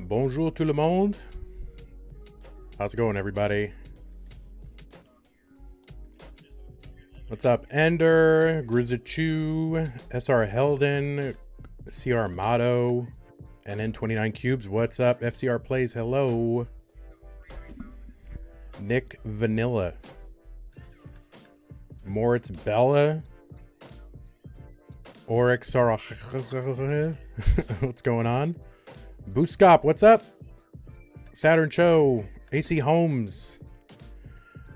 Bonjour tout le monde. How's it going, everybody? What's up, Ender, Grizachu, SR Helden, CR Motto, NN29 Cubes? What's up? FCR Plays, hello. Nick Vanilla, Moritz Bella, Oryx Sarah. What's going on? Booscop, what's up? Saturn Show, AC Holmes.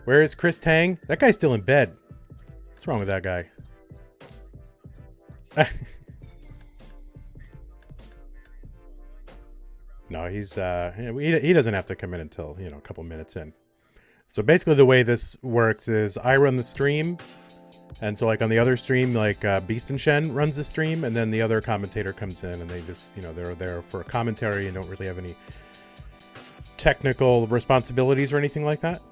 Where is Chris Tang? That guy's still in bed. What's wrong with that guy? No, he's he doesn't have to come in until, a couple minutes in. So basically the way this works is I run the stream, and so like on the other stream, like Beast and Shen runs the stream, and then the other commentator comes in and they just, they're there for a commentary and don't really have any technical responsibilities or anything like that.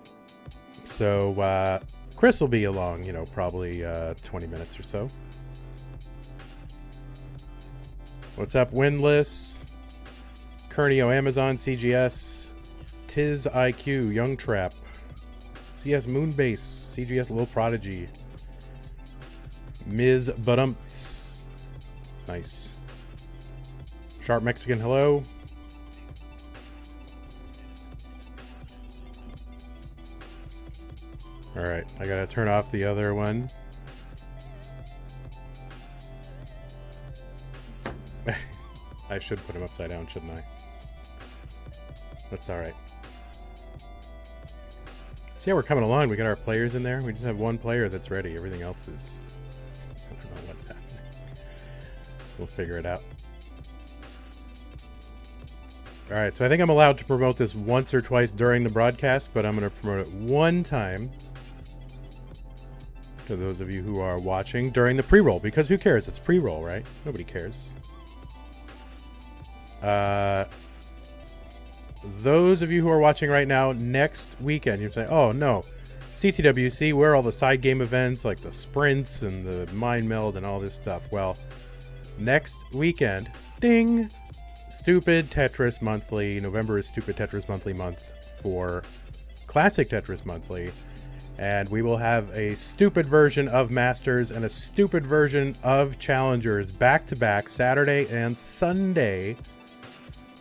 So Chris will be along, probably 20 minutes or so. What's up, Windless, Kernio, Amazon, CGS, Tiz IQ, Young Trap, CS Moonbase, CGS Little Prodigy, Ms. Budumts. Nice. Sharp Mexican, hello. Alright, I gotta turn off the other one. I should put him upside down, shouldn't I? That's alright. See how we're coming along? We got our players in there. We just have one player that's ready. Everything else is... I don't know what's happening. We'll figure it out. Alright, so I think I'm allowed to promote this once or twice during the broadcast, but I'm going to promote it one time to those of you who are watching during the pre-roll, because who cares? It's pre-roll, right? Nobody cares. Those of you who are watching right now, next weekend, you're saying, oh no, CTWC, where are all the side game events like the sprints and the mind meld and all this stuff? Well, next weekend, ding, Stupid Tetris Monthly. November is Stupid Tetris Monthly month for Classic Tetris Monthly. And we will have a stupid version of Masters and a stupid version of Challengers back to back Saturday and Sunday.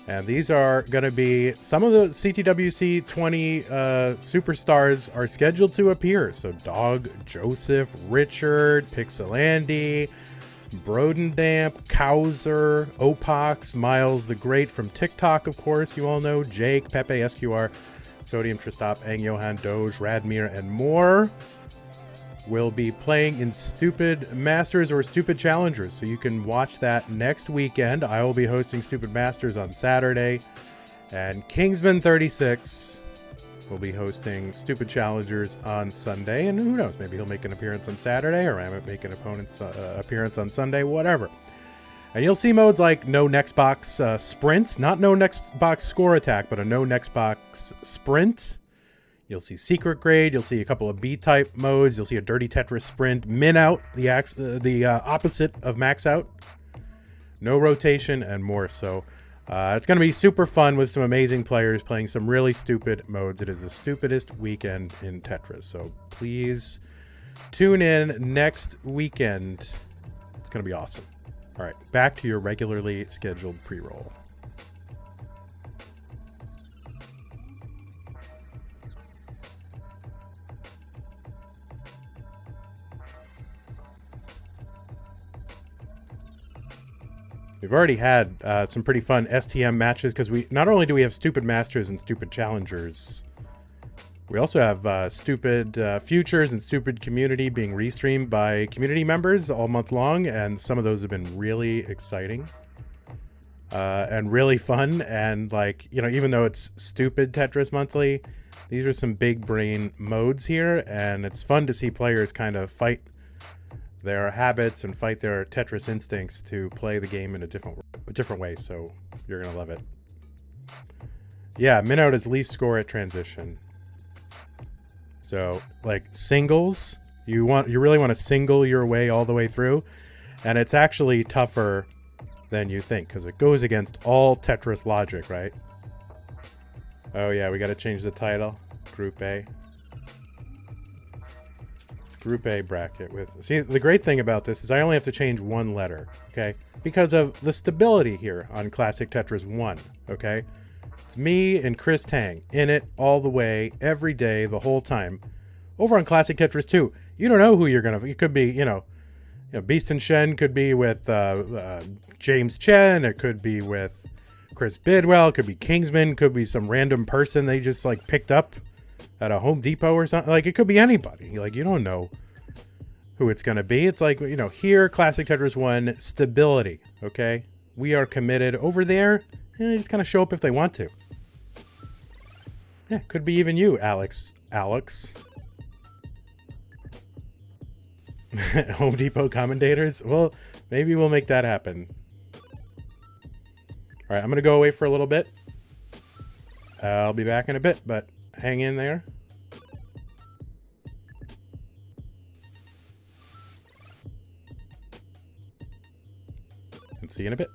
And these are going to be some of the CTWC 20 superstars are scheduled to appear. So Dog, Joseph, Richard, Pixelandy, Brodendamp, Kowser, Opox, Miles the Great from TikTok, of course, you all know, Jake, Pepe, SQR, Sodium, Tristop, Ang, Johan, Doge, Radmir, and more will be playing in Stupid Masters or Stupid Challengers. So you can watch that next weekend. I will be hosting Stupid Masters on Saturday, and Kingsman 36 will be hosting Stupid Challengers on Sunday. And who knows, maybe he'll make an appearance on Saturday, or I might make an opponent's appearance on Sunday, whatever. And you'll see modes like no next box sprints, not no next box score attack, but a no next box sprint. You'll see secret grade. You'll see a couple of B-type modes. You'll see a dirty Tetris sprint, min out, the opposite of max out, no rotation, and more. So it's going to be super fun with some amazing players playing some really stupid modes. It is the stupidest weekend in Tetris. So please tune in next weekend. It's going to be awesome. All right, back to your regularly scheduled pre-roll. We've already had some pretty fun STM matches because not only do we have Stupid Masters and Stupid Challengers, we also have Stupid Futures and Stupid Community being restreamed by community members all month long, and some of those have been really exciting and really fun. And like, even though it's Stupid Tetris Monthly, these are some big brain modes here, and it's fun to see players kind of fight their habits and fight their Tetris instincts to play the game in a different way. So you're gonna love it. Yeah, min out is least score at transition. So like singles, you really want to single your way all the way through, and it's actually tougher than you think, because it goes against all Tetris logic, right? Oh yeah, we got to change the title. Group A. Group A bracket with... See, the great thing about this is I only have to change one letter, okay? Because of the stability here on Classic Tetris 1, okay? It's me and Chris Tang in it all the way, every day, the whole time. Over on Classic Tetris 2, you don't know who you're going to... It could be, you know, Beast and Shen could be with James Chen. It could be with Chris Bidwell. It could be Kingsman. Could be some random person they just like picked up at a Home Depot or something. Like, it could be anybody. Like, you don't know who it's going to be. It's like, you know, here, Classic Tetris 1, stability, okay? We are committed. Over there, they just kind of show up if they want to. Yeah, could be even you, Alex. Home Depot commentators? Well, maybe we'll make that happen. All right, I'm going to go away for a little bit. I'll be back in a bit, but hang in there. And see you in a bit.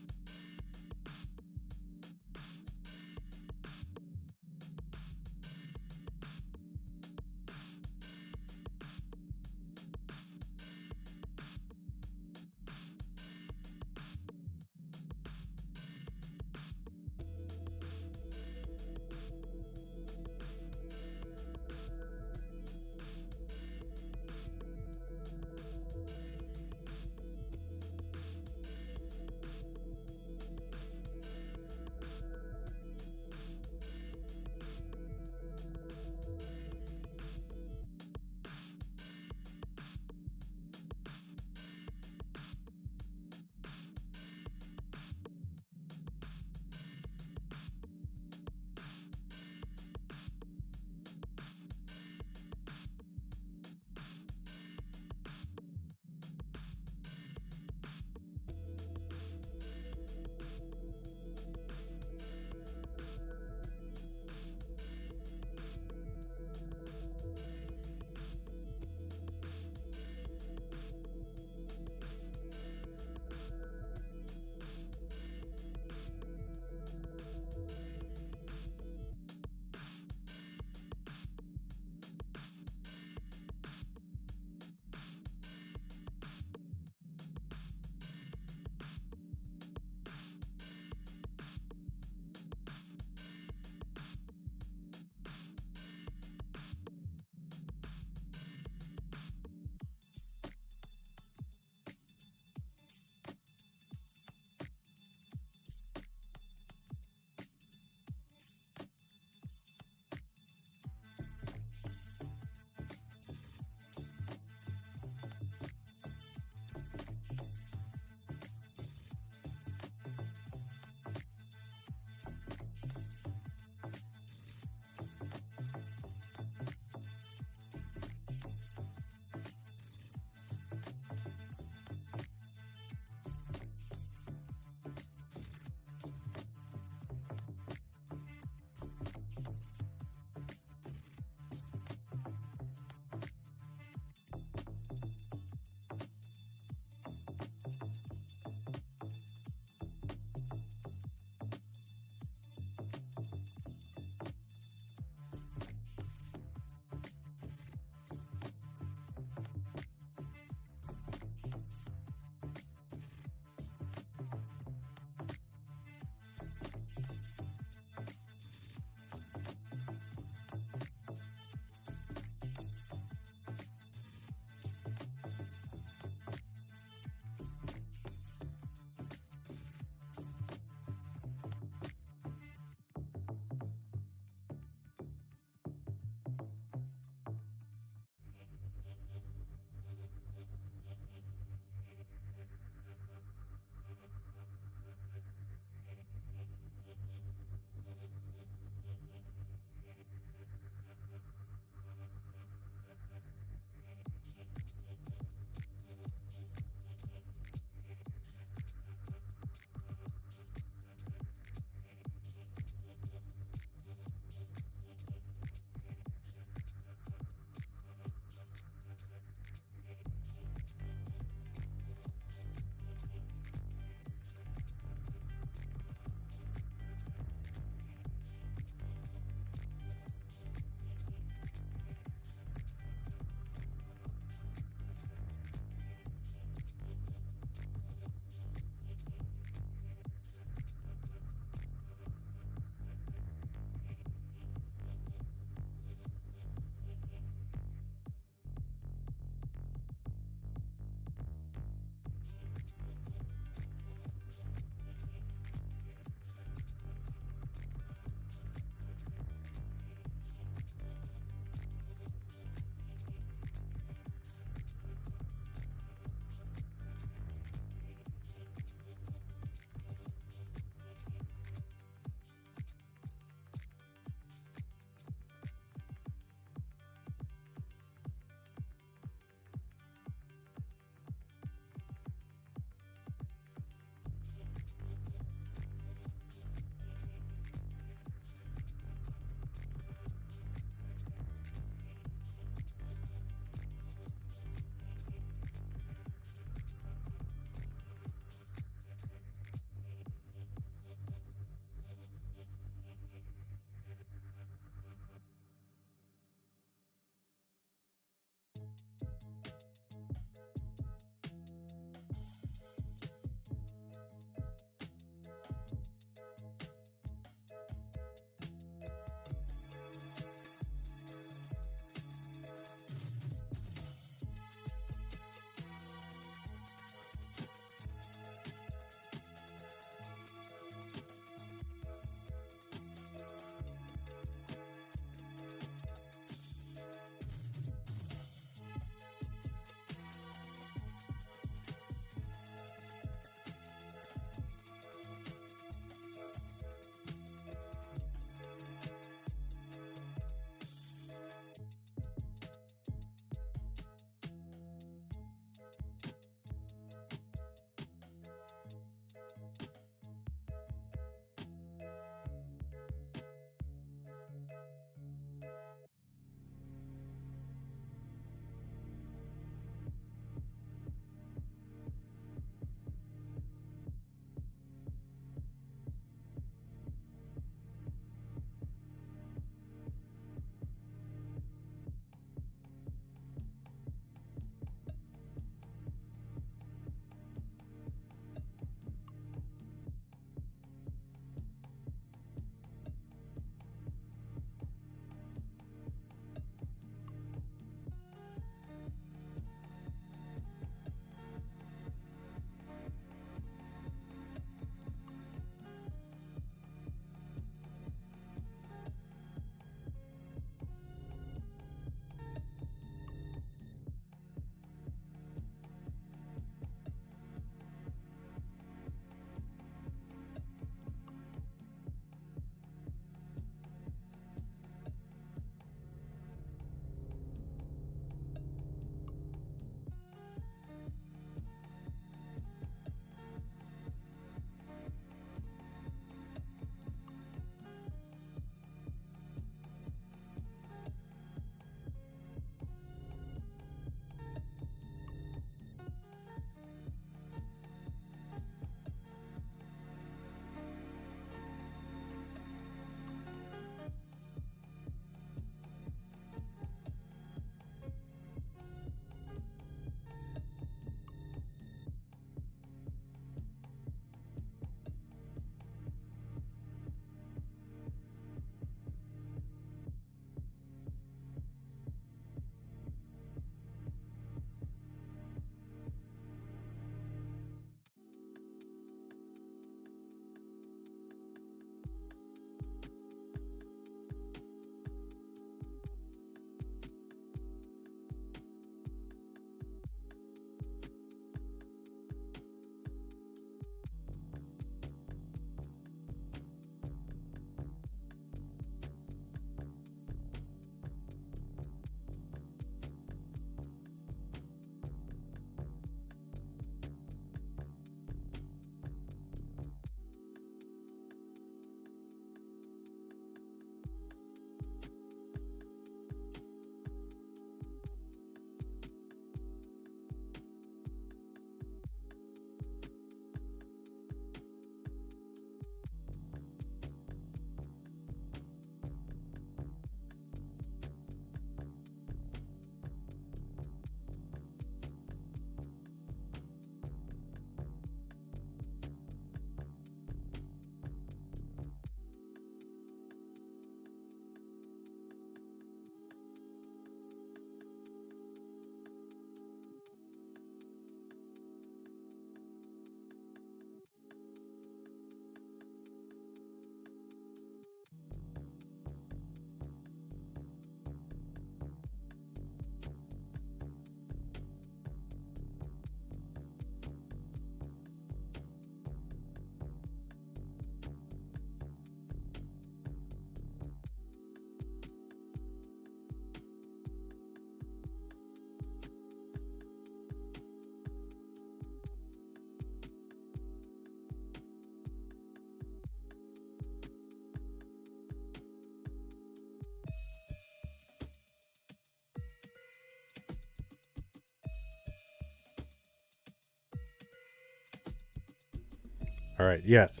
All right. Yes.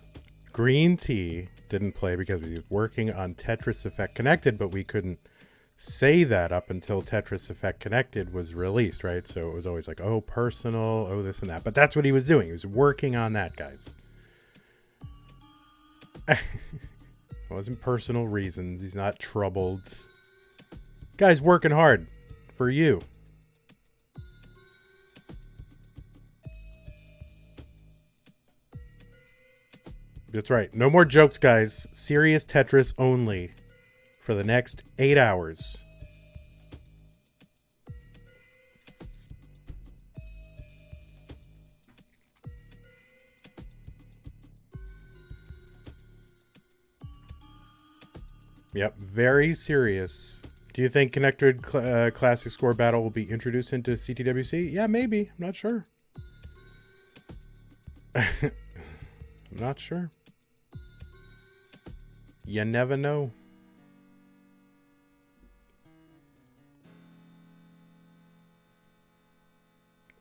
Green Tea didn't play because he was working on Tetris Effect Connected, but we couldn't say that up until Tetris Effect Connected was released, right? So it was always like, oh, personal, oh, this and that. But that's what he was doing. He was working on that, guys. It wasn't personal reasons. He's not troubled. Guy's working hard for you. That's right. No more jokes, guys. Serious Tetris only for the next 8 hours. Yep, very serious. Do you think Connected Classic Score Battle will be introduced into CTWC? Yeah, maybe. I'm not sure. I'm not sure. You never know.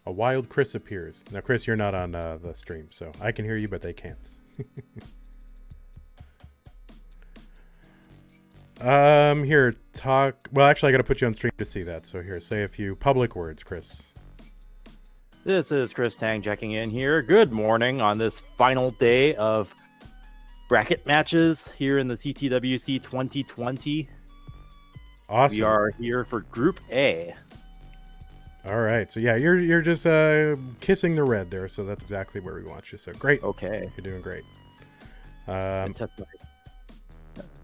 A wild Chris appears. Now, Chris, you're not on the stream, so I can hear you, but they can't. Here, talk. Well, actually, I got to put you on stream to see that. So here, say a few public words, Chris. This is Chris Tang checking in here. Good morning on this final day of bracket matches here in the CTWC 2020. Awesome. We are here for Group A. All right. So yeah, you're just kissing the red there. So that's exactly where we want you. So great. Okay. You're doing great.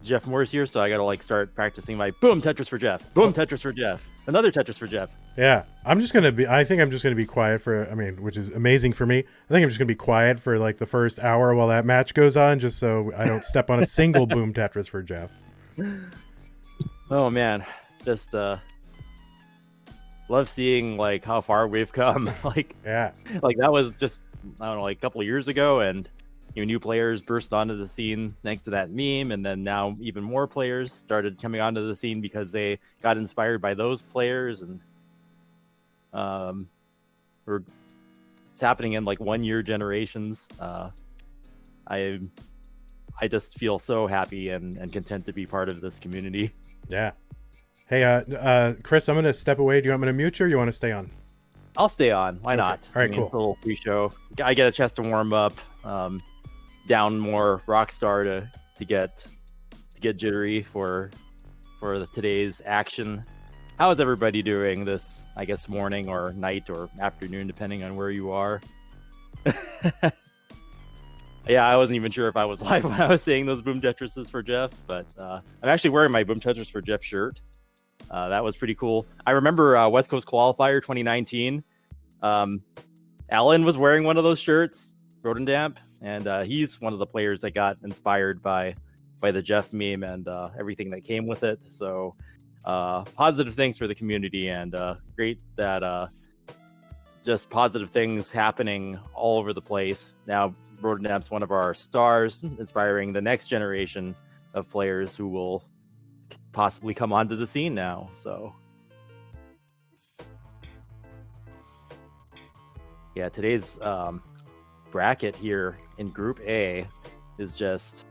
Jeff Moore's here, so I gotta like start practicing my boom Tetris for Jeff. Boom Tetris for Jeff. Another Tetris for Jeff. Yeah. I think I'm just gonna be quiet for, which is amazing for me. I think I'm just gonna be quiet for like the first hour while that match goes on, just so I don't step on a single boom Tetris for Jeff. Oh man. Just love seeing like how far we've come. Like that was just, I don't know, like a couple of years ago, and new players burst onto the scene thanks to that meme, and then now even more players started coming onto the scene because they got inspired by those players, and it's happening in like 1 year generations. I just feel so happy and content to be part of this community. Yeah. Hey, Chris, I'm gonna step away. Do you want me to mute you, or you want to stay on? I'll stay on. Why not? All right, cool. It's a little pre-show. I get a chance to warm up. Down more Rockstar to get jittery for today's action. How is everybody doing this, I guess, morning or night or afternoon, depending on where you are? Yeah, I wasn't even sure if I was live when I was saying those Boom Tetrises for Jeff, but I'm actually wearing my Boom Tetris for Jeff shirt. That was pretty cool. I remember West Coast Qualifier 2019. Alan was wearing one of those shirts, Rodendamp, and he's one of the players that got inspired by the Jeff meme and everything that came with it. So positive things for the community, and great that just positive things happening all over the place. Now Rodendamp's one of our stars, inspiring the next generation of players who will possibly come onto the scene now. So yeah, today's bracket here in Group A is just,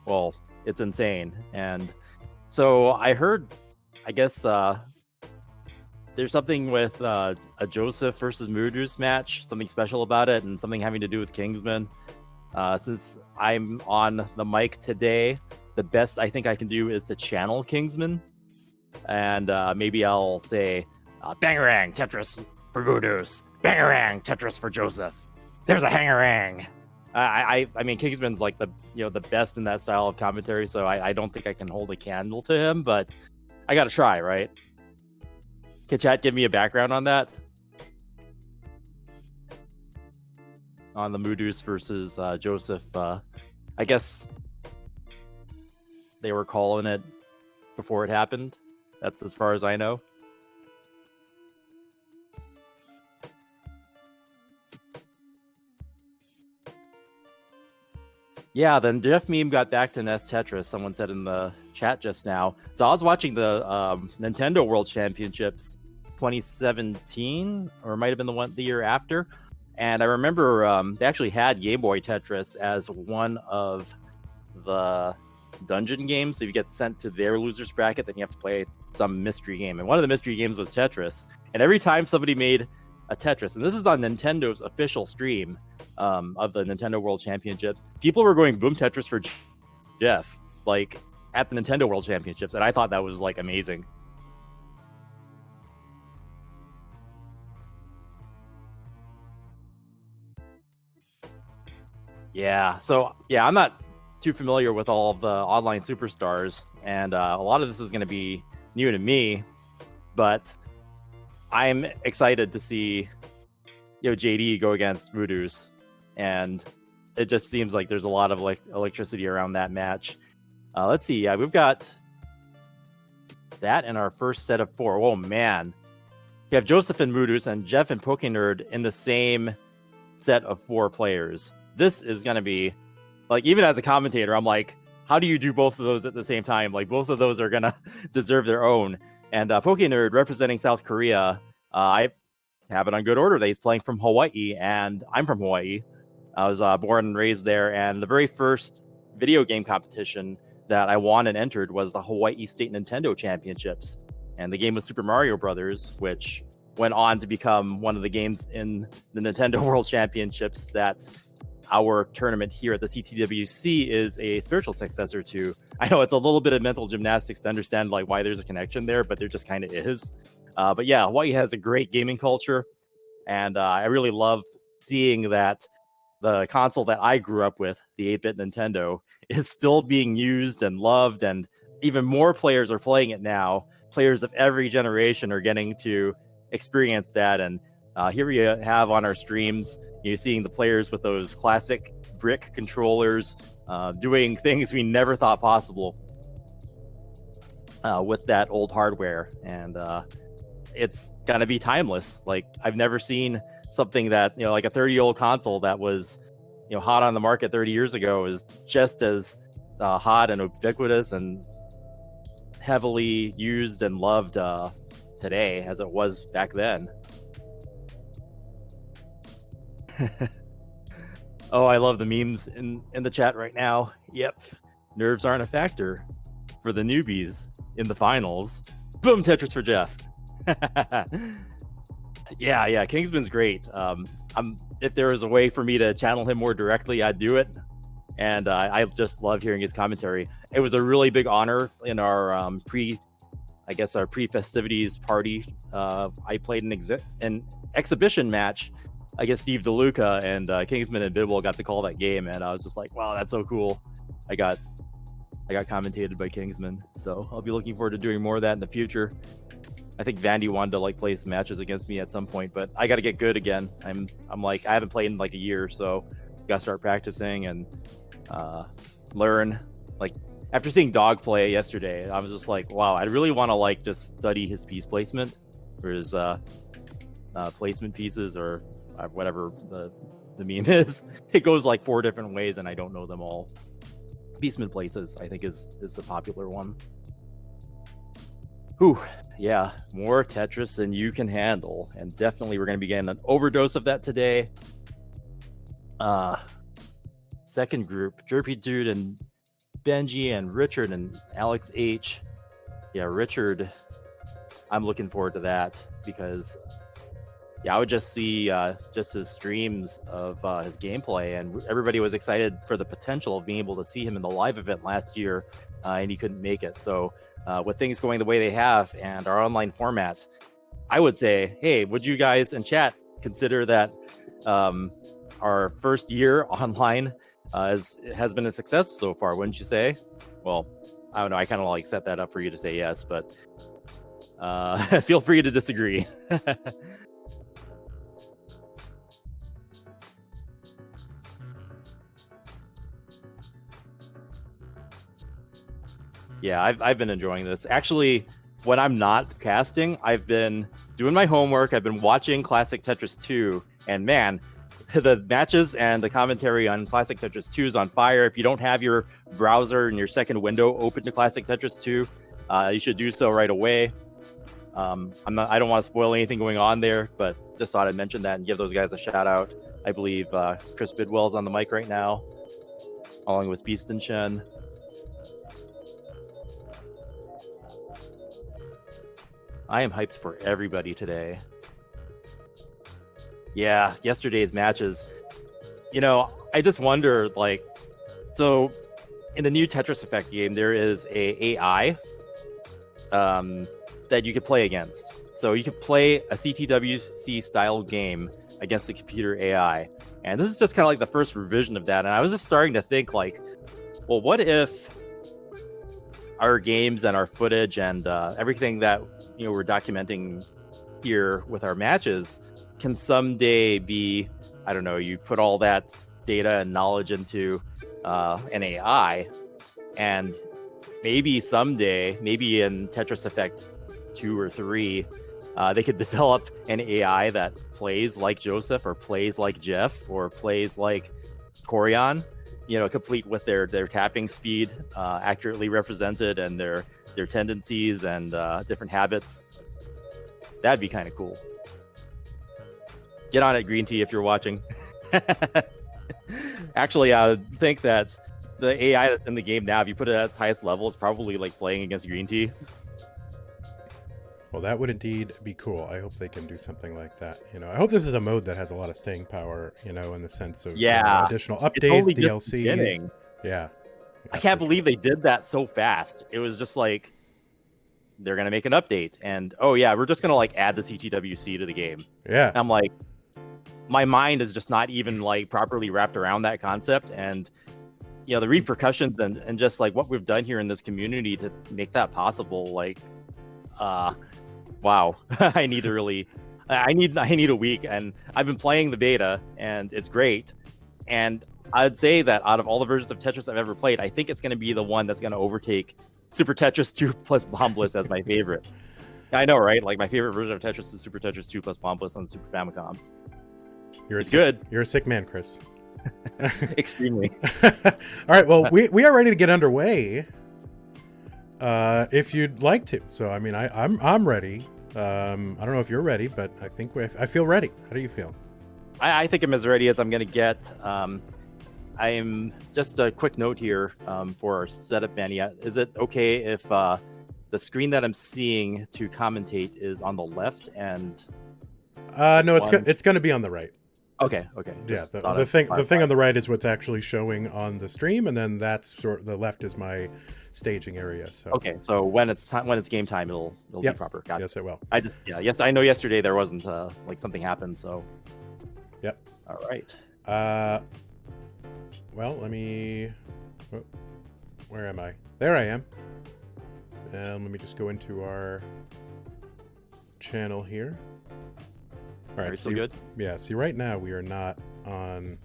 well, it's insane. And so I heard, I guess there's something with a Joseph versus Moodus match, something special about it, and something having to do with Kingsman. Since I'm on the mic today, the best I think I can do is to channel Kingsman, and maybe I'll say Bangarang Tetris for Moodus, Bangarang Tetris for Joseph. There's a hangarang. I mean, Kingsman's like the best in that style of commentary, so I don't think I can hold a candle to him, but I gotta try, right? Can chat give me a background on that? On the Moodus versus Joseph, I guess they were calling it before it happened. That's as far as I know. Yeah, then Jeff Meme got back to NES Tetris, someone said in the chat just now. So I was watching the Nintendo World Championships 2017, or it might have been the year after. And I remember they actually had Game Boy Tetris as one of the dungeon games. So if you get sent to their losers bracket, then you have to play some mystery game. And one of the mystery games was Tetris. And every time somebody made a Tetris, and this is on Nintendo's official stream of the Nintendo World Championships, people were going boom Tetris for Jeff, like at the Nintendo World Championships. And I thought that was like amazing. Yeah, so yeah, I'm not too familiar with all of the online superstars, and a lot of this is going to be new to me, but I'm excited to see JD go against Voodoos, and it just seems like there's a lot of electricity around that match. Let's see, yeah, we've got that in our first set of 4. Oh man, you have Joseph and Voodoos and Jeff and PokeNerd in the same set of 4 players. This is going to be, like, even as a commentator, I'm like, how do you do both of those at the same time? Like, both of those are going to deserve their own. And PokeNerd, representing South Korea, I have it on good order that he's playing from Hawaii, and I'm from Hawaii. I was born and raised there, and the very first video game competition that I won and entered was the Hawaii State Nintendo Championships. And the game was Super Mario Brothers, which went on to become one of the games in the Nintendo World Championships that our tournament here at the CTWC is a spiritual successor to. I know it's a little bit of mental gymnastics to understand like why there's a connection there, but there just kind of is. But yeah, Hawaii has a great gaming culture, and I really love seeing that the console that I grew up with, the 8-bit Nintendo, is still being used and loved, and even more players are playing it now. Players of every generation are getting to experience that, and here we have on our streams, you're seeing the players with those classic brick controllers doing things we never thought possible with that old hardware. And it's going to be timeless. Like, I've never seen something that, like a 30-year-old console that was, hot on the market 30 years ago is just as hot and ubiquitous and heavily used and loved today as it was back then. Oh, I love the memes in the chat right now. Yep. Nerves aren't a factor for the newbies in the finals. Boom, Tetris for Jeff. Yeah, Kingsman's great. If there was a way for me to channel him more directly, I'd do it. And I just love hearing his commentary. It was a really big honor in our pre-festivities party. I played an exhibition match against Steve DeLuca, and Kingsman and Bidwell got to call that game, and I was just like, wow, that's so cool. I got commentated by Kingsman, so I'll be looking forward to doing more of that in the future. I think Vandy wanted to like play some matches against me at some point, but I got to get good again. I'm like, I haven't played in like a year, so got to start practicing and learn. Like, after seeing Dog play yesterday, I was just like, wow, I really want to like just study his piece placement or his placement pieces or whatever the meme is. It goes like 4 different ways, and I don't know them all. Pieceman places, I think, is the popular one. Whew, yeah, more Tetris than you can handle, and definitely we're going to be getting an overdose of that today. Second group, Jerpy Dude and Benji and Richard and Alex H. Yeah, Richard, I'm looking forward to that because I would just see just his streams of his gameplay, and everybody was excited for the potential of being able to see him in the live event last year, and he couldn't make it. So with things going the way they have and our online format, I would say, hey, would you guys in chat consider that our first year online has been a success so far, wouldn't you say? Well, I don't know. I kind of like set that up for you to say yes, but feel free to disagree. Yeah, I've been enjoying this. Actually, when I'm not casting, I've been doing my homework. I've been watching Classic Tetris 2, and man, the matches and the commentary on Classic Tetris 2 is on fire. If you don't have your browser and your second window open to Classic Tetris 2, you should do so right away. I don't want to spoil anything going on there, but just thought I'd mention that and give those guys a shout out. I believe Chris Bidwell's on the mic right now, along with Beast and Shen. I am hyped for everybody today. Yeah, yesterday's matches. You know, I just wonder, like, so in the new Tetris Effect game, there is a AI that you could play against. So you could play a CTWC style game against a computer AI. And this is just kind of like the first revision of that. And I was just starting to think, like, well, what if our games and our footage and everything that, you know, we're documenting here with our matches can someday be, I don't know, you put all that data and knowledge into an AI, and maybe someday, maybe in Tetris Effect 2 or 3, they could develop an AI that plays like Joseph or plays like Jeff or plays like Corian, you know, complete with their tapping speed accurately represented and their tendencies and different habits. That'd be kind of cool. Get on it, Green Tea, if you're watching. Actually, I would think that the AI that's in the game now, if you put it at its highest level, it's probably like playing against Green Tea. Well, that would indeed be cool. I hope they can do something like that. You know, I hope this is a mode that has a lot of staying power, you know, in the sense of additional updates, DLC. Yeah. I can't believe they did that so fast. It was just like, they're going to make an update. And, oh, yeah, we're just going to like add the CTWC to the game. Yeah. And I'm like, my mind is just not even like properly wrapped around that concept. And, you know, the repercussions and just like what we've done here in this community to make that possible, like, wow. I need a week, and I've been playing the beta and it's great. And I'd say that out of all the versions of Tetris I've ever played, I think it's going to be the one that's going to overtake Super Tetris 2 plus Bomb Bliss as my favorite. I know, right? Like, my favorite version of Tetris is Super Tetris 2 plus Bomb Bliss on Super Famicom. You're a sick man, Chris. Extremely. All right, well, we are ready to get underway. If you'd like to. So, I mean, I'm ready. I don't know if you're ready, but I think I feel ready. How do you feel? I think I'm as ready as I'm going to get. I'm just a quick note here for our setup, Vania. Is it okay if the screen that I'm seeing to commentate is on the left and no, it's going to be on the right. Okay. Yeah, the thing on the right is what's actually showing on the stream, and then that's the left is my staging area. So okay, so when it's game time, it'll be proper. Got it. Yes, it will. I know yesterday there wasn't like something happened, so. Yep. All right. Well, let me. Where am I? There I am. And let me just go into our channel here. All right. Are we still good? Yeah. See, right now we are not on.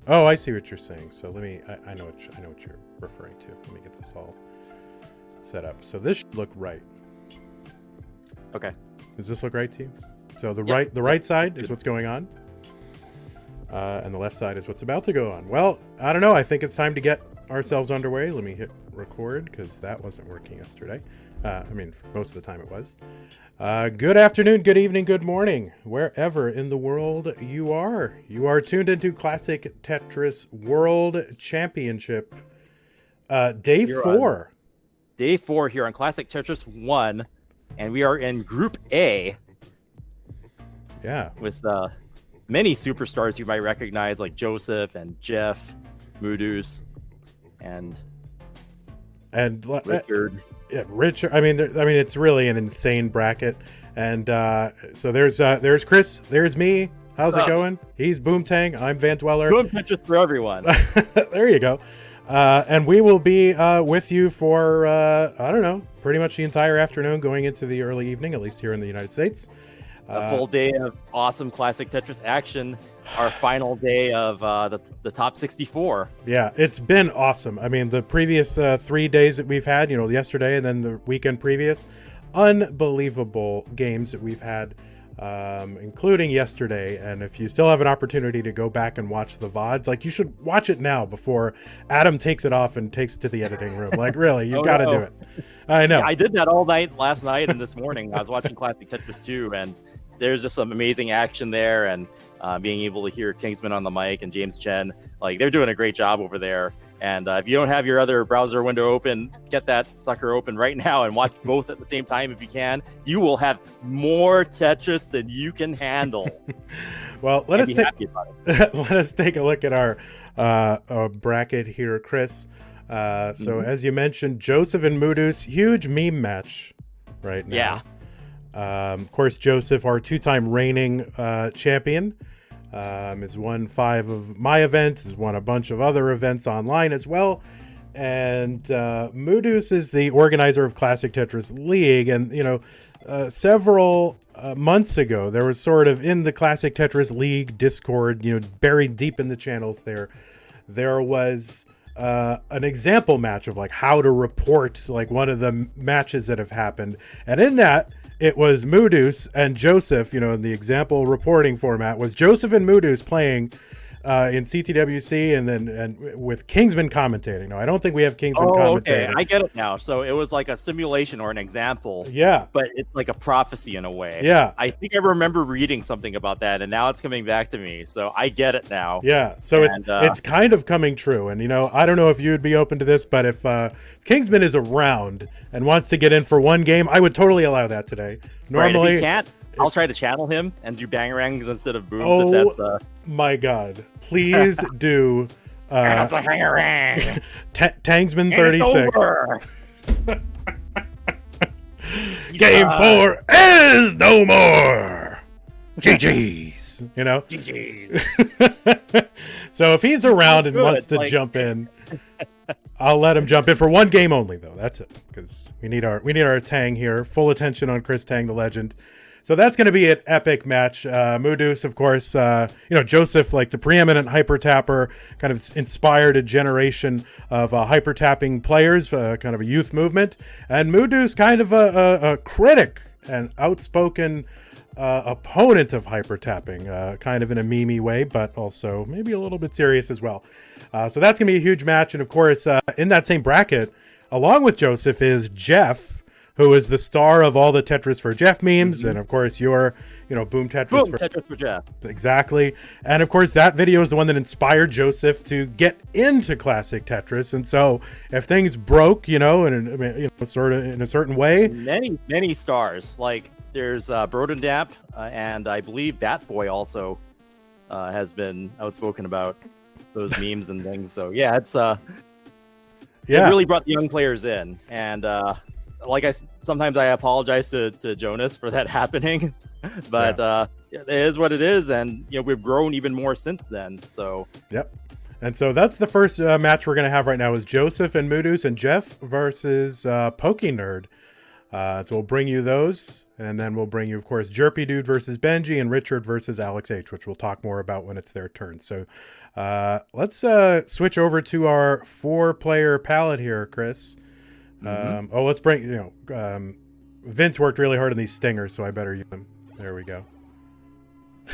Oh, I see what you're saying. So let me. I know what you're referring to. Let me get this all set up. So this should look right. Okay. Does this look right to you? So the right side is what's going on. And the left side is what's about to go on. Well, I don't know. I think it's time to get ourselves underway. Let me hit record because that wasn't working yesterday. I mean, most of the time it was. Good afternoon, good evening, good morning, wherever in the world you are. You are tuned into Classic Tetris World Championship. Day 4. Day 4 here on Classic Tetris 1. And we are in Group A. Yeah. With many superstars you might recognize, like Joseph and Jeff, Moodus, and Richard. Richard. I mean, it's really an insane bracket. And so there's Chris, there's me. How's it going? He's Boomtang. I'm Van Dweller. Boom Tetris for everyone. There you go. And we will be with you for I don't know, pretty much the entire afternoon, going into the early evening, at least here in the United States. A full day of awesome Classic Tetris action. Our final day of the top 64. Yeah, it's been awesome. I mean, the previous 3 days that we've had, yesterday and then the weekend previous, unbelievable games that we've had, including yesterday. And if you still have an opportunity to go back and watch the VODs, like, you should watch it now before Adam takes it off and takes it to the editing room. Like, really, you got to do it. I know. Yeah, I did that all night last night and this morning. I was watching Classic Tetris 2, and there's just some amazing action there, and being able to hear Kingsman on the mic and James Chen, like they're doing a great job over there. And if you don't have your other browser window open, get that sucker open right now and watch both at the same time if you can. You will have more Tetris than you can handle. Well, let us take a look at our bracket here, Chris. So as you mentioned, Joseph and Moodus, huge meme match right now. Yeah. Of course, Joseph, our two-time reigning champion, has won 5 of my events, has won a bunch of other events online as well. And Moodus is the organizer of Classic Tetris League. And, you know, several months ago, there was sort of in the Classic Tetris League Discord, you know, buried deep in the channels there was an example match of like how to report like one of the matches that have happened. And in that, it was Moodus and Joseph, you know, in the example reporting format was Joseph and Moodus playing in CTWC and with Kingsman commentating. No, I don't think we have Kingsman commentating. Okay, I get it now. So it was like a simulation or an example. Yeah. But it's like a prophecy in a way. Yeah. I think I remember reading something about that, and now it's coming back to me. So I get it now. Yeah. So it's kind of coming true. And, you know, I don't know if you'd be open to this, but if Kingsman is around and wants to get in for one game, I would totally allow that today. Normally, right, if he can't, I'll try to channel him and do bangerangs instead of booms. Oh, if that's, my God. Please do Tangsman Tangsman 36. Game 4 is no more. GG's. You know? GG's. So if he's around and wants to jump in, I'll let him jump in for one game only, though. That's it, because we need our Tang here. Full attention on Chris Tang, the legend. So that's going to be an epic match. Moodus, of course, you know, Joseph, like the preeminent hyper tapper, kind of inspired a generation of hyper tapping players, kind of a youth movement. And Moodus, kind of a critic and outspoken opponent of hyper tapping, kind of in a meme way, but also maybe a little bit serious as well. So that's going to be a huge match. And of course, in that same bracket, along with Joseph, is Jeff, who is the star of all the Tetris for Jeff memes, and of course your, you know, Boom Tetris for Jeff. Exactly. And of course that video is the one that inspired Joseph to get into Classic Tetris. And so if things broke, you know, and you know, sort of in a certain way, many stars. Like there's Brodendamp, and I believe Batboy also has been outspoken about those memes and things. So yeah, it's it really brought the young players in. And like sometimes I apologize to Jonas for that happening, but it is what it is, and you know we've grown even more since then. So yep. And so that's the first match we're gonna have right now is Joseph and Moodus and Jeff versus Pokenerd. So we'll bring you those, and then we'll bring you, of course, Jerpy Dude versus Benji and Richard versus Alex H, which we'll talk more about when it's their turn. So let's switch over to our 4-player palette here, Chris. Let's bring, you know, Vince worked really hard on these stingers, so I better use them. There we go.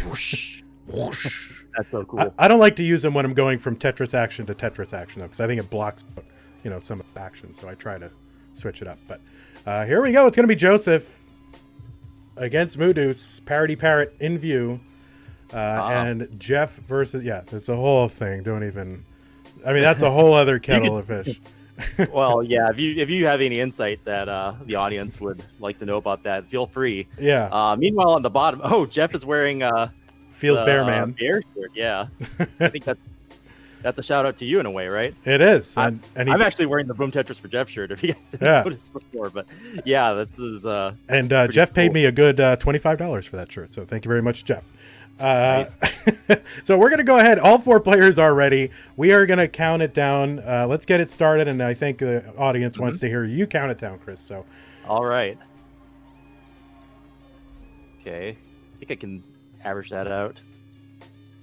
Whoosh, whoosh. That's so cool. I don't like to use them when I'm going from Tetris action to Tetris action, though, because I think it blocks, you know, some of the action, so I try to switch it up. But here we go. It's going to be Joseph against Moodus, Parody Parrot in view, and Jeff versus, it's a whole thing. Don't even, I mean, that's a whole other kettle of fish. Well, yeah, if you have any insight that the audience would like to know about that, feel free. Yeah. Meanwhile, on the bottom, Jeff is wearing Feels Bear Man bear shirt. Yeah. I think that's a shout out to you in a way, right? It is. I'm actually wearing the Boom Tetris for Jeff shirt, if you guys didn't notice before. But yeah, that's his. And Jeff paid me a good $25 for that shirt, so thank you very much, Jeff. Nice. So we're going to go ahead. All 4 players are ready. We are going to count it down. Let's get it started. And I think the audience wants to hear you count it down, Chris. So, all right. Okay. I think I can average that out.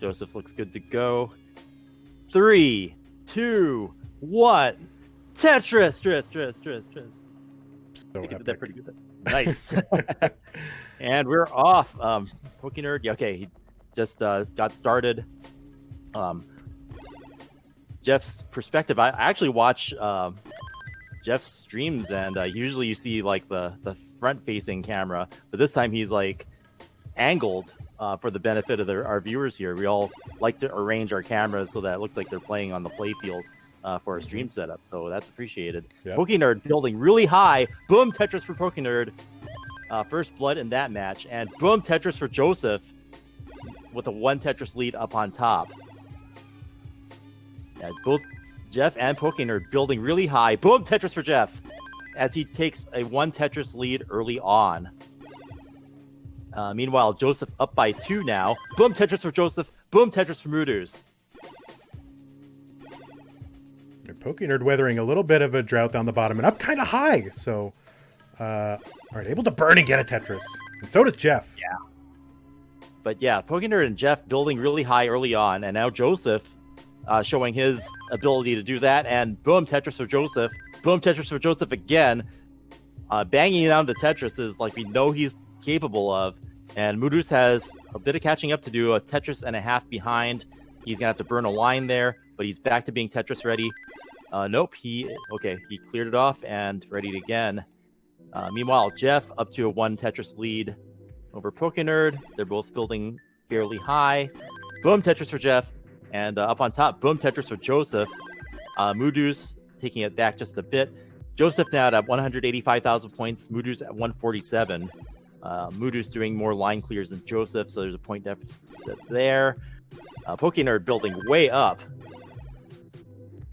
Joseph looks good to go. 3, 2, 1. Tetris. Tris. So I did that pretty good. Nice. And we're off. Pokenerd. Yeah, okay. He just got started. Jeff's perspective. I actually watch Jeff's streams, and usually you see like the front-facing camera, but this time he's like angled for the benefit of our viewers here. We all like to arrange our cameras so that it looks like they're playing on the playfield for our stream setup. So that's appreciated. Yep. PokeNerd building really high. Boom, Tetris for PokeNerd. First blood in that match. And boom, Tetris for Joseph with a 1 Tetris lead up on top. Yeah, both Jeff and PokeNerd building really high. Boom, Tetris for Jeff as he takes a 1 Tetris lead early on. Meanwhile, Joseph up by 2 now. Boom, Tetris for Joseph. Boom, Tetris for Mooders. PokeNerd weathering a little bit of a drought down the bottom and up kind of high. So, all right, able to burn and get a Tetris. And so does Jeff. Yeah. But yeah, PokeNerd and Jeff building really high early on. And now Joseph showing his ability to do that. And boom, Tetris for Joseph. Boom, Tetris for Joseph again. Banging down the Tetrises like we know he's capable of. And Moodus has a bit of catching up to do, a Tetris and a half behind. He's going to have to burn a line there, but he's back to being Tetris ready. Nope, he cleared it off and ready again. Meanwhile, Jeff up to a 1 Tetris lead over PokeNerd. They're both building fairly high. Boom, Tetris for Jeff. And up on top, boom, Tetris for Joseph. Moodus taking it back just a bit. Joseph now at 185,000 points. Moodus at 147. Moodus doing more line clears than Joseph, so there's a point deficit there. PokeNerd building way up.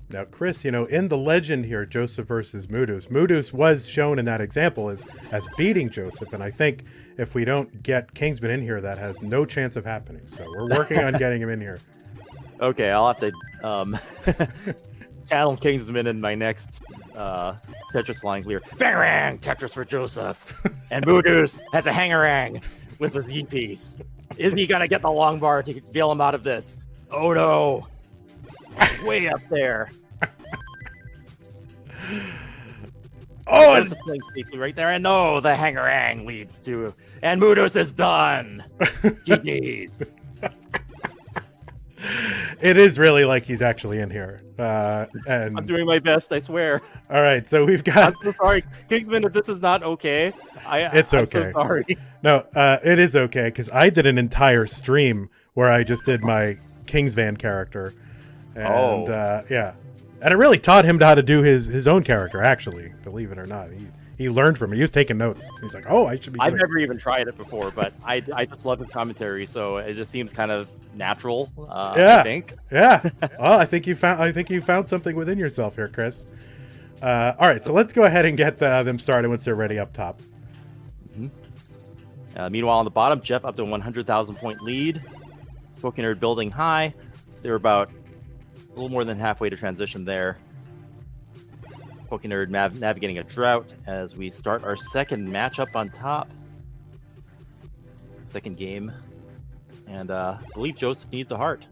Now, Chris, in the legend here, Joseph versus Moodus, Moodus was shown in that example as beating Joseph, and I think if we don't get Kingsman in here, that has no chance of happening. So we're working on getting him in here. Okay, I'll have to channel Kingsman in my next Tetris line clear. Bangarang! Tetris for Joseph. And Moodus has a hangarang with a Z piece. Is he gonna get the long bar to bail him out of this? Oh no! Way up there. Oh, that's playing safely right there. And no, the hangarang leads to, and Moodus is done. GG's. It is really like he's actually in here. And I'm doing my best, I swear. All right, so we've got. I'm so sorry, Kingsman. If this is not okay, it's okay. I'm so sorry. No, it is okay because I did an entire stream where I just did my Kingsvan character, and yeah, and it really taught him how to do his own character. Actually, believe it or not, he learned from it. He was taking notes. He's like, "Oh, I should be." I've never even tried it before, but I just love his commentary, so it just seems kind of natural. Yeah, I think. Yeah. Well, I think you found something within yourself here, Chris. All right, so let's go ahead and get them started once they're ready up top. Meanwhile, on the bottom, Jeff up to a 100,000 point lead. PokeNerd building high. They're about a little more than halfway to transition there. PokeNerd navigating a drought as we start our second matchup on top. Second game. And I believe Joseph needs a heart.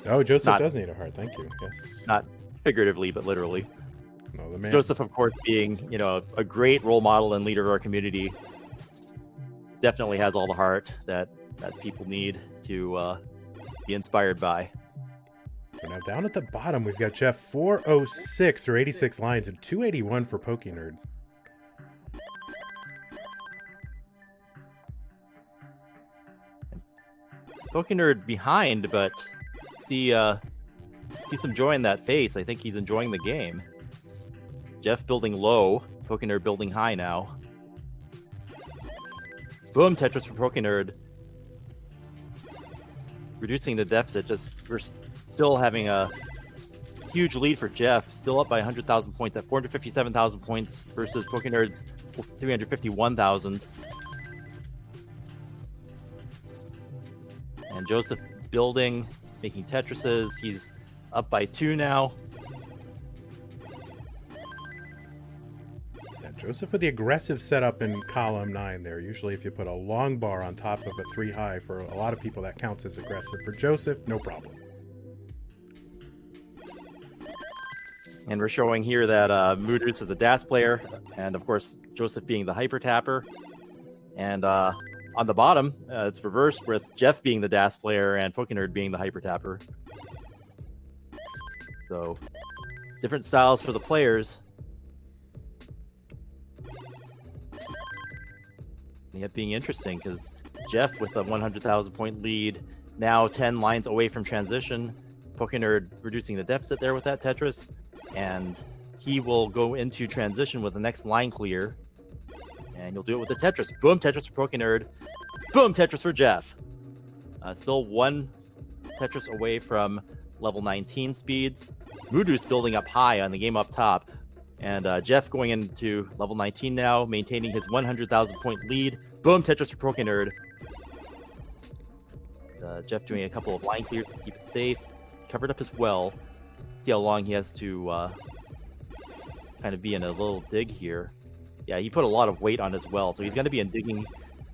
Oh, Joseph does need a heart. Thank you. Yes. Not figuratively, but literally. No, the man. Joseph, of course, being a great role model and leader of our community, definitely has all the heart that people need to be inspired by. So now down at the bottom, we've got Jeff 406 through 86 lines and 281 for PokeNerd. PokeNerd behind, but see some joy in that face. I think he's enjoying the game. Jeff building low, PokeNerd building high now. Boom, Tetris for PokeNerd. Reducing the deficit. We're still having a huge lead for Jeff. Still up by 100,000 points at 457,000 points versus PokeNerd's 351,000. And Joseph building, making Tetrises. He's up by 2 now. Joseph with the aggressive setup in column 9 there. Usually if you put a long bar on top of a 3 high, for a lot of people that counts as aggressive. For Joseph, no problem. And we're showing here that Moodus is a DAS player, and of course Joseph being the hyper tapper. And on the bottom, it's reversed with Jeff being the DAS player and PokeNerd being the hyper tapper. So different styles for the players. Yet being interesting because Jeff with a 100,000 point lead, now 10 lines away from transition. PokeNerd reducing the deficit there with that Tetris, and he will go into transition with the next line clear, and you'll do it with the Tetris. Boom, Tetris for PokeNerd. Boom, Tetris for Jeff. Still one Tetris away from level 19 speeds. Mudu's building up high on the game up top. And Jeff going into level 19 now, maintaining his 100,000 point lead. Boom, Tetris for PokeNerd. Jeff doing a couple of line clears to keep it safe. Covered up as well. See how long he has to kind of be in a little dig here. Yeah, he put a lot of weight on as well, so he's going to be in digging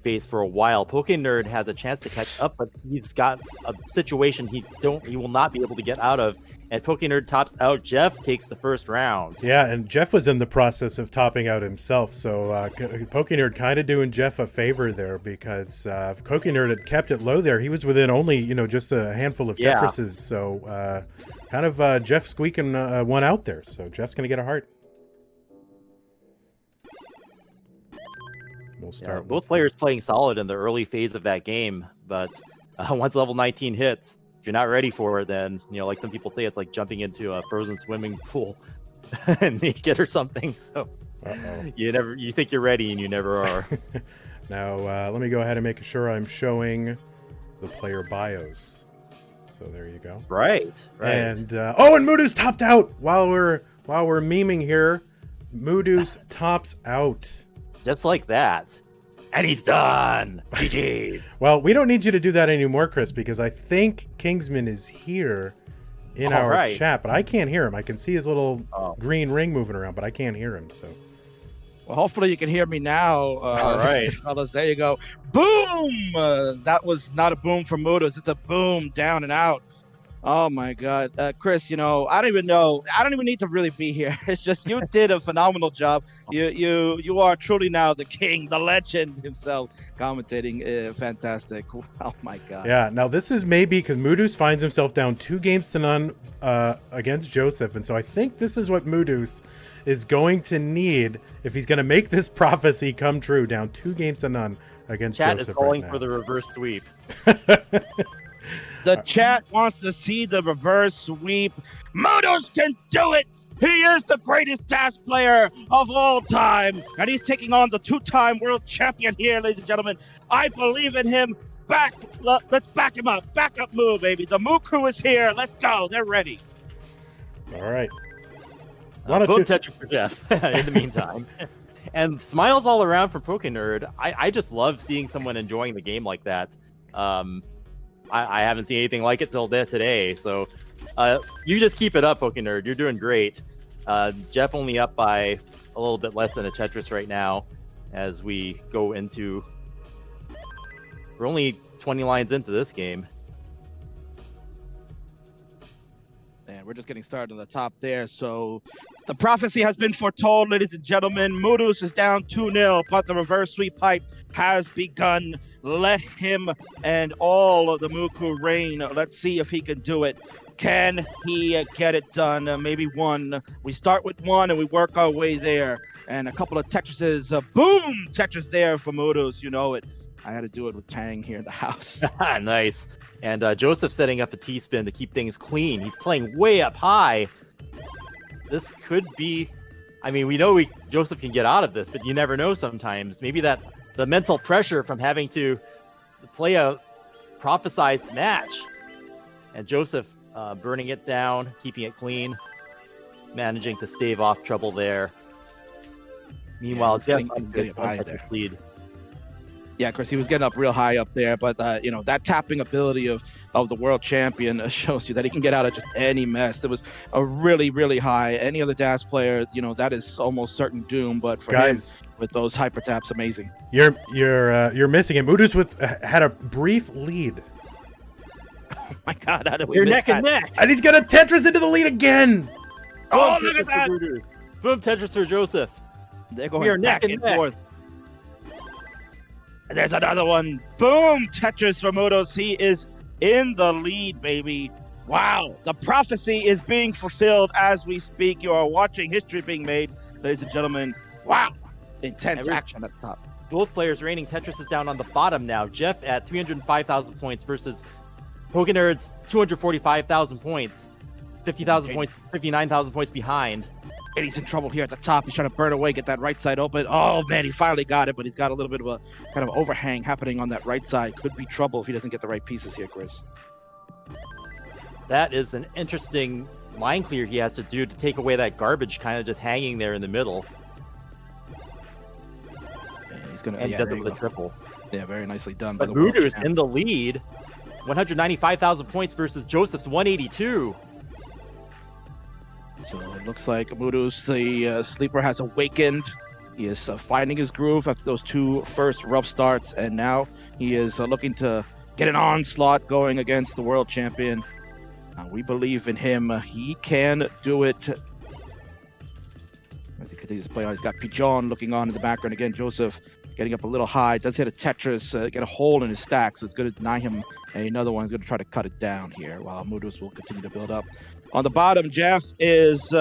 phase for a while. PokeNerd has a chance to catch up, but he's got a situation he will not be able to get out of. And PokeNerd tops out. Jeff takes the first round. Yeah, and Jeff was in the process of topping out himself, so PokeNerd kind of doing Jeff a favor there, because if PokeNerd had kept it low there, he was within only, just a handful of Tetrises, so kind of Jeff squeaking one out there, so Jeff's going to get a heart. We'll start. Both players playing solid in the early phase of that game, but once level 19 hits, if you're not ready for it, then, like some people say, it's like jumping into a frozen swimming pool naked or something. So you think you're ready and you never are. Now, let me go ahead and make sure I'm showing the player bios. So there you go. Right. And and Mudu's topped out while we're memeing here. Mudu's tops out. Just like that. And he's done. GG. Well, we don't need you to do that anymore, Chris, because I think Kingsman is here in our chat, but I can't hear him. I can see his little green ring moving around, but I can't hear him. So, well, hopefully you can hear me now. All right, fellas. There you go. Boom! That was not a boom for Mudos. It's a boom down and out. Oh my God, Chris! I don't even know. I don't even need to really be here. It's just you did a phenomenal job. You are truly now the king, the legend himself, commentating. Fantastic. Oh my God. Yeah. Now this is maybe because Mudus finds himself down 2-0 against Joseph, and so I think this is what Mudus is going to need if he's going to make this prophecy come true. Down 2-0 against Chat Joseph. Is calling right for the reverse sweep. The chat wants to see the reverse sweep. Mudos can do it. He is the greatest dash player of all time, and he's taking on the 2-time world champion here, ladies and gentlemen. I believe in him. Let's back him up. Back up move, baby. The Moo crew is here. Let's go. They're ready. All right. Boom Tetris for Jeff in the meantime. And smiles all around from PokeNerd. I just love seeing someone enjoying the game like that. I haven't seen anything like it till today. So you just keep it up, PokeNerd. You're doing great. Jeff only up by a little bit less than a Tetris right now as we go into... We're only 20 lines into this game. And we're just getting started on the top there. So the prophecy has been foretold, ladies and gentlemen. Mudus is down 2-0, but the reverse sweep pipe has begun. Let him and all of the Muku reign. Let's see if he can do it. Can he get it done? Maybe one. We start with one and we work our way there. And a couple of Tetrises. Boom! Tetris there for Mudus. You know it. I had to do it with Tang here in the house. Nice. And Joseph setting up a T-spin to keep things clean. He's playing way up high. This could be... I mean, we know Joseph can get out of this, but you never know sometimes. Maybe the mental pressure from having to play a prophesized match. And Joseph burning it down, keeping it clean, managing to stave off trouble there. Meanwhile, Jeff gets a lead. Yeah, Chris, he was getting up real high up there, but that tapping ability of the world champion shows you that he can get out of just any mess. There was a really, really high. Any other dash player, that is almost certain doom. But for him, with those hyper taps, amazing. You're missing it. Mudus had a brief lead. Oh my God, how did we You're miss neck that? and neck. And he's gonna Tetris into the lead again. Oh, look at that! Boom Tetris for Joseph. They're going back and forth. And there's another one. Boom! Tetris for Mudos. He is in the lead, baby. Wow. The prophecy is being fulfilled as we speak. You are watching history being made, ladies and gentlemen. Wow. Intense action at the top. both players reigning. Tetris is down on the bottom now. Jeff at 305,000 points versus PokeNerd's 245,000 points. 50,000 points, 59,000 points behind. And he's in trouble here at the top. He's trying to burn away, get that right side open. Oh, man, he finally got it, but he's got a little bit of a kind of overhang happening on that right side. Could be trouble if he doesn't get the right pieces here, Chris. That is an interesting line clear he has to do to take away that garbage kind of just hanging there in the middle. He's gonna, and does it with a triple. Yeah, very nicely done. But Voodoo's in the lead. 195,000 points versus Joseph's 182. So it looks like Voodoo's, the sleeper, has awakened. He is finding his groove after those two first rough starts, and now he is looking to get an onslaught going against the world champion. We believe in him. He can do it. As he continues to play on, he's got Pigeon looking on in the background. Again, Joseph getting up a little high. Does hit a Tetris, get a hole in his stack, so it's going to deny him another one. He's going to try to cut it down here, while Mudus will continue to build up. On the bottom, Jeff is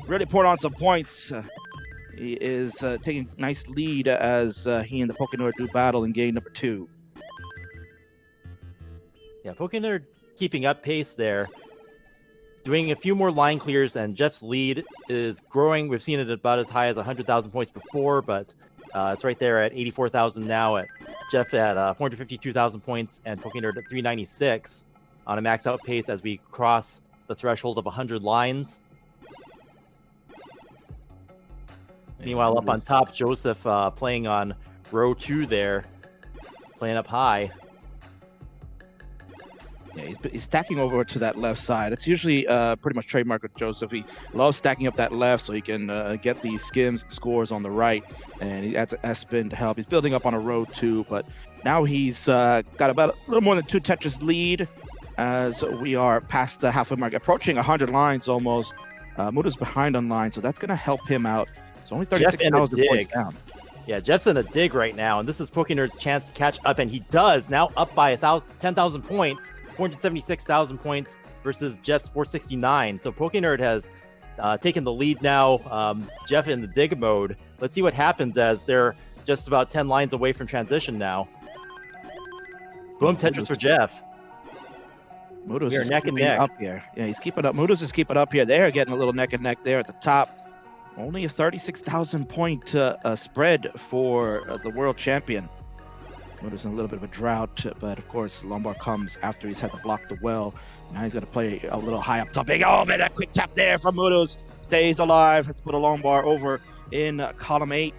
really pouring on some points. He is taking a nice lead as he and the Pokenerd do battle in game number 2. Yeah, Pokenerd keeping up pace there. Doing a few more line clears, and Jeff's lead is growing. We've seen it about as high as 100,000 points before, but it's right there at 84,000 now. At Jeff at 452,000 points, and Pokenerd at 396 on a max out pace as we cross the threshold of 100 lines. Meanwhile, up on top, Joseph playing on row 2 there, playing up high. Yeah, he's stacking over to that left side. It's usually pretty much trademark of Joseph. He loves stacking up that left so he can get these skims scores on the right, and he adds an S-spin to help. He's building up on a row 2, but now he's got about a little more than 2 Tetris lead as we are past the halfway mark, approaching 100 lines almost. Muda's behind on line, so that's going to help him out. It's only 36,000 points down. Yeah, Jeff's in a dig right now, and this is Pokenerd's chance to catch up, and he does, now up by 10,000 points. 476,000 points versus Jeff's 469. So Pokenerd has taken the lead now. Jeff in the dig mode. Let's see what happens as they're just about 10 lines away from transition now. Boom, Tetris for Jeff. Mudus is neck and neck up here. Yeah, he's keeping up. Mudus is keeping up here. They're getting a little neck and neck there at the top. Only a 36,000 point spread for the world champion. Mudus in a little bit of a drought, but of course Lombard comes after he's had to block the well. Now he's going to play a little high up top. Oh man, that quick tap there from Mudus. Stays alive. Let's put a Lombard over in column 8.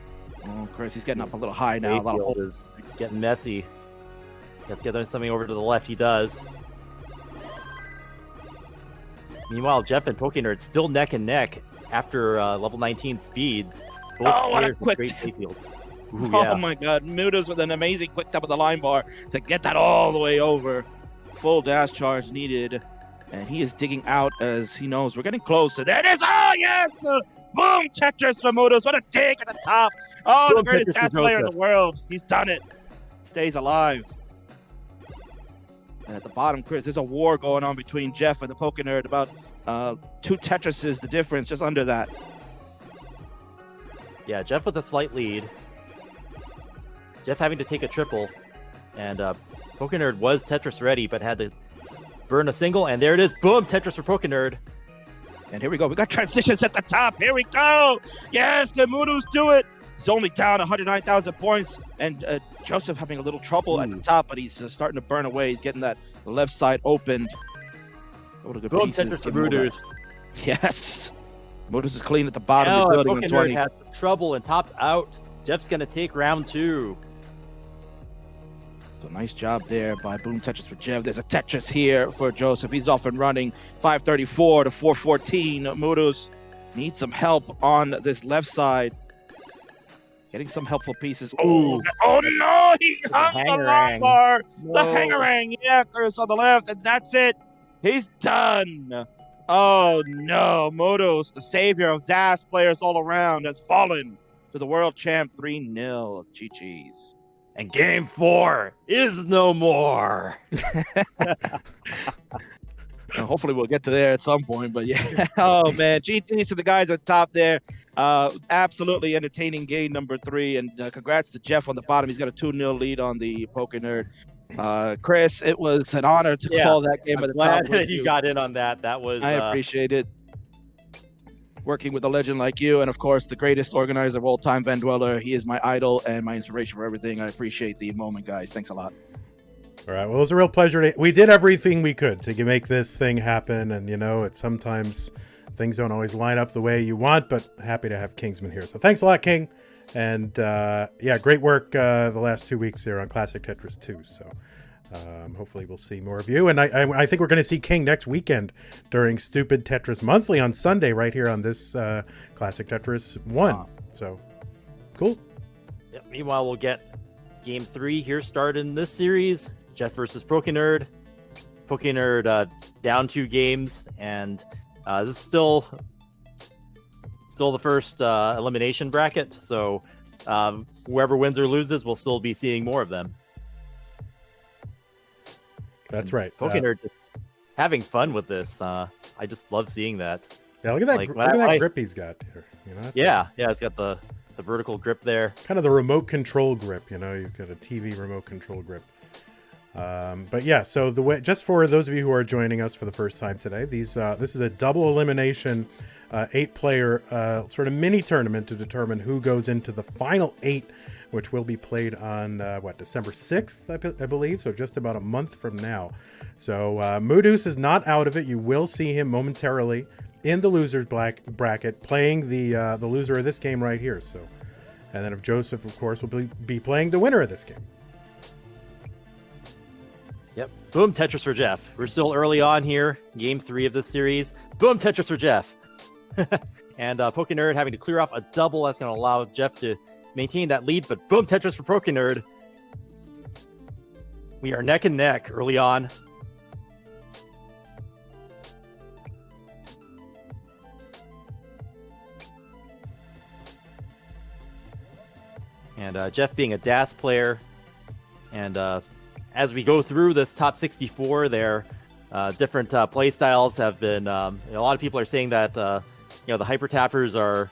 Oh, Chris, he's getting up a little high now. A lot of is getting messy. Let's get something over to the left. He does. Meanwhile, Jeff and Pokenerd still neck and neck after level 19 speeds. Both what a quick great playfields. Ooh, oh yeah. my god, Mudus with an amazing quick tap of the line bar to get that all the way over. Full dash charge needed. And he is digging out as he knows we're getting closer. There it is! Oh yes! Boom! Tetris for Mudus. What a dig at the top. Oh, Boom, the greatest Tetris dash player in the world. He's done it. Stays alive. And at the bottom, Chris, there's a war going on between Jeff and the Pokenerd. About 2 Tetrises, the difference, just under that. Yeah, Jeff with a slight lead. Jeff having to take a triple. And Pokenerd was Tetris ready, but had to burn a single. And there it is. Boom! Tetris for Pokenerd. And here we go. We got transitions at the top. Here we go. Yes, the Mudus do it. He's only down 109,000 points. And Joseph having a little trouble at the top, but he's starting to burn away. He's getting that left side opened. What a good Boom! piece Tetris for Mudus. Yes. Mudus is clean at the bottom. Now, Building Pokenerd 20. has trouble and topped out. Jeff's going to take round 2. So nice job there by Boom Tetris for Jeff. There's a Tetris here for Joseph. He's off and running. 534 to 414. Mudus needs some help on this left side. Getting some helpful pieces. Oh no! He hung the long bar. The hangarang. Yeah, Chris on the left, and that's it. He's done. Oh no, Mudus, the savior of DAS players all around, has fallen to the world champ 3-0. GG's. And game 4 is no more. Hopefully we'll get to there at some point, but yeah. Oh man, GG's to the guys at the top there. Absolutely entertaining game number 3, and congrats to Jeff on the bottom. He's got a 2-0 lead on the Poker Nerd. Chris, it was an honor to call that game I'm at the glad top with that you got in on that. That was I appreciate it. Working with a legend like you, and of course the greatest organizer of all time, Van Dweller. He is my idol and my inspiration for everything. I appreciate the moment, guys. Thanks a lot. All right. Well, it was a real pleasure. We did everything we could to make this thing happen. And, sometimes things don't always line up the way you want, but happy to have Kingsman here. So thanks a lot, King. And, great work the last 2 weeks here on Classic Tetris 2. So hopefully we'll see more of you. And I think we're going to see King next weekend during Stupid Tetris Monthly on Sunday right here on this Classic Tetris 1. So, cool. Yep. Meanwhile, we'll get Game 3 here started in this series. Jeff versus Pokenerd. Pokenerd down 2 games, and this is still the first elimination bracket. So whoever wins or loses, we'll still be seeing more of them. That's right. Pokenerd just having fun with this. I just love seeing that. Yeah, look at that. Look at that grip he's got here. It's got the vertical grip there. Kind of the remote control grip. You've got a TV remote control grip. But yeah, so the way, just for those of you who are joining us for the first time today, this is a double elimination 8-player sort of mini tournament to determine who goes into the final 8, which will be played on December 6th, I believe. So just about a month from now. So Moodus is not out of it. You will see him momentarily in the losers bracket playing the loser of this game right here. So, and then if Joseph, of course, will be playing the winner of this game. Yep. Boom, Tetris for Jeff. We're still early on here. Game 3 of this series. Boom, Tetris for Jeff. And Pokenerd having to clear off a double. That's going to allow Jeff to maintain that lead. But boom, Tetris for Pokenerd. We are neck and neck early on. And Jeff being a DAS player. And as we go through this top 64, there different play styles have been. A lot of people are saying that the hyper tappers are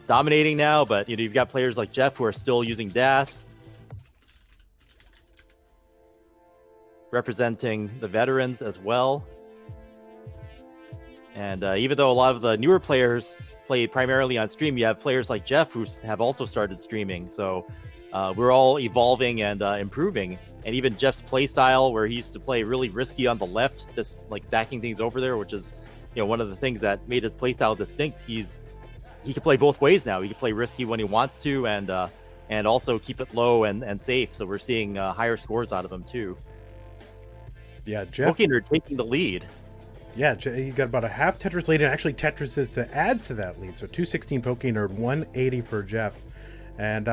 dominating now, but you've got players like Jeff who are still using DAS, representing the veterans as well. And even though a lot of the newer players play primarily on stream, you have players like Jeff who have also started streaming. So we're all evolving and improving. And even Jeff's play style, where he used to play really risky on the left, just like stacking things over there, which is one of the things that made his play style distinct. He can play both ways now. He can play risky when he wants to, and also keep it low and safe. So we're seeing higher scores out of him too. Yeah, Jeff. Pokenerd taking the lead. Yeah, you got about a half Tetris lead, and actually Tetris is to add to that lead. So 216 Pokenerd, 180 for Jeff. And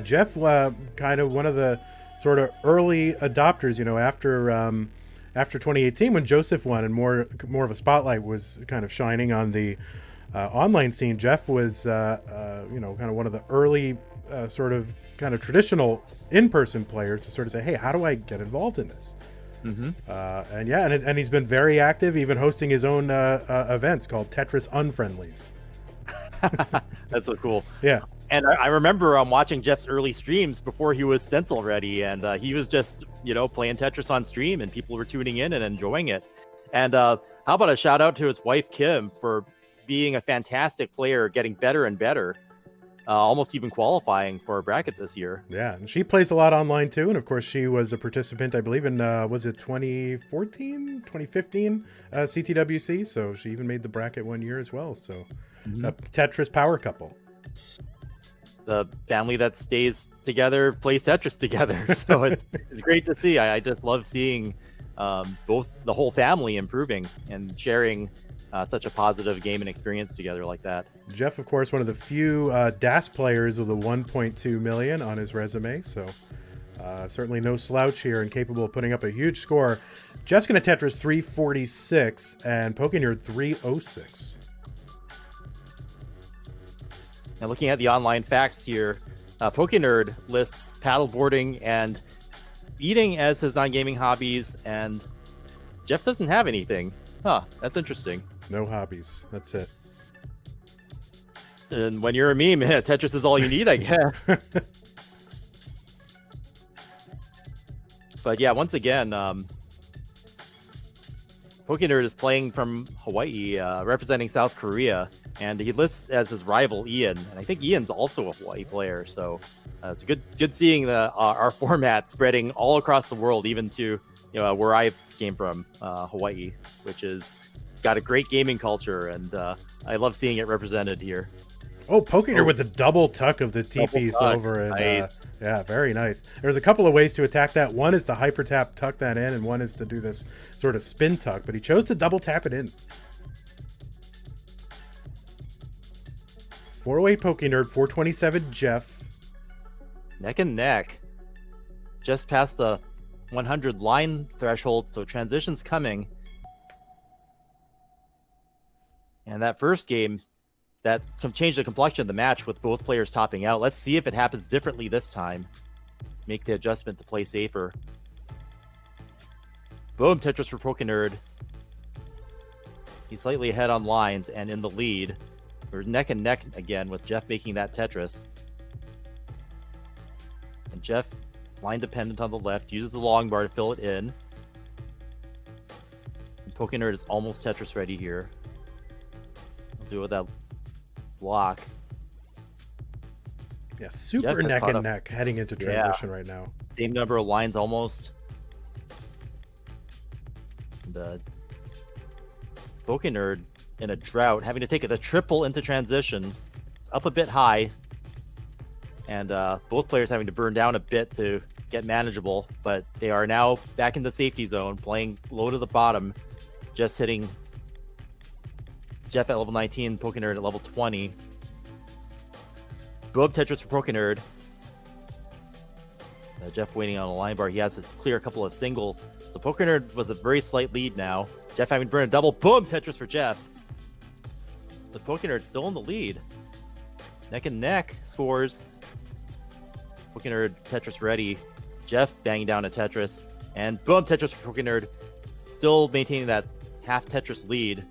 Jeff, kind of one of the sort of early adopters, after 2018 when Joseph won and more of a spotlight was kind of shining on the online scene. Jeff was, kind of one of the early sort of kind of traditional in-person players to sort of say, hey, how do I get involved in this? Mm-hmm. And he's been very active, even hosting his own events called Tetris Unfriendlies. That's so cool. Yeah. And I remember watching Jeff's early streams before he was stencil ready, and he was just, playing Tetris on stream, and people were tuning in and enjoying it. And how about a shout out to his wife, Kim, for being a fantastic player, getting better and better, almost even qualifying for a bracket this year. Yeah, and she plays a lot online too, and of course she was a participant, I believe, in, was it 2014, 2015 CTWC, so she even made the bracket one year as well, so a Tetris power couple. The family that stays together plays Tetris together, so it's great to see. I just love seeing both the whole family improving and sharing such a positive game and experience together like that. Jeff, of course, one of the few DAS players with a 1.2 million on his resume, so certainly no slouch here and capable of putting up a huge score. Jeff's going to Tetris 346 and Pokenerd 306. Now, looking at the online facts here, Pokenerd lists paddleboarding and eating as his non-gaming hobbies, and Jeff doesn't have anything. Huh, that's interesting. No hobbies. That's it. And when you're a meme, Tetris is all you need, I guess. But yeah, once again, PokeNerd is playing from Hawaii, representing South Korea, and he lists as his rival Ian, and I think Ian's also a Hawaii player. So it's good seeing our format spreading all across the world, even to where I came from, Hawaii, which is got a great gaming culture, and I love seeing it represented here. Oh, PokeNerd with the double tuck of the T-piece over, and nice. yeah, very nice. There's a couple of ways to attack that. One is to hyper tap, tuck that in, and one is to do this sort of spin tuck, but he chose to double tap it in. 408 PokeNerd, 427 Jeff. Neck and neck. Just past the 100 line threshold, so transition's coming. And that first game, that changed the complexion of the match with both players topping out. Let's see if it happens differently this time. Make the adjustment to play safer. Boom, Tetris for PokeNerd. He's slightly ahead on lines and in the lead. We're neck and neck again with Jeff making that Tetris. And Jeff, line dependent on the left, uses the long bar to fill it in. And PokeNerd is almost Tetris ready here. We'll do it with that block. Yeah, super neck and neck heading into transition right now. Same number of lines almost. And PokeNerd in a drought, having to take the triple into transition. It's up a bit high. And both players having to burn down a bit to get manageable. But they are now back in the safety zone, playing low to the bottom. Just hitting Jeff at level 19, PokeNerd at level 20. Boom, Tetris for PokeNerd. Jeff waiting on a line bar. He has to clear a couple of singles. So PokeNerd was a very slight lead now. Jeff having to burn a double. Boom, Tetris for Jeff. The PokeNerd still in the lead. Neck and neck scores. PokeNerd, Tetris ready. Jeff banging down a Tetris. And boom, Tetris for PokeNerd. Still maintaining that half Tetris lead.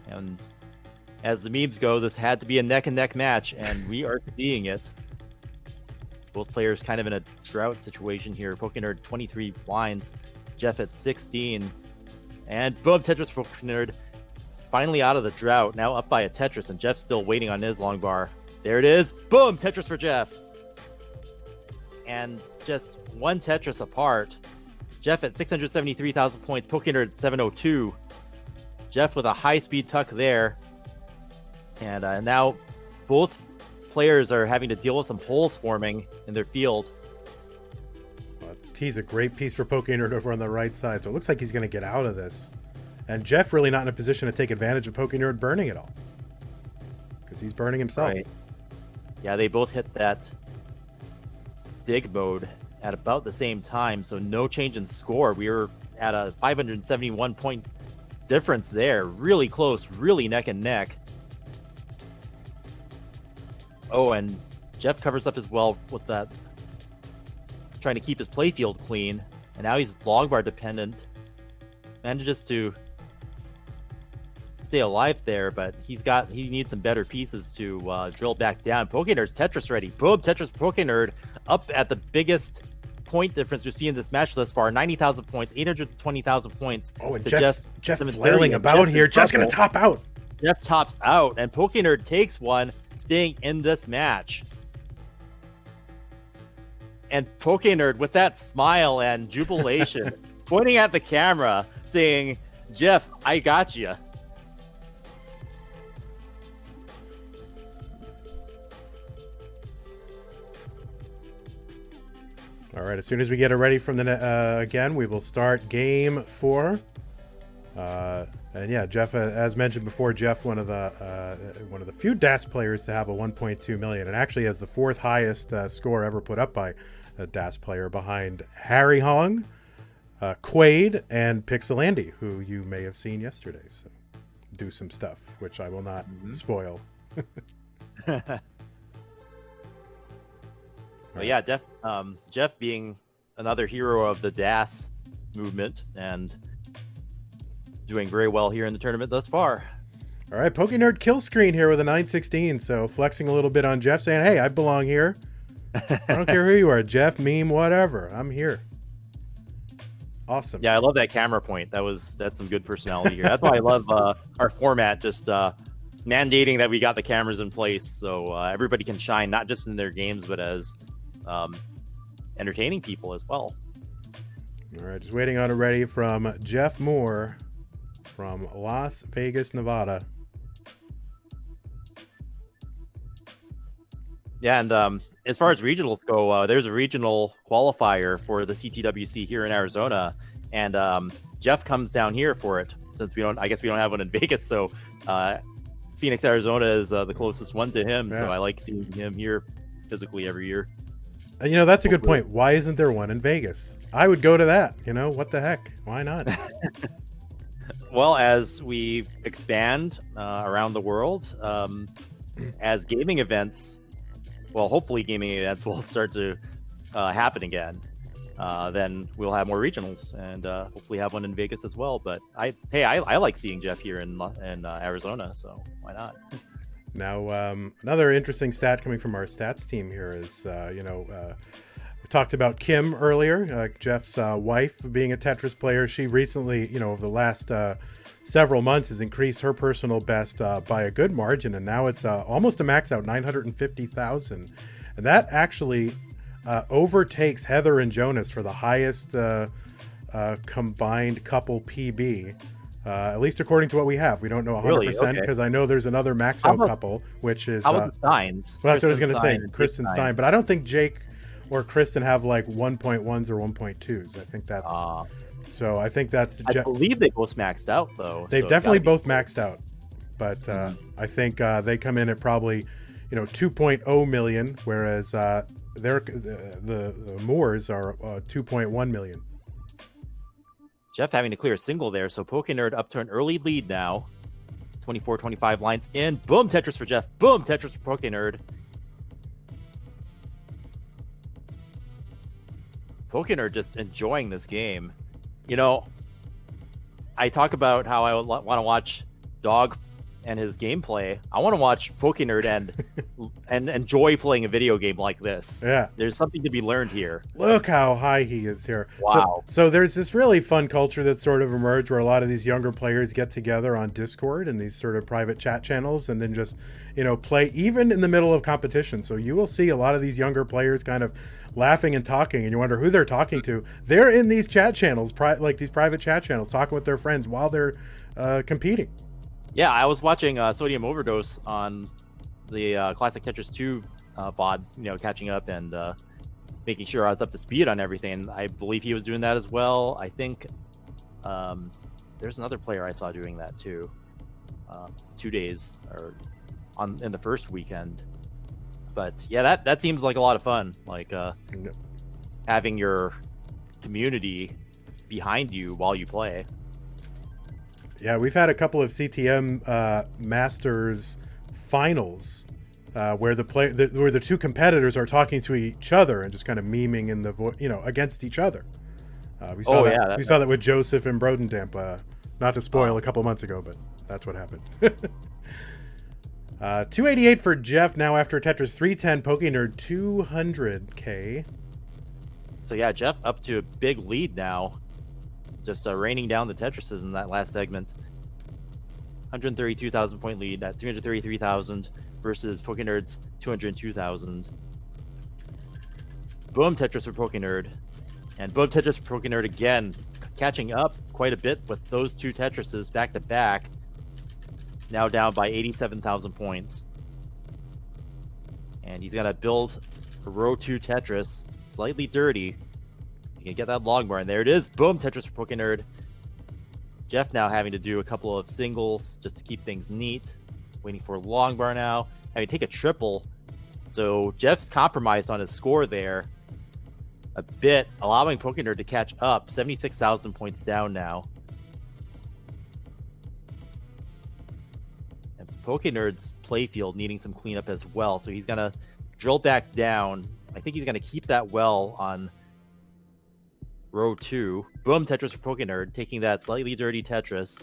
And as the memes go, this had to be a neck and neck match, and we are seeing it. Both players kind of in a drought situation here. PokeNerd 23 lines, Jeff at 16. And boom, Tetris for PokeNerd. Finally out of the drought, now up by a Tetris, and Jeff's still waiting on his long bar. There it is. Boom, Tetris for Jeff. And just one Tetris apart. Jeff at 673,000 points, PokeNerd at 702. Jeff with a high-speed tuck there. And now both players are having to deal with some holes forming in their field. He's a great piece for PokeNerd over on the right side, so it looks like he's going to get out of this. And Jeff really not in a position to take advantage of PokeNerd burning it all. Because he's burning himself. Right. Yeah, they both hit that dig mode at about the same time, so no change in score. We were at a 571 point difference there. Really close, really neck and neck. Oh, and Jeff covers up as well with that, trying to keep his playfield clean. And now he's long bar dependent. Manages to stay alive there, but he needs some better pieces to drill back down. PokeNerd's Tetris ready. Boom, Tetris PokeNerd up at the biggest point difference we've seen in this match thus far. 90,000 points, 820,000 points. Oh, and Jeff flailing about here. Jeff's going to top out. Jeff tops out, and PokeNerd takes one, staying in this match. And PokeNerd with that smile and jubilation, pointing at the camera, saying, "Jeff, I got you." All right, as soon as we get it ready from the again, we will start game 4. And yeah, Jeff, as mentioned before, Jeff, one of the few DAS players to have a 1.2 million, and actually has the 4th highest score ever put up by a DAS player, behind Harry Hong, Quaid, and Pixelandy, who you may have seen yesterday. So do some stuff, which I will not spoil. But yeah, Jeff being another hero of the DAS movement and doing very well here in the tournament thus far. All right, PokeNerd kill screen here with a 916. So flexing a little bit on Jeff, saying, "Hey, I belong here. I don't care who you are, Jeff, meme, whatever. I'm here." Awesome. Yeah, I love that camera point. That's some good personality here. That's why I love our format, just mandating that we got the cameras in place so everybody can shine, not just in their games, but as entertaining people as well. All right, just waiting on a ready from Jeff Moore from Las Vegas, Nevada. Yeah, and as far as regionals go, there's a regional qualifier for the CTWC here in Arizona, and Jeff comes down here for it since I guess we don't have one in Vegas, so Phoenix, Arizona is the closest one to him. Yeah. So I like seeing him here physically every year. You know, that's a good point. Why isn't there one in Vegas? I would go to that. You know, what the heck? Why not? Well, as we expand around the world, as gaming events, well, hopefully gaming events will start to happen again. Then we'll have more regionals and hopefully have one in Vegas as well. But I like seeing Jeff here in Arizona, so why not? Now, another interesting stat coming from our stats team here is, we talked about Kim earlier, Jeff's wife being a Tetris player. She recently, over the last several months has increased her personal best by a good margin. And now it's almost a max out, 950,000. And that actually overtakes Heather and Jonas for the highest combined couple PB. At least according to what we have. We don't know 100% because I know there's another max out couple, which is... How about the Steins? Well, that's what I was going to say, Kristen Stein. But I don't think Jake or Kristen have like 1.1s or 1.2s. I think that's... so I think that's... I believe they both maxed out, though. They've definitely both maxed out. But I think they come in at probably, 2.0 million, whereas the Moors are 2.1 million. Jeff having to clear a single there, so PokeNerd up to an early lead now. 24-25 lines in. Boom, Tetris for Jeff. Boom, Tetris for PokeNerd. PokeNerd just enjoying this game. I talk about how I want to watch Dog and his gameplay. I want to watch PokeNerd and enjoy playing a video game like this. Yeah. There's something to be learned here. Look how high he is here. Wow. So there's this really fun culture that's sort of emerged where a lot of these younger players get together on Discord and these sort of private chat channels and then just, play even in the middle of competition. So you will see a lot of these younger players kind of laughing and talking, and you wonder who they're talking to. They're in these chat channels, like these private chat channels, talking with their friends while they're competing. Yeah, I was watching Sodium Overdose on the Classic Tetris 2 VOD, catching up and making sure I was up to speed on everything. I believe he was doing that as well. I think there's another player I saw doing that too. 2 days or in the first weekend. But yeah, that seems like a lot of fun. Like having your community behind you while you play. Yeah, we've had a couple of CTM Masters finals where the two competitors are talking to each other and just kind of memeing in the against each other. We saw that with Joseph and Brodendamp. Not to spoil a couple months ago, but that's what happened. 288 for Jeff now after Tetris 310. PokeNerd 200K. So yeah, Jeff up to a big lead now. Just raining down the Tetrises in that last segment. 132,000 point lead at 333,000 versus PokeNerd's 202,000. Boom Tetris for PokeNerd. And boom Tetris for PokeNerd again. Catching up quite a bit with those two Tetrises back to back. Now down by 87,000 points. And he's going to build a row 2 Tetris. Slightly dirty. You can get that long bar, and there it is. Boom, Tetris for PokeNerd. Jeff now having to do a couple of singles just to keep things neat. Waiting for a long bar now. Having to take a triple. So Jeff's compromised on his score there a bit, allowing PokeNerd to catch up. 76,000 points down now. And PokeNerd's playfield needing some cleanup as well. So he's going to drill back down. I think he's going to keep that well on row 2. Boom, Tetris for PokeNerd, taking that slightly dirty Tetris.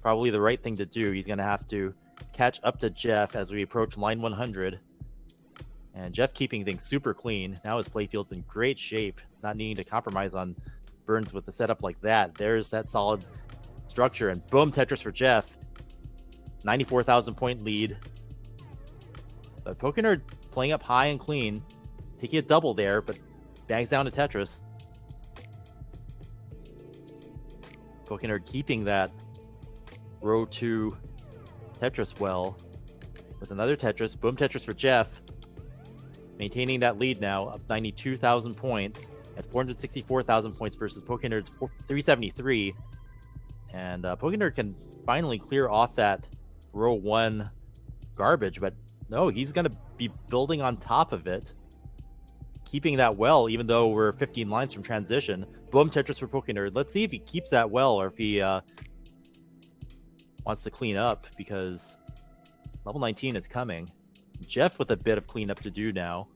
probably the right thing to do. He's going to have to catch up to Jeff as we approach line 100. And Jeff keeping things super clean. Now his playfield's in great shape, not needing to compromise on Burns with the setup like that. There's that solid structure, and boom, Tetris for Jeff. 94,000 point lead. But Pokenerd playing up high and clean, taking a double there, but bangs down to Tetris. Pokenerd keeping that row 2 Tetris well with another Tetris. Boom, Tetris for Jeff. Maintaining that lead now, up 92,000 points at 464,000 points versus Pokenerd's 373. And Pokenerd can finally clear off that row 1 garbage, but no, he's going to be building on top of it, keeping that well, even though we're 15 lines from transition. Boom, Tetris for Pokenerd. Let's see if he keeps that well, or if he wants to clean up, because level 19 is coming. Jeff with a bit of cleanup to do now.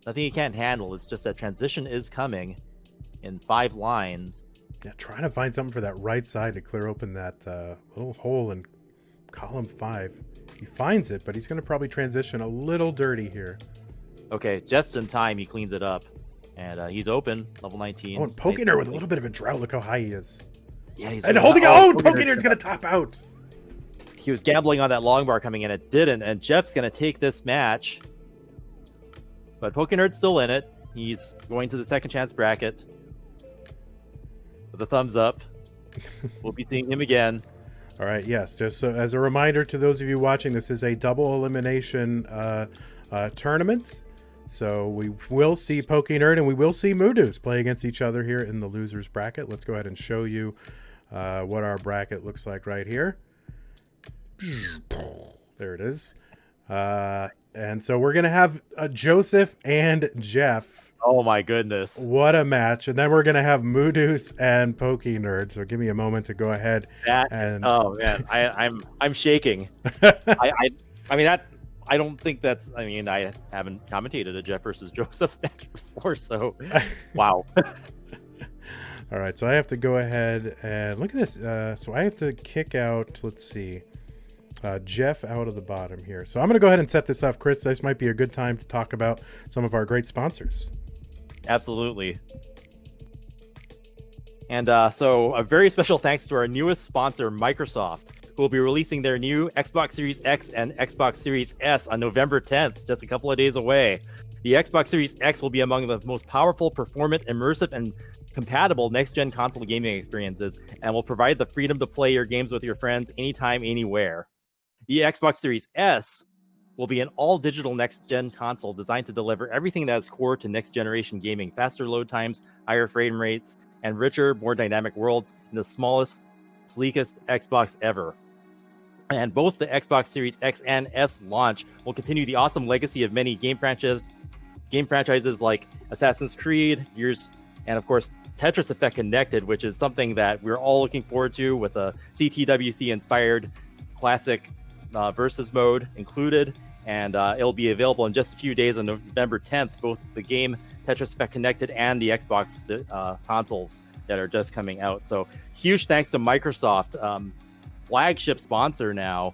Nothing he can't handle. It's just that transition is coming in 5 lines. Yeah, trying to find something for that right side to clear open that little hole in column 5. He finds it, but he's going to probably transition a little dirty here. Okay, just in time, he cleans it up. And he's open, level 19. Oh, and Pokenerd with a little bit of a drought. Look how high he is. Yeah, he's and holding it. Oh, Pokenerd's going to top out. He was gambling on that long bar coming in. It didn't. And Jeff's going to take this match. But Pokenerd's still in it. He's going to the second chance bracket. With a thumbs up. We'll be seeing him again. All right, yes. Just so, as a reminder to those of you watching, this is a double elimination tournament. So we will see Pokenerd and we will see Moodoo's play against each other here in the losers bracket. Let's go ahead and show you what our bracket looks like right here. There it is. And so we're going to have Joseph and Jeff. Oh my goodness. What a match. And then we're going to have Moodoo's and Pokenerd. So give me a moment to go ahead. Oh man, I'm shaking. I mean, I don't think that's, I mean, I haven't commentated a Jeff versus Joseph match before, so wow. All right, so I have to go ahead and look at this. So I have to kick out, let's see, Jeff out of the bottom here. So I'm going to go ahead and set this up. Chris, this might be a good time to talk about some of our great sponsors. Absolutely. And so a very special thanks to our newest sponsor, Microsoft, who will be releasing their new Xbox Series X and Xbox Series S on November 10th, just a couple of days away. The Xbox Series X will be among the most powerful, performant, immersive, and compatible next-gen console gaming experiences, and will provide the freedom to play your games with your friends anytime, anywhere. The Xbox Series S will be an all-digital next-gen console designed to deliver everything that is core to next-generation gaming: faster load times, higher frame rates, and richer, more dynamic worlds in the smallest, sleekest Xbox ever. And both the Xbox Series X and S launch will continue the awesome legacy of many game franchises like Assassin's Creed, Gears, and of course Tetris Effect Connected, which is something that we're all looking forward to, with a CTWC inspired classic versus mode included. And it'll be available in just a few days on November 10th, both the game Tetris Effect Connected and the Xbox consoles that are just coming out. So huge thanks to Microsoft, flagship sponsor now,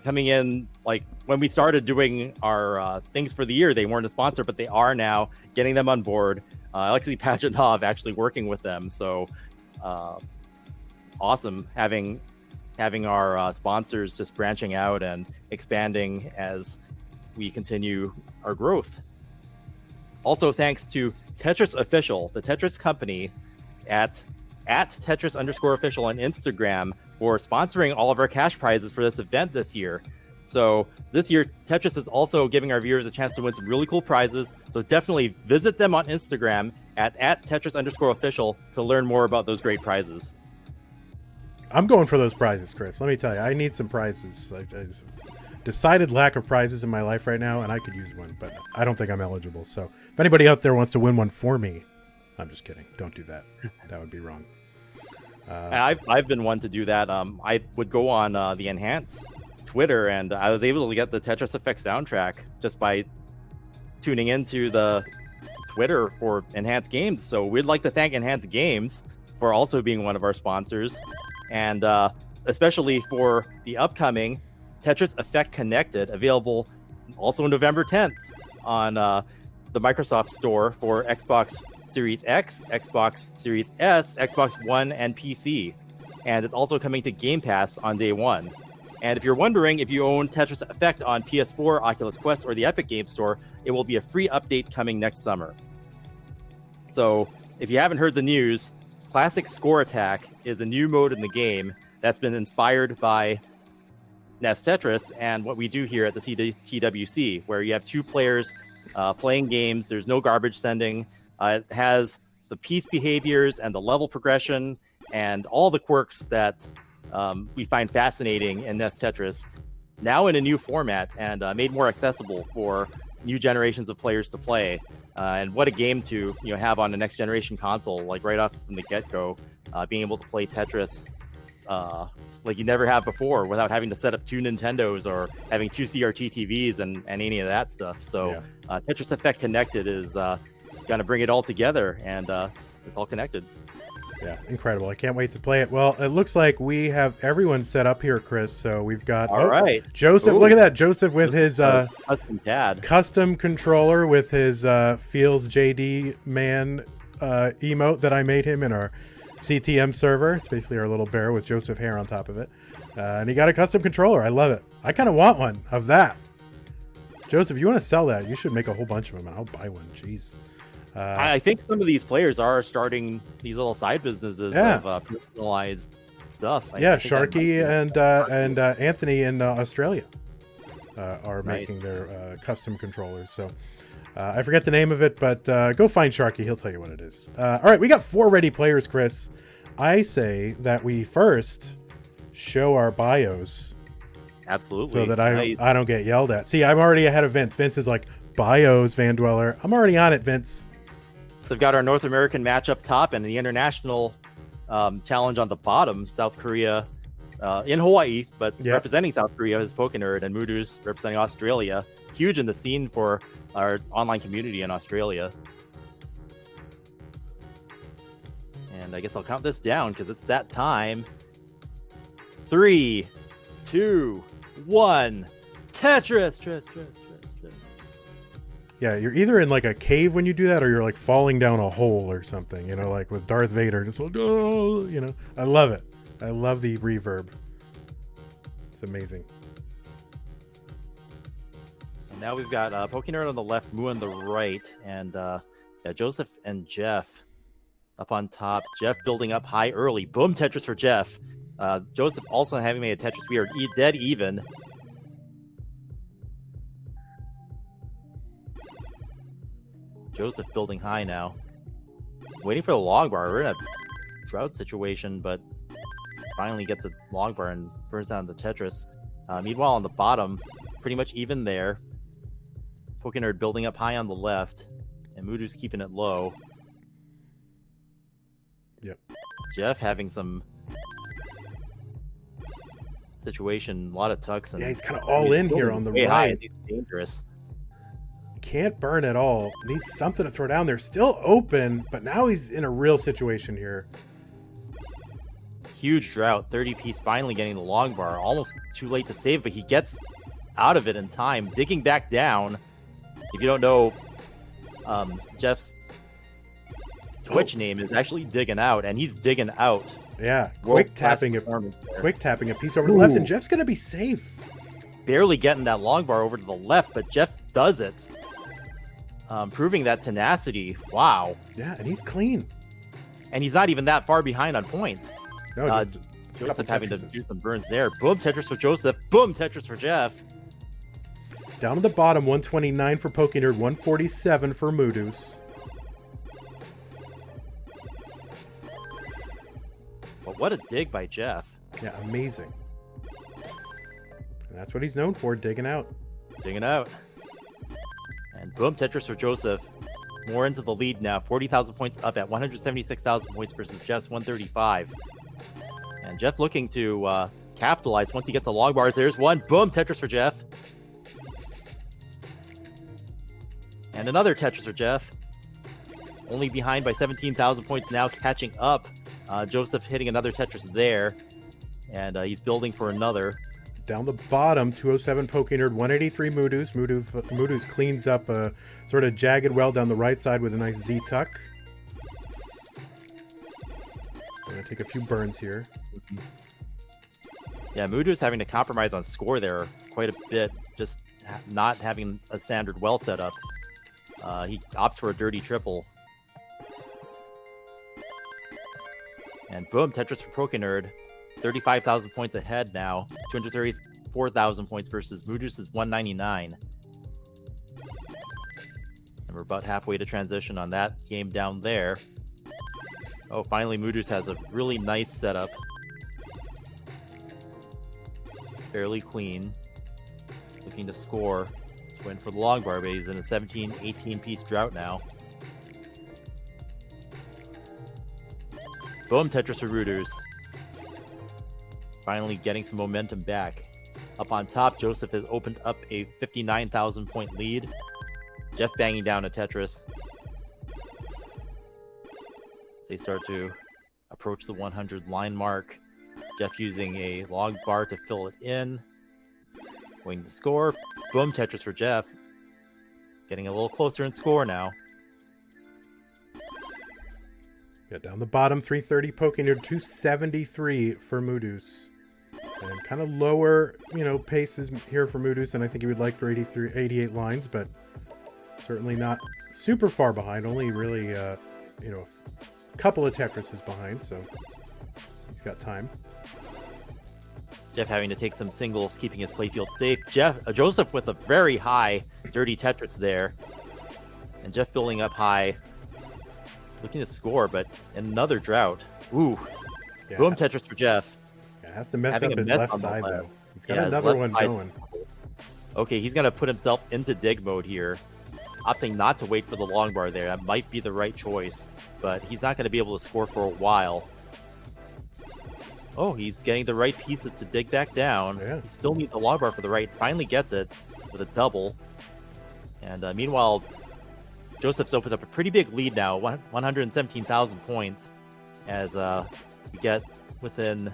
coming in. Like when we started doing our things for the year, they weren't a sponsor, but they are now, getting them on board. Alexei Pajitnov actually working with them. So awesome having our sponsors just branching out and expanding as we continue our growth. Also, thanks to Tetris Official, the Tetris company, at Tetris_official on Instagram, for sponsoring all of our cash prizes for this event this year. So this year, Tetris is also giving our viewers a chance to win some really cool prizes. So definitely visit them on Instagram at Tetris_official to learn more about those great prizes. I'm going for those prizes, Chris. Let me tell you, I need some prizes. I decided lack of prizes in my life right now, and I could use one, but I don't think I'm eligible. So if anybody out there wants to win one for me, I'm just kidding. Don't do that. That would be wrong. I've been one to do that. I would go on the Enhance Twitter, and I was able to get the Tetris Effect soundtrack just by tuning into the Twitter for Enhance Games. So we'd like to thank Enhance Games for also being one of our sponsors. And especially for the upcoming Tetris Effect Connected, available also November 10th on the Microsoft Store for Xbox Series X, Xbox Series S, Xbox One, and PC. And it's also coming to Game Pass on day one. And if you're wondering if you own Tetris Effect on PS4, Oculus Quest, or the Epic Game Store, it will be a free update coming next summer. So if you haven't heard the news, Classic Score Attack is a new mode in the game that's been inspired by NES Tetris and what we do here at the CTWC, where you have two players playing games. There's no garbage sending. It has the piece behaviors and the level progression and all the quirks that we find fascinating in NES Tetris, now in a new format and made more accessible for new generations of players to play. And what a game to have on the next generation console, like right off from the get-go, being able to play Tetris like you never have before without having to set up two Nintendos or having two CRT TVs and any of that stuff. So Tetris Effect Connected is going to bring it all together, and it's all connected. Yeah, incredible. I can't wait to play it. Well, it looks like we have everyone set up here, Chris. So we've got all right. Joseph. Ooh. Look at that. Joseph with his custom controller with his Feels JD Man emote that I made him in our CTM server. It's basically our little bear with Joseph hair on top of it. And he got a custom controller. I love it. I kind of want one of that. Joseph, you want to sell that? You should make a whole bunch of them and I'll buy one. Jeez. I think some of these players are starting these little side businesses of personalized stuff. Sharky and Anthony in Australia are making their custom controllers. So I forget the name of it, but go find Sharky. He'll tell you what it is. All right, we got 4 ready players, Chris. I say that we first show our bios. Absolutely. So that I don't get yelled at. See, I'm already ahead of Vince. Vince is like, bios, Van Dweller. I'm already on it, Vince. So we've got our North American match up top and the international challenge on the bottom. South Korea in Hawaii, but representing South Korea is Pokenerd, and Moodoos representing Australia. Huge in the scene for our online community in Australia. And I guess I'll count this down because it's that time. 3, 2, 1. Tetris. Yeah, you're either in like a cave when you do that, or you're like falling down a hole or something, like with Darth Vader. Just like, oh, I love it. I love the reverb. It's amazing. And now we've got Pokenerd on the left, Moo on the right, and Joseph and Jeff up on top. Jeff building up high early. Boom, Tetris for Jeff. Joseph also having made a Tetris. We are dead even. Joseph building high now. Waiting for the long bar. We're in a drought situation, but finally gets a long bar and burns down the Tetris. Meanwhile, on the bottom, pretty much even there. Pokenerd building up high on the left, and Moodoos keeping it low. Yep. Jeff having some situation, a lot of tucks. And he's kind of all in here on the right. High. It's dangerous. Can't burn at all. Needs something to throw down there. Still open, but now he's in a real situation here. Huge drought. 30 piece finally getting the long bar. Almost too late to save, but he gets out of it in time. Digging back down. If you don't know, Jeff's Twitch name is actually Digging Out, and he's digging out. Yeah, quick tapping a piece over to the left, and Jeff's going to be safe. Barely getting that long bar over to the left, but Jeff does it. Proving that tenacity. Wow. Yeah, and he's clean. And he's not even that far behind on points. No, Joseph having to do some burns there. Boom, Tetris for Joseph. Boom, Tetris for Jeff. Down to the bottom, 129 for Pokenerd, 147 for Moodoos. But what a dig by Jeff. Yeah, amazing. And that's what he's known for, digging out. Digging out. And boom, Tetris for Joseph. More into the lead now. 40,000 points up at 176,000 points versus Jeff's 135. And Jeff looking to capitalize once he gets the long bars. There's one. Boom, Tetris for Jeff. And another Tetris for Jeff. Only behind by 17,000 points now, catching up. Joseph hitting another Tetris there. And he's building for another. Down the bottom, 207 Pokenerd, 183 Moodoo's. Moodoo's cleans up a sort of jagged well down the right side with a nice Z-tuck. I'm going to take a few burns here. Yeah, Moodoo's having to compromise on score there quite a bit, just not having a standard well set up. He opts for a dirty triple. And boom, Tetris for Pokenerd. 35,000 points ahead now. 234,000 points versus Moodoo's 199. And we're about halfway to transition on that game down there. Oh, finally Moodoo's has a really nice setup. Fairly clean. Looking to score. He's going for the long bar, but he's in a 17, 18 piece drought now. Boom, Tetris for Moodoo's. Finally getting some momentum back. Up on top, Joseph has opened up a 59,000 point lead. Jeff banging down a Tetris. They start to approach the 100 line mark. Jeff using a log bar to fill it in. Waiting to score. Boom, Tetris for Jeff. Getting a little closer in score now. Yeah, down the bottom, 330 Pokenerd, 273 for Moodoo's. And kind of lower, paces here for Moodoo's than I think he would like for 88 lines, but certainly not super far behind. Only really, a couple of Tetrises behind, so he's got time. Jeff having to take some singles, keeping his playfield safe. Joseph with a very high dirty Tetris there. And Jeff building up high. Looking to score, but another drought. Ooh. Yeah. Boom, Tetris for Jeff. Yeah, has to mess up his left side, though. He's got another one going. Okay, he's going to put himself into dig mode here. Opting not to wait for the long bar there. That might be the right choice, but he's not going to be able to score for a while. Oh, he's getting the right pieces to dig back down. Yeah. He still needs the long bar for the right. Finally gets it with a double. And meanwhile, Joseph's opened up a pretty big lead now, 117,000 points, as we get within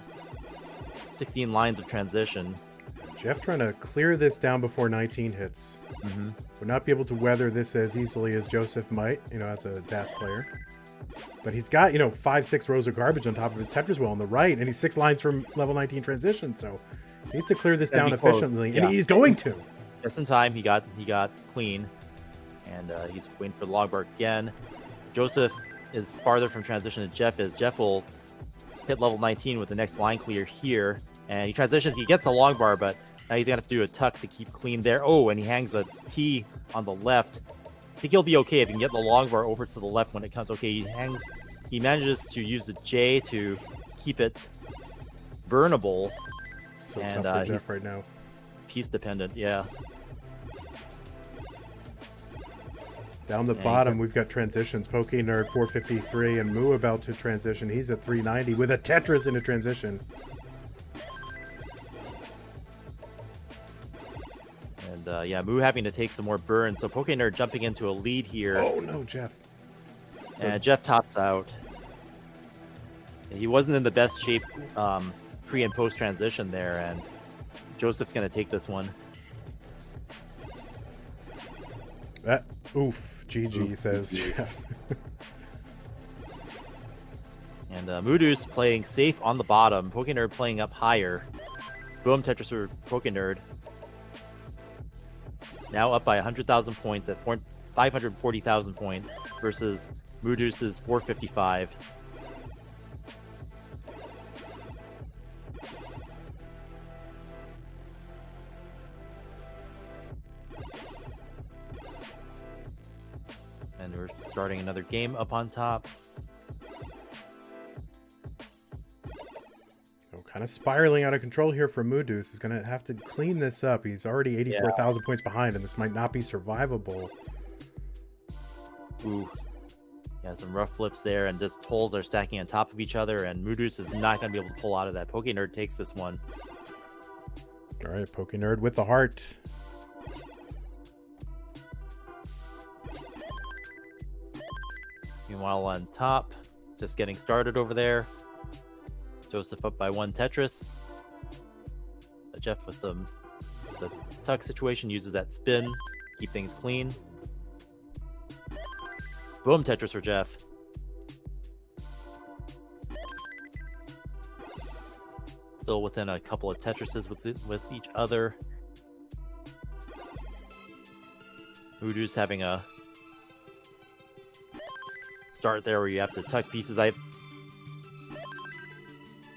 16 lines of transition. Jeff trying to clear this down before 19 hits. Would not be able to weather this as easily as Joseph might, as a DAS player. But he's got, 5-6 rows of garbage on top of his Tetris well on the right, and he's 6 lines from level 19 transition, so he needs to clear this down efficiently, and he's going to. Just in time, he got clean, and he's waiting for the log bar again. Joseph is farther from transition than Jeff is. Jeff will hit level 19 with the next line clear here, and he transitions. He gets the log bar, but now he's gonna have to do a tuck to keep clean there. Oh, and he hangs a T on the left. I think he'll be okay if he can get the long bar over to the left when it comes. Okay, he manages to use the J to keep it burnable. So and tough for Jeff right now. Piece dependent, yeah. Down the bottom, we've got transitions. Pokenerd 453 and Moo about to transition. He's at 390 with a Tetris in a transition. And Moo having to take some more burns. So Pokenerd jumping into a lead here. Oh no, Jeff. And Jeff tops out. He wasn't in the best shape pre and post transition there, and Joseph's going to take this one. Oof, GG, says Jeff. And Moodoo's playing safe on the bottom. Pokenerd playing up higher. Boom, Tetris for Pokenerd. Now up by 100,000 points at 540,000 points versus Moodoo's 455. And we're starting another game up on top. Kind of spiraling out of control here for Moodoo's. He's going to have to clean this up. He's already 84,000 points behind, and this might not be survivable. Ooh. Yeah, some rough flips there, and just tolls are stacking on top of each other, and Moodoo's is not going to be able to pull out of that. Pokenerd takes this one. All right, Pokenerd with the heart. Meanwhile, on top, just getting started over there. Joseph up by one Tetris. Jeff with the tuck situation, uses that spin, keep things clean. Boom, Tetris for Jeff. Still within a couple of Tetrises with each other. Voodoo's having a start there where you have to tuck pieces. I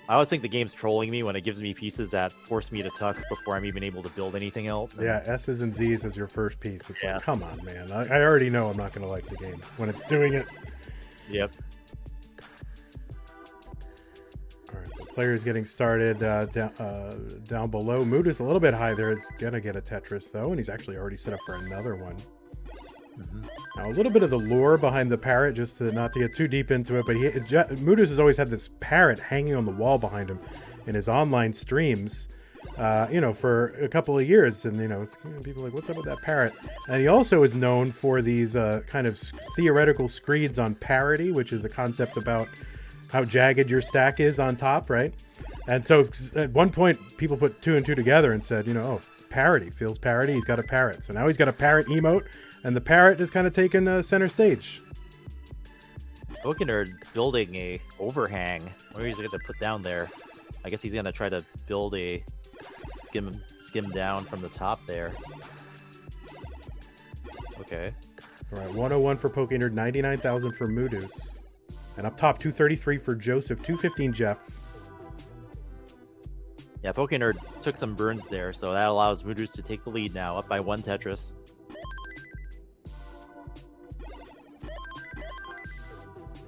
always think the game's trolling me when it gives me pieces that force me to tuck before I'm even able to build anything else. Yeah, S's and Z's as your first piece. It's like, come on, man. I already know I'm not going to like the game when it's doing it. Yep. All right, so players getting started down below. Mood is a little bit high there. It's going to get a Tetris, though, and he's actually already set up for another one. Now, a little bit of the lore behind the parrot, just to not to get too deep into it, but Moodus has always had this parrot hanging on the wall behind him in his online streams, for a couple of years. And, it's people are like, what's up with that parrot? And he also is known for these kind of theoretical screeds on parity, which is a concept about how jagged your stack is on top, right? And so at one point, people put 2 and 2 together and said, parity, feels parity, he's got a parrot. So now he's got a parrot emote. And the parrot is kind of taking center stage. Pokenerd building a overhang. What is he going to put down there? I guess he's going to try to build a skim down from the top there. Okay. All right, 101 for Pokenerd, 99,000 for Moodus. And up top, 233 for Joseph, 215 Jeff. Yeah, Pokenerd took some burns there, so that allows Moodus to take the lead now, up by 1 Tetris.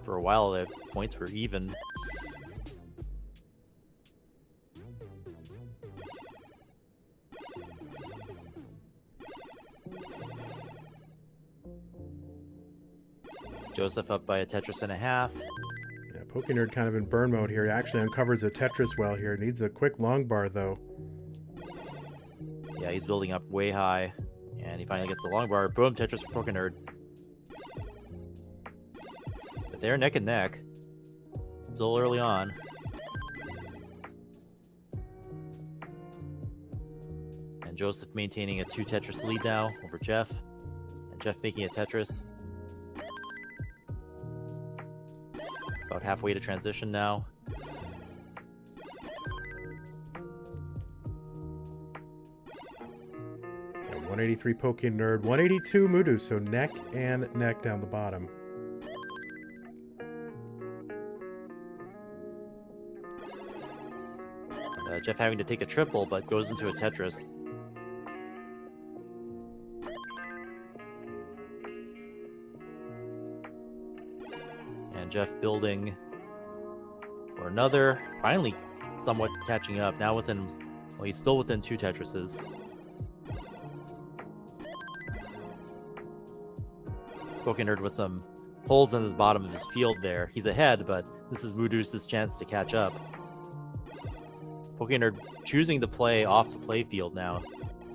For a while, the points were even. Joseph up by a Tetris and a half. Yeah, Pokenerd kind of in burn mode here. He actually uncovers a Tetris well here. Needs a quick long bar, though. Yeah, he's building up way high. And he finally gets the long bar. Boom, Tetris for Pokenerd. They're neck and neck. Still early on. And Joseph maintaining a 2 Tetris lead now over Jeff. And Jeff making a Tetris. About halfway to transition now. Yeah, 183 Pokenerd, 182 Moodoo, so neck and neck down the bottom. Jeff having to take a triple, but goes into a Tetris. And Jeff building for another. Finally, somewhat catching up. Now he's still within 2 Tetrises. Pokenerd with some holes in the bottom of his field there. He's ahead, but this is Moodus' chance to catch up. Pokenerd choosing to play off the play field now.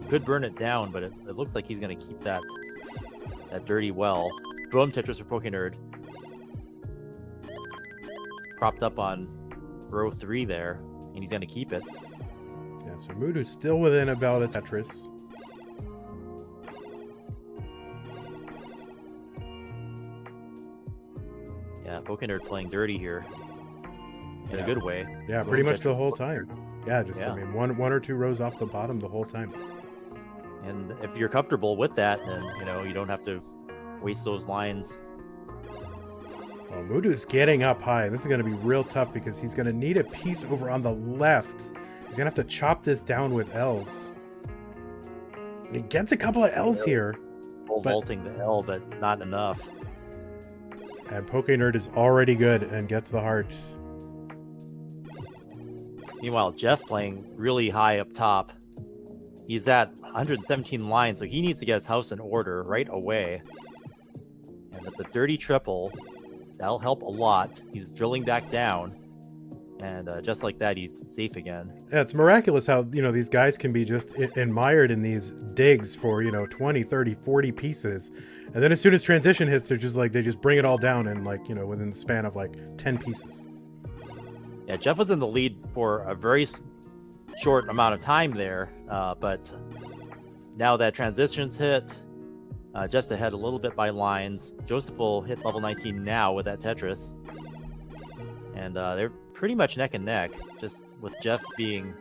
Could burn it down, but it looks like he's going to keep that dirty well. Boom, Tetris for Pokenerd. Propped up on row 3 there, and he's going to keep it. Yeah, so Moodu's still within about a Tetris. Yeah, Pokenerd playing dirty here. In a good way. Yeah, pretty much the whole time. Yeah, Yeah. one or two rows off the bottom the whole time. And if you're comfortable with that, then you don't have to waste those lines. Well, Moodu's getting up high. This is going to be real tough because he's going to need a piece over on the left. He's going to have to chop this down with L's. And he gets a couple of L's here. Vaulting the L, but not enough. And Pokenerd is already good and gets the heart. Meanwhile, Jeff playing really high up top. He's at 117 lines, so he needs to get his house in order right away. And with the dirty triple, that'll help a lot. He's drilling back down. And just like that, he's safe again. Yeah, it's miraculous how, these guys can be just admired in these digs for, 20, 30, 40 pieces. And then as soon as transition hits, they're just like, they just bring it all down in within the span of 10 pieces. Yeah, Jeff was in the lead for a very short amount of time there, but now that transition's hit, just ahead a little bit by lines. Joseph will hit level 19 now with that Tetris. And they're pretty much neck and neck, just with Jeff being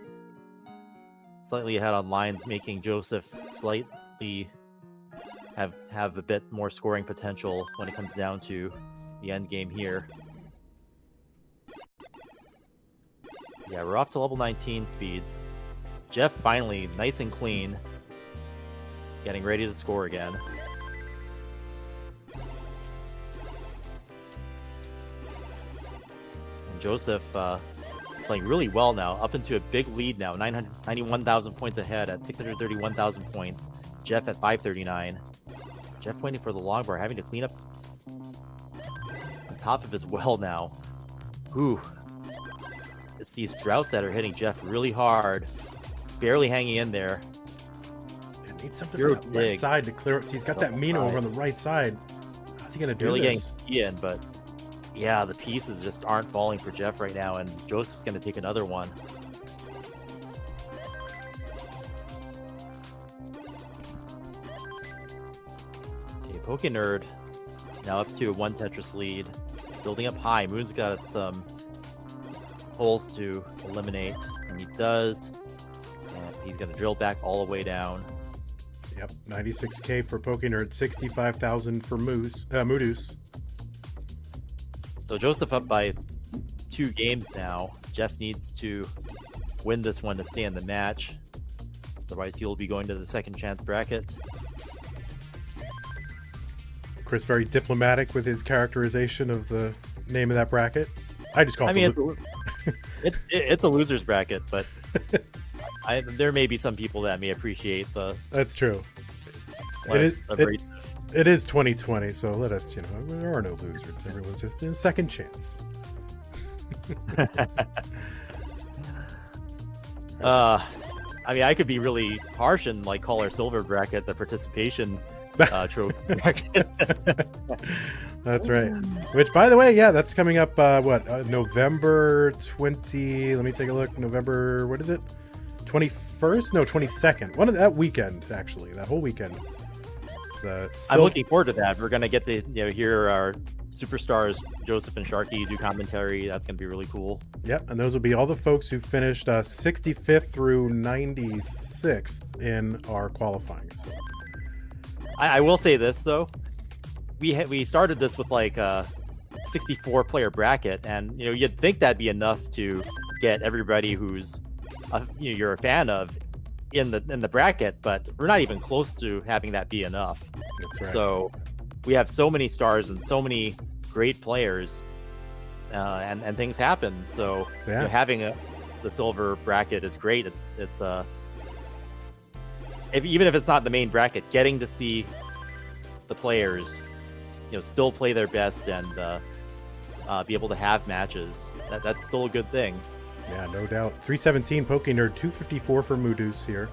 slightly ahead on lines, making Joseph slightly have a bit more scoring potential when it comes down to the end game here. Yeah, we're off to level 19 speeds. Jeff finally nice and clean, getting ready to score again. And Joseph playing really well now, up into a big lead now, 991,000 points ahead at 631,000 points. Jeff at 539. Jeff waiting for the long bar, having to clean up on top of his well now. Ooh. It's these droughts that are hitting Jeff really hard. Barely hanging in there. It needs something from the left side to clear it. He's got that Mino over on the right side. How's he going to do this? Getting in, but yeah, the pieces just aren't falling for Jeff right now, and Joseph's going to take another one. Okay, PokeNerd now up to a 1 Tetris lead. Building up high. Moon's got some holes to eliminate, and he does. And he's going to drill back all the way down. Yep, 96k for PokeNerd, 65,000 for Moodus. So Joseph up by 2 games now. Jeff needs to win this one to stay in the match. Otherwise, he'll be going to the second chance bracket. Chris very diplomatic with his characterization of the name of that bracket. I just call it it's a loser's bracket, but there may be some people that may appreciate the. That's true. It is 2020, so let us, there are no losers. Everyone's just in a second chance. I could be really harsh and call our silver bracket the participation trophy bracket. That's right. Which, by the way, yeah, that's coming up. November 20? Let me take a look. November, what is it? 21st? No, 22nd. One of that weekend, actually. That whole weekend. I'm looking forward to that. We're gonna get to hear our superstars Joseph and Sharky do commentary. That's gonna be really cool. Yep, and those will be all the folks who finished 65th through 96th in our qualifying. So. I will say this though, we started this with a 64 player bracket, and you'd think that'd be enough to get everybody who's you're a fan of in the bracket, but we're not even close to having that be enough. That's right. So we have so many stars and so many great players, and things happen. So having the silver bracket is great. It's even if it's not the main bracket, getting to see the players, still play their best and be able to have matches, that's still a good thing. Yeah, no doubt. 317 PokeNerd, 254 for Moodus here.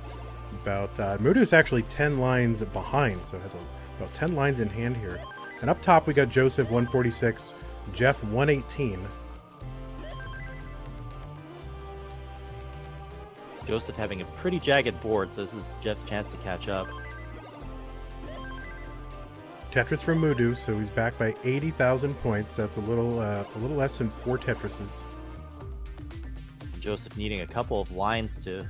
Moodus actually 10 lines behind, so it has about 10 lines in hand here. And up top we got Joseph 146, Jeff 118. Joseph having a pretty jagged board, so this is Jeff's chance to catch up. Tetris from Moodus, so he's back by 80,000 points. That's a little less than 4 Tetrises. Joseph needing a couple of lines to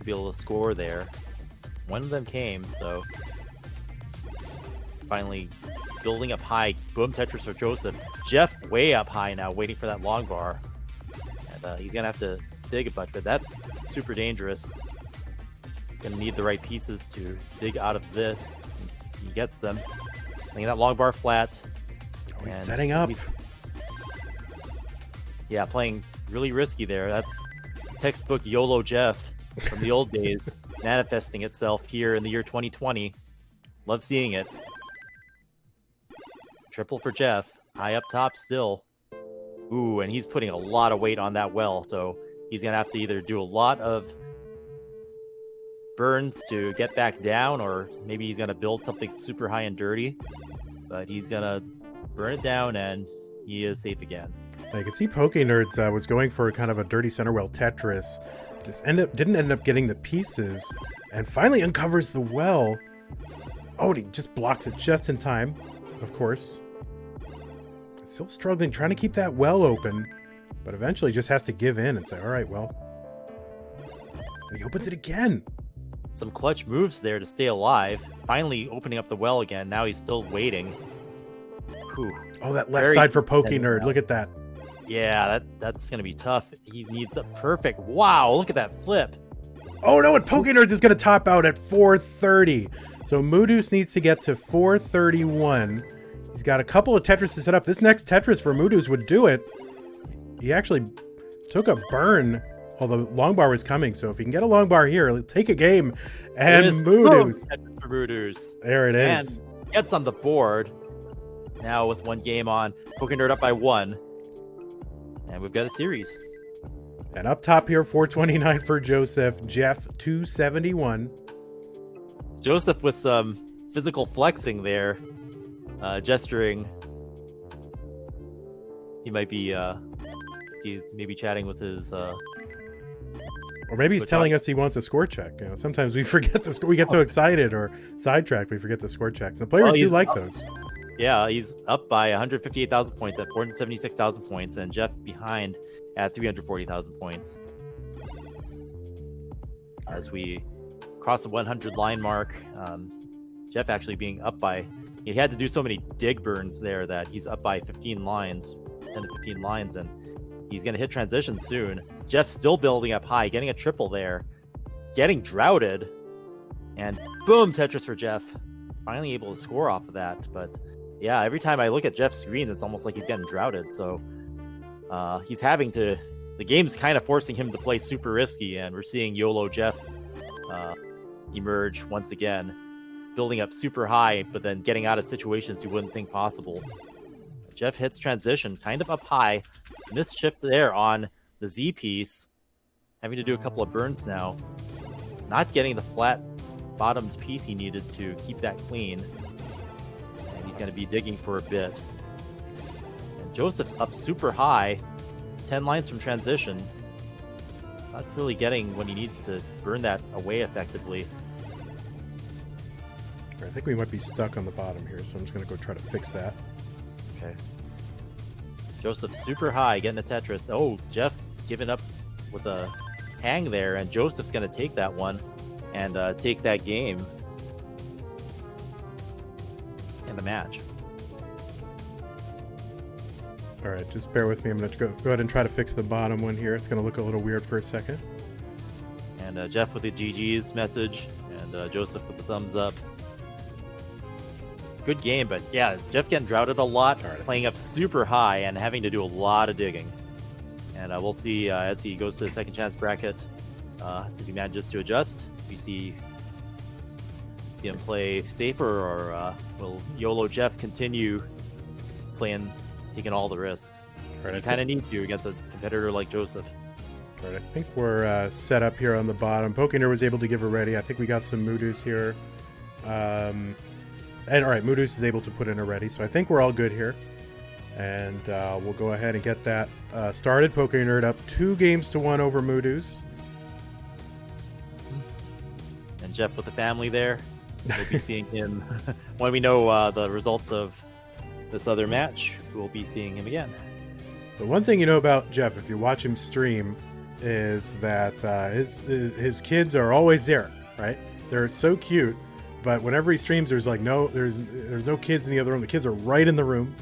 be able to score there. One of them came, so finally building up high. Boom Tetris for Joseph. Jeff way up high now, waiting for that long bar. And he's going to have to dig a bunch, but that's super dangerous. He's going to need the right pieces to dig out of this. He gets them. Laying that long bar flat. Oh, he's setting up. Yeah, playing really risky there. That's textbook YOLO Jeff from the old days, manifesting itself here in the year 2020. Love seeing it. Triple for Jeff. High up top still. Ooh, and he's putting a lot of weight on that well, so he's going to have to either do a lot of burns to get back down, or maybe he's going to build something super high and dirty. But he's going to burn it down, and he is safe again. Now you can see PokeNerds was going for kind of a dirty center well Tetris. Just didn't end up getting the pieces, and finally uncovers the well. Oh, and he just blocks it just in time, of course. Still struggling, trying to keep that well open, but eventually just has to give in and say, all right, well. And he opens it again. Some clutch moves there to stay alive. Finally opening up the well again. Now he's still waiting. Whew. Oh, that left side for PokeNerd. Look at that. Yeah, that's going to be tough. He needs a perfect... Wow, look at that flip. Oh, no, and PokeNerds is going to top out at 430. So Moodus needs to get to 431. He's got a couple of Tetris to set up. This next Tetris for Moodus would do it. He actually took a burn while the long bar was coming. So if he can get a long bar here, he'll take a game. And Moodus. For Moodus. There it is. And gets on the board. Now with one game on. PokeNerd up by 1. And we've got a series. And up top here, 429 for Joseph. Jeff, 271. Joseph with some physical flexing there. Gesturing. He might be maybe chatting with his... or maybe he's telling us he wants a score check. You know, sometimes we forget the score. We get so excited or sidetracked, we forget the score checks. And the players do like those. Yeah, he's up by 158,000 points at 476,000 points, and Jeff behind at 340,000 points. As we cross the 100 line mark, Jeff actually being up by... He had to do so many dig burns there that he's up by 15 lines, 10 to 15 lines, and he's going to hit transition soon. Jeff still building up high, getting a triple there, getting droughted, and boom, Tetris for Jeff. Finally able to score off of that, but yeah, every time I look at Jeff's screen, it's almost like he's getting droughted, so he's having to... The game's kind of forcing him to play super risky, and we're seeing YOLO Jeff emerge once again, building up super high, but then getting out of situations you wouldn't think possible. Jeff hits transition, kind of up high. Missed shift there on the Z piece. Having to do a couple of burns now. Not getting the flat bottomed piece he needed to keep that clean. And he's going to be digging for a bit. And Joseph's up super high. 10 lines from transition. He's not really getting what he needs to burn that away effectively. I think we might be stuck on the bottom here, so I'm just going to go try to fix that. Okay. Joseph super high, getting a Tetris. Oh, Jeff giving up with a hang there, and Joseph's going to take that one and take that game in the match. All right, just bear with me. I'm going to go ahead and try to fix the bottom one here. It's going to look a little weird for a second. And Jeff with the GG's message, and Joseph with the thumbs up. Good game, but yeah, Jeff getting droughted a lot, playing up super high and having to do a lot of digging. And we'll see as he goes to the second chance bracket if he manages to adjust. We see him play safer, or will YOLO Jeff continue taking all the risks? You kind of need to against a competitor like Joseph. All right, I think we're set up here on the bottom. PokeNerd was able to give her ready. I think we got some Moodus here. And all right, Moodus is able to put in a ready, so I think we're all good here. And we'll go ahead and get that started. PokeNerd up 2-1 over Moodus. And Jeff with the family there. We'll be seeing him when we know the results of this other match. We'll be seeing him again. The one thing you know about Jeff, if you watch him stream, is that his kids are always there, right? They're so cute. But whenever he streams, there's no kids in the other room. The kids are right in the room,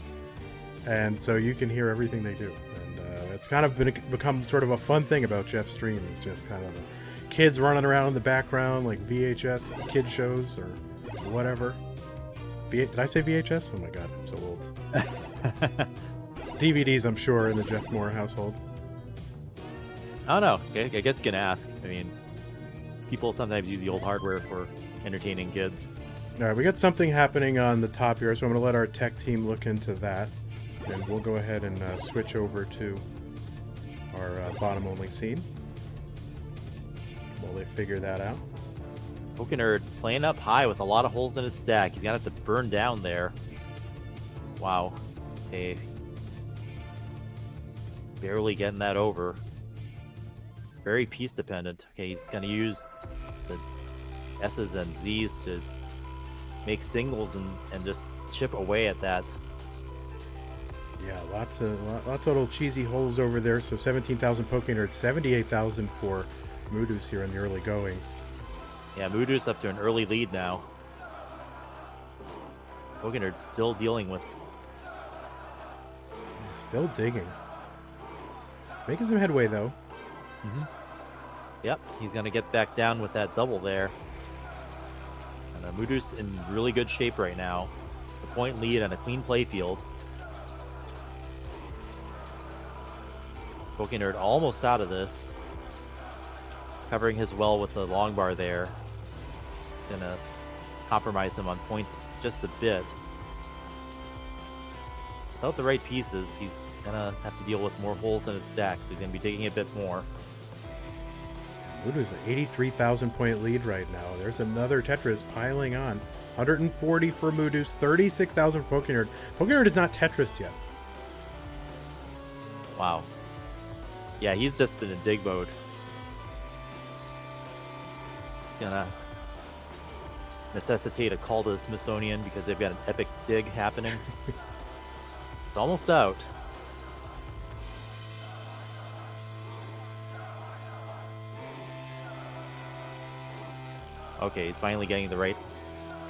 and so you can hear everything they do. And it's kind of become sort of a fun thing about Jeff's stream. It's just kind of kids running around in the background, like VHS kid shows or whatever. Did I say VHS? Oh my god, I'm so old. DVDs, I'm sure, in the Jeff Moore household. I don't know. I guess you can ask. I mean, people sometimes use the old hardware for entertaining kids. All right, we got something happening on the top here, so I'm going to let our tech team look into that, and we'll go ahead and switch over to our bottom-only scene while they figure that out. PokeNerd playing up high with a lot of holes in his stack. He's going to have to burn down there. Wow. Okay. barely getting that over. Very piece dependent. Okay, he's going to use the S's and Z's to make singles and just chip away at that. Yeah, lots of little cheesy holes over there. So 17,000 Pokénerd, 78,000 for Moodus here in the early goings. Yeah, Moodus up to an early lead now. Pokénerd still dealing with... Still digging. Making some headway, though. Mm-hmm. Yep, he's going to get back down with that double there. And Moodus in really good shape right now. The point lead on a clean play field. Pokénerd almost out of this. Covering his well with the long bar there. It's going to compromise him on points just a bit. Without the right pieces, he's going to have to deal with more holes in his stack, so he's going to be digging a bit more. Moodus an 83,000 point lead right now. There's another Tetris piling on. 140 for Moodus, 36,000 for Pokénerd. Pokénerd is not Tetris yet. Wow. Yeah, he's just been in dig mode. Gonna necessitate a call to the Smithsonian because they've got an epic dig happening. It's almost out. Okay, he's finally getting the right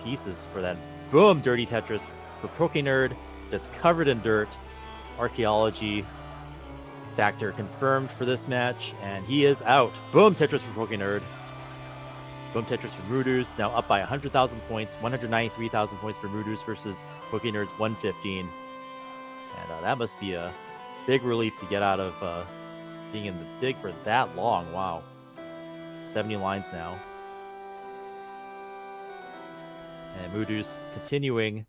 pieces for that. Boom! Dirty Tetris for Pokénerd. Just covered in dirt. Archaeology factor confirmed for this match, and he is out. Boom! Tetris for Pokénerd. Boom Tetris for Moodus, now up by 100,000 points, 193,000 points for Moodus versus Pokénerd's 115. And that must be a big relief to get out of being in the dig for that long. Wow. 70 lines now. And Moodus continuing,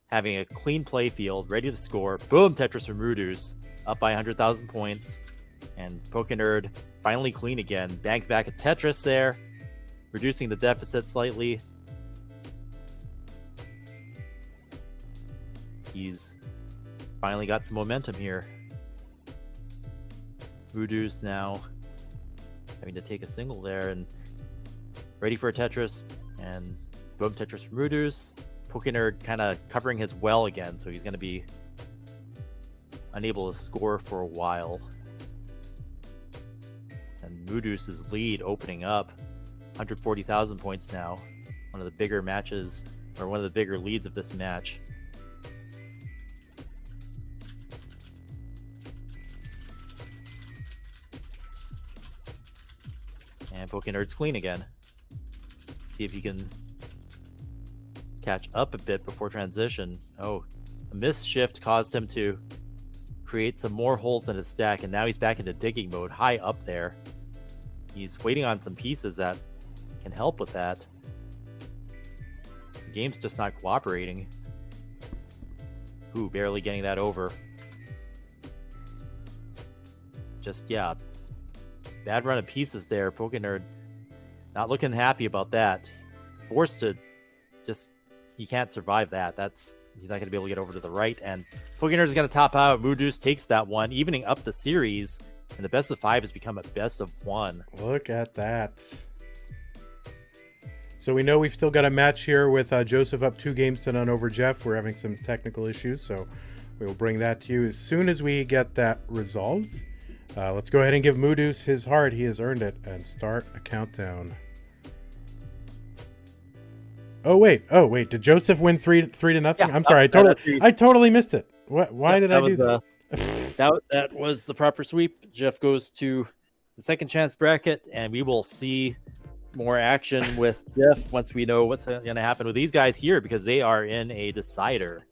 having a clean play field, ready to score. Boom Tetris for Moodus, up by 100,000 points. And Pokénerd finally clean again. Bangs back a Tetris there, reducing the deficit slightly. He's finally got some momentum here. Moodus now having to take a single there and ready for a Tetris. And boom Tetris for Moodus. Pokénerd kind of covering his well again, so he's going to be unable to score for a while. And Moodus' lead opening up. 140,000 points now. One of the bigger matches, or one of the bigger leads of this match. And Pokénerd's clean again. See if he can catch up a bit before transition. Oh, a missed shift caused him to create some more holes in his stack, and now he's back into digging mode, high up there. He's waiting on some pieces that can help with that. The game's just not cooperating. Ooh, barely getting that over. Just, yeah, bad run of pieces there. Pokénerd not looking happy about that. Forced to just, he can't survive that. He's not going to be able to get over to the right. And Pokénerd is going to top out. Moodus takes that one, evening up the series. And the best of 5 has become a best of 1. Look at that. So we know we've still got a match here with Joseph up 2-0 over Jeff. We're having some technical issues, so we will bring that to you as soon as we get that resolved. Let's go ahead and give Moodus his heart. He has earned it. And start a countdown. Oh wait. Did Joseph win 3-0? Yeah, I'm sorry. I totally missed it. Why did I do that? That was the proper sweep. Jeff goes to the second chance bracket, and we will see more action with Jeff once we know what's going to happen with these guys here, because they are in a decider.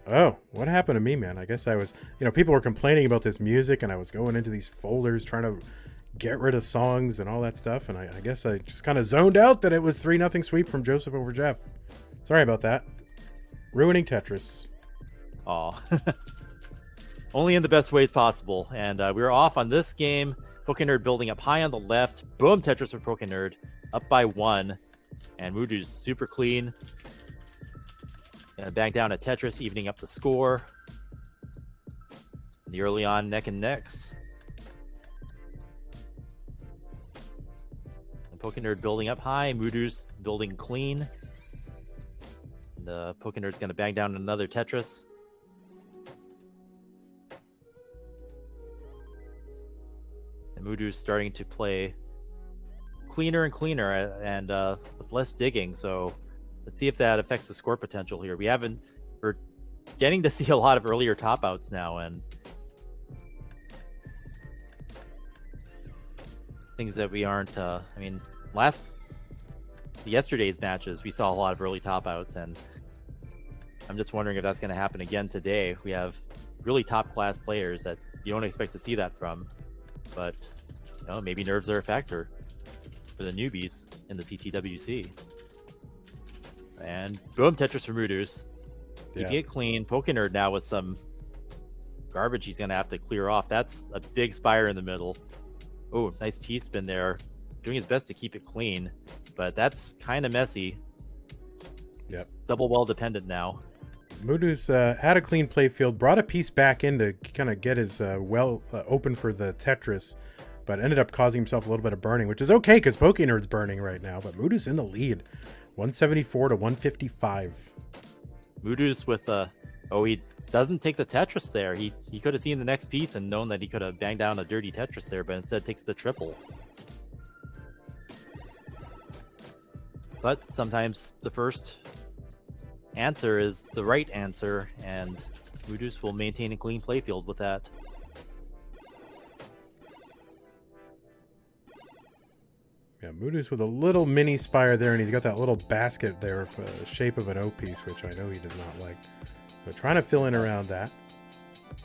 Oh, what happened to me, man? I guess I was, people were complaining about this music, and I was going into these folders trying to get rid of songs and all that stuff, and I guess I just kind of zoned out that it was 3-0 sweep from Joseph over Jeff. Sorry about that. Ruining Tetris. Oh, only in the best ways possible. And we're off on this game. Pokénerd building up high on the left. Boom, Tetris for Pokénerd. Up by 1. And Moodus super clean. Gonna bang down a Tetris, evening up the score. the early on neck and necks. And PokeNerd building up high, Moodoos building clean. And PokeNerd's going to bang down another Tetris. And Moodoos starting to play cleaner and cleaner and with less digging. So let's see if that affects the score potential here. We're getting to see a lot of earlier top outs now, and things that we aren't. I mean, yesterday's matches, we saw a lot of early top outs, and I'm just wondering if that's going to happen again today. We have really top class players that you don't expect to see that from, but maybe nerves are a factor for the newbies in the CTWC. And boom, Tetris for Moodoos. Keeping it clean. PokeNerd now with some garbage he's going to have to clear off. That's a big spire in the middle. Oh, nice T-spin there. Doing his best to keep it clean, but that's kind of messy. He's double well dependent now. Moodoos had a clean play field, brought a piece back in to kind of get his open for the Tetris, but ended up causing himself a little bit of burning, which is okay because PokeNerd's burning right now, but Moodoos in the lead. 174 to 155. Moodoos with he doesn't take the Tetris there. He could have seen the next piece and known that he could have banged down a dirty Tetris there, but instead takes the triple. But sometimes the first answer is the right answer, and Moodoos will maintain a clean playfield with that. Yeah, Moodoos with a little mini spire there, and he's got that little basket there for the shape of an O piece, which I know he does not like. But trying to fill in around that.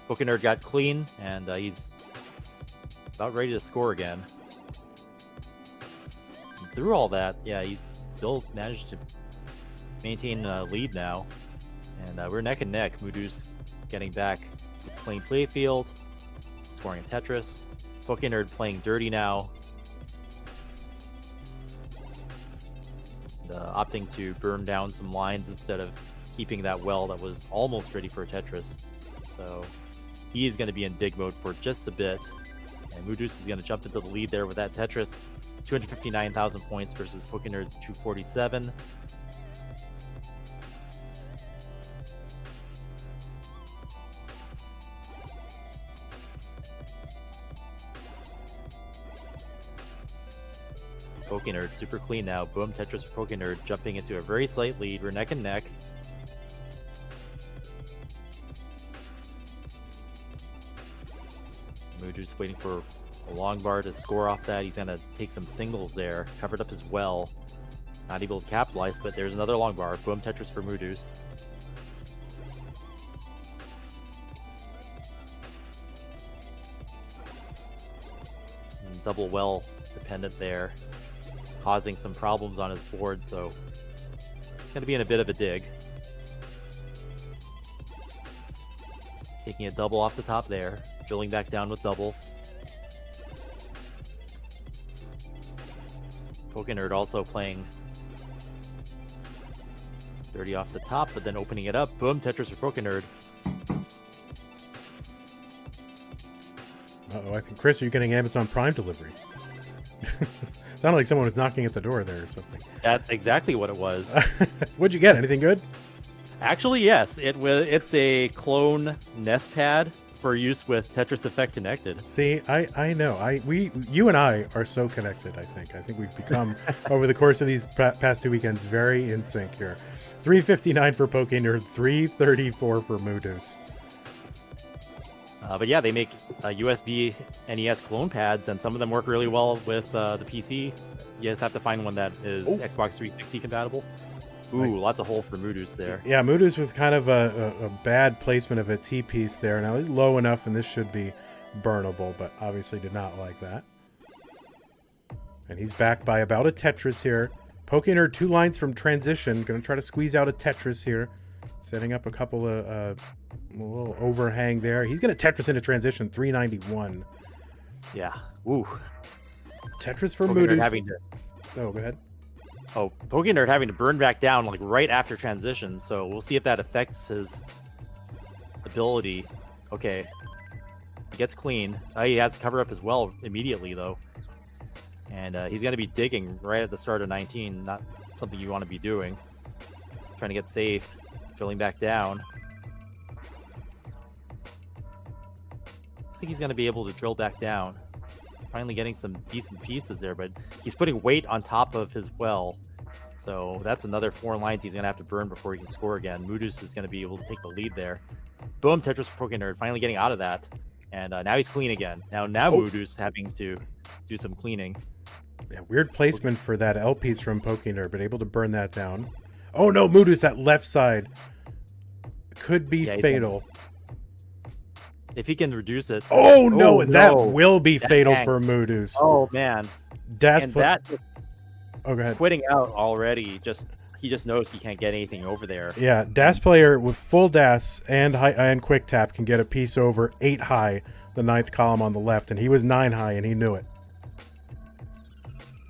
PokeNerd got clean, and he's about ready to score again. And through all that, he still managed to maintain a lead now. And we're neck and neck. Moodoos getting back with clean playfield, scoring a Tetris. PokeNerd playing dirty now. Opting to burn down some lines instead of keeping that well that was almost ready for a Tetris. So he is going to be in dig mode for just a bit. And Moodoos is going to jump into the lead there with that Tetris. 259,000 points versus PokeNerd's 247. PokeNerd super clean now. Boom, Tetris for PokeNerd jumping into a very slight lead. We're neck and neck. Moodoos waiting for a long bar to score off that. He's going to take some singles there. Covered up as well. Not able to capitalize, but there's another long bar. Boom, Tetris for Moodoos. Double well dependent there, causing some problems on his board, so it's going to be in a bit of a dig. Taking a double off the top there, drilling back down with doubles. PokeNerd also playing dirty off the top, but then opening it up. Boom, Tetris for PokeNerd. Uh-oh, I think, Chris, are you getting Amazon Prime delivery? Sounded like someone was knocking at the door there or something. That's exactly what it was. What'd you get? Anything good? Actually, yes. It's a clone Nest pad for use with Tetris Effect connected. See, I know. You and I are so connected, I think. I think we've become, over the course of these past 2 weekends, very in sync here. 359 for PokeNerd, 334 for Moodoos. But yeah, they make USB NES clone pads, and some of them work really well with the PC. You just have to find one that is Xbox 360 compatible. Ooh, lots of hole for Moodoos there. Yeah, Moodoos with kind of a bad placement of a T-piece there. Now, he's low enough, and this should be burnable, but obviously did not like that. And he's back by about a Tetris here. PokeNerd 2 lines from transition. Going to try to squeeze out a Tetris here. Setting up a couple of a little overhang there. He's going to Tetris into transition, 391. Yeah. Ooh. Tetris for PokeNerd Moodoos. having to... Oh, go ahead. Oh, PokeNerd having to burn back down like right after transition. So we'll see if that affects his ability. Okay. He gets clean. He has to cover up as well immediately, though. And he's going to be digging right at the start of 19. Not something you want to be doing. Trying to get safe. Drilling back down. Looks like he's going to be able to drill back down. Finally getting some decent pieces there, but he's putting weight on top of his well. So that's another 4 lines he's going to have to burn before he can score again. Mudus is going to be able to take the lead there. Boom, Tetris Pokenerd finally getting out of that. And now he's clean again. Now Mudus having to do some cleaning. Yeah, weird placement for that L piece from Pokenerd, but able to burn that down. Oh no, Mudus, that left side could be fatal. If he can reduce it. Oh no, that will be fatal for Mudus. Oh man. That's that go ahead. Quitting out already, he just knows he can't get anything over there. Yeah, DAS player with full DAS and quick tap can get a piece over 8 high, the 9th column on the left, and he was 9 high and he knew it.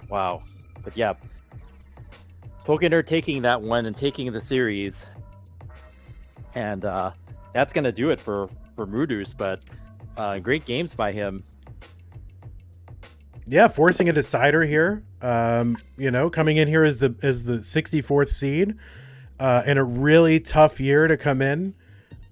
Wow. But yeah, Pokenerd taking that one and taking the series, and that's gonna do it for Mudus. But great games by him. Yeah, forcing a decider here. Coming in here as the 64th seed in a really tough year to come in.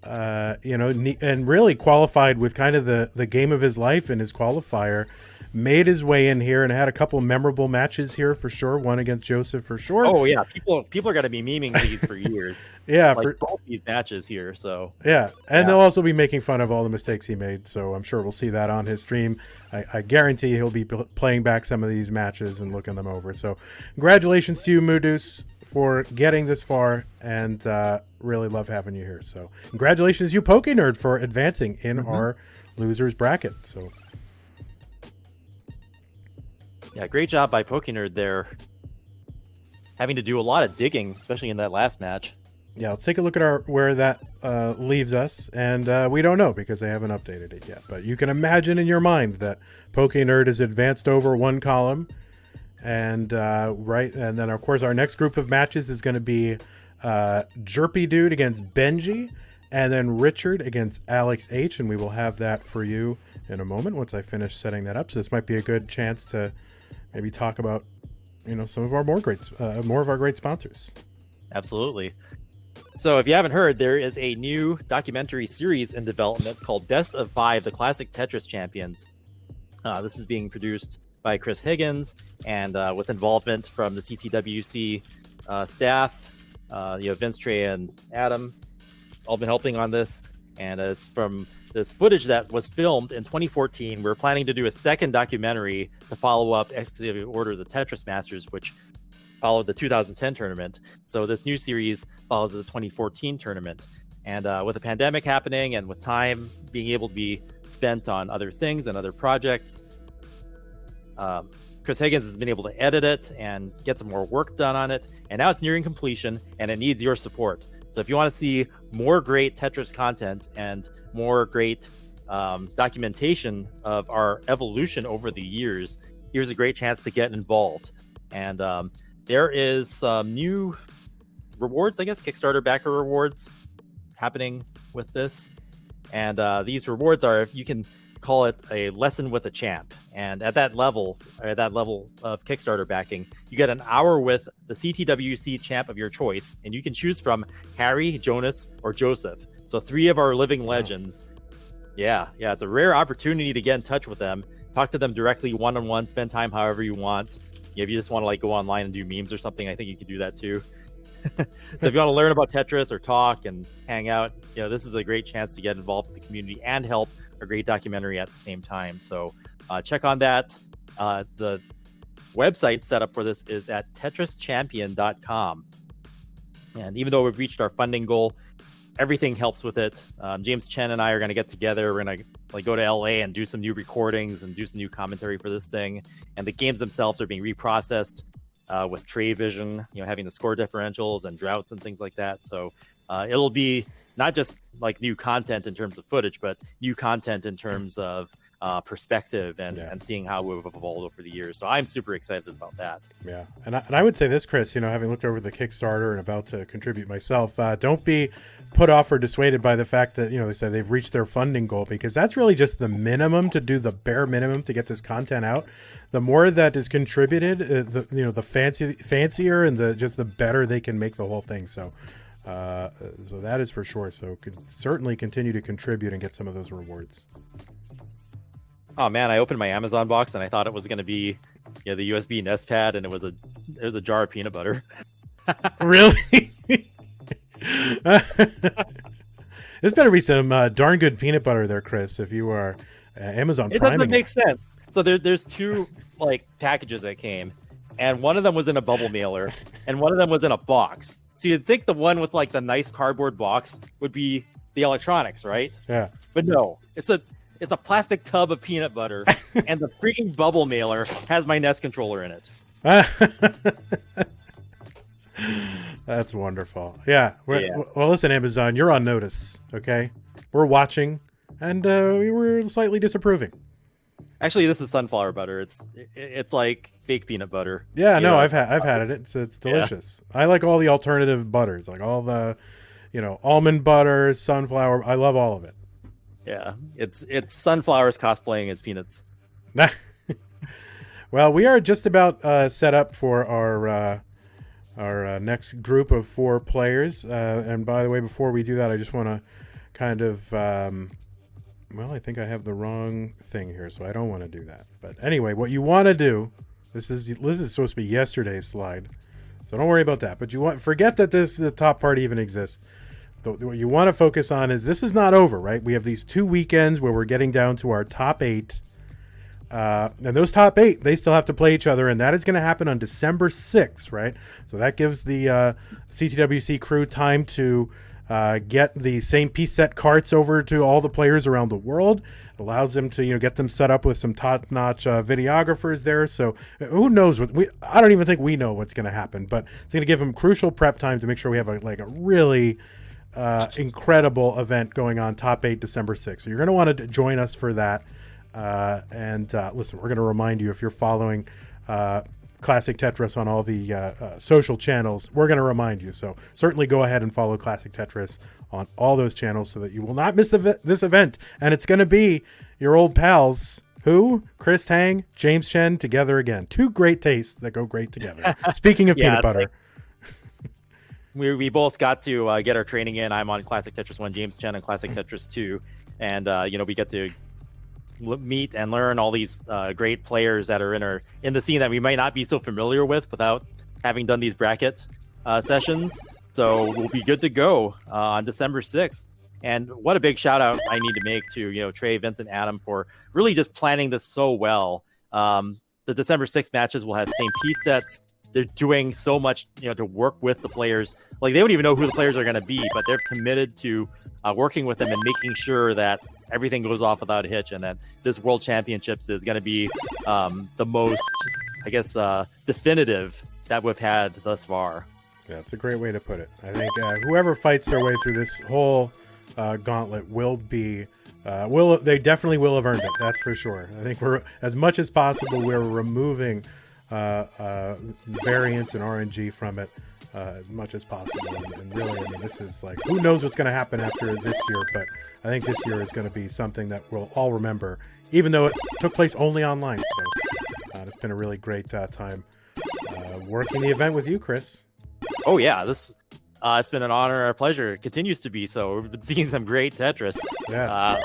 And really qualified with kind of the game of his life in his qualifier. Made his way in here and had a couple memorable matches here for sure. One against Joseph for sure. Oh yeah, people are gonna be memeing these for years. Yeah, like both these matches here. So yeah, and they'll also be making fun of all the mistakes he made. So I'm sure we'll see that on his stream. I guarantee he'll be playing back some of these matches and looking them over. So congratulations to you, Mudus, for getting this far, and really love having you here. So congratulations, you Pokenerd, for advancing in our losers bracket. So. Yeah, great job by Pokenerd there. Having to do a lot of digging, especially in that last match. Yeah, let's take a look at where that leaves us. And we don't know because they haven't updated it yet. But you can imagine in your mind that Pokenerd is advanced over 1 column. And and then, of course, our next group of matches is going to be Jerpy Dude against Benji. And then Richard against Alex H. And we will have that for you in a moment once I finish setting that up. So this might be a good chance to maybe talk about, some of our more of our great sponsors. Absolutely. So if you haven't heard, there is a new documentary series in development called Best of 5, the Classic Tetris Champions. This is being produced by Chris Higgins and with involvement from the CTWC staff. Vince, Trey, and Adam all been helping on this. And it's from this footage that was filmed in 2014. We're planning to do a second documentary to follow up Exclusive Order of the Tetris Masters, which followed the 2010 tournament. So this new series follows the 2014 tournament. And with the pandemic happening and with time being able to be spent on other things and other projects, Chris Higgins has been able to edit it and get some more work done on it. And now it's nearing completion and it needs your support. So if you want to see more great Tetris content and more great documentation of our evolution over the years, here's a great chance to get involved. And there is some new rewards, I guess, Kickstarter backer rewards happening with this. And these rewards are, you can call it a lesson with a champ. And at that level of Kickstarter backing, you get an hour with the CTWC champ of your choice. And you can choose from Harry, Jonas, or Joseph. So 3 of our living legends. Yeah, it's a rare opportunity to get in touch with them. Talk to them directly, one-on-one, spend time however you want. If you just want to go online and do memes or something, I think you could do that too. So if you want to learn about Tetris or talk and hang out, this is a great chance to get involved with the community and help a great documentary at the same time. So check on that. The website set up for this is at tetrischampion.com. And even though we've reached our funding goal, everything helps with it. James Chen and I are going to get together. We're going to go to LA and do some new recordings and do some new commentary for this thing. And the games themselves are being reprocessed with trade vision, having the score differentials and droughts and things like that. So it'll be not just like new content in terms of footage, but new content in terms of perspective and seeing how we've evolved over the years. So I'm super excited about that. Yeah, and I would say this, Chris, having looked over the Kickstarter and about to contribute myself, don't be put off or dissuaded by the fact that, they say they've reached their funding goal, because that's really just the minimum to do, the bare minimum to get this content out. The more that is contributed, the fancier and the better they can make the whole thing. So that is for sure. So could certainly continue to contribute and get some of those rewards. Oh man, I opened my Amazon box and I thought it was going to be the USB Nest Pad, and it was a jar of peanut butter. Really? There's better be some darn good peanut butter there, Chris, if you are Amazon Prime. It doesn't make sense. So there's two packages that came, and one of them was in a bubble mailer and one of them was in a box. So you'd think the one with the nice cardboard box would be the electronics, right? Yeah. But no, it's a plastic tub of peanut butter, and the freaking bubble mailer has my Nest controller in it. That's wonderful. Yeah. Well, listen, Amazon, you're on notice, okay? We're watching, and we were slightly disapproving. Actually, this is sunflower butter. It's like fake peanut butter. Yeah, no, I've had it. It's delicious. Yeah. I like all the alternative butters, like all the, almond butter, sunflower. I love all of it. Yeah, it's sunflowers cosplaying as peanuts. Well, we are just about set up for our next group of 4 players. And by the way, before we do that, I just want to kind of, I think I have the wrong thing here, so I don't want to do that. But anyway, what you want to do, this is supposed to be yesterday's slide, so don't worry about that. But forget that the top part even exists. What you want to focus on is this is not over, right? We have these 2 weekends where we're getting down to our top 8. And those top 8, they still have to play each other, and that is going to happen on December 6th, right? So that gives the CTWC crew time to get the same piece set carts over to all the players around the world. It allows them to get them set up with some top-notch videographers there. So who knows I don't even think we know what's going to happen, but it's going to give them crucial prep time to make sure we have a really incredible event going on top 8 December 6th. So you're going to want to join us for that. Listen, we're going to remind you, if you're following Classic Tetris on all the social channels, we're going to remind you. So certainly go ahead and follow Classic Tetris on all those channels so that you will not miss this event. And it's going to be your old pals, Chris Tang, James Chen, together again. 2 great tastes that go great together. Speaking of peanut butter. We both got to get our training in. I'm on Classic Tetris 1, James Chen on Classic Tetris 2. And, we get to meet and learn all these great players that are in the scene that we might not be so familiar with without having done these bracket sessions. So we'll be good to go on December 6th. And what a big shout out I need to make to Trey, Vincent, Adam for really just planning this so well. The December 6th matches will have the same piece sets. They're doing so much to work with the players. They don't even know who the players are going to be, but they're committed to working with them and making sure that everything goes off without a hitch, and that this World Championships is going to be the most, definitive that we've had thus far. Yeah, it's a great way to put it. I think whoever fights their way through this whole gauntlet will be, they definitely will have earned it. That's for sure. I think as much as possible, we're removing variance and RNG from it as much as possible. And really, this is who knows what's going to happen after this year, but I think this year is going to be something that we'll all remember, even though it took place only online. So it's been a really great time working the event with you, Chris. Oh yeah, it's been an honor and a pleasure. It continues to be so. We've been seeing some great Tetris. Yeah.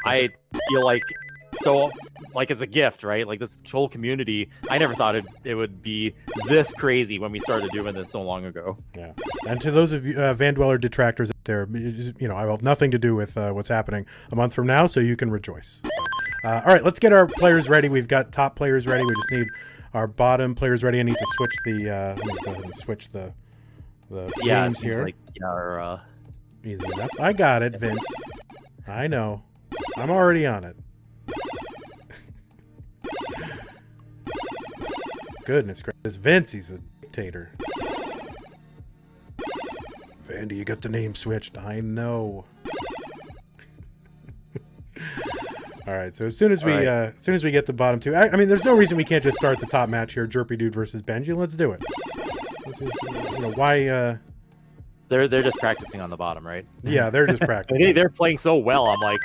I feel it's a gift, right? This whole community, I never thought it would be this crazy when we started doing this so long ago. Yeah. And to those of you Van Dweller detractors out there, I have nothing to do with what's happening a month from now, so you can rejoice. So, all right, let's get our players ready. We've got top players ready. We just need our bottom players ready. I need to switch let me go ahead and switch the games here. Easy enough. I got it, Vince. I know. I'm already on it. Goodness gracious. Vince, he's a dictator. Vandy, you got the name switched. I know. All right. So as soon as we get the bottom two, I mean, there's no reason we can't just start the top match here, Jerpy Dude versus Benji. Let's do it. Let's just, why? They're just practicing on the bottom, right? Yeah, they're just practicing. They're playing so well. I'm like,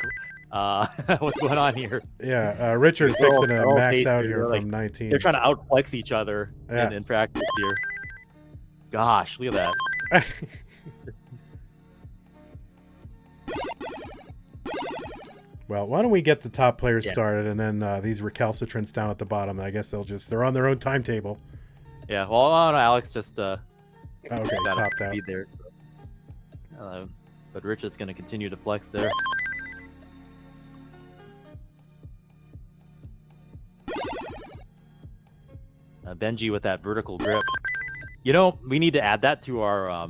what's going on here? Yeah, Richard's fixing a max out here like, from 19. They're trying to outflex each other in practice here. Gosh, look at that. Well, why don't we get the top players started, and then these recalcitrants down at the bottom. I guess they're on their own timetable. Yeah. Well, Alex just okay, topped out. There, so. But Rich is going to continue to flex there. Benji with that vertical grip. You know, we need to add that to our. I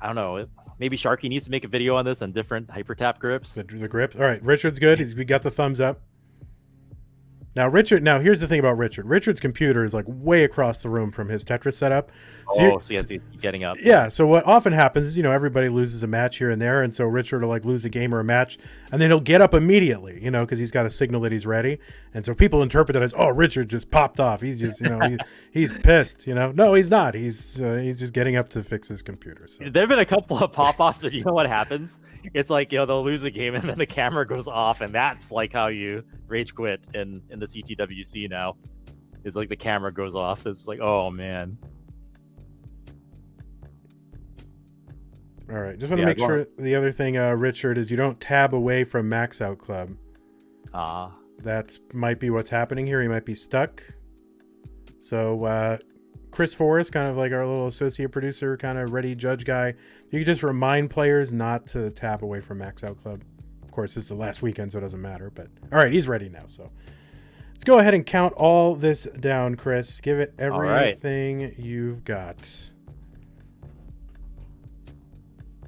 don't know. Maybe Sharky needs to make a video on this on different hyper tap grips. The grips. All right, Richard's good. We got the thumbs up. Now, here's the thing about Richard. Richard's computer is like way across the room from his Tetris setup. So he has to keep getting up. Yeah, so what often happens is, everybody loses a match here and there, and so Richard will like lose a game or a match, and then he'll get up immediately, because he's got a signal that he's ready. And so people interpret that as, oh, Richard just popped off. He's just, he's pissed, No, he's not. He's just getting up to fix his computer. So. There have been a couple of pop-offs, but you know what happens? It's like, they'll lose a game, and then the camera goes off, and that's like how you rage quit in the CTWC now. It's like the camera goes off. It's like, oh, man. All right, just want to make sure the other thing, Richard, is you don't tab away from Max Out Club. That might be what's happening here. He might be stuck. So Chris Forrest, kind of like our little associate producer, kind of ready judge guy, you can just remind players not to tab away from Max Out Club. Of course, it's the last weekend, so it doesn't matter. But all right, he's ready now. So let's go ahead and count all this down, Chris. Give it everything you've got.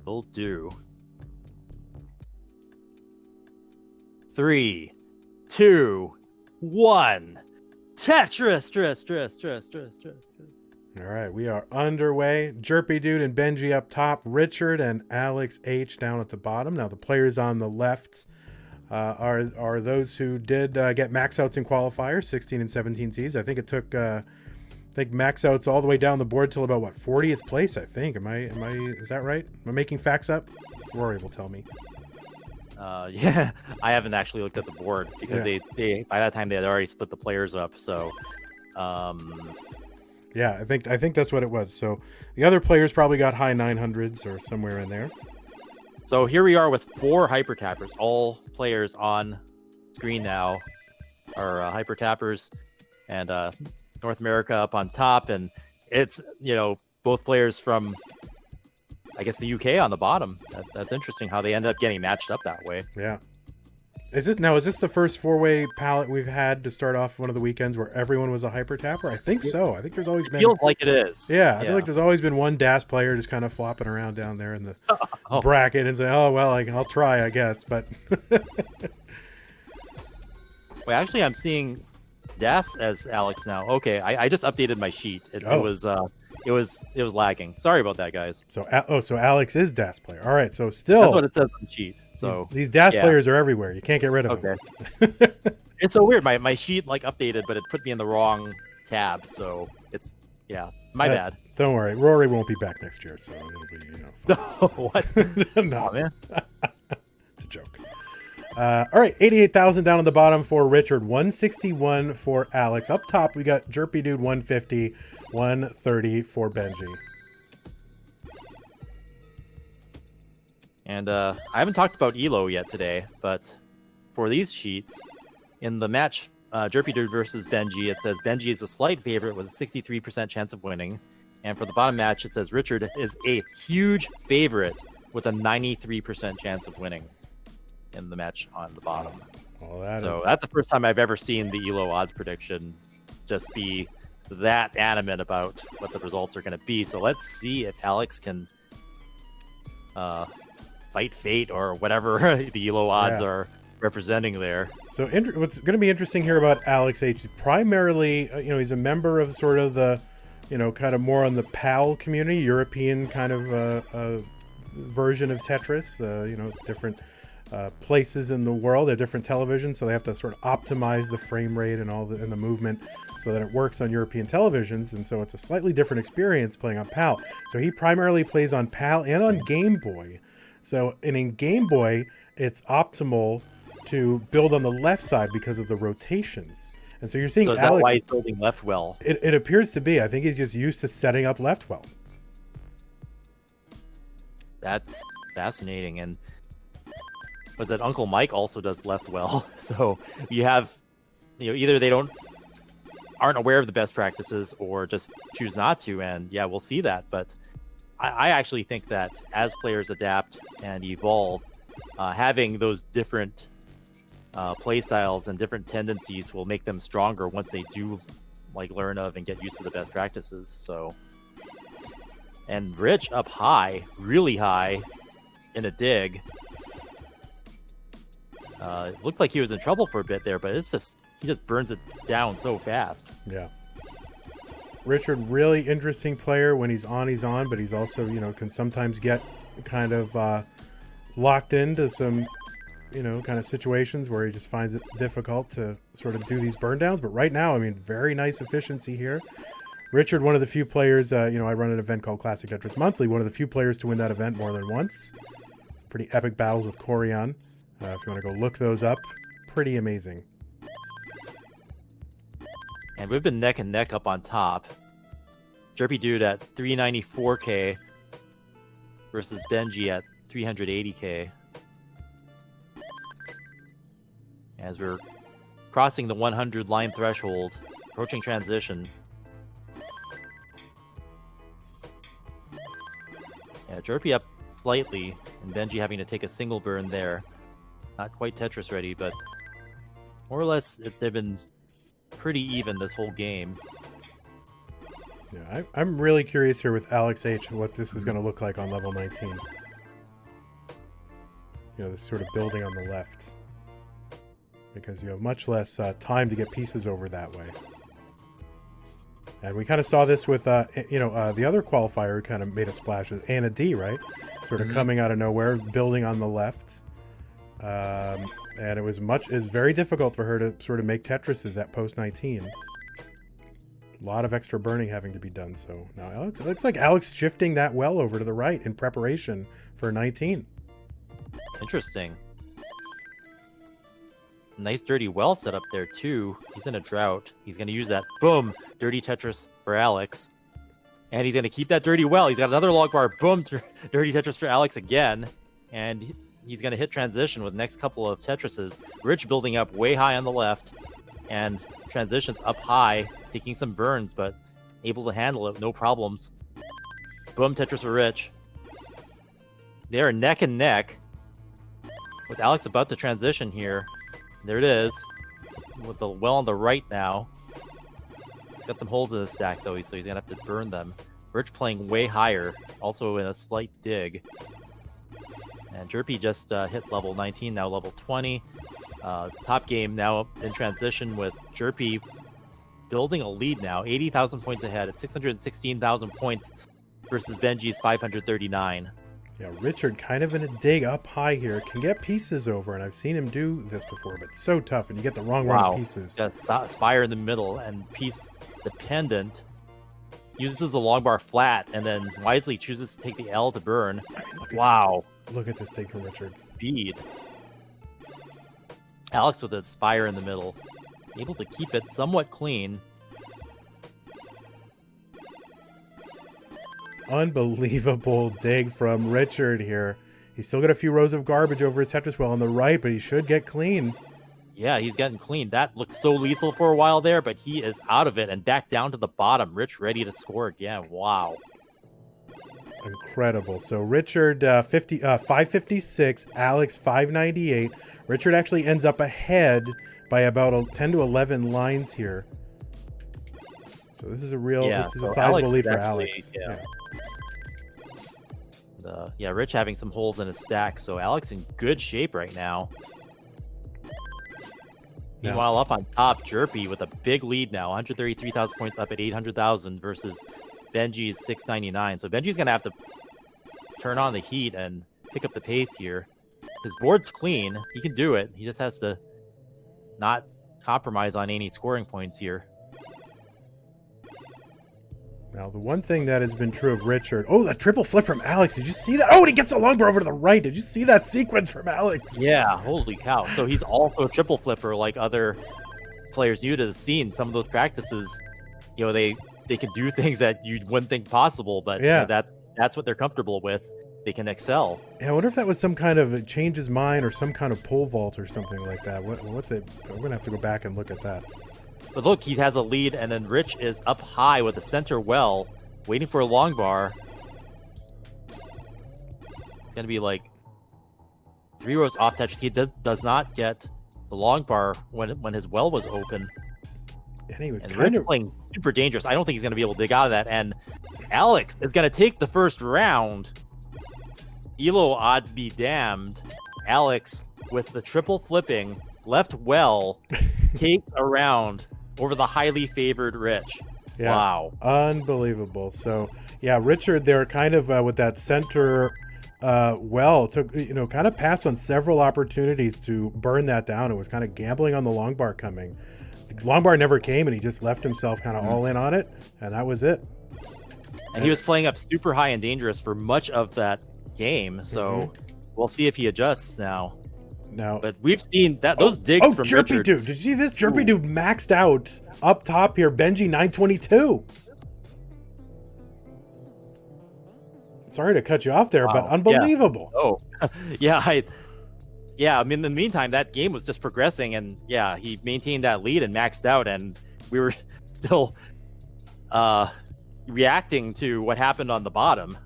Will do. 3, 2, 1. Tetris. All right, we are underway. Jerpy Dude and Benji up top. Richard and Alex H down at the bottom. Now the players on the left are those who did get max outs in qualifiers, 16 and 17 seeds. I think it took max outs all the way down the board till about 40th place. I think. Is that right? Am I making facts up? Rory will tell me. Yeah, I haven't actually looked at the board because they by that time they had already split the players up. So, yeah, I think that's what it was. So the other players probably got high 900s or somewhere in there. So here we are with 4 hyper tappers. All players on screen now are hyper tappers, and North America up on top, and it's both players from I guess the UK on the bottom. That's interesting how they end up getting matched up that way. Yeah. Is this the first 4-way palette we've had to start off one of the weekends where everyone was a hyper tapper? I think so. I think there's always been. Feels like it is. Yeah, I feel like there's always been one DAS player just kind of flopping around down there in the bracket and saying, "Oh well, I'll try, I guess." But wait, actually, I'm seeing DAS as Alex now. Okay, I just updated my sheet. It was lagging. Sorry about that, guys. So Alex is DAS player. All right, so still that's what it says on the sheet. So these DAS players are everywhere. You can't get rid of them. It's so weird. My sheet updated, but it put me in the wrong tab. So it's my bad. Don't worry, Rory won't be back next year, so it'll be fun. What? No, oh, man. It's a joke. All right, 88,000 down on the bottom for Richard, 161 for Alex. Up top, we got Jerpy Dude 150, 130 for Benji. And I haven't talked about ELO yet today, but for these sheets, in the match Jerpy Dude versus Benji, it says Benji is a slight favorite with a 63% chance of winning. And for the bottom match, it says Richard is a huge favorite with a 93% chance of winning in the match on the bottom. Well, that's the first time I've ever seen the ELO odds prediction just be that adamant about what the results are going to be. So let's see if Alex can fight fate or whatever the ELO odds are representing there. So what's going to be interesting here about Alex H, primarily, he's a member of sort of the, kind of more on the PAL community, European kind of version of Tetris, different places in the world. They're different televisions, so they have to sort of optimize the frame rate and the movement so that it works on European televisions. And so it's a slightly different experience playing on PAL. So he primarily plays on PAL and on Game Boy. So in Game Boy, it's optimal to build on the left side because of the rotations. And so you're seeing So is Alex. that why he's building left well? It appears to be. I think he's just used to setting up left well. That's fascinating. And was that Uncle Mike also does left well? So you have, either they aren't aware of the best practices or just choose not to. And yeah, we'll see that. But I actually think that as players adapt and evolve, having those different play styles and different tendencies will make them stronger once they do learn of and get used to the best practices. So, and Rich up high, really high in a dig. It looked like he was in trouble for a bit there, but he just burns it down so fast. Yeah. Richard, really interesting player. When he's on, but he's also, can sometimes get kind of locked into some, kind of situations where he just finds it difficult to sort of do these burn downs. But right now, very nice efficiency here. Richard, one of the few players, I run an event called Classic Tetris Monthly, one of the few players to win that event more than once. Pretty epic battles with Corian. If you want to go look those up, pretty amazing. And we've been neck and neck up on top. Jerpy Dude at 394k versus Benji at 380k. As we're crossing the 100 line threshold, approaching transition. Yeah, Jerpy up slightly, and Benji having to take a single burn there. Not quite Tetris ready, but more or less they've been pretty even this whole game. Yeah, I'm really curious here with Alex H. what this is going to look like on level 19. This sort of building on the left. Because you have much less time to get pieces over that way. And we kind of saw this with, the other qualifier who kind of made a splash with Anna D, right? Sort of coming out of nowhere, building on the left. And it was very difficult for her to sort of make Tetrises at post 19. A lot of extra burning having to be done. So now it looks like Alex shifting that well over to the right in preparation for 19. Interesting. Nice dirty well set up there too. He's in a drought. He's going to use that. Boom! Dirty Tetris for Alex. And he's going to keep that dirty well. He's got another log bar. Boom! Dirty Tetris for Alex again. And he's going to hit transition with next couple of Tetrises. Rich building up way high on the left. And transitions up high, taking some burns, but able to handle it, no problems. Boom! Tetris for Rich. They're neck and neck. With Alex about to transition here. There it is, with the well on the right now. He's got some holes in the stack, though, so he's going to have to burn them. Rich playing way higher, also in a slight dig. And Jerpy just hit level 19, now level 20. Top game now in transition with Jerpy building a lead now, 80,000 points ahead at 616,000 points versus Benji's 539. Yeah, Richard kind of in a dig up high here. Can get pieces over, and I've seen him do this before, but it's so tough, and you get the wrong run of pieces. Just spire in the middle and piece dependent. Uses the long bar flat, and then wisely chooses to take the L to burn. Wow. Look at this dig from Richard. Speed. Alex with a spire in the middle. Able to keep it somewhat clean. Unbelievable dig from Richard here. He's still got a few rows of garbage over his Tetris well on the right, but he should get clean. Yeah, he's getting clean. That looked so lethal for a while there, but he is out of it and back down to the bottom. Rich ready to score again. Wow. Incredible. So Richard 556, Alex 598. Richard actually ends up ahead by about 10 to 11 lines here. So this is a real, this is a sizable lead for Alex. Yeah, Rich having some holes in his stack, so Alex in good shape right now. Yeah. Meanwhile, up on top, Jerpy with a big lead now, 133,000 points up at 800,000 versus Benji's 699. So Benji's going to have to turn on the heat and pick up the pace here. his board's clean. He can do it. He just has to not compromise on any scoring points here. Now, the one thing that has been true of Richard... Oh, that triple flip from Alex. Did you see that? Oh, and he gets the longbow over to the right. Did you see that sequence from Alex? Yeah, holy cow. So he's also a triple flipper like other players new to the scene. Some of those practices, you know, they can do things that you wouldn't think possible, but yeah, you know, that's what they're comfortable with. They can excel. Yeah, I wonder if that was some kind of change his mind or some kind of pole vault or something like that. I'm going to have to go back and look at that. But look, he has a lead, and then Rich is up high with the center well, waiting for a long bar. It's going to be like 3 rows off Tetris. He does not get the long bar when his well was open. And he was kind of playing super dangerous. I don't think he's going to be able to dig out of that. And Alex is going to take the first round. Elo odds be damned. Alex, with the triple flipping, left well, takes a round over the highly favored Rich. Yeah, wow. Unbelievable. So, yeah, Richard there kind of with that center well took, kind of passed on several opportunities to burn that down. It was kind of gambling on the long bar coming. The long bar never came, and he just left himself kind of all in on it, and that was it. And he was playing up super high and dangerous for much of that game, so we'll see if he adjusts now. But we've seen that those digs from Jerpy Richard. Dude. Did you see this? Jerpy Dude maxed out up top here. Benji 922. Sorry to cut you off there, but unbelievable. Yeah. Oh, yeah. I mean, in the meantime, that game was just progressing, and yeah, he maintained that lead and maxed out, and we were still reacting to what happened on the bottom.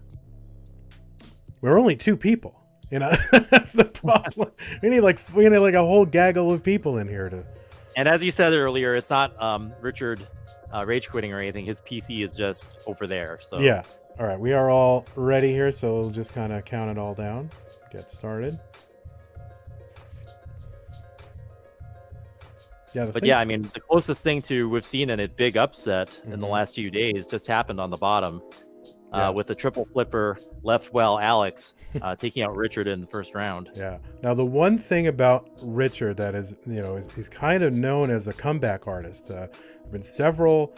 We're only 2 people. That's the problem. We need like a whole gaggle of people in here to. And as you said earlier, it's not Richard rage quitting or anything. His PC is just over there. So yeah. All right, we are all ready here, so we'll just kind of count it all down. Get started. Yeah, yeah, I mean, the closest thing to we've seen in a big upset in the last few days just happened on the bottom. With the triple flipper left well Alex taking out Richard in the first round. Yeah. Now, the one thing about Richard that is, he's kind of known as a comeback artist. There have been several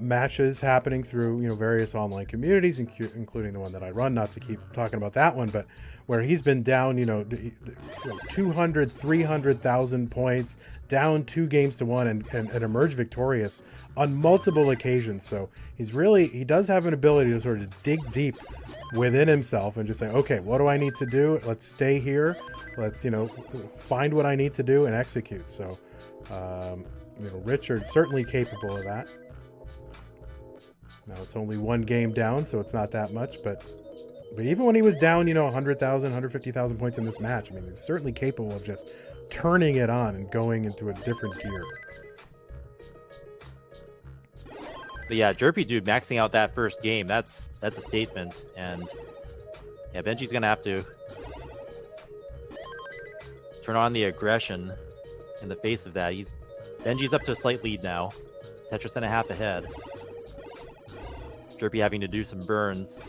matches happening through, various online communities, including the one that I run, not to keep talking about that one, but where he's been down, 200, 300,000 points, down 2 games to 1 and emerged victorious on multiple occasions. So he does have an ability to sort of dig deep within himself and just say, okay, what do I need to do? Let's stay here. Let's, find what I need to do and execute. So, Richard's certainly capable of that. Now it's only 1 game down, so it's not that much, but even when he was down, 100,000, 150,000 points in this match, I mean, he's certainly capable of just turning it on and going into a different gear. But yeah, Jerpy Dude maxing out that first game, that's a statement. And yeah, Benji's gonna have to turn on the aggression in the face of that. Benji's up to a slight lead now. Tetris and a half ahead. Jerpy having to do some burns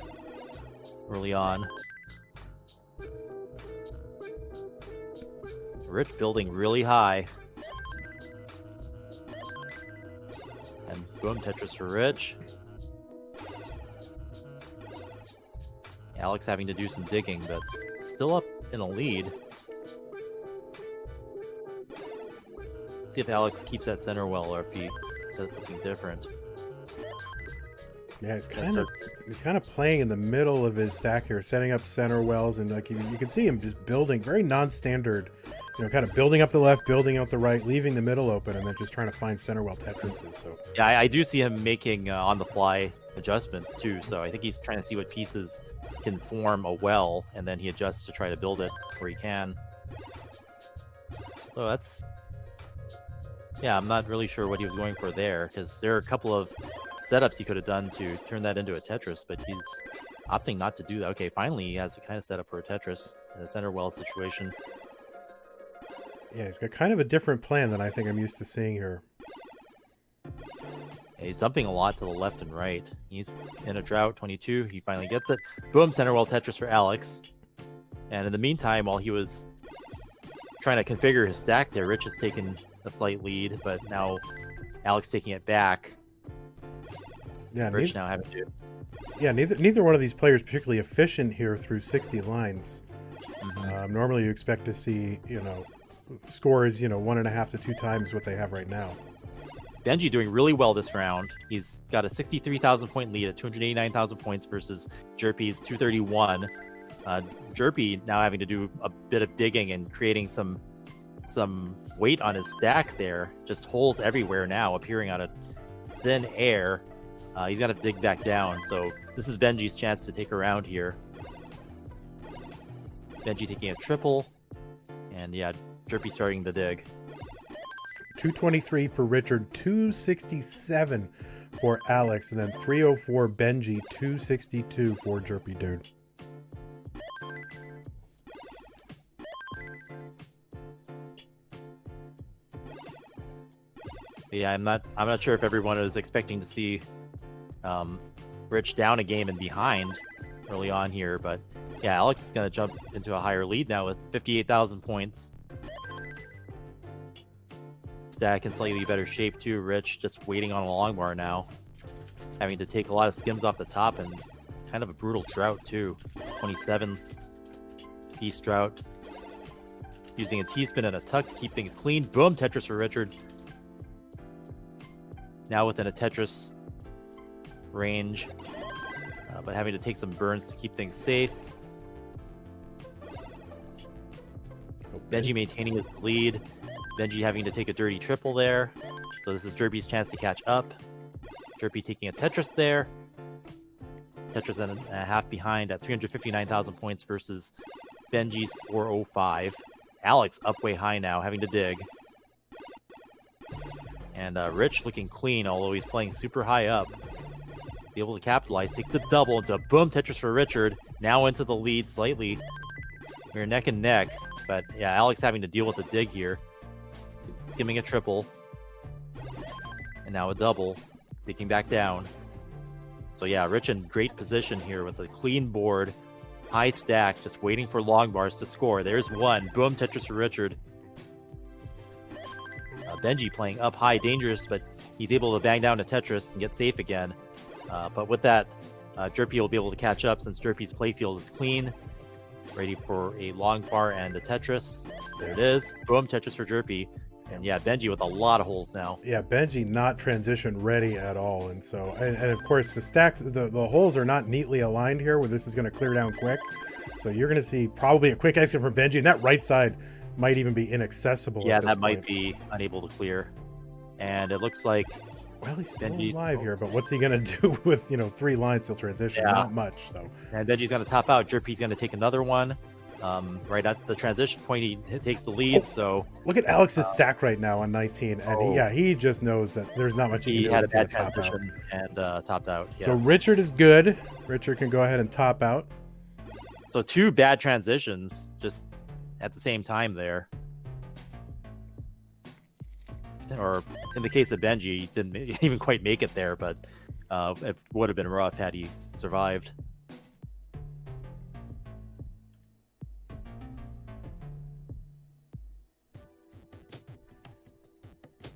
early on. Rich building really high. And boom, Tetris for Rich. Alex having to do some digging, but still up in a lead. Let's see if Alex keeps that center well or if he does something different. Yeah, he's kind of playing in the middle of his stack here, setting up center wells, and like you can see him just building very non-standard, kind of building up the left, building out the right, leaving the middle open, and then just trying to find center well Tetrises. So yeah, I do see him making on-the-fly adjustments too. So I think he's trying to see what pieces can form a well, and then he adjusts to try to build it where he can. So I'm not really sure what he was going for there, because there are a couple of setups he could have done to turn that into a Tetris, but he's opting not to do that. Okay, finally he has a kind of setup for a Tetris in a center well situation. Yeah, he's got kind of a different plan than I think I'm used to seeing here. Yeah, he's dumping a lot to the left and right. He's in a drought, 22. He finally gets it. Boom, center well Tetris for Alex. And in the meantime, while he was trying to configure his stack there. Rich has taken a slight lead, but now Alex taking it back. Yeah, Rich now having to. Yeah, neither one of these players particularly efficient here through 60 lines. Normally, you expect to see scores 1.5 to 2 times what they have right now. Benji doing really well this round. He's got a 63,000 point lead at 289,000 points versus Jerpy's 231. Jerpy now having to do a bit of digging and creating some weight on his stack there. Just holes everywhere now appearing out of thin air. He's got to dig back down. So this is Benji's chance to take a round here. Benji taking a triple. And yeah, Jerpy starting the dig. 223 for Richard, 267 for Alex, and then 304 Benji, 262 for Jerpy Dude. Yeah, I'm not sure if everyone is expecting to see Rich down a game and behind early on here, but yeah, Alex is going to jump into a higher lead now with 58,000 points. Stack in slightly better shape too. Rich just waiting on a long bar now, having to take a lot of skims off the top and kind of a brutal drought too. 27 piece drought. Using a T-spin and a tuck to keep things clean. Boom, Tetris for Richard. Now within a Tetris range, but having to take some burns to keep things safe. Benji maintaining his lead. Benji having to take a dirty triple there. So this is Jerpy's chance to catch up. Jerpy taking a Tetris there. Tetris and a half behind at 359,000 points versus Benji's 405. Alex up way high now, having to dig. And Rich looking clean, although he's playing super high up. Be able to capitalize. Takes the double into a boom Tetris for Richard. Now into the lead slightly. We're neck and neck. But yeah, Alex having to deal with the dig here. Skimming a triple. And now a double. Digging back down. So yeah, Rich in great position here with a clean board. High stack, just waiting for long bars to score. There's one. Boom, Tetris for Richard. Benji playing up high, dangerous, but he's able to bang down to Tetris and get safe again. But with that, Jerpy will be able to catch up since Jerpy's playfield is clean. Ready for a long bar and a Tetris. There it is. Boom, Tetris for Jerpy. And yeah, Benji with a lot of holes now. Yeah, Benji not transition ready at all. And so, and of course, the stacks, the holes are not neatly aligned here where this is going to clear down quick. So you're going to see probably a quick exit from Benji. And that right side might even be inaccessible. Yeah, that might be unable to clear. And it looks like... Well, he's still alive here, but what's he going to do with, 3 lines till transition? Yeah. Not much, so. And Benji's going to top out. Jerpy's going to take another one. Right at the transition point, he takes the lead. So look at Alex's stack right now on 19, and he just knows that there's not much he had a bad transition and topped out. Yeah. So Richard is good. Richard can go ahead and top out. So 2 bad transitions just at the same time there. Or in the case of Benji, he didn't even quite make it there, but it would have been rough had he survived.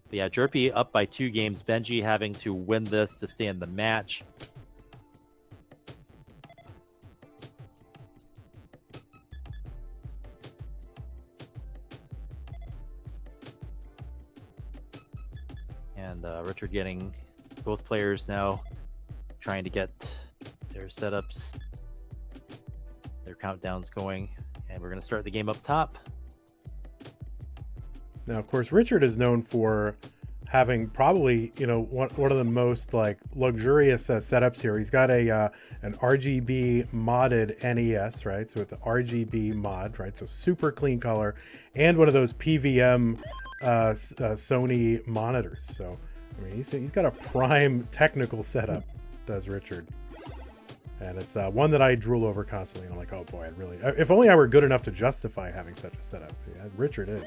But yeah, Jerpy up by 2 games. Benji having to win this to stay in the match. And Richard getting both players now trying to get their setups, their countdowns going. And we're going to start the game up top. Now, of course, Richard is known for having probably, one of the most luxurious setups here. He's got an RGB modded NES, right? So with the RGB mod, right? So super clean color, and one of those PVM Sony monitors. So I mean, he's got a prime technical setup, does Richard. And it's one that I drool over constantly. And I'm like, oh boy, if only I were good enough to justify having such a setup. Yeah, Richard is.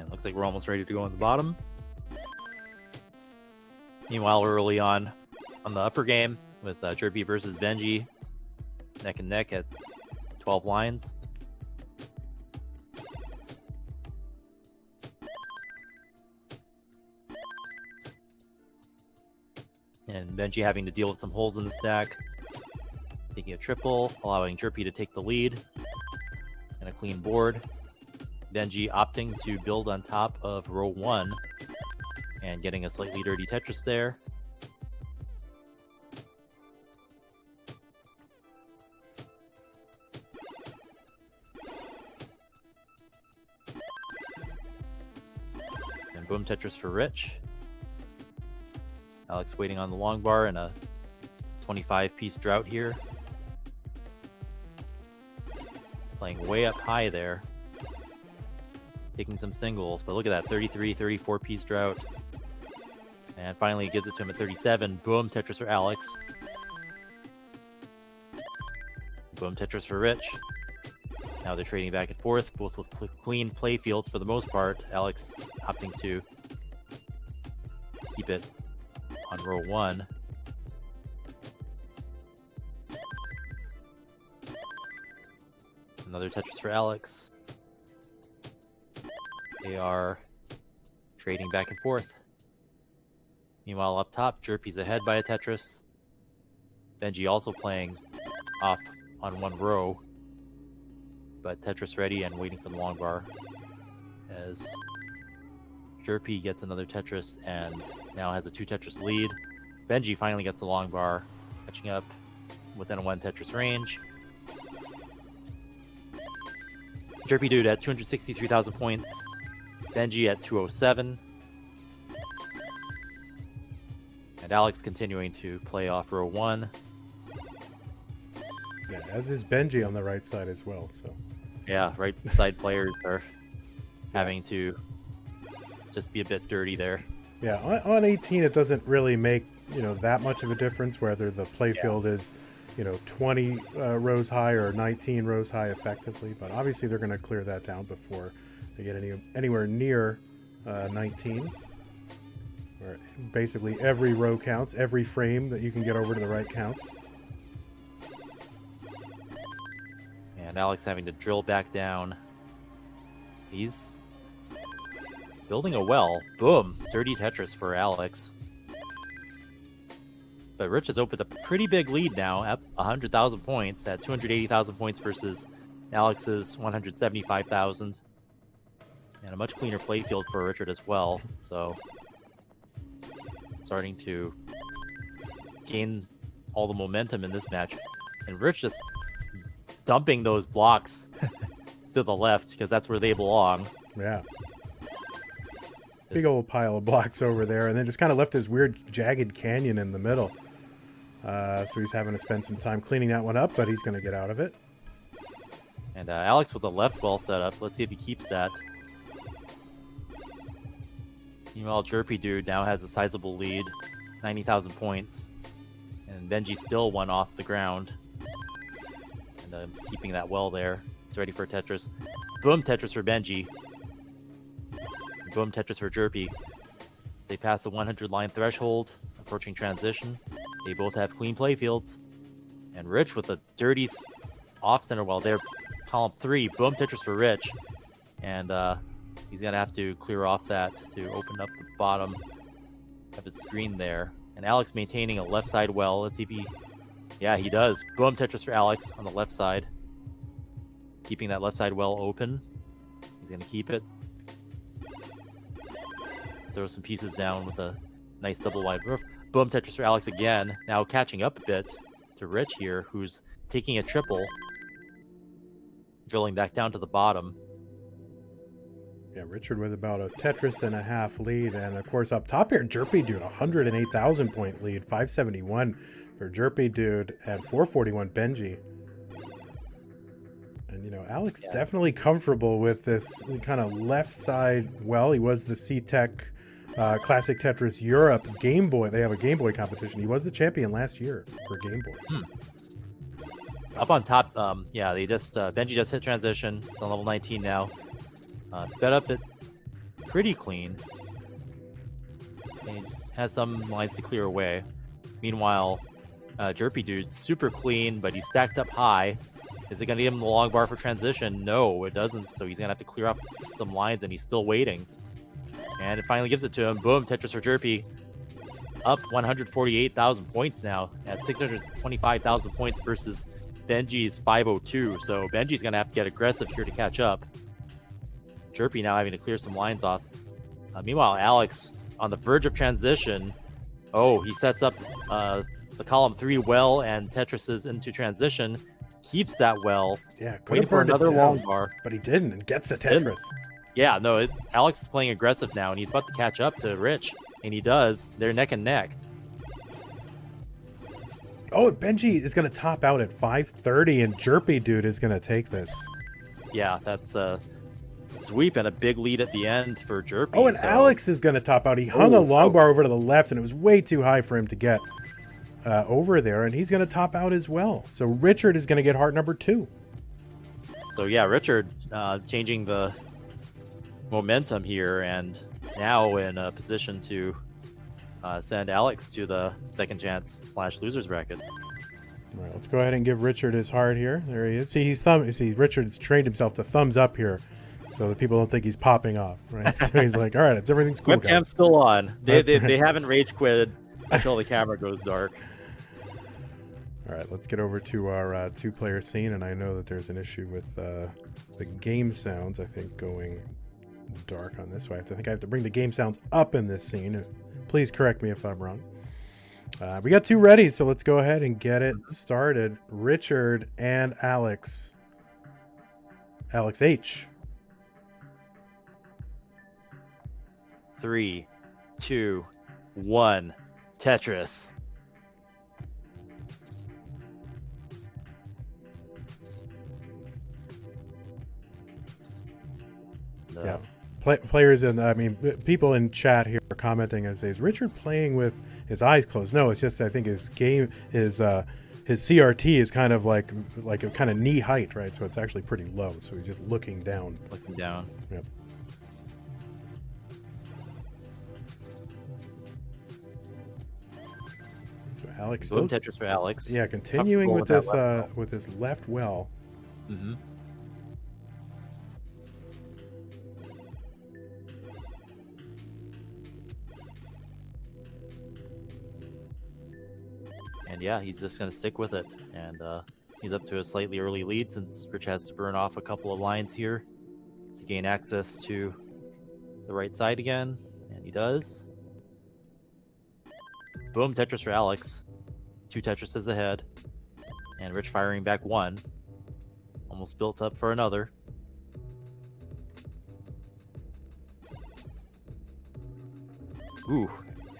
Looks like we're almost ready to go on the bottom. Meanwhile, early on the upper game with Jerpy versus Benji, neck and neck at 12 lines. And Benji having to deal with some holes in the stack. Taking a triple, allowing Jerpy to take the lead. And a clean board. Benji opting to build on top of row 1 and getting a slightly dirty Tetris there. And boom Tetris for Rich. Alex waiting on the long bar and a 25-piece drought here. Playing way up high there. Taking some singles, but look at that, 33, 34-piece drought. And finally he gives it to him at 37. Boom, Tetris for Alex. Boom, Tetris for Rich. Now they're trading back and forth, both with clean play fields for the most part. Alex opting to keep it on row 1. Another Tetris for Alex. They are trading back and forth. Meanwhile, up top, Jerpy's ahead by a Tetris. Benji also playing off on 1 row, but Tetris ready and waiting for the long bar as Jerpy gets another Tetris and now has a 2 Tetris lead. Benji finally gets the long bar, catching up within a 1 Tetris range. Jerpy Dude at 263,000 points. Benji at 207. And Alex continuing to play off row 1. Yeah, as is Benji on the right side as well. So yeah, right side players are having to just be a bit dirty there. Yeah, on 18 it doesn't really make, that much of a difference whether the playfield is, 20 rows high or 19 rows high effectively. But obviously they're going to clear that down before they get anywhere near 19. Where basically every row counts, every frame that you can get over to the right counts. And Alex having to drill back down. He's building a well. Boom! Dirty Tetris for Alex. But Rich has opened a pretty big lead now at 100,000 points, at 280,000 points versus Alex's 175,000. And a much cleaner playfield for Richard as well. So starting to gain all the momentum in this match. And Rich just dumping those blocks to the left because that's where they belong. Yeah. Big old pile of blocks over there, and then just kind of left this weird jagged canyon in the middle. So he's having to spend some time cleaning that one up, but he's going to get out of it. And Alex with the left well set up. Let's see if he keeps that. Meanwhile, Jerpy Dude now has a sizable lead, 90,000 points. And Benji still 1 off the ground. And keeping that well there. It's ready for a Tetris. Boom Tetris for Benji. And boom Tetris for Jerpy. As they pass the 100 line threshold, approaching transition. They both have clean playfields. And Rich with a dirty off-center well there. Column 3, boom Tetris for Rich. And he's going to have to clear off that to open up the bottom of his screen there. And Alex maintaining a left side well. Let's see if he... Yeah, he does. Boom Tetris for Alex on the left side. Keeping that left side well open. He's going to keep it. Throw some pieces down with a nice double wide roof. Boom Tetris for Alex again. Now catching up a bit to Rich here, who's taking a triple. Drilling back down to the bottom. Yeah, Richard with about a Tetris and a half lead. And of course up top here, Jerpy Dude, 108,000 point lead. 571 for Jerpy Dude and 441 Benji. And, Alex definitely comfortable with this kind of left side. Well, he was the CTEC Classic Tetris Europe Game Boy. They have a Game Boy competition. He was the champion last year for Game Boy. Up on top, Benji just hit transition. It's on level 19 now. Sped up it pretty clean. He has some lines to clear away. Meanwhile, Jerpy Dude, super clean, but he's stacked up high. Is it going to give him the long bar for transition? No, it doesn't. So he's going to have to clear up some lines, and he's still waiting. And it finally gives it to him. Boom, Tetris for Jerpy. Up 148,000 points now at 625,000 points versus Benji's 502. So Benji's going to have to get aggressive here to catch up. Jerpy now having to clear some lines off. Meanwhile, Alex on the verge of transition. Oh, he sets up the column 3 well, and Tetris is into transition. Keeps that well. Yeah, waiting for another long bar. But he didn't, and gets the Tetris. Yeah, no, Alex is playing aggressive now, and he's about to catch up to Rich. And he does. They're neck and neck. Oh, Benji is going to top out at 530, and Jerpy dude is going to take this. Yeah, that's a sweep and a big lead at the end for Jerpy. Oh, and Alex is going to top out. He hung a long bar over to the left, and it was way too high for him to get over there, and he's going to top out as well. So Richard is going to get heart number 2. So yeah, Richard changing the momentum here, and now in a position to send Alex to the second chance / losers bracket. All right, let's go ahead and give Richard his heart here. There he is. See, Richard's trained himself to thumbs up here, so that people don't think he's popping off. Right? So he's like, all right, everything's cool. Webcam's still on. They haven't rage quitted until the camera goes dark. All right, let's get over to our 2-player scene, and I know that there's an issue with the game sounds, I think, going dark on this. So I think I have to bring the game sounds up in this scene. Please correct me if I'm wrong. We got 2 ready, so let's go ahead and get it started. Richard and Alex. Alex H. 3, 2, 1. Tetris. Yeah. Players people in chat here are commenting and say, is Richard playing with his eyes closed? No, it's just I think his CRT is kind of like a kind of knee height, right? So it's actually pretty low. So he's just looking down. Looking down. Yep. So Alex Boom, still Tetris for Alex. Yeah, continuing with this with this left well. Mm-hmm. And yeah, he's just going to stick with it. And he's up to a slightly early lead since Rich has to burn off a couple of lines here to gain access to the right side again. And he does. Boom, Tetris for Alex. 2 Tetrises ahead. And Rich firing back 1. Almost built up for another. Ooh,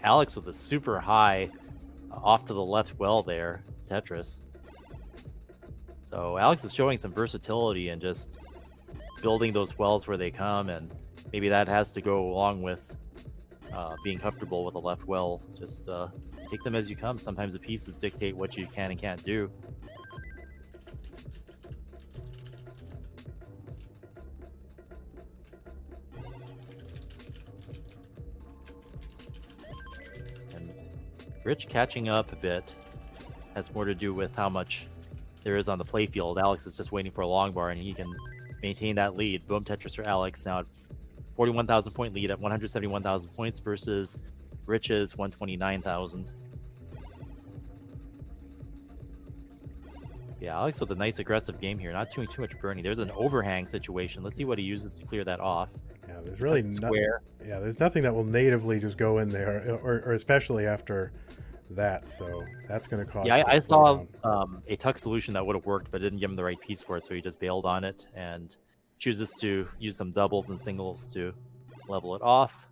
Alex with a super high off to the left well there, Tetris. So Alex is showing some versatility and just building those wells where they come, and maybe that has to go along with being comfortable with a left well. Just take them as you come. Sometimes the pieces dictate what you can and can't do. Rich catching up a bit has more to do with how much there is on the playfield. Alex is just waiting for a long bar, and he can maintain that lead. Boom, Tetris for Alex now at 41,000 point lead at 171,000 points versus Rich's 129,000. Yeah, Alex with a nice aggressive game here, not doing too much burning. There's an overhang situation. Let's see what he uses to clear that off. Yeah, there's really there's nothing that will natively just go in there, or especially after that. So that's going to cost. Yeah, I saw a tuck solution that would have worked, but didn't give him the right piece for it, so he just bailed on it and chooses to use some doubles and singles to level it off.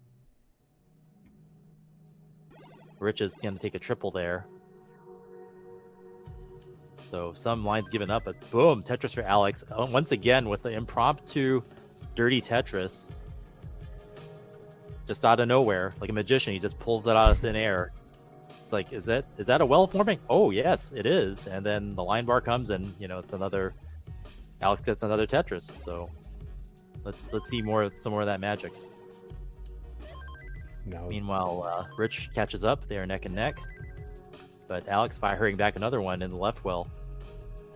Rich is going to take a triple there. So some lines given up, but boom, Tetris for Alex. Once again with the impromptu dirty Tetris. Just out of nowhere, like a magician, he just pulls it out of thin air. It's like, is that a well forming? Oh yes, it is. And then the line bar comes, and it's another. Alex gets another Tetris. So let's see some more of that magic. No. Meanwhile, Rich catches up. They are neck and neck, but Alex firing back another one in the left well.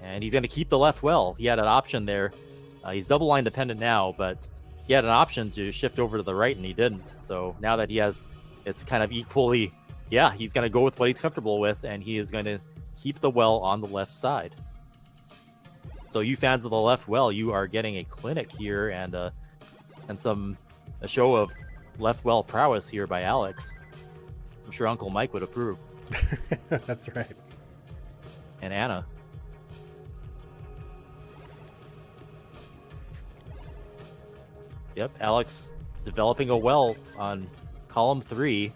And he's going to keep the left well. He had an option there. He's double line dependent now, but he had an option to shift over to the right, and he didn't. So now that he has, it's kind of equally, yeah, he's going to go with what he's comfortable with, and he is going to keep the well on the left side. So you fans of the left well, you are getting a clinic here and a show of left well prowess here by Alex. I'm sure Uncle Mike would approve. That's right. And Anna. Yep, Alex developing a well on column 3,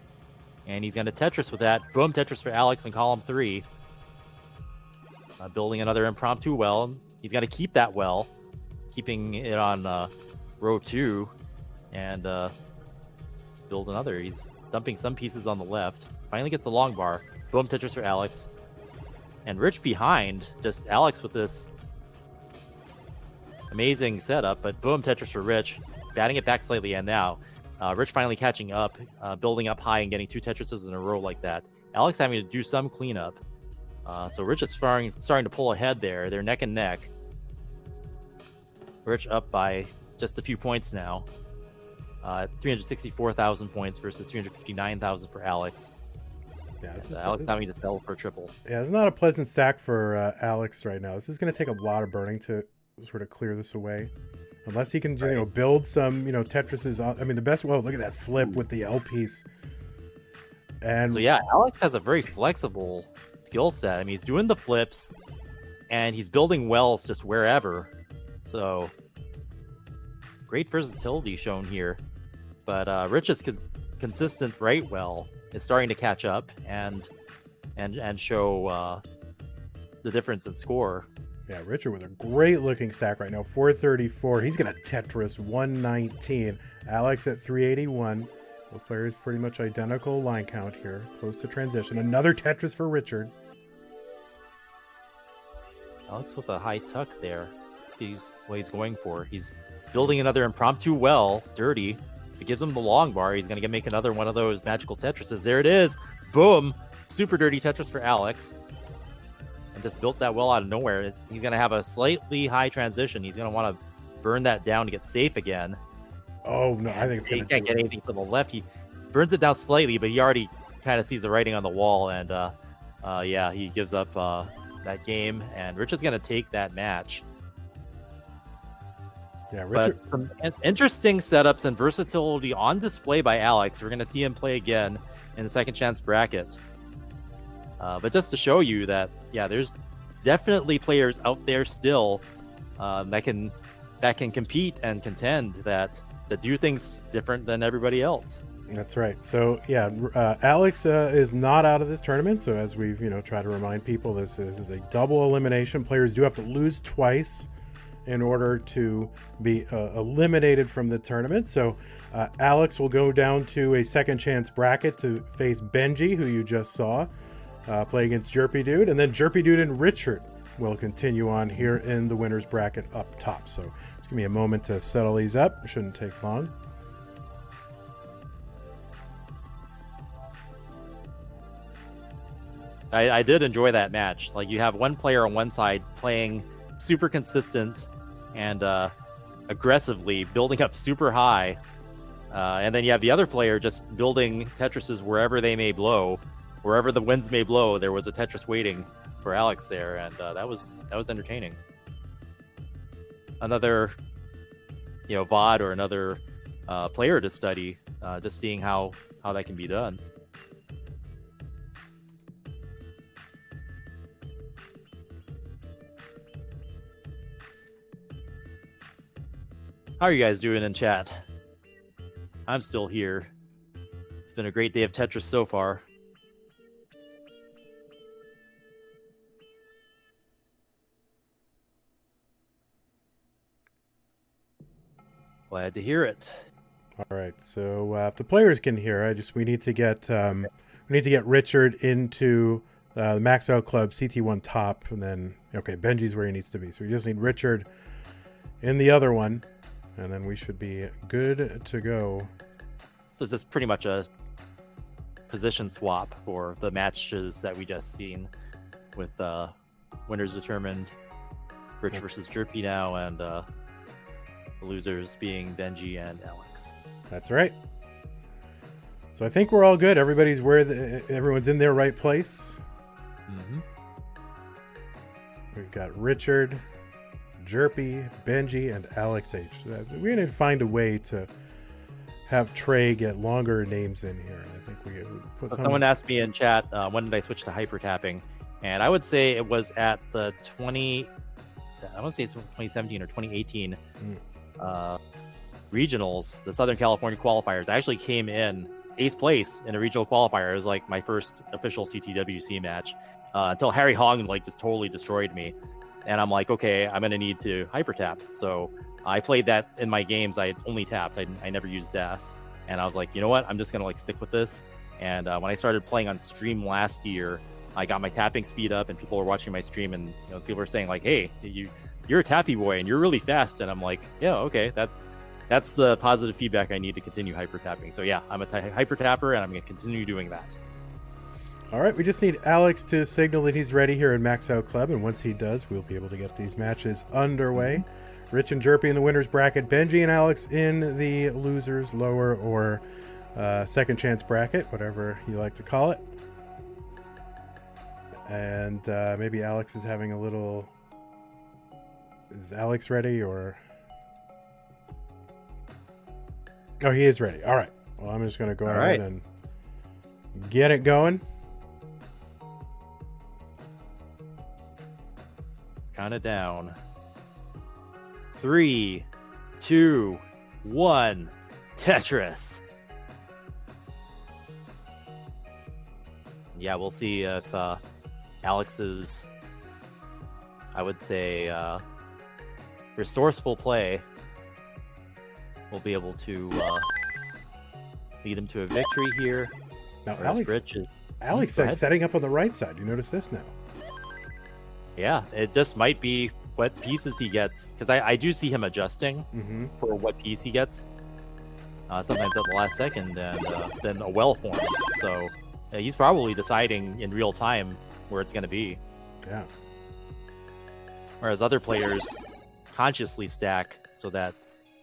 and he's going to Tetris with that. Boom, Tetris for Alex in column 3. Building another impromptu well. He's going to keep that well, keeping it on row 2, and build another. He's dumping some pieces on the left. Finally gets a long bar. Boom, Tetris for Alex. And Rich behind, just Alex with this amazing setup, but boom, Tetris for Rich. Batting it back slightly, and now Rich finally catching up, building up high and getting 2 Tetrises in a row like that. Alex having to do some cleanup. So Rich is starting to pull ahead there. They're neck and neck. Rich up by just a few points now. 364,000 points versus 359,000 for Alex. Yeah, Alex having to settle for a triple. Yeah, it's not a pleasant stack for Alex right now. This is going to take a lot of burning to sort of clear this away. Unless he can, build some, Tetrises. I mean, the best. Well, look at that flip with the L piece. And so yeah, Alex has a very flexible skill set. I mean, he's doing the flips, and he's building wells just wherever. So great versatility shown here. But Rich's consistent right well is starting to catch up and show the difference in score. Yeah, Richard with a great looking stack right now. 434. He's going to Tetris 119. Alex at 381. Both players pretty much identical line count here. Close to transition. Another Tetris for Richard. Alex with a high tuck there. Sees what he's going for. He's building another impromptu well. Dirty. If he gives him the long bar, he's going to make another one of those magical Tetrises. There it is. Boom. Super dirty Tetris for Alex. And just built that well out of nowhere. He's going to have a slightly high transition. He's going to want to burn that down to get safe again. Oh, no. I think it's he can't get anything from the left. He burns it down slightly, but he already kind of sees the writing on the wall. And, yeah, he gives up that game. And Rich is going to take that match. Yeah, Richard. But some interesting setups and versatility on display by Alex. We're going to see him play again in the second chance bracket. But just to show you that, yeah, there's definitely players out there still that can compete and contend that do things different than everybody else. That's right. So yeah, Alex is not out of this tournament. So as we've tried to remind people, this is a double elimination. Players do have to lose twice in order to be eliminated from the tournament. So Alex will go down to a second chance bracket to face Benji, who you just saw. Play against Jerpy Dude, and then Jerpy Dude and Richard will continue on here in the winner's bracket up top. So just give me a moment to settle these up. It shouldn't take long. I did enjoy that match. Like, you have one player on one side playing super consistent and aggressively building up super high, and then you have the other player just building Tetrises wherever they may blow. Wherever the winds may blow, there was a Tetris waiting for Alex there, and that was entertaining. Another, VOD or another player to study, just seeing how that can be done. How are you guys doing in chat? I'm still here. It's been a great day of Tetris so far. Glad to hear it. All right. So if the players can hear, we need to get Richard into the Max Out Club CT1 top, and then Benji's where he needs to be. So we just need Richard in the other one, and then we should be good to go. So it's just pretty much a position swap for the matches that we just seen with winners determined Rich versus Jerpy now, and the losers being Benji and Alex. That's right. So I think we're all good. Everybody's everyone's in their right place. Mm-hmm. We've got Richard, Jerpy, Benji, and Alex H. We're going to find a way to have Trey get longer names in here. I think we put Someone asked me in chat, when did I switch to hyper tapping? And I would say it was at the 2017 or 2018 regionals, the Southern California qualifiers. I actually came in 8th place in a regional qualifier. It was like my first official CTWC match until Harry Hong like just totally destroyed me. And I'm like, okay, I'm going to need to hyper tap. So I played that in my games. I only tapped. I never used DAS. And I was like, you know what? I'm just going to like stick with this. And when I started playing on stream last year, I got my tapping speed up and people were watching my stream and people were saying like, hey, you're a tappy boy and you're really fast. And I'm like, yeah, okay. That's the positive feedback I need to continue hyper tapping. So yeah, I'm a hyper tapper and I'm going to continue doing that. All right, we just need Alex to signal that he's ready here in Max Out Club, and once he does, we'll be able to get these matches underway. Rich and Jerpy in the winners bracket, Benji and Alex in the losers lower or second chance bracket, whatever you like to call it. And maybe Alex is having a little... Is Alex ready or... Oh, he is ready. All right. Well, I'm just going to go ahead and get it going. Count it down. 3, 2, 1. Tetris. Yeah, we'll see if Alex's, I would say, resourceful play will be able to lead him to a victory here. Now, Alex is setting up on the right side. You notice this now? Yeah, it just might be what pieces he gets, because I do see him adjusting for what piece he gets. Sometimes at the last second, and then a well forms. So he's probably deciding in real time where it's going to be. Yeah. Whereas other players consciously stack so that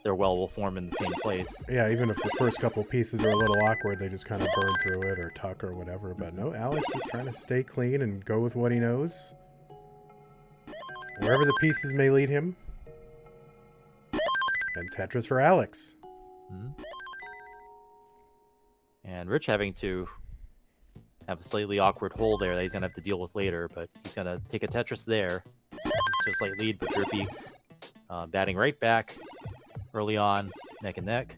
their well will form in the same place. Yeah, even if the first couple pieces are a little awkward, they just kind of burn through it or tuck or whatever. But no, Alex is trying to stay clean and go with what he knows. Wherever the pieces may lead him. And Tetris for Alex. And Rich having to have a slightly awkward hole there that he's going to have to deal with later, but he's going to take a Tetris there. Just slight lead, but Jerpy batting right back early on, neck and neck.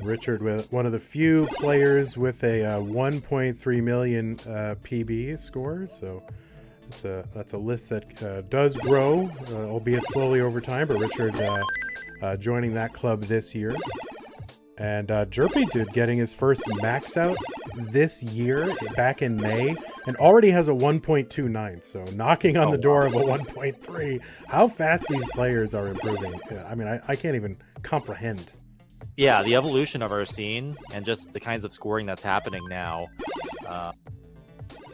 Richard with one of the few players with a 1.3 million PB score, so that's a list that does grow, albeit slowly over time. But Richard joining that club this year, and Jerpy did getting his first max out this year back in May, and already has a 1.29, so knocking on the door of a 1.3. How fast these players are improving! I mean, I can't even comprehend. Yeah, the evolution of our scene and just the kinds of scoring that's happening now.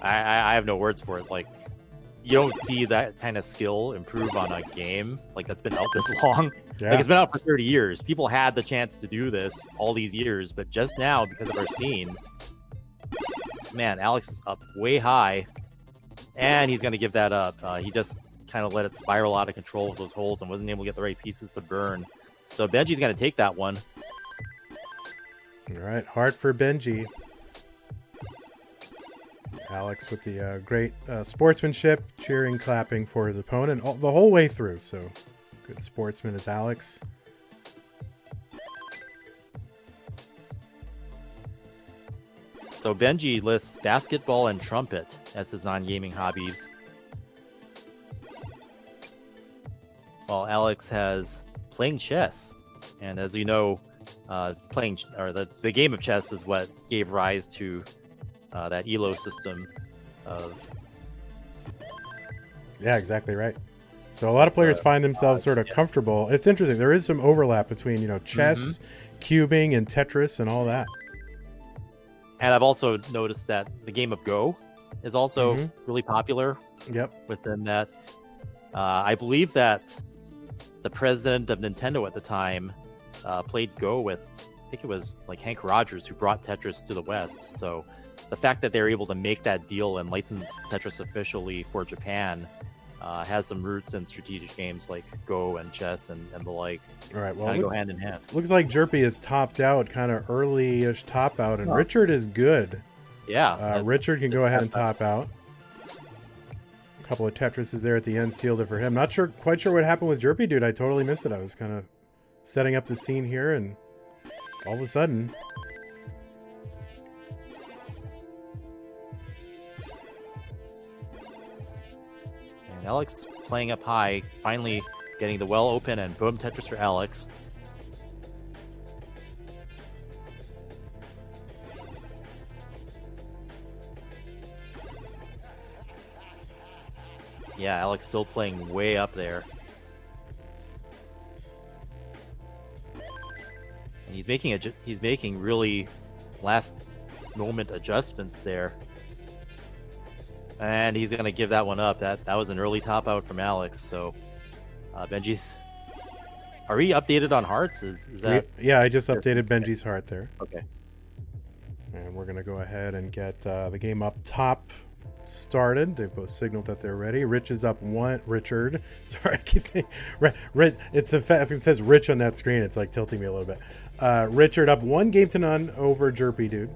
I have no words for it. Like, you don't see that kind of skill improve on a game like that's been out this long. Yeah. Like, it's been out for 30 years. People had the chance to do this all these years, but just now, because of our scene, man, Alex is up way high, and he's going to give that up. He just kind of let it spiral out of control with those holes and wasn't able to get the right pieces to burn. So Benji's going to take that one. All right, hard for Benji. Alex with the great sportsmanship, cheering, clapping for his opponent the whole way through. So good sportsman is Alex. So Benji lists basketball and trumpet as his non-gaming hobbies, while Alex has playing chess. And as you know, the game of chess is what gave rise to that ELO system of... Yeah, exactly right. So a lot of players find themselves sort of comfortable. It's interesting. There is some overlap between, chess, cubing, and Tetris and all that. And I've also noticed that the game of Go is also really popular. Yep. Within that, I believe that the president of Nintendo at the time played Go with, I think it was like Hank Rogers, who brought Tetris to the West. So the fact that they're able to make that deal and license Tetris officially for Japan has some roots in strategic games like Go and chess and the like. All right, well, kind of go hand in hand. Looks like Jerpy is topped out, kind of early-ish top out, and Richard is good. Yeah. Richard can go ahead and top out. A couple of Tetrises there at the end sealed it for him. Not quite sure what happened with Jerpy, dude. I totally missed it. I was kind of setting up the scene here, and all of a sudden... And Alex playing up high, finally getting the well open, and boom, Tetris for Alex. Yeah, Alex still playing way up there. And he's making really last moment adjustments there. And he's going to give that one up. That was an early top out from Alex. So Benji's... Are we updated on hearts? Is that... Yeah, I just updated Benji's heart there. Okay. And we're going to go ahead and get the game up top started. They've both signaled that they're ready. Rich is up one. Richard. Sorry, I keep saying... It's the fact, if it says Rich on that screen, it's like tilting me a little bit. Richard up 1-0 over Jerpy, dude.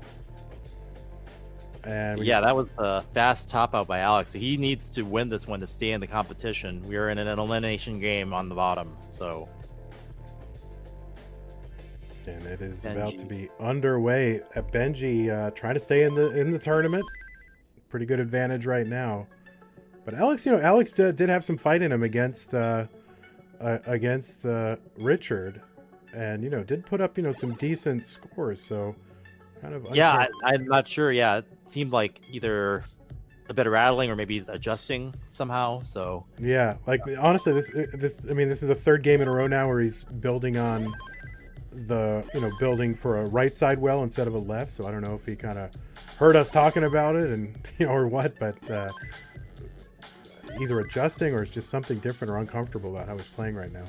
And yeah, that was a fast top out by Alex. So he needs to win this one to stay in the competition. We are in an elimination game on the bottom, so. And it is about to be underway. Benji trying to stay in the tournament. Pretty good advantage right now. But Alex, Alex did have some fight in him against Richard, and did put up some decent scores. So. Kind of yeah, I'm not sure. Yeah, it seemed like either a bit of rattling or maybe he's adjusting somehow. So yeah, like honestly, this is a third game in a row now where he's building on building for a right side well instead of a left. So I don't know if he kind of heard us talking about it and or what, but either adjusting or it's just something different or uncomfortable about how he's playing right now.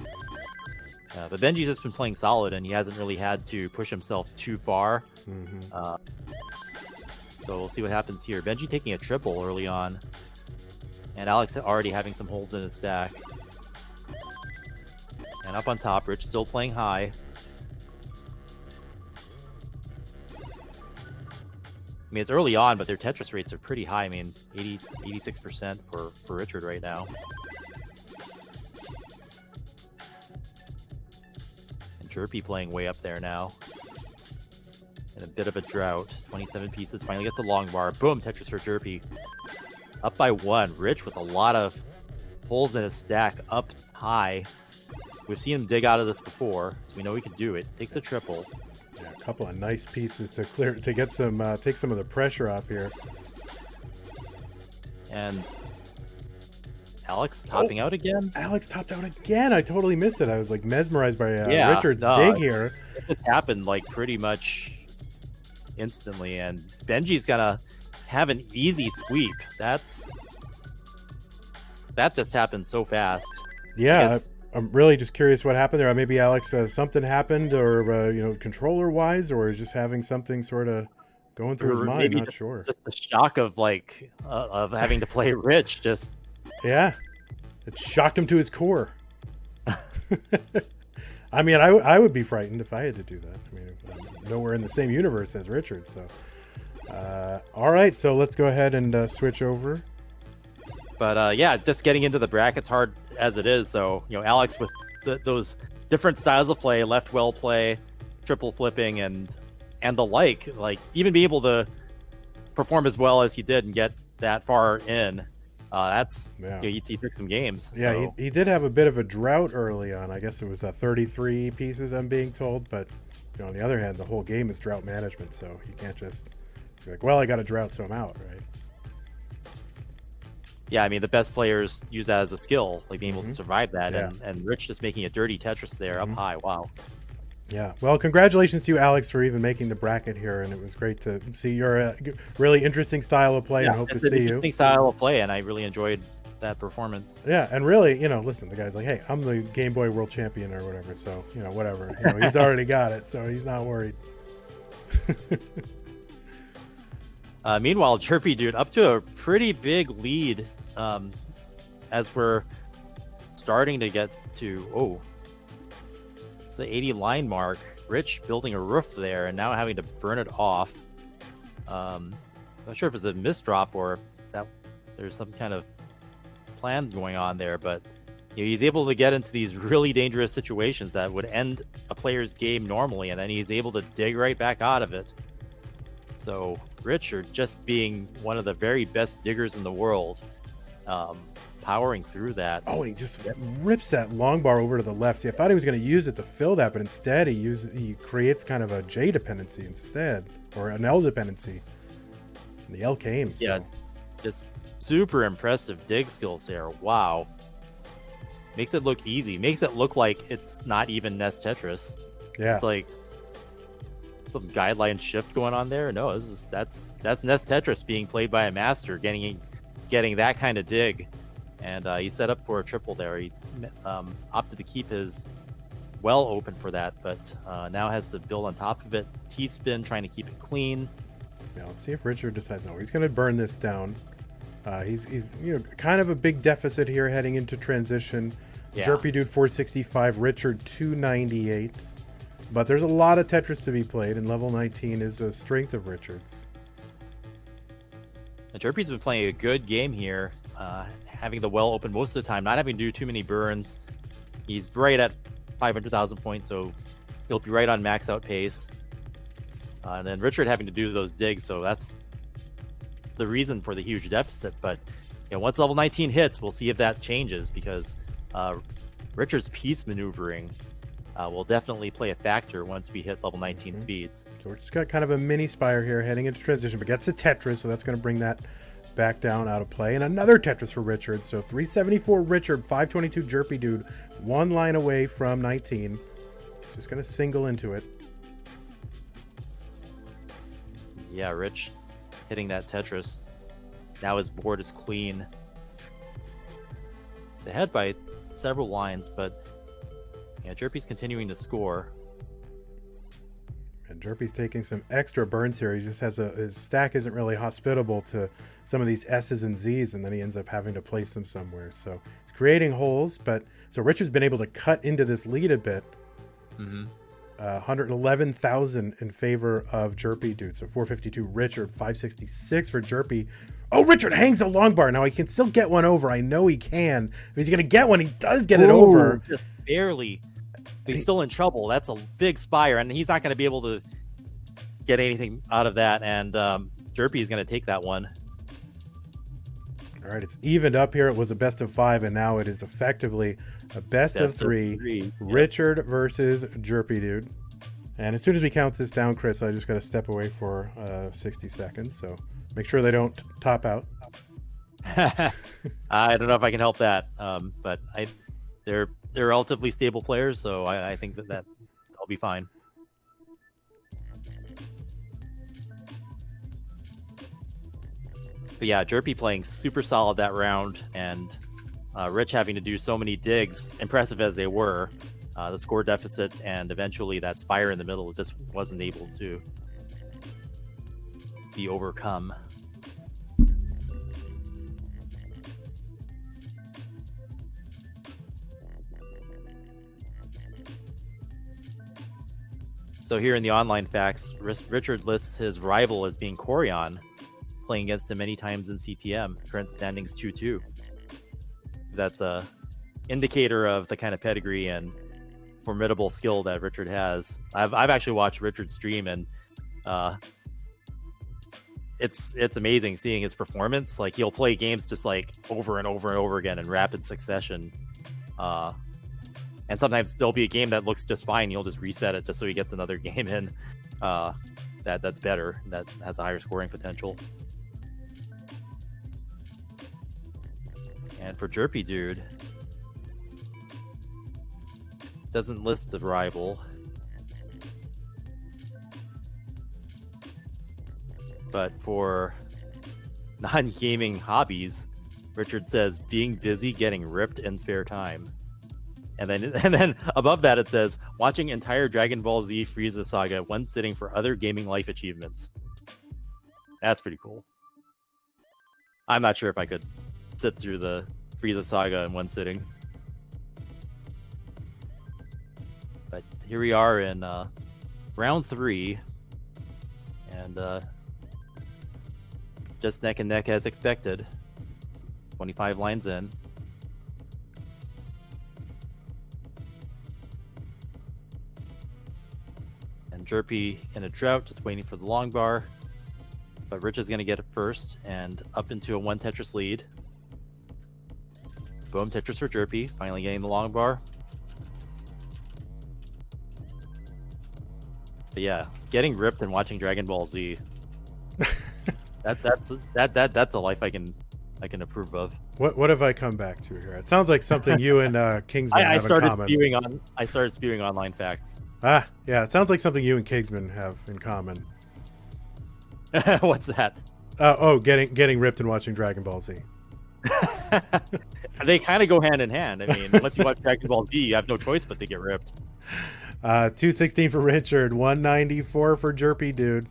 But Benji's just been playing solid, and he hasn't really had to push himself too far. So we'll see what happens here. Benji taking a triple early on, and Alex already having some holes in his stack. And up on top, Rich still playing high. I mean, it's early on, but their Tetris rates are pretty high. I mean, 86% for Richard right now. Jerpy playing way up there now. In a bit of a drought. 27 pieces. Finally gets a long bar. Boom, Tetris for Jerpy. Up by 1. Rich with a lot of holes in his stack up high. We've seen him dig out of this before, so we know he can do it. Takes a triple. Yeah, a couple of nice pieces to get some, take some of the pressure off here. And Alex topping out again? Alex topped out again. I totally missed it. I was like mesmerized by Richard's dig here. It just happened like pretty much instantly, and Benji's gonna have an easy sweep. That just happened so fast. Yeah, I'm really just curious what happened there. Maybe Alex, something happened, or controller wise, or just having something sort of going through his mind. Not sure. Just the shock of of having to play Rich. Just. Yeah, it shocked him to his core. I mean, I would be frightened if I had to do that. I mean, I'm nowhere in the same universe as Richard. So, all right, so let's go ahead and switch over. But yeah, just getting into the brackets hard as it is. So Alex with those different styles of play, left well play, triple flipping, and the like even be able to perform as well as he did and get that far in. He took some games. Yeah, so. he did have a bit of a drought early on. I guess it was 33 pieces, I'm being told. But on the other hand, the whole game is drought management, so you can't just be like, well, I got a drought, so I'm out, right? Yeah, I mean, the best players use that as a skill, like being able to survive that. Yeah. And Rich just making a dirty Tetris there up high. Wow. Yeah. Well, congratulations to you, Alex, for even making the bracket here, and it was great to see your really interesting style of play, and hope to it's an see you. interesting style of play, and I really enjoyed that performance. Yeah, and really, listen, the guy's like, hey, I'm the Game Boy World Champion or whatever, so whatever. He's already got it, so he's not worried. Meanwhile, Chirpy Dude up to a pretty big lead as we're starting to get to the 80 line mark. Rich building a roof there and now having to burn it off. Not sure if it's a misdrop or that there's some kind of plan going on there, but he's able to get into these really dangerous situations that would end a player's game normally, and then he's able to dig right back out of it. So Richard, just being one of the very best diggers in the world, powering through that. Oh, and he just rips that long bar over to the left. See, I thought he was going to use it to fill that, but instead he creates kind of a J dependency instead, or an L dependency. And the L came. So. Yeah, just super impressive dig skills there. Wow. Makes it look easy. Makes it look like it's not even Nest Tetris. Yeah. It's like some guideline shift going on there. No, that's Nest Tetris being played by a master, getting that kind of dig. And he set up for a triple there. He opted to keep his well open for that, but now has to build on top of it. T-spin, trying to keep it clean. Yeah, let's see if Richard decides. No, he's going to burn this down. He's kind of a big deficit here heading into transition. Yeah. Jerpy Dude 465, Richard 298. But there's a lot of Tetris to be played, and level 19 is a strength of Richard's. And Jerpy's been playing a good game here, having the well open most of the time, not having to do too many burns. He's right at 500,000 points, so he'll be right on max out pace. And then Richard having to do those digs, so that's the reason for the huge deficit. But once level 19 hits, we'll see if that changes, because Richard's piece maneuvering will definitely play a factor once we hit level 19 speeds. So we're just got kind of a mini Spire here heading into transition, but gets a Tetris, so that's going to bring that back down out of play. And another Tetris for Richard. So 374 Richard, 522 Jerpy Dude, one line away from 19. Just going to single into it. Yeah, Rich hitting that Tetris. Now his board is clean. It's ahead by several lines, but Jerpy's continuing to score. And Jerpy's taking some extra burns here. He just has his stack isn't really hospitable to some of these S's and Z's, and then he ends up having to place them somewhere. So he's creating holes, but so Richard's been able to cut into this lead a bit. 111,000 in favor of Jerpy Dude. So 452 Richard, 566 for Jerpy. Oh, Richard hangs a long bar. Now he can still get one over. I know he can. If he's going to get one, he does get it over. Just barely. But he's still in trouble. That's a big Spire, and he's not going to be able to get anything out of that. And Jerpy is going to take that one. All right, it's evened up here. It was a best of 5, and now it is effectively a best of 3. Richard versus Jerpy Dude. And as soon as we count this down, Chris, I just got to step away for 60 seconds. So make sure they don't top out. I don't know if I can help that, but they're relatively stable players, so I think that I'll be fine. But yeah, Jerpy playing super solid that round, and Rich having to do so many digs, impressive as they were. The score deficit and eventually that Spire in the middle just wasn't able to be overcome. So here in the online facts, Richard lists his rival as being Corion, playing against him many times in CTM. Current standings 2-2. That's a indicator of the kind of pedigree and formidable skill that Richard has. I've actually watched Richard stream, and it's amazing seeing his performance. Like, he'll play games just like over and over and over again in rapid succession. And sometimes there'll be a game that looks just fine. He'll just reset it just so he gets another game in that's better, that has a higher scoring potential. And for Jerpy Dude, doesn't list the rival. But for non-gaming hobbies, Richard says being busy getting ripped in spare time. And then above that it says watching entire Dragon Ball Z Frieza saga one sitting for other gaming life achievements. That's pretty cool. I'm not sure if I could sit through the Frieza saga in one sitting. But here we are in round 3. And just neck and neck as expected. 25 lines in. And Jerpy in a drought, just waiting for the long bar. But Rich is going to get it first and up into a 1 Tetris lead. Boom, Tetris for Jerpy, finally getting the long bar. But yeah, getting ripped and watching Dragon Ball Z. That's a life I can approve of. What have I come back to here? It sounds like something you and Kingsman have in common. I started spewing online facts. Yeah, it sounds like something you and Kingsman have in common. What's that? Getting ripped and watching Dragon Ball Z. They kind of go hand in hand. I mean, once you watch Dragon Ball Z, you have no choice but to get ripped. 216 for Richard, 194 for Jerpy, dude.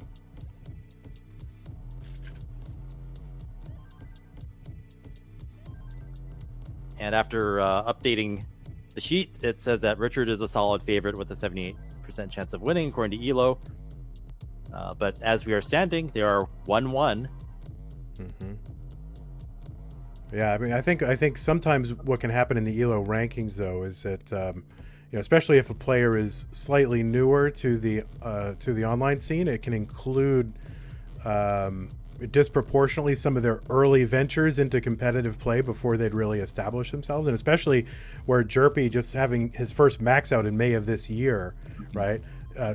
And after updating the sheet, it says that Richard is a solid favorite with a 78% chance of winning, according to ELO. But as we are standing, they are 1-1. Mm-hmm. Yeah, I mean, I think sometimes what can happen in the ELO rankings, though, is that especially if a player is slightly newer to the online scene, it can include disproportionately some of their early ventures into competitive play before they'd really establish themselves, and especially where Jerpy just having his first max out in May of this year, right?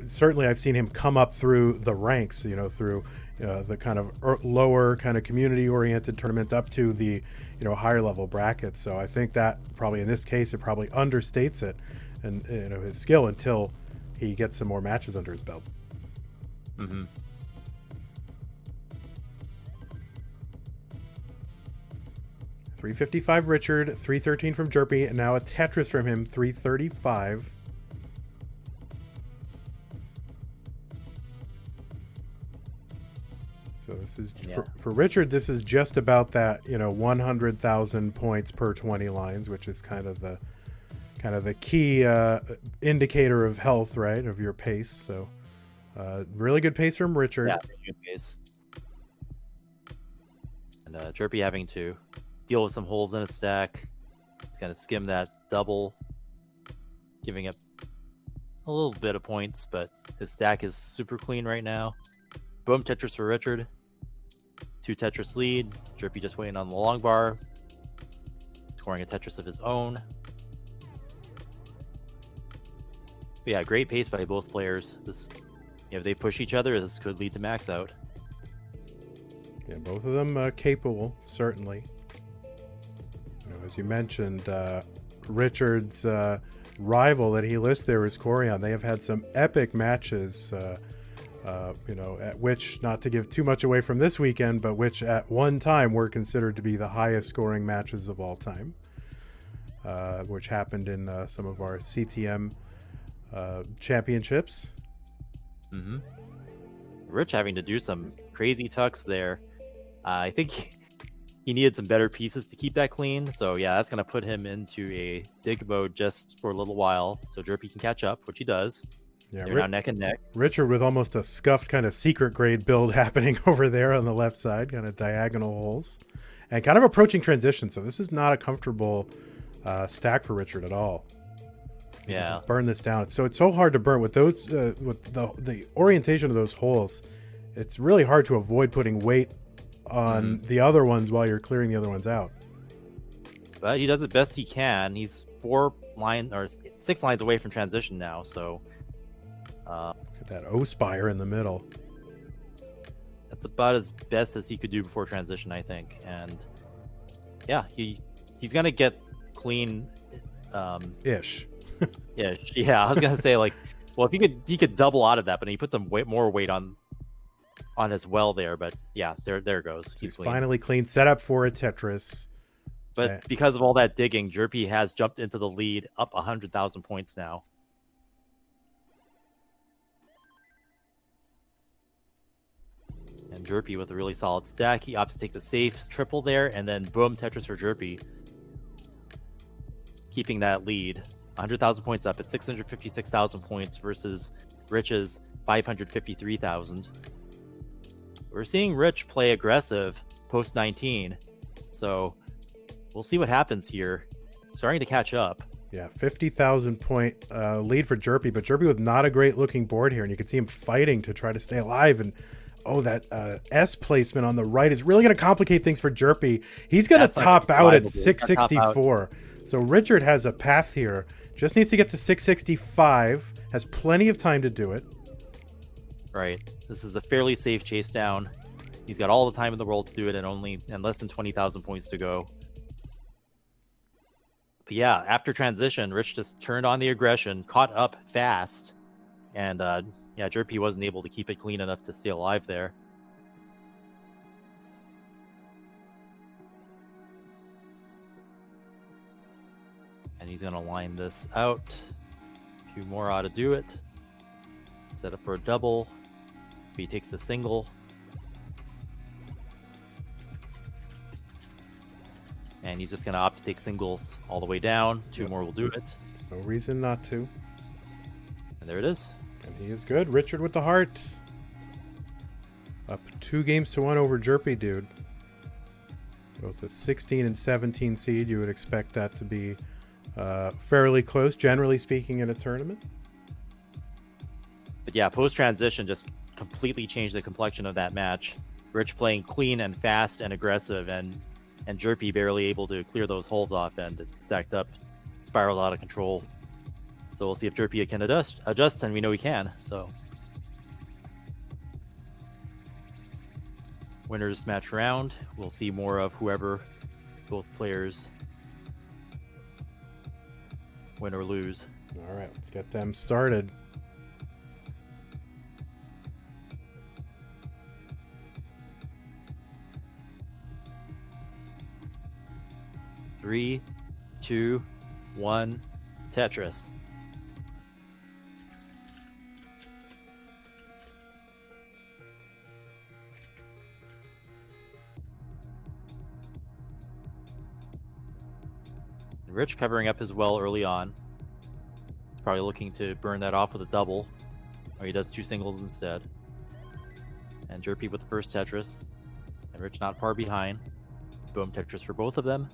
Certainly I've seen him come up through the ranks, through the kind of lower kind of community oriented tournaments up to the higher level brackets. So I think that probably in this case it probably understates it and his skill until he gets some more matches under his belt. Mm-hmm. $355 Richard, $313 from Jerpy, and now a Tetris from him, $335. So this is for Richard. This is just about that 100,000 points per 20 lines, which is kind of the key indicator of health, right? Of your pace. So really good pace from Richard. Yeah, good pace. And Jerpy having to deal with some holes in his stack. He's going to skim that double, giving up a little bit of points, but his stack is super clean right now. Boom, Tetris for Richard. 2 Tetris lead. Jerpy just waiting on the long bar, scoring a Tetris of his own. But yeah, great pace by both players. This, if they push each other, this could lead to max out. Yeah, both of them capable, certainly. As you mentioned, Richard's rival that he lists there is Corian. They have had some epic matches, at which, not to give too much away from this weekend, but which at one time were considered to be the highest scoring matches of all time, which happened in some of our CTM championships. Mm-hmm. Rich having to do some crazy tucks there. I think he needed some better pieces to keep that clean. So yeah, that's going to put him into a dig mode just for a little while. So Jerpy can catch up, which he does. Yeah, they're now neck and neck. Richard with almost a scuffed kind of secret grade build happening over there on the left side, kind of diagonal holes. And kind of approaching transition. So this is not a comfortable stack for Richard at all. Yeah. Just burn this down. So it's so hard to burn with those, with the orientation of those holes. It's really hard to avoid putting weight on the other ones while you're clearing the other ones out. But he does it best he can. He's 6 lines away from transition now, so get that O spire in the middle. That's about as best as he could do before transition, I think. And yeah, he's gonna get clean ish. Yeah, I was gonna say, like, well, if he could double out of that, but he put some more weight on on his well there, but yeah, there goes. He's clean. finally clean. Set up for a Tetris. But because of all that digging, Jerpy has jumped into the lead, up 100,000 points now. And Jerpy with a really solid stack. He opts to take the safe triple there, and then boom, Tetris for Jerpy. Keeping that lead. 100,000 points up at 656,000 points versus Rich's 553,000. We're seeing Rich play aggressive post 19. So we'll see what happens here. Starting to catch up. Yeah, 50,000 point lead for Jerpy, but Jerpy with not a great looking board here, and you can see him fighting to try to stay alive. And oh, that S placement on the right is really going to complicate things for Jerpy. He's going to top out at 664. So Richard has a path here. Just needs to get to 665. Has plenty of time to do it. Right. This is a fairly safe chase down. He's got all the time in the world to do it, and less than 20,000 points to go. But yeah, after transition, Rich just turned on the aggression, caught up fast, and yeah, Jerpy wasn't able to keep it clean enough to stay alive there. And he's going to line this out. A few more ought to do it. Set up for a double. If he takes the single. And he's just going to opt to take singles all the way down. Two more will do it. No reason not to. And there it is. And he is good. Richard with the heart. Up 2-1 over Jerpy, dude. Both a 16 and 17 seed. You would expect that to be fairly close, generally speaking, in a tournament. But yeah, post-transition just completely changed the complexion of that match. Rich playing clean and fast and aggressive, and Jerpy barely able to clear those holes off, and it stacked up, spiraled out of control. So we'll see if Jerpy can adjust, and we know he can. So winners match round. We'll see more of whoever both players win or lose. All right, let's get them started. Three, 2, 1, Tetris. Rich covering up his well early on. Probably looking to burn that off with a double. Or he does 2 singles instead. And Jerpy with the first Tetris. And Rich not far behind. Boom, Tetris for both of them.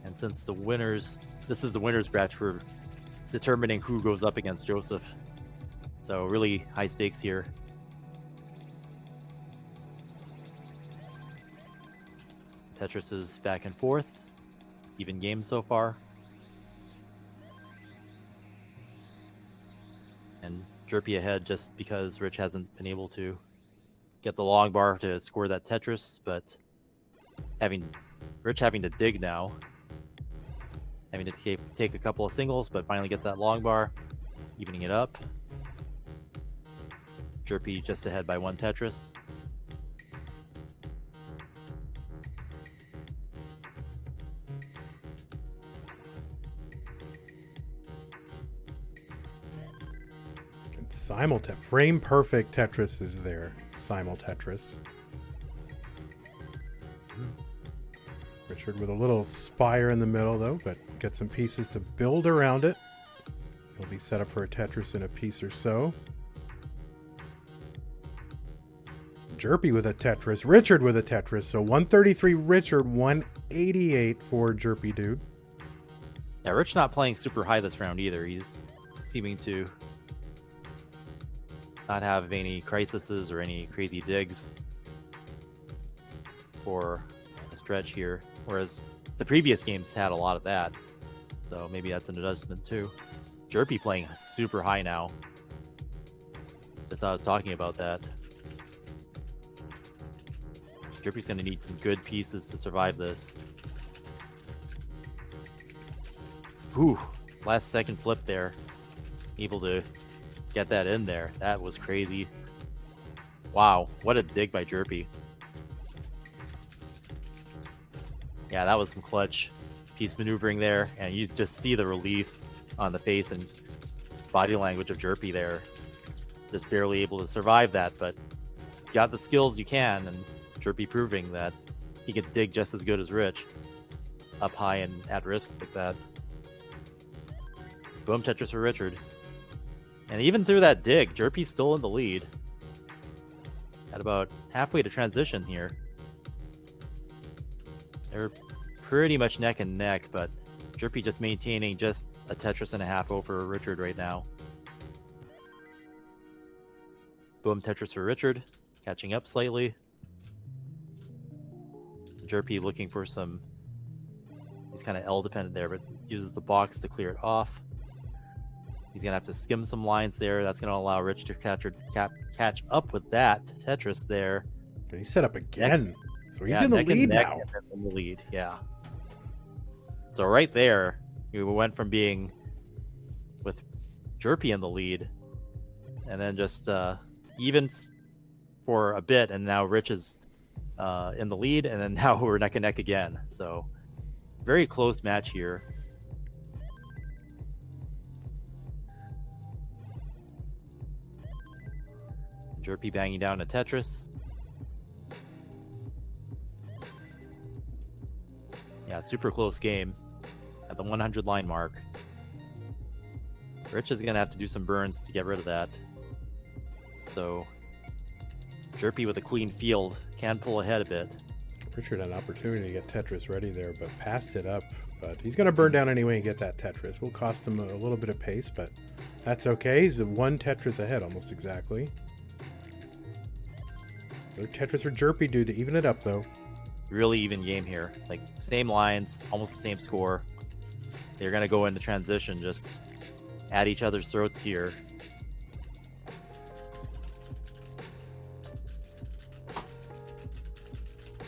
And since the winners, this is the winners batch, we're determining who goes up against Joseph. So really high stakes here. Tetris is back and forth. Even game so far. And Jerpy ahead just because Rich hasn't been able to get the long bar to score that Tetris, but Rich having to dig now. Having to take a couple of singles, but finally gets that long bar, evening it up. Jerpy just ahead by 1 Tetris. And frame perfect Tetris is there. Simul Tetris. Richard with a little spire in the middle, though, but get some pieces to build around it. He'll be set up for a Tetris in a piece or so. Jerpy with a Tetris. Richard with a Tetris. So 133 Richard, 188 for Jerpy dude. Yeah, Rich not playing super high this round either. He's seeming to not have any crises or any crazy digs for a stretch here. Whereas the previous games had a lot of that. So maybe that's an adjustment too. Jerpy playing super high now. Just I was talking about that. Drippy's going to need some good pieces to survive this. Whew. Last second flip there. Able to get that in there. That was crazy. Wow. What a dig by Jerpy. Yeah, that was some clutch piece maneuvering there. And you just see the relief on the face and body language of Jerpy there. Just barely able to survive that, but got the skills you can, and Jerpy proving that he could dig just as good as Rich. Up high and at risk like that. Boom Tetris for Richard. And even through that dig, Jerpy's still in the lead. At about halfway to transition here. They're pretty much neck and neck, but Jerpy just maintaining just a Tetris and a half over Richard right now. Boom Tetris for Richard, catching up slightly. Jerpy looking for some... He's kind of L dependent there, but uses the box to clear it off. He's going to have to skim some lines there. That's going to allow Rich to catch up with that Tetris there. He's set up again. So he's in the lead now. In the lead, yeah. So right there, we went from being with Jerpy in the lead, and then just even for a bit, and now Rich is in the lead, and then now we're neck and neck again. So very close match here. Jerpy banging down a Tetris. Yeah, super close game at the 100 line mark. Rich is going to have to do some burns to get rid of that. So Jerpy with a clean field can pull ahead a bit. Richard had an opportunity to get Tetris ready there, but passed it up. But he's going to burn down anyway and get that Tetris. Will cost him a little bit of pace, but that's okay. He's one Tetris ahead almost exactly. Another Tetris for Jerpy dude to even it up though. Really even game here. Like same lines, almost the same score. They're going to go into transition just at each other's throats here.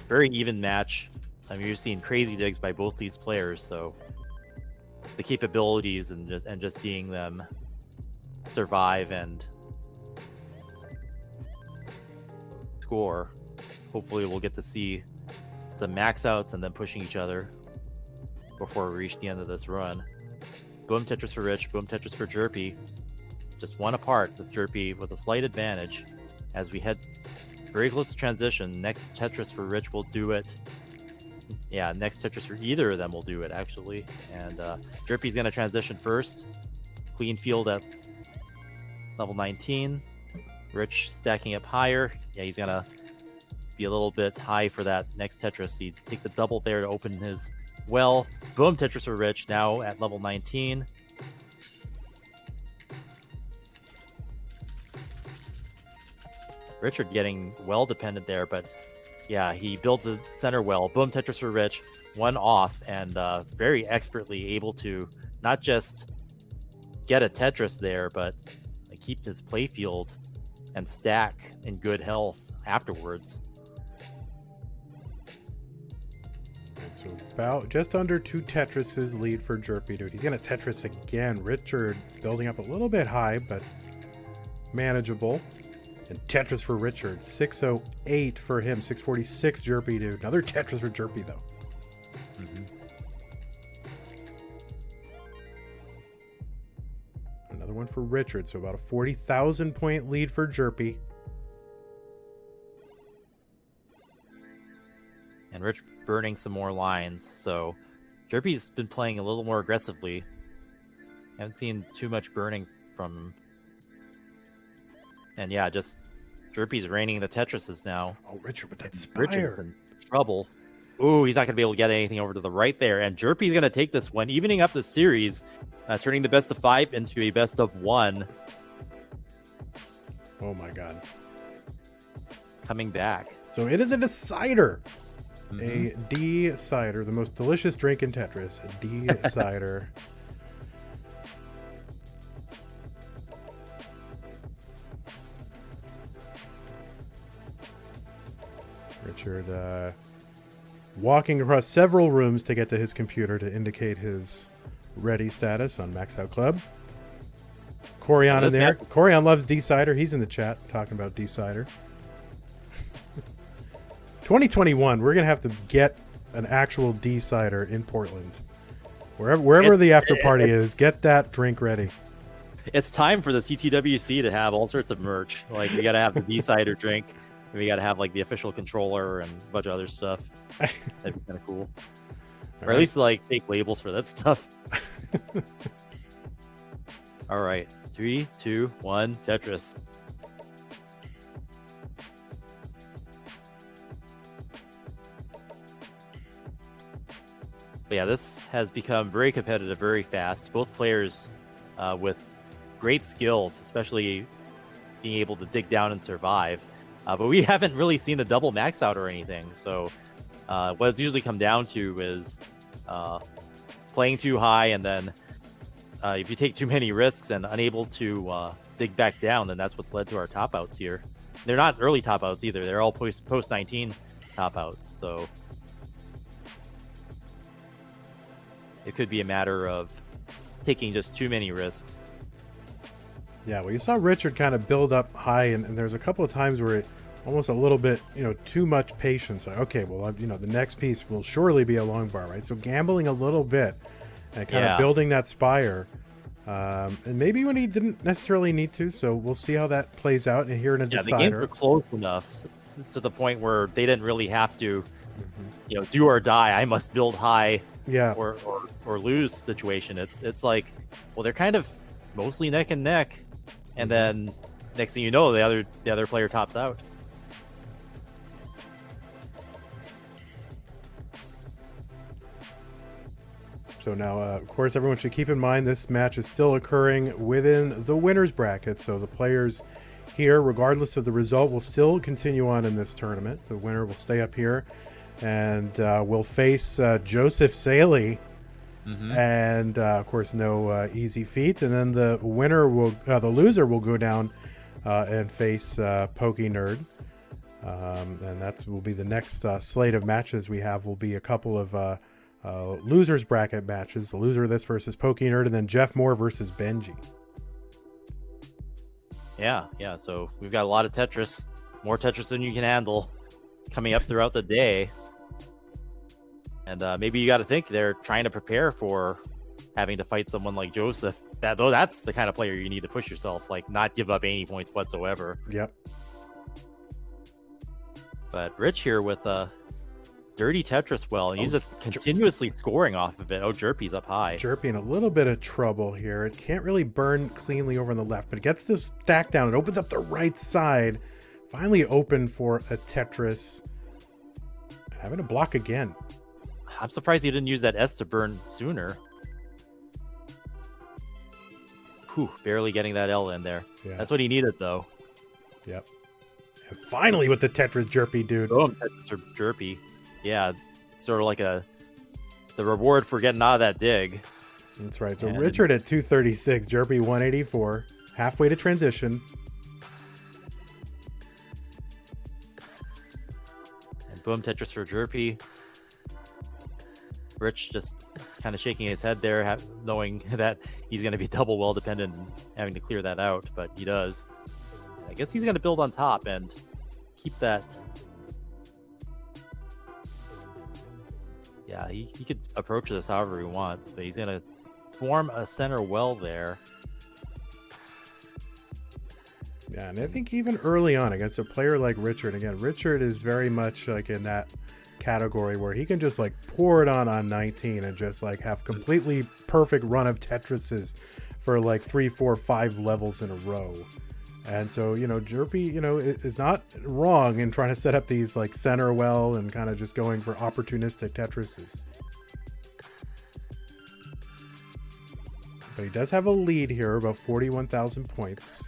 Very even match. I mean, you're seeing crazy digs by both these players, so the capabilities and just seeing them survive and score. Hopefully we'll get to see some max outs and then pushing each other before we reach the end of this run. Boom Tetris for Rich, boom Tetris for Jerpy. Just one apart with Jerpy with a slight advantage as we head very close to transition. Next Tetris for Rich will do it. Yeah, next Tetris for either of them will do it, actually. And Jerpy's going to transition first. Clean field at level 19. Rich stacking up higher. Yeah, he's going to be a little bit high for that next Tetris. He takes a double there to open his well. Boom Tetris for Rich, now at level 19. Richard getting well dependent there, but yeah, he builds a center well. Boom Tetris for Rich, one off, and very expertly able to not just get a Tetris there, but keep his playfield and stack in good health afterwards. Right, so about just under 2 Tetrises lead for Jerpy dude. He's gonna Tetris again. Richard building up a little bit high, but manageable. And Tetris for Richard, 608 for him, 646 Jerpy dude. Another Tetris for Jerpy though. Another one for Richard, so about a 40,000 point lead for Jerpy. And Rich burning some more lines, so Jerpy's been playing a little more aggressively. Haven't seen too much burning from him. And yeah, just Jerpy's raining the Tetrises now. Oh, Richard with that spire. Richard's in trouble. Ooh, he's not going to be able to get anything over to the right there. And Jerpy's going to take this one, evening up the series, turning the best of 5 into a best of 1. Oh my god. Coming back. So it is a decider. A D-cider, the most delicious drink in Tetris. A D-cider. Richard walking across several rooms to get to his computer to indicate his ready status on Max Out Club. Corian in there. Corian loves D-Cider. He's in the chat talking about D-Cider. 2021, we're going to have to get an actual D-Cider in Portland. Wherever the after party is, get that drink ready. It's time for the CTWC to have all sorts of merch. Like, we got to have the D-Cider drink. And we got to have, like, the official controller and a bunch of other stuff. That'd be kind of cool. Or at least, like, fake labels for that stuff. All right. 3, 2, 1, Tetris. But yeah, this has become very competitive, very fast. Both players with great skills, especially being able to dig down and survive. But we haven't really seen the double max out or anything. So what it's usually come down to is playing too high, and then if you take too many risks and unable to dig back down, then that's what's led to our top outs here. They're not early top outs either. They're all post 19 top outs. So it could be a matter of taking just too many risks. Yeah, well, you saw Richard kind of build up high, and there's a couple of times where it almost a little bit, too much patience. Like, okay, well, the next piece will surely be a long bar, right? So gambling a little bit and kind of building that spire. And maybe when he didn't necessarily need to, so we'll see how that plays out and here in a decider. The games were close enough to the point where they didn't really have to, do or die. I must build high, or lose situation. It's like, well, they're kind of mostly neck and neck, and then next thing you know, the other player tops out. So now, of course, everyone should keep in mind this match is still occurring within the winner's bracket. So the players here, regardless of the result, will still continue on in this tournament. The winner will stay up here and will face Joseph Saley. And, of course, no easy feat. And then the loser will go down and face Pokey Nerd. And that will be the next slate of matches we have. Will be a couple of losers bracket matches. The loser of this versus Pokey Nerd, and then Jeff Moore versus Benji. Yeah. So we've got a lot of Tetris, more Tetris than you can handle, coming up throughout the day. And maybe you got to think they're trying to prepare for having to fight someone like Joseph. That's the kind of player you need to push yourself, like not give up any points whatsoever. Yep. But Rich here with a dirty Tetris well, and he's just continuously scoring off of it. Oh, Jerpy's up high. Jerpy in a little bit of trouble here. It can't really burn cleanly over on the left, but it gets the stack down. It opens up the right side. Finally open for a Tetris. And having to block again. I'm surprised he didn't use that S to burn sooner. Whew, barely getting that L in there. Yeah. That's what he needed, though. Yep. And finally with the Tetris Jerpy, dude. Oh, Tetris Jerpy. Yeah, sort of like the reward for getting out of that dig. That's right. So Richard at 236, Jerpy 184, halfway to transition. And boom, Tetris for Jerpy. Rich just kind of shaking his head there, knowing that he's going to be double well dependent and having to clear that out, but he does. I guess he's going to build on top and keep that. Yeah, he could approach this however he wants, but he's going to form a center well there. Yeah, and I think even early on against a player like Richard, again, Richard is very much like in that category where he can just like pour it on 19 and just like have completely perfect run of Tetrises for like 3, 4, 5 levels in a row. And so, Jerpy, is not wrong in trying to set up these like center well and kind of just going for opportunistic Tetrises. But he does have a lead here, about 41,000 points.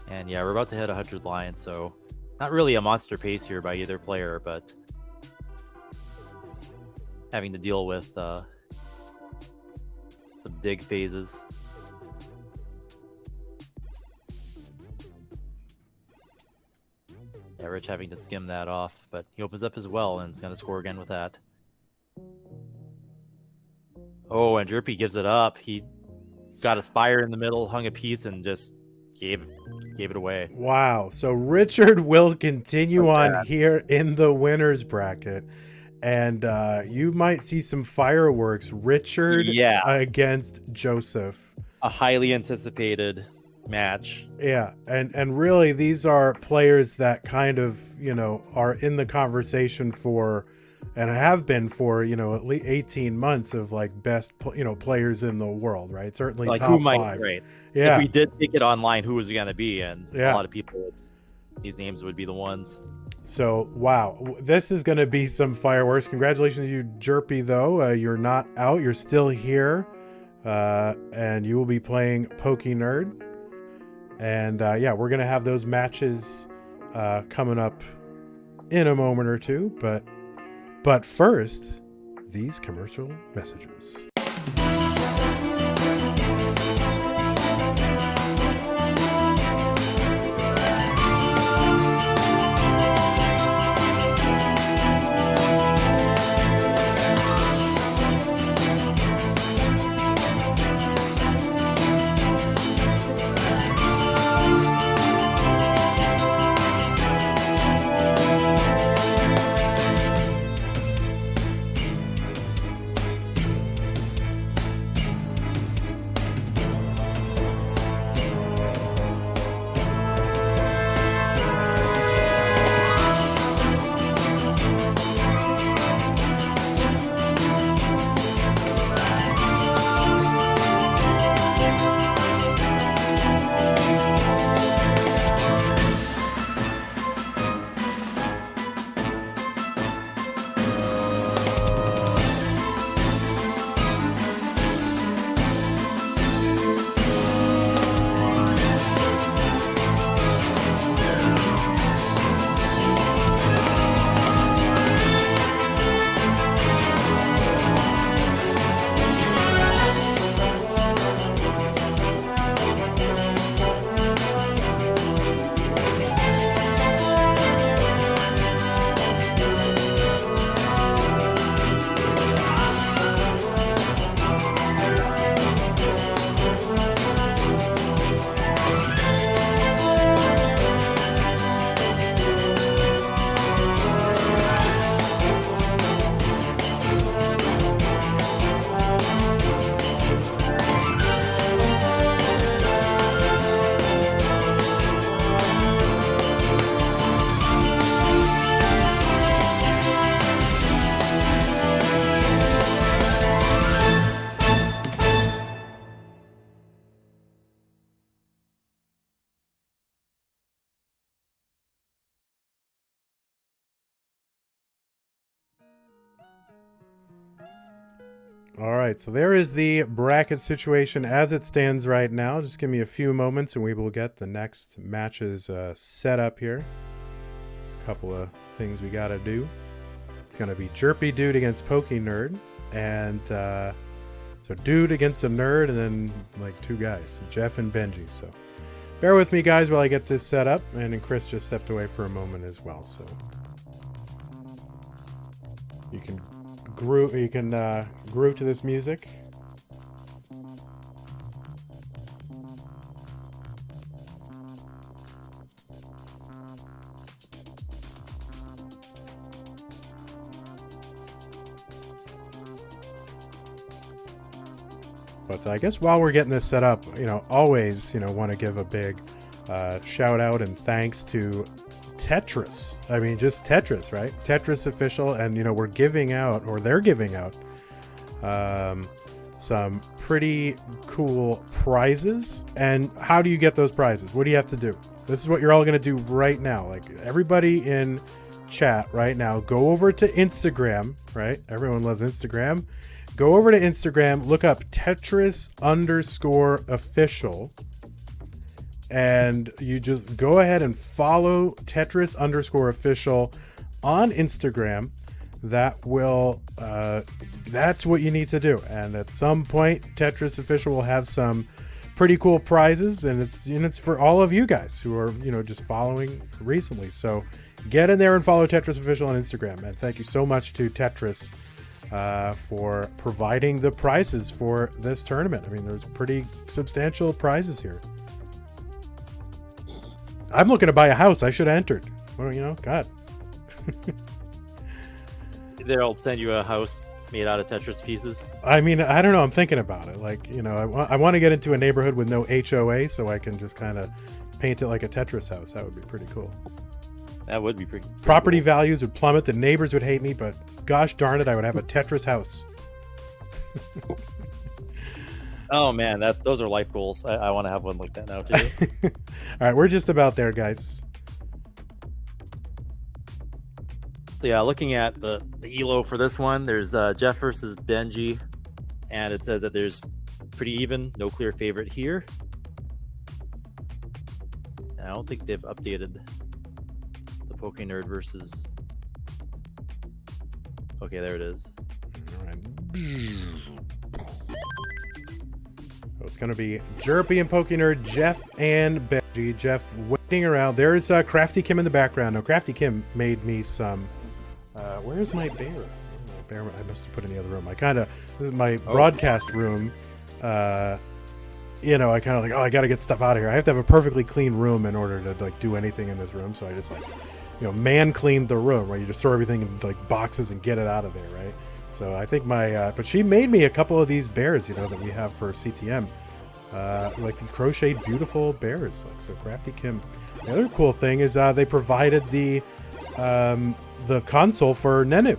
And yeah, we're about to hit 100 lines, so not really a monster pace here by either player, but having to deal with some dig phases. Yeah, Rich having to skim that off, but he opens up his well and is going to score again with that. Oh, and Jerpy gives it up. He got a spire in the middle, hung a piece, and just gave it away. Wow. So Richard will continue on here in the winners bracket. And you might see some fireworks. Richard against Joseph. A highly anticipated match. Yeah. And really, these are players that kind of, are in the conversation for, and have been for, at least 18 months of like best, players in the world, right? Certainly like top who might, 5. Right. Yeah. If we did take it online, who was it going to be? And a lot of people, these names would be the ones. So, wow, this is going to be some fireworks. Congratulations to you, Jerpy, though. You're not out. You're still here. And you will be playing Pokey Nerd. And, we're going to have those matches coming up in a moment or two. But first, these commercial messages. All right, so there is the bracket situation as it stands right now. Just give me a few moments and we will get the next matches set up here. A couple of things we got to do. It's going to be Jerpy Dude against Pokey Nerd. And so Dude against a Nerd and then like 2 guys, Jeff and Benji. So bear with me, guys, while I get this set up. And Chris just stepped away for a moment as well. So you can groove to this music. But I guess while we're getting this set up, always, want to give a big shout out and thanks to Tetris. I mean, just Tetris, right? Tetris Official. And, we're giving out, or they're giving out, some pretty cool prizes. And how do you get those prizes? What do you have to do? This is what you're all going to do right now. Like, everybody in chat right now, go over to Instagram, right? Everyone loves Instagram. Go over to Instagram, look up Tetris_official. And you just go ahead and follow Tetris_official on Instagram. That will, that's what you need to do. And at some point, Tetris Official will have some pretty cool prizes, and it's for all of you guys who are just following recently. So get in there and follow Tetris Official on Instagram, and thank you so much to Tetris for providing the prizes for this tournament. I mean, there's pretty substantial prizes here. I'm looking to buy a house. I should have entered. Well, God. They'll send you a house made out of Tetris pieces. I mean, I don't know. I'm thinking about it. Like, I want to get into a neighborhood with no HOA, so I can just kind of paint it like a Tetris house. That would be pretty cool. That would be pretty Property cool. values would plummet. The neighbors would hate me, but gosh darn it, I would have a Tetris house. Oh man, those are life goals. I want to have one like that now too. All right, we're just about there, guys. So yeah, looking at the elo for this one, there's Jeff versus Benji, and it says that there's pretty even, no clear favorite here. And I don't think they've updated the PokeNerd versus. Okay, there it is. All right. So it's going to be Jerpy and PokeNerd, Jeff and Benji. Jeff waiting around. There's Crafty Kim in the background. Now, Crafty Kim made me some. Where's my bear? My bear I must have put in the other room. This is my broadcast room. I kind of like, I got to get stuff out of here. I have to have a perfectly clean room in order to like do anything in this room. So I just man cleaned the room, right? You just throw everything in like boxes and get it out of there, right? So I think but she made me a couple of these bears, that we have for CTM. Like the crocheted beautiful bears. Like, so Crafty Kim. The other cool thing is they provided the console for Nenu.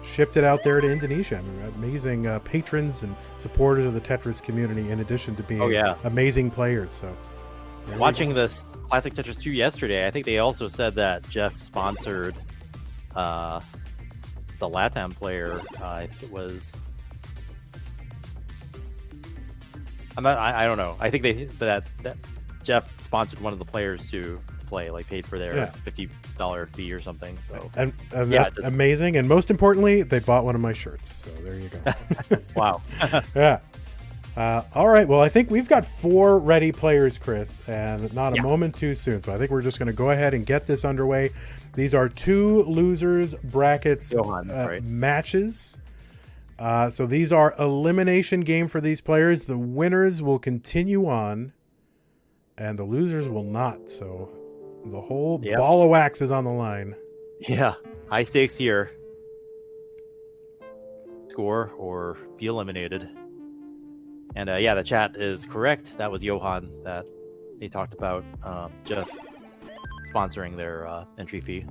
Shipped it out there to Indonesia. I mean, amazing patrons and supporters of the Tetris community, in addition to being amazing players. So, watching this Classic Tetris 2 yesterday, I think they also said that Jeff sponsored the LATAM player. I think it was. I don't know. I think that Jeff sponsored one of the players to play, like paid for their $50 fee or something. So and that's amazing. And most importantly, they bought one of my shirts. So there you go. Wow. Yeah. All right. Well, I think we've got 4 ready players, Chris, and not a moment too soon. So I think we're just going to go ahead and get this underway. These are 2 losers brackets matches. So these are elimination game for these players. The winners will continue on, and the losers will not. So the whole ball of wax is on the line. Yeah, high stakes here. Score or be eliminated. And the chat is correct. That was Johan that they talked about. Jeff sponsoring their entry fee.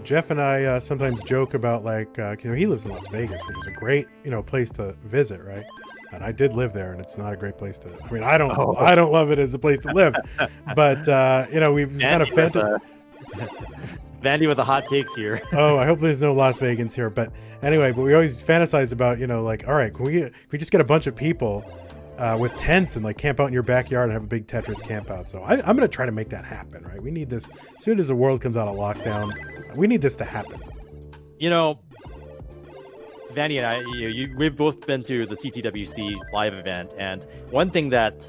Jeff and I sometimes joke about he lives in Las Vegas, which is a great place to visit, right? And I did live there, and it's not a great place to. I mean, I don't love it as a place to live, but we've kind of Vandy with the hot takes here. Oh, I hope there's no Las Vegans here, but anyway, we always fantasize about all right, can we just get a bunch of people with tents and camp out in your backyard and have a big Tetris camp out. So I'm going to try to make that happen, right? We need this as soon as the world comes out of lockdown. We need this to happen. Vanny and I, we've both been to the CTWC live event, and one thing that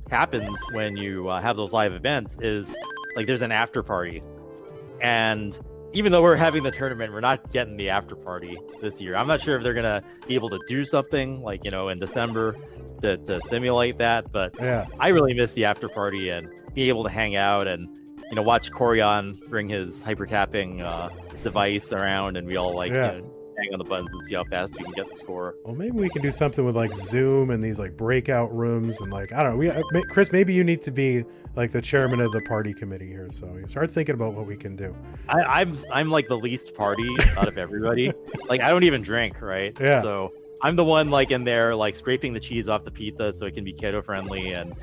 happens when you have those live events is there's an after party, and even though we're having the tournament, we're not getting the after party this year. I'm not sure if they're gonna be able to do something in December to simulate that, but I really miss the after party and be able to hang out and watch Corian bring his hyper tapping device around, and we all hang on the buttons and see how fast we can get the score. Well, maybe we can do something with Zoom and these breakout rooms and I don't know. Chris, maybe you need to be the chairman of the party committee here. So you start thinking about what we can do. I'm the least party out of everybody. I don't even drink, right? Yeah. So I'm the one in there scraping the cheese off the pizza so it can be keto friendly and.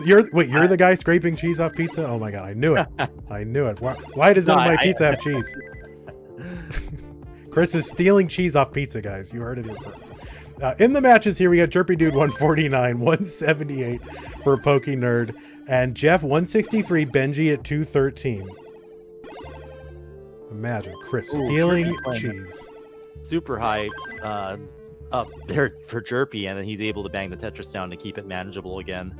You're the guy scraping cheese off pizza? Oh my god, I knew it. I knew it. Why does none of my pizza have cheese? Chris is stealing cheese off pizza, guys. You heard it here first. In the matches here, we got Jerpy Dude 149, 178 for PokeNerd, and Jeff 163, Benji at 213. Imagine Chris Ooh, stealing Jerpy playing cheese. Super high up there for Jerpy, and then he's able to bang the Tetris down to keep it manageable again.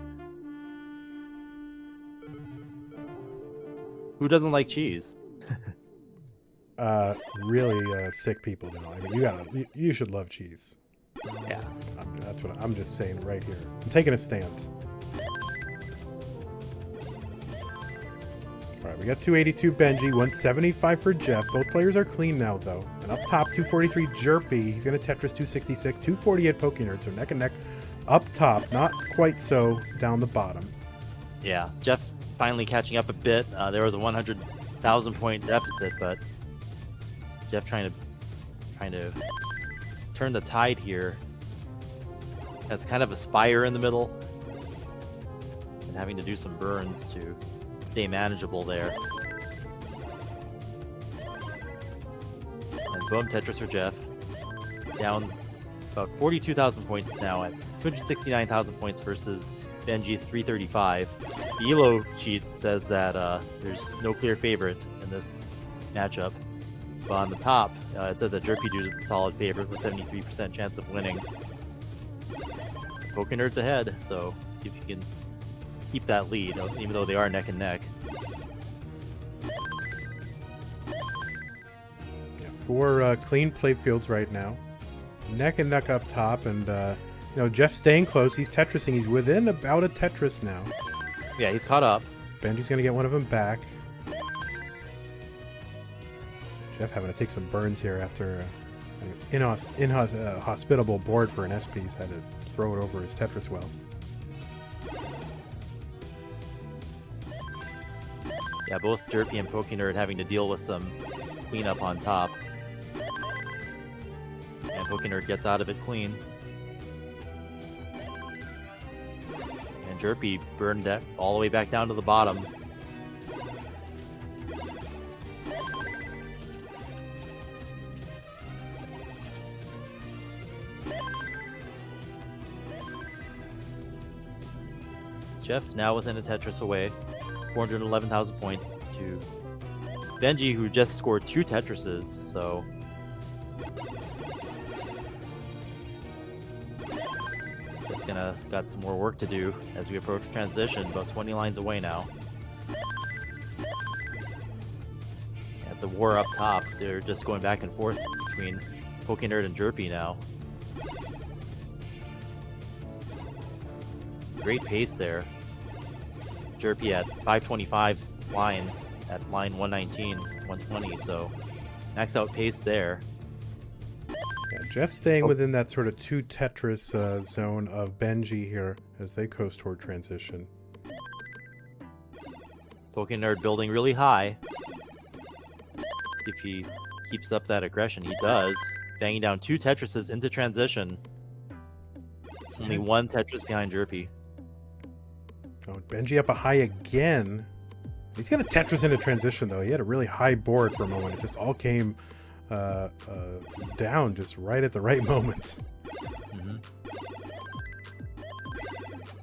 Who doesn't like cheese? Really sick people do. I mean, you should love cheese. Yeah. That's what I'm just saying right here. I'm taking a stand. All right, we got 282 Benji, 175 for Jeff. Both players are clean now, though. And up top, 243 Jerpy. He's going to Tetris 266, 248 Pokenerd. So neck and neck up top. Not quite so down the bottom. Yeah, Jeff finally catching up a bit. There was a 100,000 point deficit, but Jeff trying to turn the tide here. Has kind of a spire in the middle, and having to do some burns to stay manageable there. And boom, Tetris for Jeff. Down about 42,000 points now at 269,000 points versus Benji's 335. The ELO sheet says that there's no clear favorite in this matchup. But on the top, it says that Jerpy Dude is a solid favorite with 73% chance of winning. Pokenerd's ahead, so see if you can keep that lead, even though they are neck and neck. Yeah, 4 clean play fields right now. Neck and neck up top, and Jeff staying close. He's Tetrising. He's within about a Tetris now. Yeah, he's caught up. Benji's going to get one of them back. Jeff having to take some burns here after inhospitable board for an SP. He's had to throw it over his Tetris well. Yeah, both Jerpy and Pokenerd having to deal with some cleanup on top. And Pokenerd gets out of it clean. And Jerpy burned that all the way back down to the bottom. Jeff now within a Tetris away. 411,000 points to Benji, who just scored 2 Tetrises, so it's got some more work to do as we approach transition, about 20 lines away now. At the war up top, they're just going back and forth between Pokenerd and Jerpy now. Great pace there. Jerpy at 525 lines at line 119, 120, so max out pace there. Yeah, Jeff staying within that sort of 2 Tetris zone of Benji here as they coast toward transition. Pokenerd building really high. See if he keeps up that aggression. He does. Banging down 2 Tetrises into transition. Only 1 Tetris behind Jerpy. Oh, Benji up a high again. He's going to Tetris into transition, though. He had a really high board for a moment. It just all came down just right at the right moment. Mm-hmm.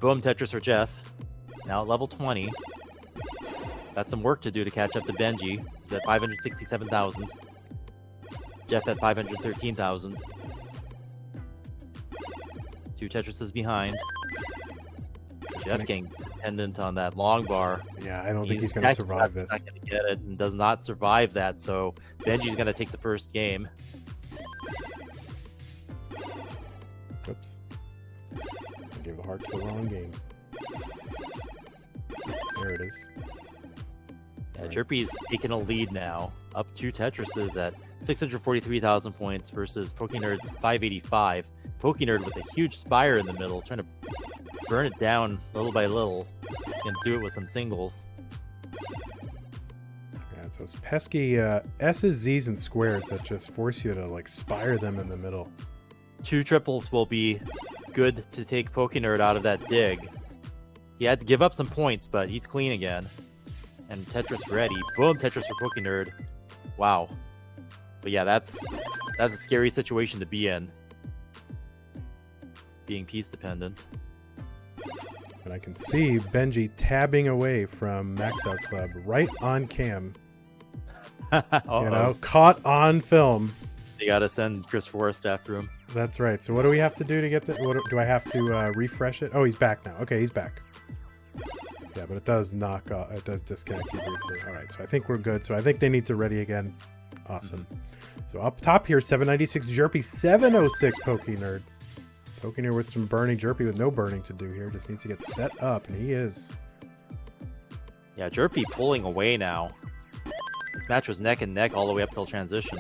Boom, Tetris for Jeff. Now at level 20. Got some work to do to catch up to Benji. He's at 567,000. Jeff at 513,000. 2 Tetrises behind. Jeff getting dependent on that long bar. Yeah, I don't think he's going to survive this. Not going to get it and does not survive that, so Benji's going to take the first game. Oops. I gave the heart to the wrong game. There it is. Yeah, Jerpy's taking a lead now. Up 2 Tetrises at 643,000 points versus Pokenerd's 585. Pokenerd with a huge spire in the middle, trying to burn it down little by little. He's going to do it with some singles. Yeah, it's those pesky S's, Z's, and squares that just force you to, like, spire them in the middle. 2 triples will be good to take Pokenerd out of that dig. He had to give up some points, but he's clean again. And Tetris ready. Boom, Tetris for Pokenerd. Wow. But yeah, that's a scary situation to be in. Being piece dependent. And I can see Benji tabbing away from Max Out Club right on cam. You know, caught on film. You gotta send Chris Forrest after him. That's right. So what do we have to do to get the? What do I have to refresh it? Oh, he's back now. Okay, he's back. Yeah, but it does knock off. It does disconnect you briefly. All right, so I think we're good. So I think they need to ready again. Awesome. So up top here, 796 Jerpy, 706 Pokey Nerd. Pokey Nerd with some burning, Jerpy with no burning to do here. Just needs to get set up, and he is. Yeah, Jerpy pulling away now. This match was neck and neck all the way up till transition.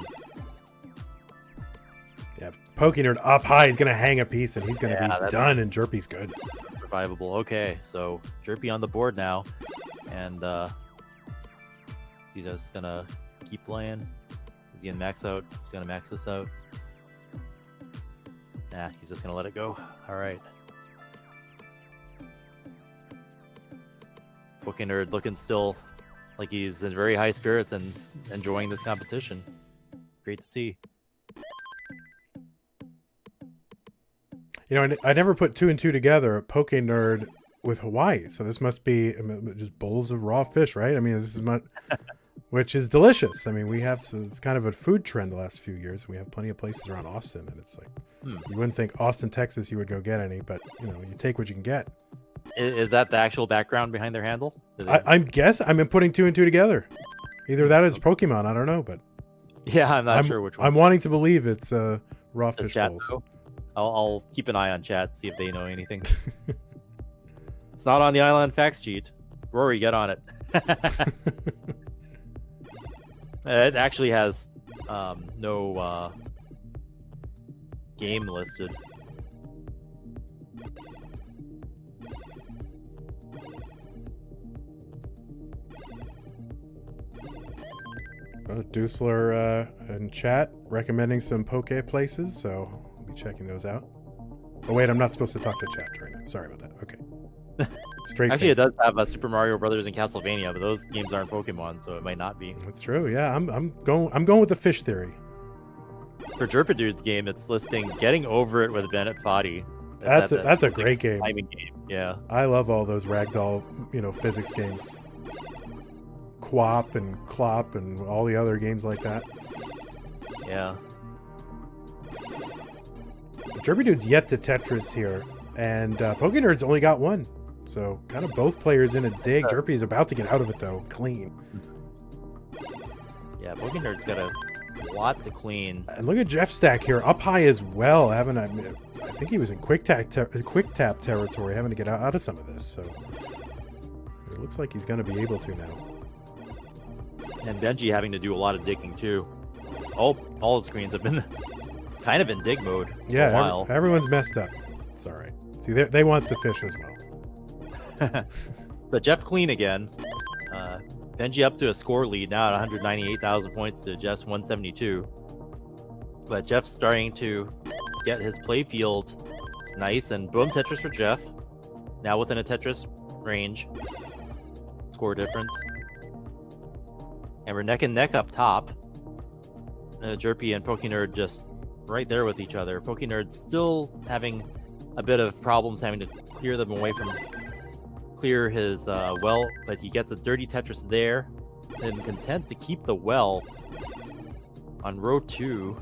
Yeah, Pokey Nerd up high. He's gonna hang a piece, and he's gonna be done. And Jerpy's good. Survivable. Okay, so Jerpy on the board now, and he's just gonna keep playing. Is he gonna max out? He's gonna max this out. Nah, he's just gonna let it go. All right. Pokey Nerd looking still like he's in very high spirits and enjoying this competition. Great to see. You know, I never put 2 and 2 together. Poke Nerd with Hawaii, so this must be just bowls of raw fish, right? I mean, this is which is delicious. I mean, we have it's kind of a food trend the last few years. We have plenty of places around Austin, and it's like you wouldn't think Austin, Texas, you would go get any, but you know, you take what you can get. Is that the actual background behind their handle? I'm putting 2 and 2 together. Either that or it's Pokemon. I don't know, but yeah, I'm not sure which one. I'm wanting to believe it's raw fish bowls. I'll keep an eye on chat, see if they know anything. It's not on the Island Facts sheet. Rory, get on it. It actually has no game listed. Dusler in chat recommending some poke places, so I'll be checking those out. Oh wait, I'm not supposed to talk to chat right now. Sorry about that. Okay. Straight. Actually, it does have Super Mario Brothers and Castlevania, but those games aren't Pokemon, so it might not be. That's true. Yeah, I'm going with the fish theory. For Jerpadude's game, it's listing Getting Over It with Bennett Foddy. That's a great game. Game. Yeah. I love all those ragdoll, physics games. Quap and Clop and all the other games like that. Yeah. Jerpadude's yet to Tetris here, and Pokenerd's only got one. So kind of both players in a dig. Jerpy's about to get out of it though, clean. Yeah, Pokenerd's got a lot to clean. And look at Jeff Stack here, up high as well. I think he was in quick tap territory, having to get out of some of this. So it looks like he's going to be able to now. And Benji having to do a lot of digging too. All the screens have been kind of in dig mode for a while. Everyone's messed up. It's all right. See, they want the fish as well. But Jeff clean again. Benji up to a score lead now at 198,000 points to Jeff's 172. But Jeff's starting to get his play field nice, and boom, Tetris for Jeff. Now within a Tetris range. Score difference. And we're neck and neck up top. Jerpy and Pokenerd just right there with each other. Pokenerd still having a bit of problems having to clear them away from his well, but he gets a dirty Tetris there and content to keep the well on row 2.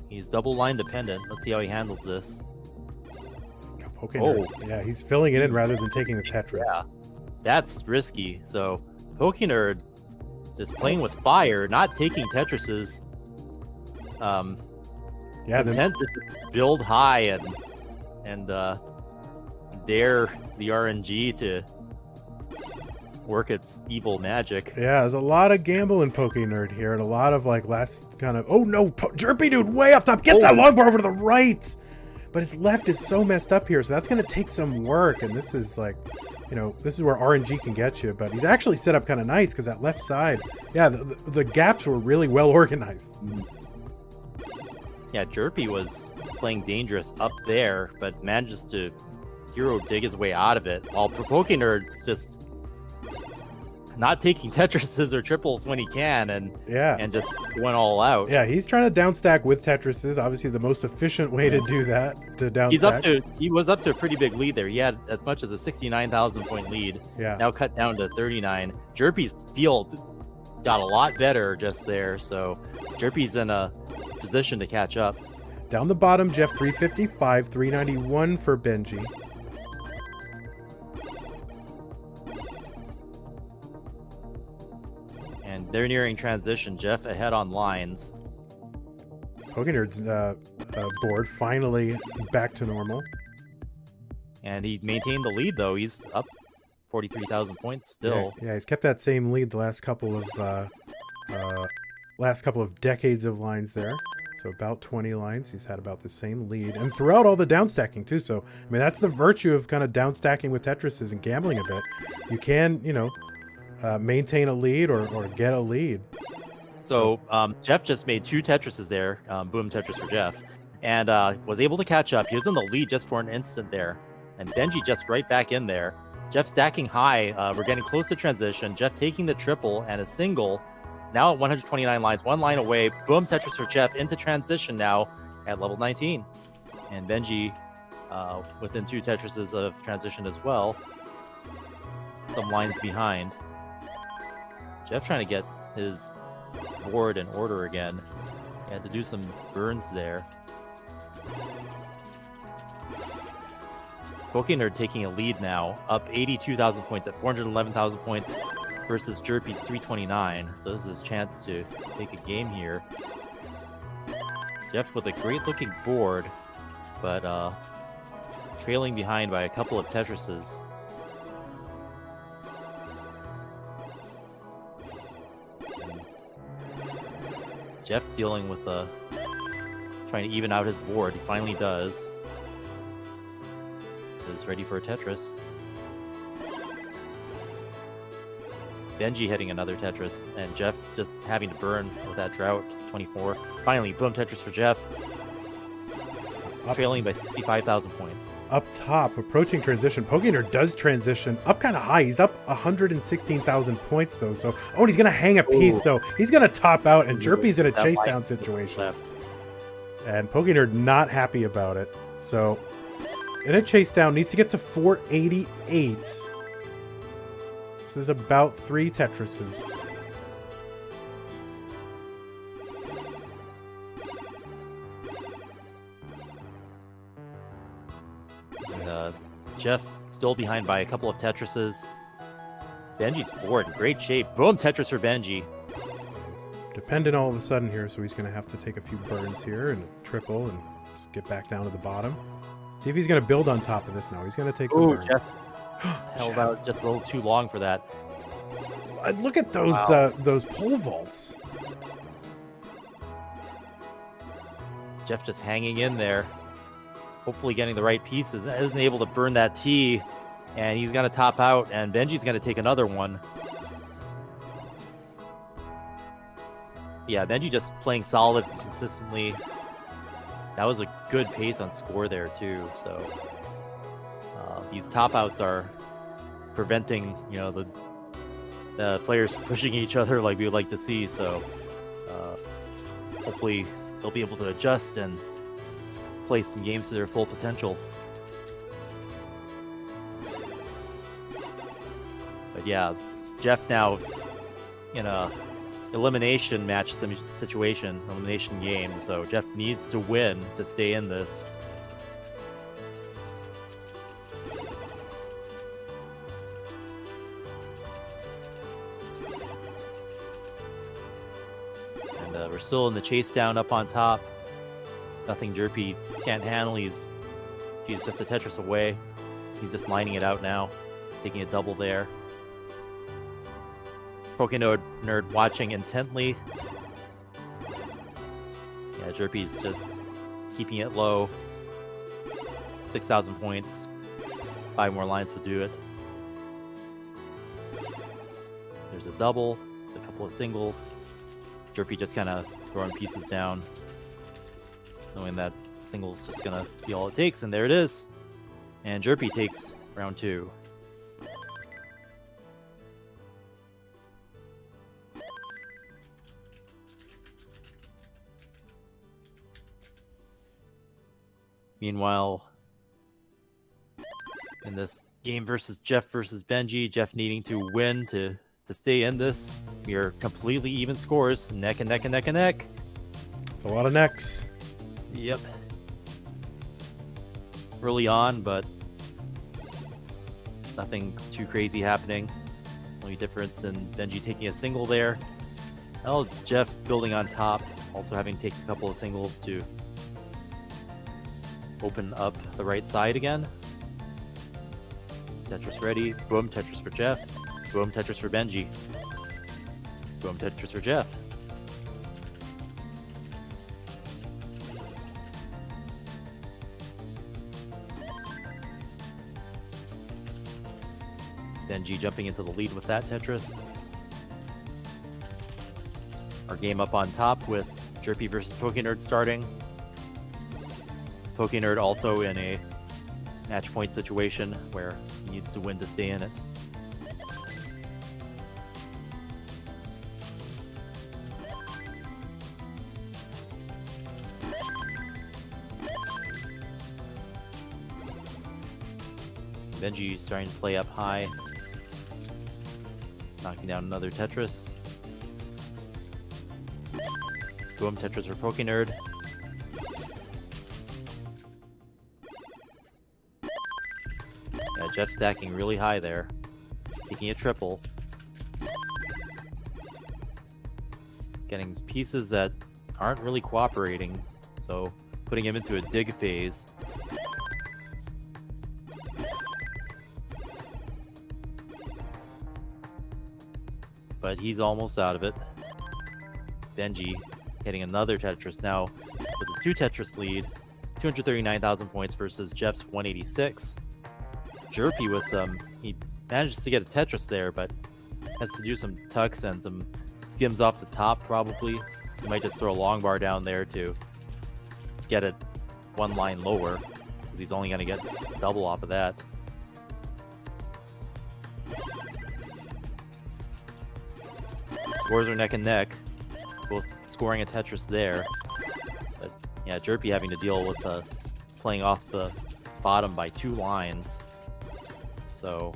He's double line dependent. Let's see how he handles this. Yeah, he's filling it in rather than taking the Tetris. Yeah, that's risky. So Pokenerd just playing with fire, not taking Tetrises. Content to build high and dare the RNG to work its evil magic. Yeah, there's a lot of gamble in Pokenerd here, and a lot of last kind of Jerpy dude way up top gets that long bar over to the right, but his left is so messed up here, so that's going to take some work. And this is this is where RNG can get you, but he's actually set up kind of nice because that left side, the gaps were really well organized. Yeah, Jerpy was playing dangerous up there, but manages to hero dig his way out of it. While Pokenerd's just not taking Tetrises or triples when he can, and just went all out. Yeah, he's trying to downstack with Tetrises. Obviously, the most efficient way to do that, to downstack. He was up to a pretty big lead there. He had as much as a 69,000 point lead. Yeah. Now cut down to 39. Jerpy's field got a lot better just there, so Jerpy's in a position to catch up. Down the bottom, Jeff 355, 391 for Benji. And they're nearing transition. Jeff ahead on lines. Pokenerd's board finally back to normal. And he maintained the lead, though. He's up 43,000 points still. Yeah, he's kept that same lead the last couple of decades of lines there. So about 20 lines, he's had about the same lead, and throughout all the downstacking too. So I mean, that's the virtue of kind of downstacking with Tetrises and gambling a bit. You can, maintain a lead or get a lead. So Jeff just made 2 Tetrises there, boom Tetris for Jeff, and was able to catch up. He was in the lead just for an instant there, and Benji just right back in there. Jeff stacking high. We're getting close to transition. Jeff taking the triple and a single. Now at 129 lines, 1 line away. Boom, Tetris for Jeff into transition now at level 19. And Benji within 2 Tetrises of transition as well. Some lines behind. Jeff trying to get his board in order again. He had to do some burns there. Pokenerd taking a lead now, up 82,000 points at 411,000 points. Versus Jerpy's 329, so this is his chance to take a game here. Jeff with a great looking board, but trailing behind by a couple of Tetrises. Jeff dealing with trying to even out his board. He finally does. Is ready for a Tetris. Benji hitting another Tetris, and Jeff just having to burn with that drought. 24. Finally, boom Tetris for Jeff. Trailing by 65,000 points. Up top, approaching transition. Pokenerd does transition up kind of high. He's up 116,000 points though. So, and he's gonna hang a piece. So he's gonna top out, and Jerpy's in a chase down situation. Left. And Pokenerd not happy about it. So, in a chase down, needs to get to 488. This is about 3 Tetrises. And, Jeff still behind by a couple of Tetrises. Benji's board in great shape. Boom, Tetris for Benji. Dependent all of a sudden here, so he's going to have to take a few burns here and a triple and just get back down to the bottom. See if he's going to build on top of this now. He's going to take the burns. Jeff held out just a little too long for that. Look at those those pole vaults. Jeff just hanging in there. Hopefully getting the right pieces. Isn't able to burn that T. And he's going to top out. And Benji's going to take another one. Yeah, Benji just playing solid consistently. That was a good pace on score there, too. So these top outs are preventing, the players pushing each other like we would like to see. So hopefully they'll be able to adjust and play some games to their full potential. But yeah, Jeff now in a elimination match situation, elimination game. So Jeff needs to win to stay in this. And we're still in the chase down up on top. Nothing Jerpy can't handle. He's just a Tetris away. He's just lining it out now, taking a double there. Pokenerd watching intently. Yeah, Jerpy's just keeping it low. 6,000 points. 5 more lines will do it. There's a double. There's a couple of singles. Jerpy just kind of throwing pieces down, knowing that single's just going to be all it takes. And there it is. And Jerpy takes round 2. Meanwhile, in this game versus Jeff versus Benji, Jeff needing to win to stay in this. We are completely even scores, neck and neck and neck and neck. It's a lot of necks. Yep. Early on, but nothing too crazy happening. Only difference in Benji taking a single there. Well, Jeff building on top, also having taken a couple of singles to open up the right side again. Tetris ready. Boom, Tetris for Jeff. Boom, Tetris for Benji. Boom, Tetris for Jeff. Benji jumping into the lead with that Tetris. Our game up on top with Jerpy versus PokeNerd starting. PokeNerd also in a match point situation where he needs to win to stay in it. Benji starting to play up high. Knocking down another Tetris. Boom, Tetris for PokeNerd. Yeah, Jeff stacking really high there. Taking a triple. Getting pieces that aren't really cooperating, so putting him into a dig phase. But he's almost out of it. Benji hitting another Tetris now with a 2 Tetris lead. 239,000 points versus Jeff's 186. Jerpy with some... He manages to get a Tetris there, but has to do some tucks and some skims off the top, probably. He might just throw a long bar down there to get it one line lower, because he's only going to get double off of that. Scores are neck and neck, both scoring a Tetris there. But yeah, Jerpy having to deal with playing off the bottom by 2 lines. So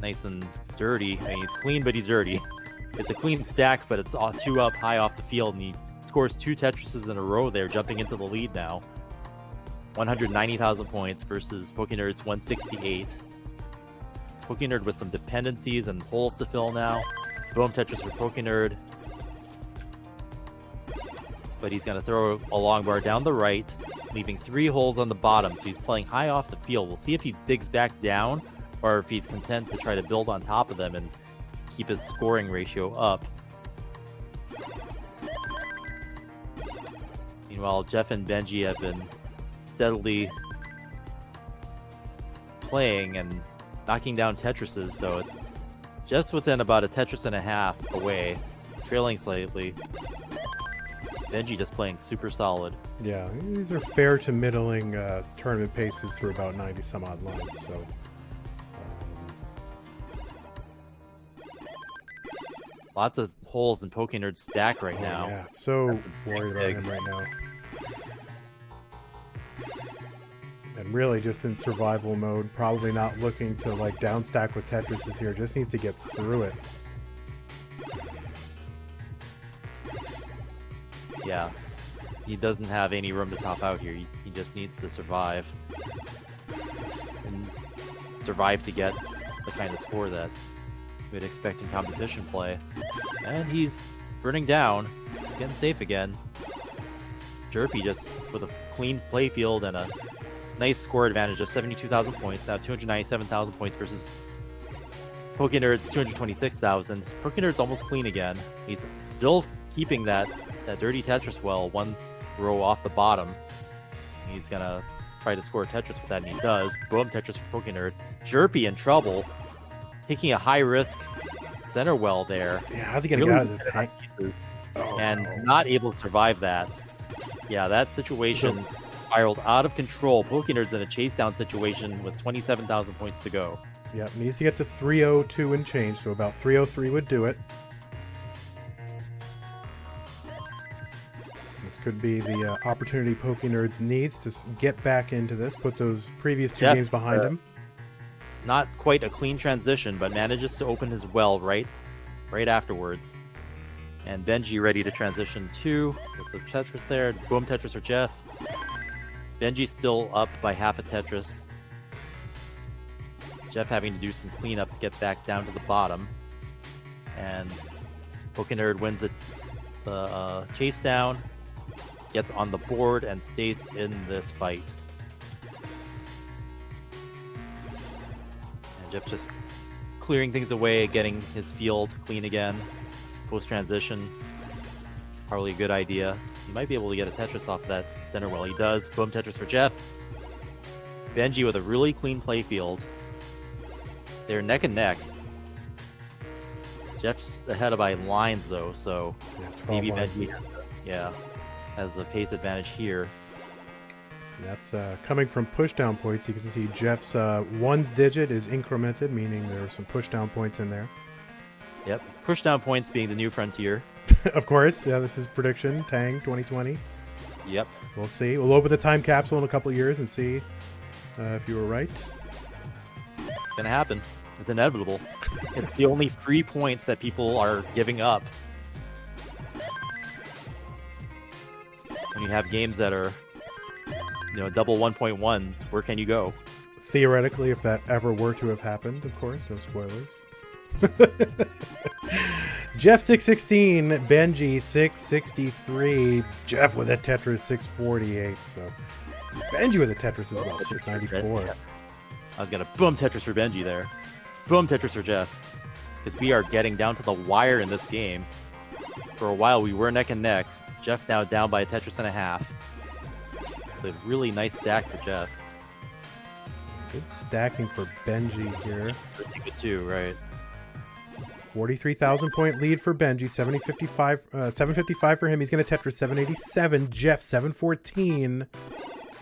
nice and dirty. I mean, he's clean, but he's dirty. It's a clean stack, but it's 2 up high off the field, and he scores 2 Tetrises in a row there, jumping into the lead now. 190,000 points versus PokeNerd's 168. PokeNerd with some dependencies and holes to fill now. Boom, Tetris for PokeNerd. But he's going to throw a long bar down the right, leaving 3 holes on the bottom. So he's playing high off the field. We'll see if he digs back down or if he's content to try to build on top of them and keep his scoring ratio up. Meanwhile, Jeff and Benji have been steadily playing and knocking down Tetrises, so just within about a Tetris and a half away, trailing slightly. Benji just playing super solid. Yeah, these are fair to middling tournament paces through about 90 some odd lines, so lots of holes in PokeNerd's stack right now. Yeah, so worried about him right now. And really just in survival mode, probably not looking to like downstack with Tetrises here, just needs to get through it. Yeah, he doesn't have any room to top out here. He just needs to survive. And survive to get the kind of score that we'd expect in competition play. And he's burning down, getting safe again. Jerpy just with a clean play field and a nice score advantage of 72,000 points. Now 297,000 points versus PokeNerd's 226,000. PokeNerd's almost clean again. He's still keeping that dirty Tetris well, 1 row off the bottom. He's gonna try to score a Tetris with that, and he does. Boom, Tetris for PokeNerd. Jerpy in trouble, taking a high risk center well there. Yeah, how's he gonna get out of this hang? And not able to survive that. Yeah, that situation spiraled out of control. PokeNerd's in a chase down situation with 27,000 points to go. Yep, needs to get to 302 and change, so about 303 would do it. could be the opportunity PokeNerds needs to get back into this, put those previous two Jeff, games behind him. Not quite a clean transition, but manages to open his well right afterwards. And Benji ready to transition too with the Tetris there. Boom Tetris for Jeff. Benji still up by half a Tetris. Jeff having to do some cleanup to get back down to the bottom. And PokeNerd wins the chase down, gets on the board, and stays in this fight. And Jeff just clearing things away, getting his field clean again. Post-transition, probably a good idea. He might be able to get a Tetris off that center well. He does. Boom Tetris for Jeff. Benji with a really clean playfield. They're neck and neck. Jeff's ahead by lines though, so maybe Benji has a pace advantage here. That's coming from pushdown points. You can see Jeff's ones digit is incremented, meaning there are some pushdown points in there. Yep, pushdown points being the new frontier. Of course, yeah, this is prediction, Tang 2020. Yep. We'll see. We'll open the time capsule in a couple of years and see if you were right. It's going to happen. It's inevitable. It's the only free points that people are giving up. When you have games that are, double 1.1s, where can you go? Theoretically, if that ever were to have happened, of course, no spoilers. Jeff 616, Benji 663, Jeff with a Tetris 648. So Benji with a Tetris as well, 694. I was gonna boom Tetris for Benji there, boom Tetris for Jeff, because we are getting down to the wire in this game. For a while, we were neck and neck. Jeff now down by a Tetris and a half. It's a really nice stack for Jeff. Good stacking for Benji here. Pretty good too, right? 43,000 point lead for Benji, 755 for him. He's going to Tetris 787. Jeff 714.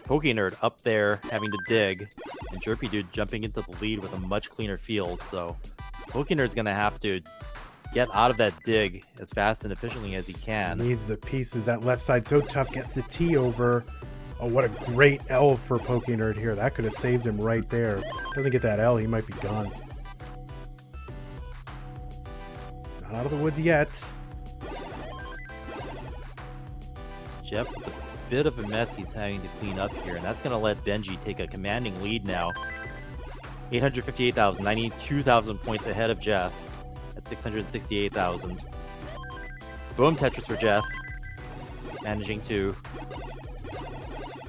PokeNerd up there having to dig, and Jerpy Dude jumping into the lead with a much cleaner field. So PokeNerd's going to have to get out of that dig as fast and efficiently as he can. Needs the pieces. That left side so tough. Gets the T over. Oh, what a great L for PokeNerd here. That could have saved him right there. Doesn't get that L, he might be gone. Not out of the woods yet. Jeff with a bit of a mess he's having to clean up here, and that's going to let Benji take a commanding lead now. 858,000, 92,000 points ahead of Jeff at 668,000. Boom Tetris for Jeff, managing to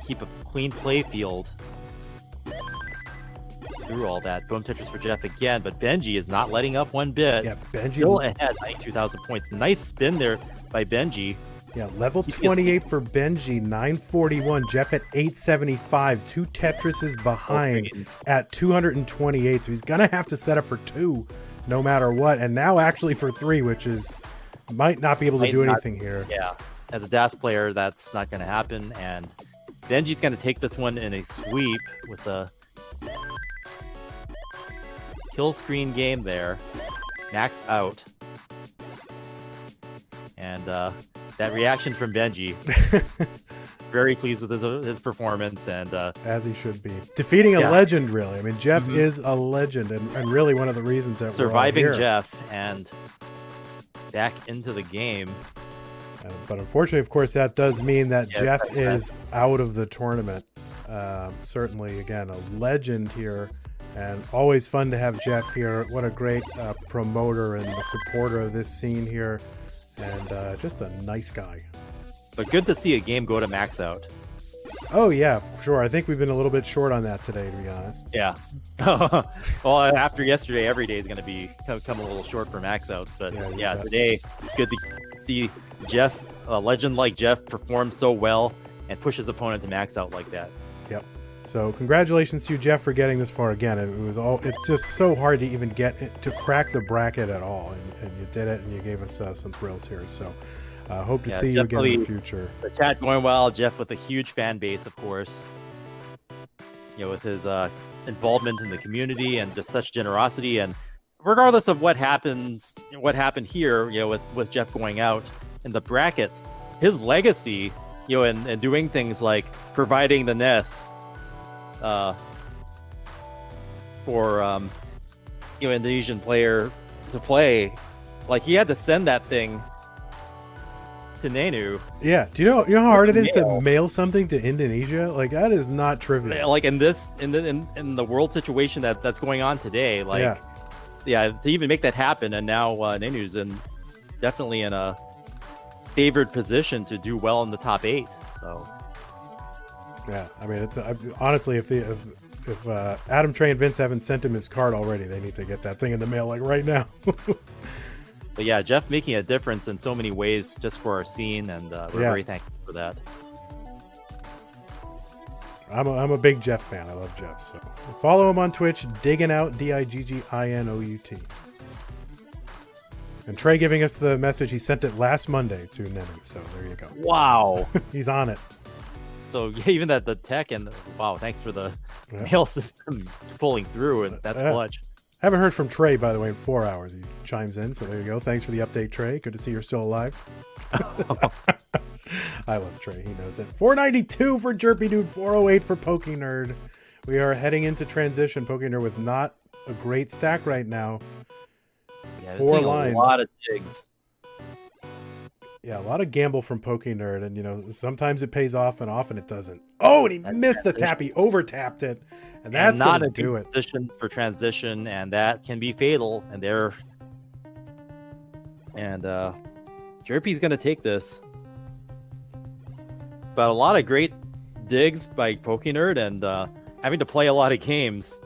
keep a clean play field through all that. Boom Tetris for Jeff again, but Benji is not letting up one bit. Yeah, Benji still ahead, 92,000 points. Nice spin there by Benji. Yeah, level 28 for Benji, 941. Jeff at 875. Two Tetrises behind at 228. So he's going to have to set up for two no matter what. And now actually for three, which is might not be able to do anything here. Yeah, as a DAS player, that's not going to happen. And Benji's going to take this one in a sweep with a kill screen game there. Max out. And that reaction from Benji, very pleased with his performance. And as he should be. Defeating a legend, really. I mean, Jeff is a legend and really one of the reasons that surviving we're all here. Jeff and back into the game. But unfortunately, of course, that does mean that Jeff is out of the tournament. Certainly, again, a legend here. And always fun to have Jeff here. What a great promoter and supporter of this scene here. And just a nice guy. But good to see a game go to max out. Oh, yeah, for sure. I think we've been a little bit short on that today, to be honest. Yeah. Well, after yesterday, every day is going to come a little short for max outs. But yeah, today it's good to see Jeff, a legend like Jeff, perform so well and push his opponent to max out like that. Yep. So congratulations to you, Jeff, for getting this far again. It's just so hard to even get to crack the bracket at all, and you did it, and you gave us some thrills here. So hope to see you again in the future. The chat going well. Jeff with a huge fan base, of course. With his involvement in the community and just such generosity, and regardless of what happened here, with Jeff going out in the bracket, his legacy and doing things like providing the nests for Indonesian player to play. Like, he had to send that thing to Nenu. Yeah. Do you know how hard it is to mail something to Indonesia? Like, that is not trivial. Like in the world situation that's going on today, like to even make that happen, and now Nenu's definitely in a favored position to do well in the top 8. So yeah, I mean, honestly, if Adam, Trey, and Vince haven't sent him his card already, they need to get that thing in the mail like right now. But yeah, Jeff making a difference in so many ways just for our scene, and we're very thankful for that. I'm a big Jeff fan. I love Jeff. So follow him on Twitch, Digging Out, DIGGINOUT. And Trey giving us the message, he sent it last Monday to Nenu. So there you go. Wow. He's on it. So yeah, even that the tech and wow, thanks for the mail system pulling through, and that's clutch. Haven't heard from Trey, by the way, in 4 hours. He chimes in, so there you go. Thanks for the update, Trey. Good to see you're still alive. I love Trey. He knows it. 492 for Jerpy Dude, 408 for Poke Nerd. We are heading into transition. Poke Nerd with not a great stack right now. Yeah, 4 lines. A lot of digs. Yeah, a lot of gamble from Poke Nerd, and sometimes it pays off, and often it doesn't. Oh, and he missed the tap. He over-tapped it, and that's not going to do it. Position for transition, and that can be fatal. And Jerpy's going to take this. But a lot of great digs by Poke Nerd, and having to play a lot of games.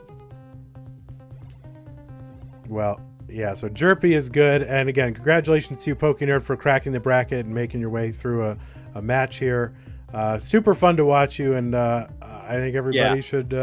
Well, yeah, so Jerpy is good. And again, congratulations to you, Poke Nerd, for cracking the bracket and making your way through a match here. Super fun to watch you, and I think everybody should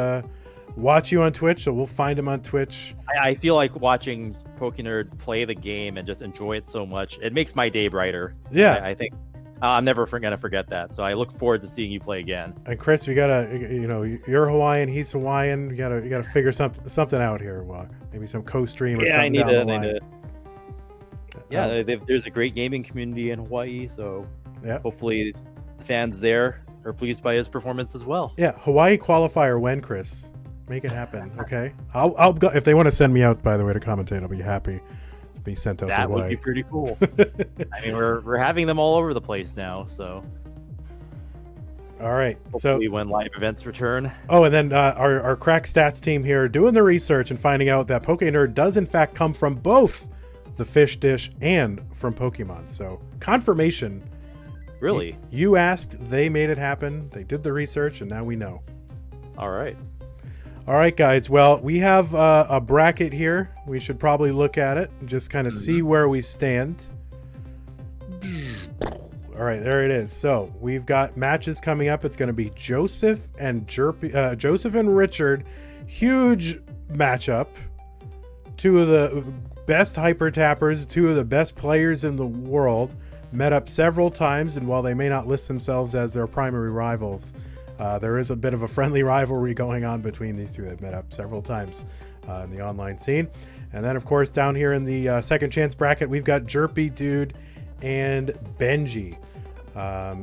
watch you on Twitch, so we'll find him on Twitch. I feel like watching Poke Nerd play the game and just enjoy it so much. It makes my day brighter. Yeah. I think I'm never going to forget that. So I look forward to seeing you play again. And Chris, we gotta, you're Hawaiian, he's Hawaiian. You gotta figure something out here. Maybe some co-stream or something down the line. Yeah, there's a great gaming community in Hawaii, so hopefully the fans there are pleased by his performance as well. Yeah, Hawaii qualifier when, Chris. Make it happen, okay? I'll go, if they want to send me out, by the way, to commentate, I'll be happy to be sent out to Hawaii. That would be pretty cool. I mean, we're having them all over the place now, so. All right, hopefully when live events return. Oh, and then our crack stats team here doing the research and finding out that Poke Nerd does in fact come from both the Fish Dish and from Pokemon. So confirmation. Really? You asked, they made it happen. They did the research, and now we know. All right. All right, guys. Well, we have a bracket here. We should probably look at it and just kind of see where we stand. All right, there it is. So we've got matches coming up. It's going to be Joseph and Joseph and Richard. Huge matchup. Two of the best hyper tappers, two of the best players in the world, met up several times. And while they may not list themselves as their primary rivals, there is a bit of a friendly rivalry going on between these two. They've met up several times in the online scene. And then, of course, down here in the second chance bracket, we've got Jerpy Dude and Benji.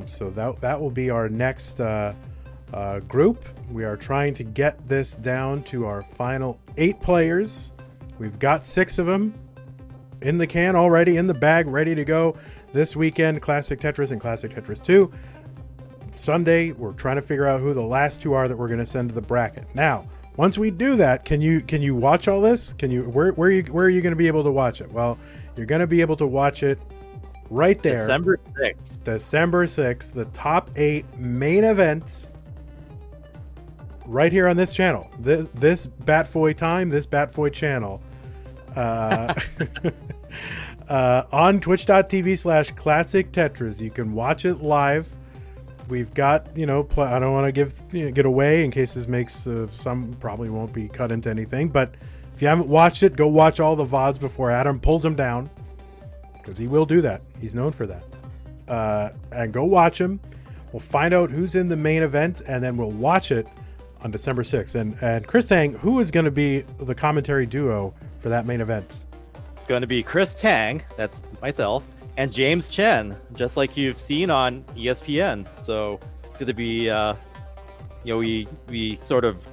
So that will be our next group. We are trying to get this down to our final 8 players. We've got 6 of them in the can already, in the bag, ready to go this weekend. Classic Tetris and Classic Tetris 2. Sunday, we're trying to figure out who the last 2 are that we're going to send to the bracket. Now, once we do that, can you watch all this? Where are you going to be able to watch it? Well, you're going to be able to watch it right there. December 6th. December 6th, the top 8 main event right here on this channel. This Batfoy time, this Batfoy channel. On twitch.tv/Classic Tetris. You can watch it live. We've got, I don't want to get away in case this makes some probably won't be cut into anything. But if you haven't watched it, go watch all the VODs before Adam pulls them down, because he will do that. He's known for that. And go watch him. We'll find out who's in the main event, and then we'll watch it on December 6th. And Chris Tang, who is going to be the commentary duo for that main event? It's going to be Chris Tang, that's myself, and James Chen, just like you've seen on ESPN. So it's going to be, we sort of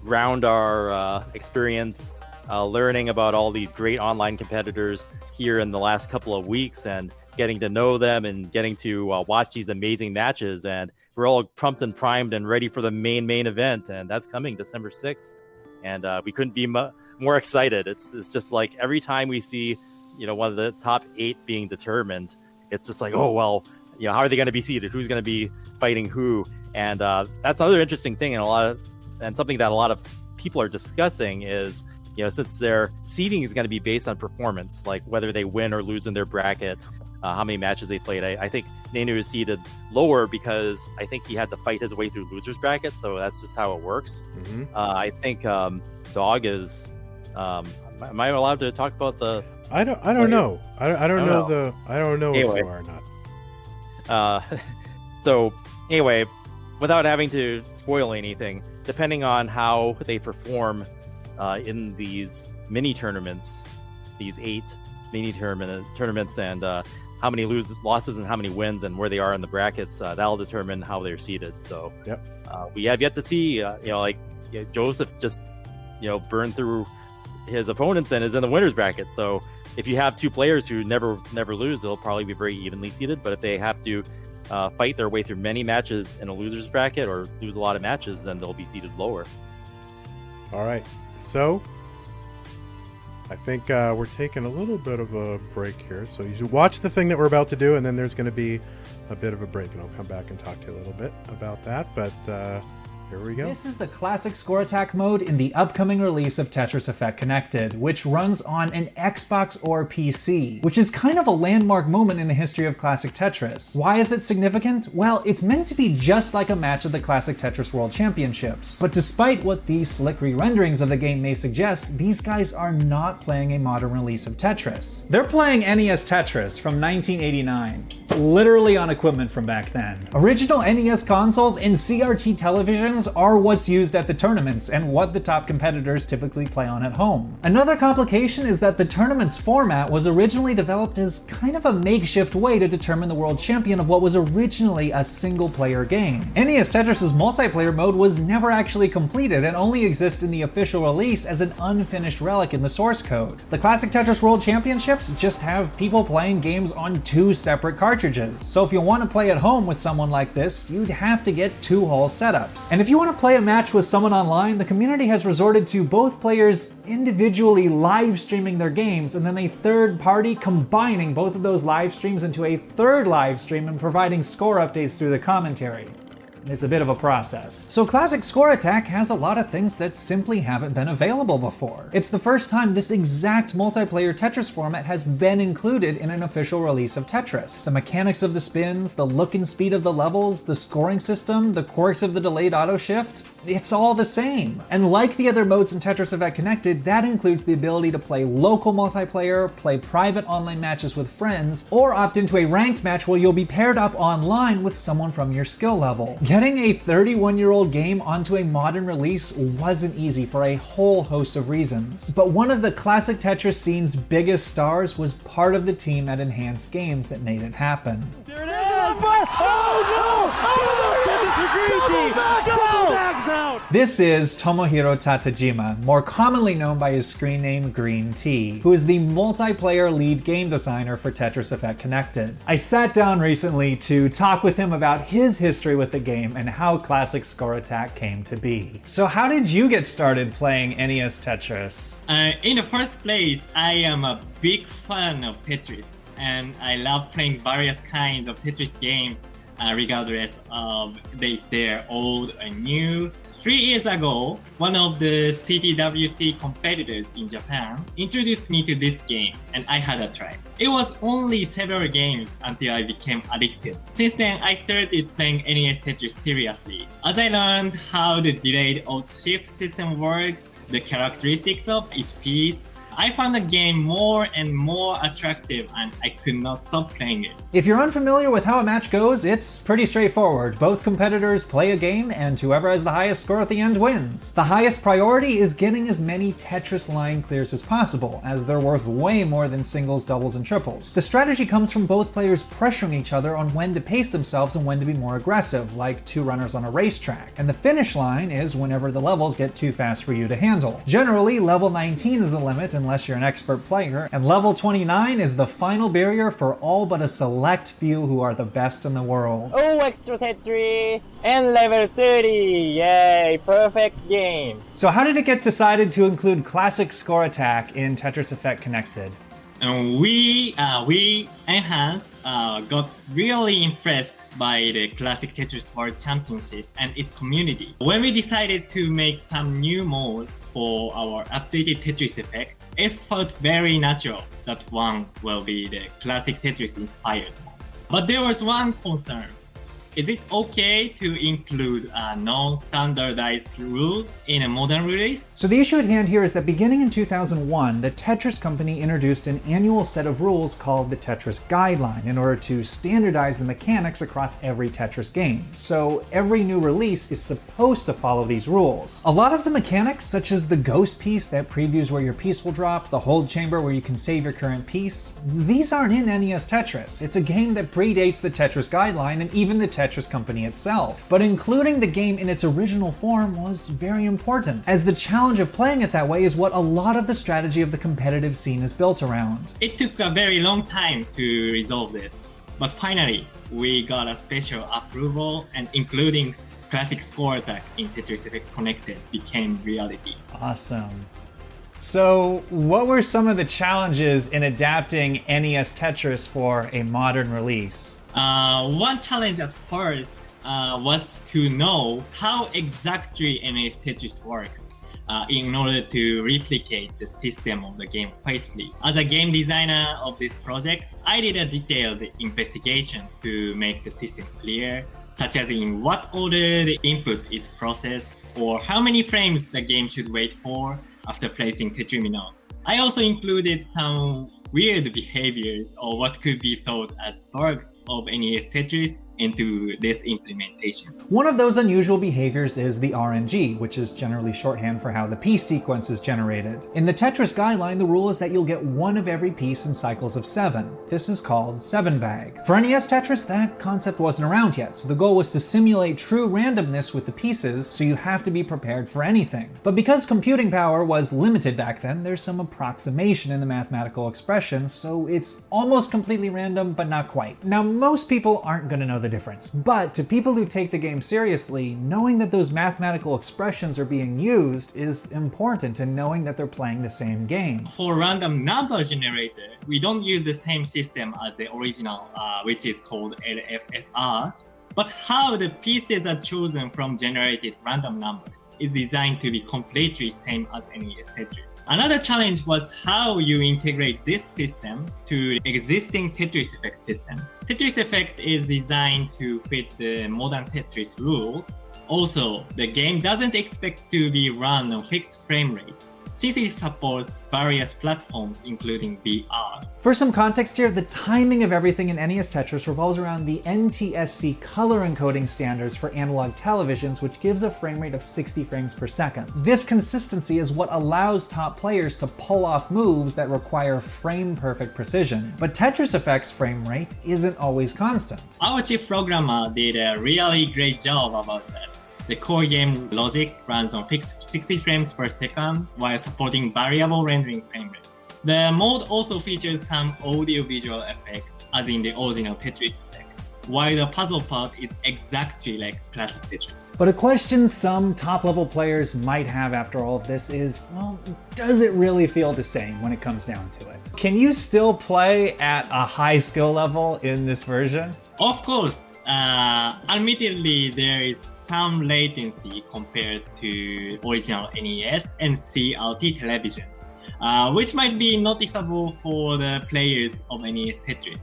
round our experience learning about all these great online competitors here in the last couple of weeks and getting to know them and getting to watch these amazing matches. And we're all pumped and primed and ready for the main event. And that's coming December 6th. And we couldn't be more excited. It's just like every time we see, one of the top 8 being determined, it's just like, oh, well, how are they going to be seeded? Who's going to be fighting who? And that's another interesting thing. And something that a lot of people are discussing is, since their seeding is going to be based on performance, like whether they win or lose in their bracket, how many matches they played. I think Nenu is seeded lower because I think he had to fight his way through losers bracket, so that's just how it works. Mm-hmm. I think Dog is. Am I allowed to talk about the? I don't know. I don't know. I don't know anyway. if you are or not. So anyway, without having to spoil anything, depending on how they perform in these mini tournaments, these 8 mini tournaments, and how many losses and how many wins and where they are in the brackets, that'll determine how they're seeded. So we have yet to see, Joseph just, burned through his opponents and is in the winner's bracket. So if you have 2 players who never lose, they'll probably be very evenly seeded. But if they have to fight their way through many matches in a loser's bracket or lose a lot of matches, then they'll be seeded lower. All right. So I think we're taking a little bit of a break here. So you should watch the thing that we're about to do, and then there's going to be a bit of a break, and I'll come back and talk to you a little bit about that. But here we go. This is the classic score attack mode in the upcoming release of Tetris Effect Connected, which runs on an Xbox or PC, which is kind of a landmark moment in the history of Classic Tetris. Why is it significant? Well, it's meant to be just like a match of the Classic Tetris World Championships. But despite what these slick re-renderings of the game may suggest, these guys are not playing a modern release of Tetris. They're playing NES Tetris from 1989. Literally on equipment from back then. Original NES consoles and CRT televisions are what's used at the tournaments and what the top competitors typically play on at home. Another complication is that the tournament's format was originally developed as kind of a makeshift way to determine the world champion of what was originally a single-player game. NES Tetris' multiplayer mode was never actually completed and only exists in the official release as an unfinished relic in the source code. The Classic Tetris World Championships just have people playing games on 2 separate cartridges. So if you want to play at home with someone like this, you'd have to get 2 whole setups. And if you want to play a match with someone online, the community has resorted to both players individually live streaming their games and then a third party combining both of those live streams into a third live stream and providing score updates through the commentary. It's a bit of a process. So Classic Score Attack has a lot of things that simply haven't been available before. It's the first time this exact multiplayer Tetris format has been included in an official release of Tetris. The mechanics of the spins, the look and speed of the levels, the scoring system, the quirks of the delayed auto shift, it's all the same. And like the other modes in Tetris Effect Connected, that includes the ability to play local multiplayer, play private online matches with friends, or opt into a ranked match where you'll be paired up online with someone from your skill level. Getting a 31-year-old game onto a modern release wasn't easy for a whole host of reasons, but one of the classic Tetris scene's biggest stars was part of the team at Enhanced Games that made it happen. There it is! Oh no! Oh no! Tetris Green Team! Double bags out! This is Tomohiro Tatajima, more commonly known by his screen name Green T, who is the multiplayer lead game designer for Tetris Effect Connected. I sat down recently to talk with him about his history with the game and how Classic Score Attack came to be. So how did you get started playing NES Tetris? In the first place, I am a big fan of Tetris, and I love playing various kinds of Tetris games, regardless of if they're old or new. 3 years ago, one of the CTWC competitors in Japan introduced me to this game, and I had a try. It was only several games until I became addicted. Since then, I started playing NES Tetris seriously. As I learned how the delayed auto shift system works, the characteristics of each piece, I found the game more and more attractive and I could not stop playing it. If you're unfamiliar with how a match goes, it's pretty straightforward. Both competitors play a game and whoever has the highest score at the end wins. The highest priority is getting as many Tetris line clears as possible, as they're worth way more than singles, doubles, and triples. The strategy comes from both players pressuring each other on when to pace themselves and when to be more aggressive, like two runners on a racetrack. And the finish line is whenever the levels get too fast for you to handle. Generally, level 19 is the limit unless you're an expert player, and level 29 is the final barrier for all but a select few who are the best in the world. Oh, extra Tetris! And level 30! Yay, perfect game! So how did it get decided to include Classic Score Attack in Tetris Effect Connected? And we enhanced, got really impressed by the Classic Tetris World Championship and its community. When we decided to make some new modes for our updated Tetris Effect, it felt very natural that one will be the Classic Tetris inspired mode. But there was one concern. Is it okay to include a non-standardized rule in a modern release? So the issue at hand here is that beginning in 2001, the Tetris company introduced an annual set of rules called the Tetris Guideline in order to standardize the mechanics across every Tetris game. So every new release is supposed to follow these rules. A lot of the mechanics, such as the ghost piece that previews where your piece will drop, the hold chamber where you can save your current piece, these aren't in NES Tetris. It's a game that predates the Tetris Guideline and even the Tetris company itself. But including the game in its original form was very important, as the challenge of playing it that way is what a lot of the strategy of the competitive scene is built around. It took a very long time to resolve this, but finally, we got a special approval and including Classic Score Attack in Tetris Effect Connected became reality. Awesome. So what were some of the challenges in adapting NES Tetris for a modern release? One challenge at first was to know how exactly NES Tetris works in order to replicate the system of the game faithfully. As a game designer of this project, I did a detailed investigation to make the system clear, such as in what order the input is processed or how many frames the game should wait for after placing Tetriminos. I also included some weird behaviors or what could be thought as bugs of NES Tetris into this implementation. One of those unusual behaviors is the RNG, which is generally shorthand for how the piece sequence is generated. In the Tetris Guideline, the rule is that you'll get one of every piece in cycles of 7. This is called 7-bag. For NES Tetris, that concept wasn't around yet, so the goal was to simulate true randomness with the pieces, so you have to be prepared for anything. But because computing power was limited back then, there's some approximation in the mathematical expressions, so it's almost completely random, but not quite. Now, most people aren't going to know the difference, but to people who take the game seriously, knowing that those mathematical expressions are being used is important, and knowing that they're playing the same game. For random number generator, we don't use the same system as the original, which is called LFSR, but how the pieces are chosen from generated random numbers is designed to be completely same as NES Tetris. Another challenge was how you integrate this system to existing Tetris Effect system. Tetris Effect is designed to fit the modern Tetris rules. Also, the game doesn't expect to be run on fixed frame rate, since it supports various platforms including VR. For some context here, the timing of everything in NES Tetris revolves around the NTSC color encoding standards for analog televisions, which gives a frame rate of 60 frames per second. This consistency is what allows top players to pull off moves that require frame-perfect precision. But Tetris Effect's frame rate isn't always constant. Our chief programmer did a really great job about that. The core game logic runs on fixed 60 frames per second while supporting variable rendering frame rate. The mode also features some audio-visual effects, as in the original Tetris Effect, while the puzzle part is exactly like Classic Tetris. But a question some top-level players might have after all of this is, well, does it really feel the same when it comes down to it? Can you still play at a high skill level in this version? Of course, admittedly there is some latency compared to original NES and CRT television, which might be noticeable for the players of NES Tetris.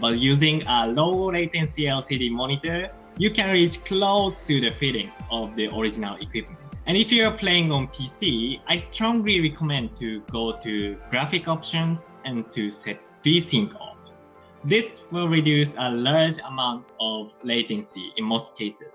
But using a low latency LCD monitor, you can reach close to the feeling of the original equipment. And if you're playing on PC, I strongly recommend to go to graphic options and to set VSync off. This will reduce a large amount of latency in most cases.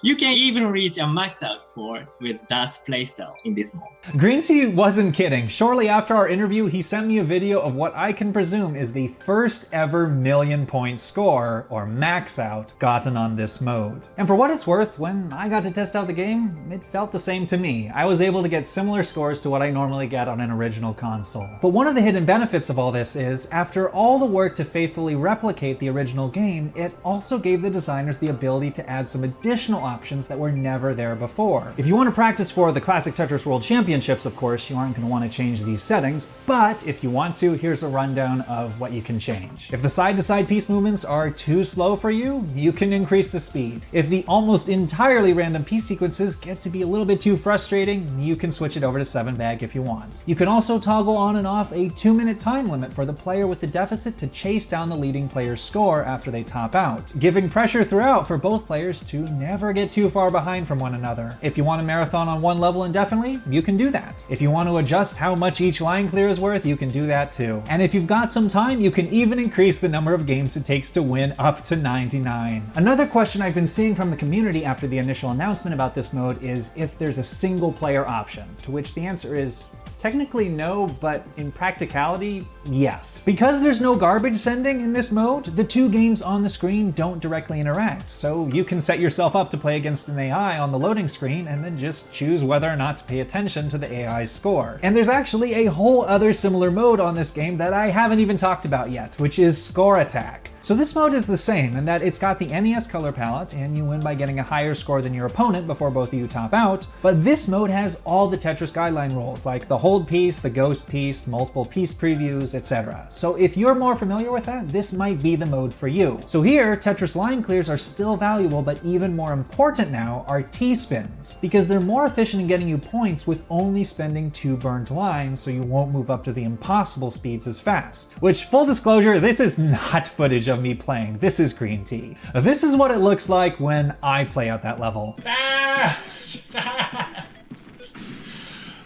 You can even reach a max out score with Das playstyle in this mode. Green Tea wasn't kidding. Shortly after our interview, he sent me a video of what I can presume is the first ever 1,000,000-point score, or max out, gotten on this mode. And for what it's worth, when I got to test out the game, it felt the same to me. I was able to get similar scores to what I normally get on an original console. But one of the hidden benefits of all this is, after all the work to faithfully replicate the original game, it also gave the designers the ability to add some additional options that were never there before. If you want to practice for the Classic Tetris World Championships, of course, you aren't going to want to change these settings, but if you want to, here's a rundown of what you can change. If the side-to-side piece movements are too slow for you, you can increase the speed. If the almost entirely random piece sequences get to be a little bit too frustrating, you can switch it over to 7-bag if you want. You can also toggle on and off a 2-minute time limit for the player with the deficit to chase down the leading player's score after they top out, giving pressure throughout for both players to never get too far behind from one another. If you want to marathon on one level indefinitely, you can do that. If you want to adjust how much each line clear is worth, you can do that too. And if you've got some time, you can even increase the number of games it takes to win up to 99. Another question I've been seeing from the community after the initial announcement about this mode is if there's a single player option, to which the answer is technically no, but in practicality, yes. Because there's no garbage sending in this mode, the two games on the screen don't directly interact, so you can set yourself up to play against an AI on the loading screen and then just choose whether or not to pay attention to the AI's score. And there's actually a whole other similar mode on this game that I haven't even talked about yet, which is Score Attack. So this mode is the same in that it's got the NES color palette and you win by getting a higher score than your opponent before both of you top out, but this mode has all the Tetris guideline rules like the hold piece, the ghost piece, multiple piece previews, etc. So if you're more familiar with that, this might be the mode for you. So here, Tetris line clears are still valuable, but even more important now are T-spins, because they're more efficient in getting you points with only spending 2 burned lines, so you won't move up to the impossible speeds as fast. Which, full disclosure, this is not footage of me playing, this is Green Tea. This is what it looks like when I play out that level.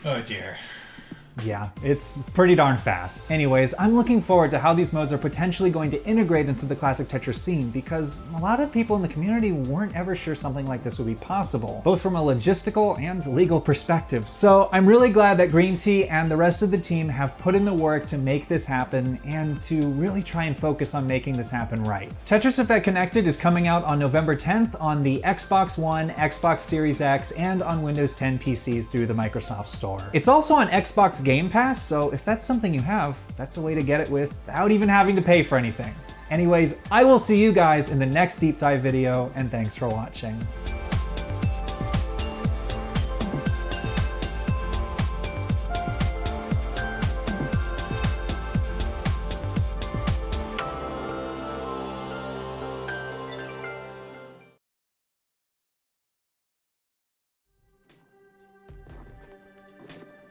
Oh dear. Yeah, it's pretty darn fast. Anyways, I'm looking forward to how these modes are potentially going to integrate into the classic Tetris scene, because a lot of people in the community weren't ever sure something like this would be possible, both from a logistical and legal perspective. So I'm really glad that Green Tea and the rest of the team have put in the work to make this happen and to really try and focus on making this happen right. Tetris Effect Connected is coming out on November 10th on the Xbox One, Xbox Series X, and on Windows 10 PCs through the Microsoft Store. It's also on Xbox Game Pass, so if that's something you have, that's a way to get it without even having to pay for anything. Anyways, I will see you guys in the next deep dive video, and thanks for watching.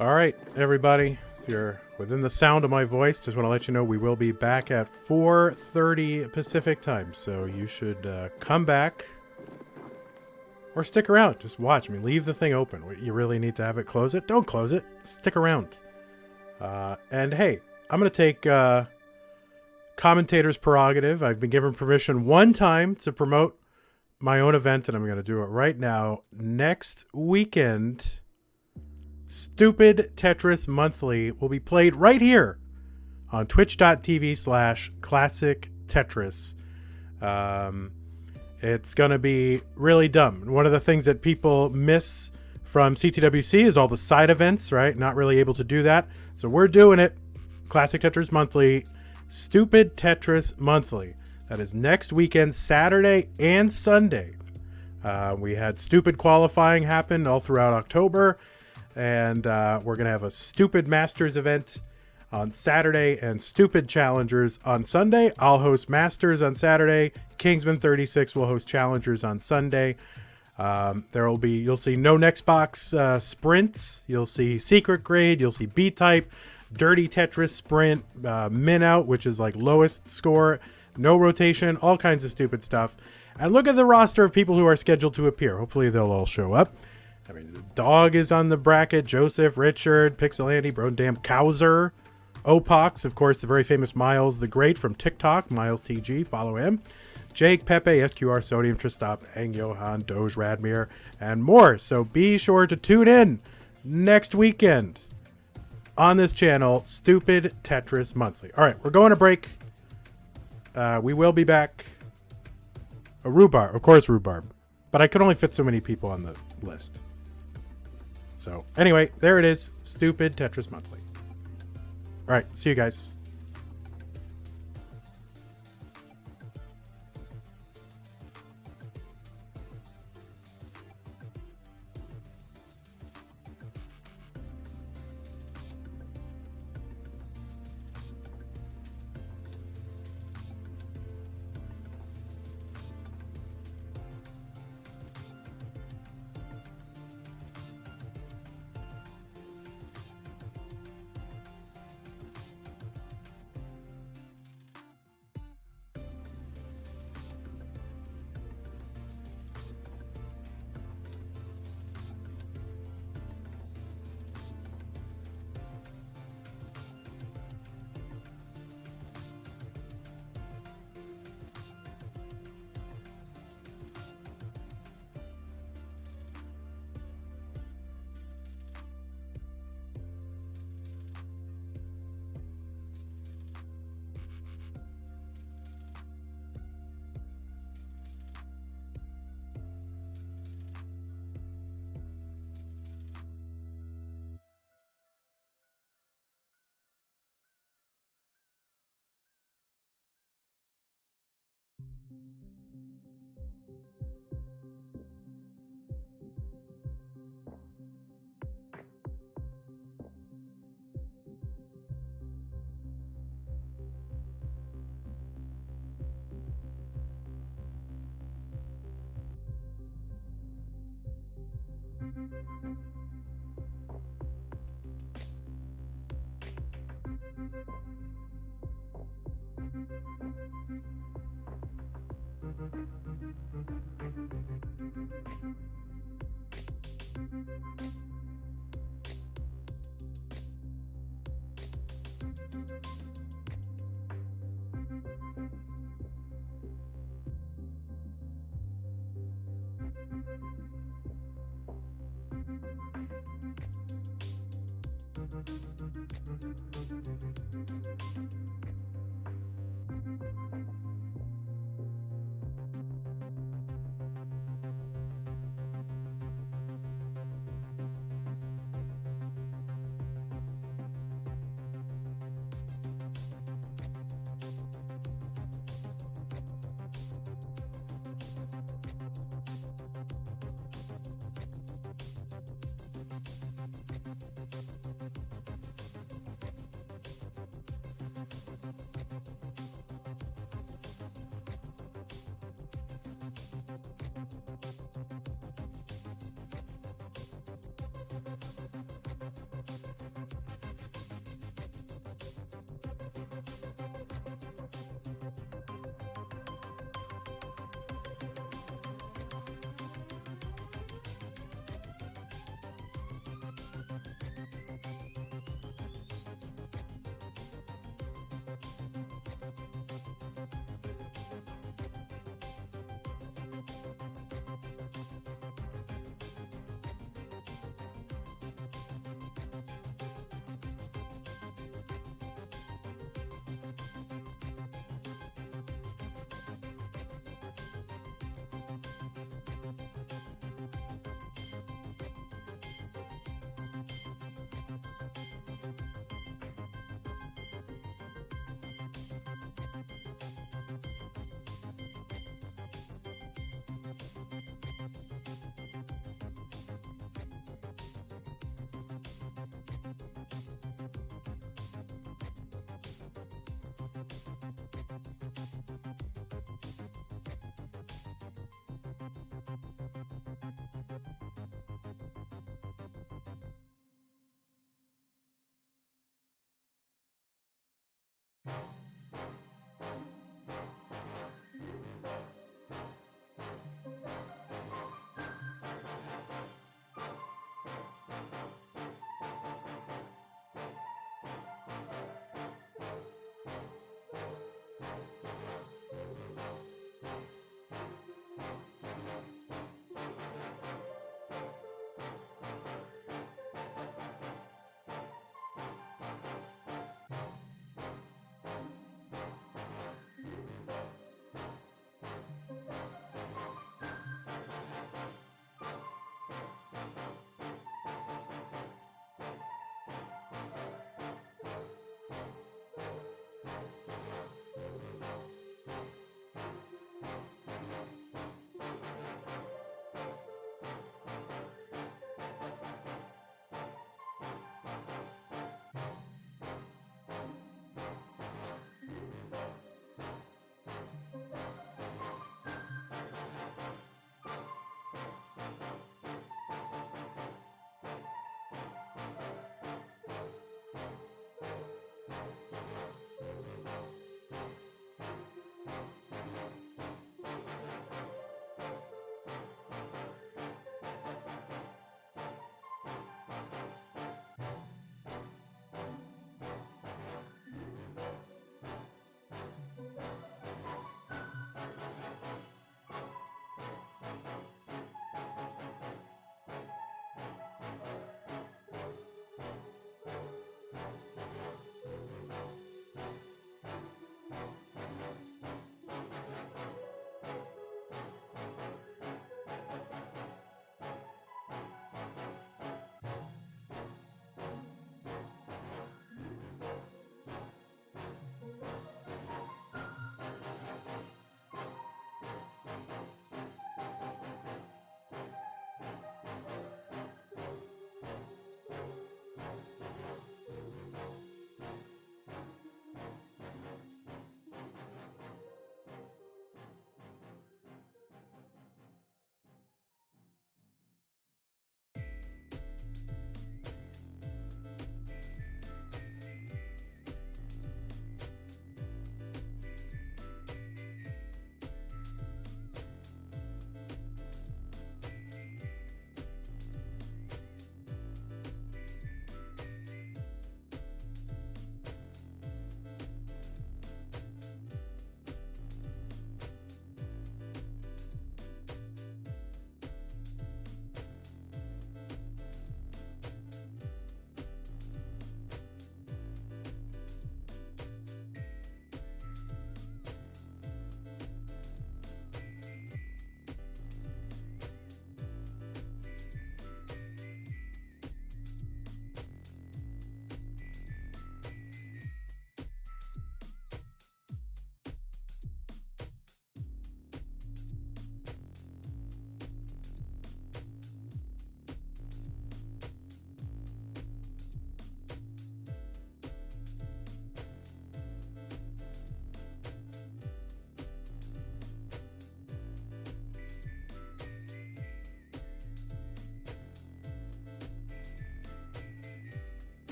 All right, everybody, if you're within the sound of my voice, just want to let you know we will be back at 4:30 Pacific time, so you should come back or stick around. Just watch. I mean, leave the thing open. You really need to have it close it? Don't close it. Stick around. And hey, I'm going to take commentator's prerogative. I've been given permission one time to promote my own event, and I'm going to do it right now. Next weekend, Stupid Tetris Monthly will be played right here on twitch.tv/Classic Tetris. It's going to be really dumb. One of the things that people miss from CTWC is all the side events, right? Not really able to do that. So we're doing it. Classic Tetris Monthly, Stupid Tetris Monthly. That is next weekend, Saturday and Sunday. We had stupid qualifying happen all throughout October. And we're going to have a Stupid Masters event on Saturday and Stupid Challengers on Sunday. I'll host Masters on Saturday. Kingsman 36 will host Challengers on Sunday. You'll see no Nextbox sprints. You'll see Secret Grade. You'll see B-Type, Dirty Tetris Sprint, Min Out, which is like lowest score, no rotation, all kinds of stupid stuff. And look at the roster of people who are scheduled to appear. Hopefully they'll all show up. I mean, the dog is on the bracket. Joseph, Richard, Pixelandy, Brodam, Kowser, Opox, of course, the very famous Miles the Great from TikTok. Miles TG, follow him. Jake, Pepe, SQR, Sodium, Tristop, Ang Johan, Doge, Radmir, and more. So be sure to tune in next weekend on this channel, Stupid Tetris Monthly. All right, we're going to break. We will be back. Rhubarb, of course, Rhubarb. But I could only fit so many people on the list. So anyway, there it is. Stupid Tetris Monthly. All right, see you guys.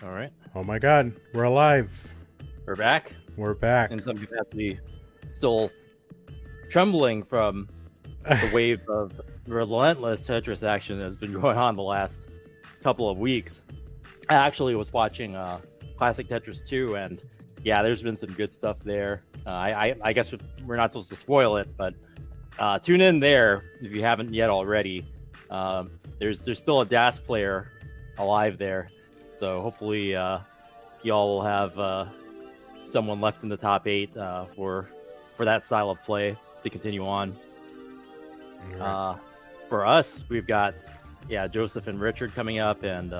All right. Oh my God, we're alive. We're back. We're back. In some capacity, still trembling from the wave of relentless Tetris action that has been going on the last couple of weeks. I actually was watching Classic Tetris 2, and yeah, there's been some good stuff there. I guess we're not supposed to spoil it, but tune in there if you haven't yet already. There's still a DAS player alive there, so hopefully y'all will have someone left in the top 8 for that style of play to continue on. Right. For us, we've got Joseph and Richard coming up, and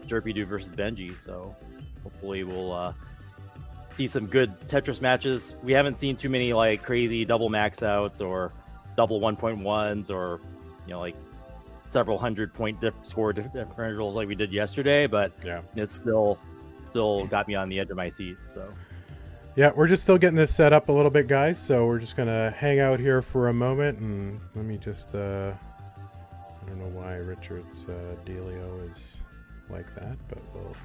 Jerpy Dude versus Benji. So hopefully we'll see some good Tetris matches. We haven't seen too many like crazy double max outs or double 1.1s or like several 100-point score differentials like we did yesterday, but it's still got me on the edge of my seat. So yeah, we're just still getting this set up a little bit, guys, so we're just gonna hang out here for a moment, and let me just I don't know why Richard's dealio is like that, but we'll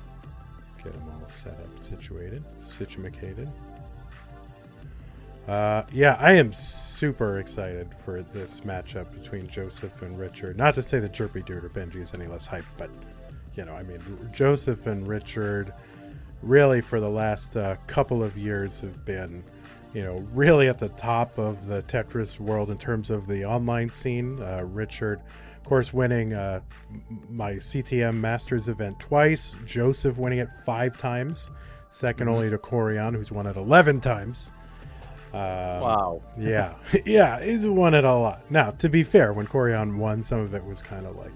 get them all set up, situated. I am super excited for this matchup between Joseph and Richard. Not to say that Jerpy Dude or Benji is any less hype, but Joseph and Richard really for the last couple of years have been really at the top of the Tetris world in terms of the online scene. Richard, of course, winning my CTM Masters event twice. Joseph winning it 5 times, second only to Corian, who's won it 11 times. Wow. Yeah, he's won it a lot. Now, to be fair, when Corian won, some of it was kind of like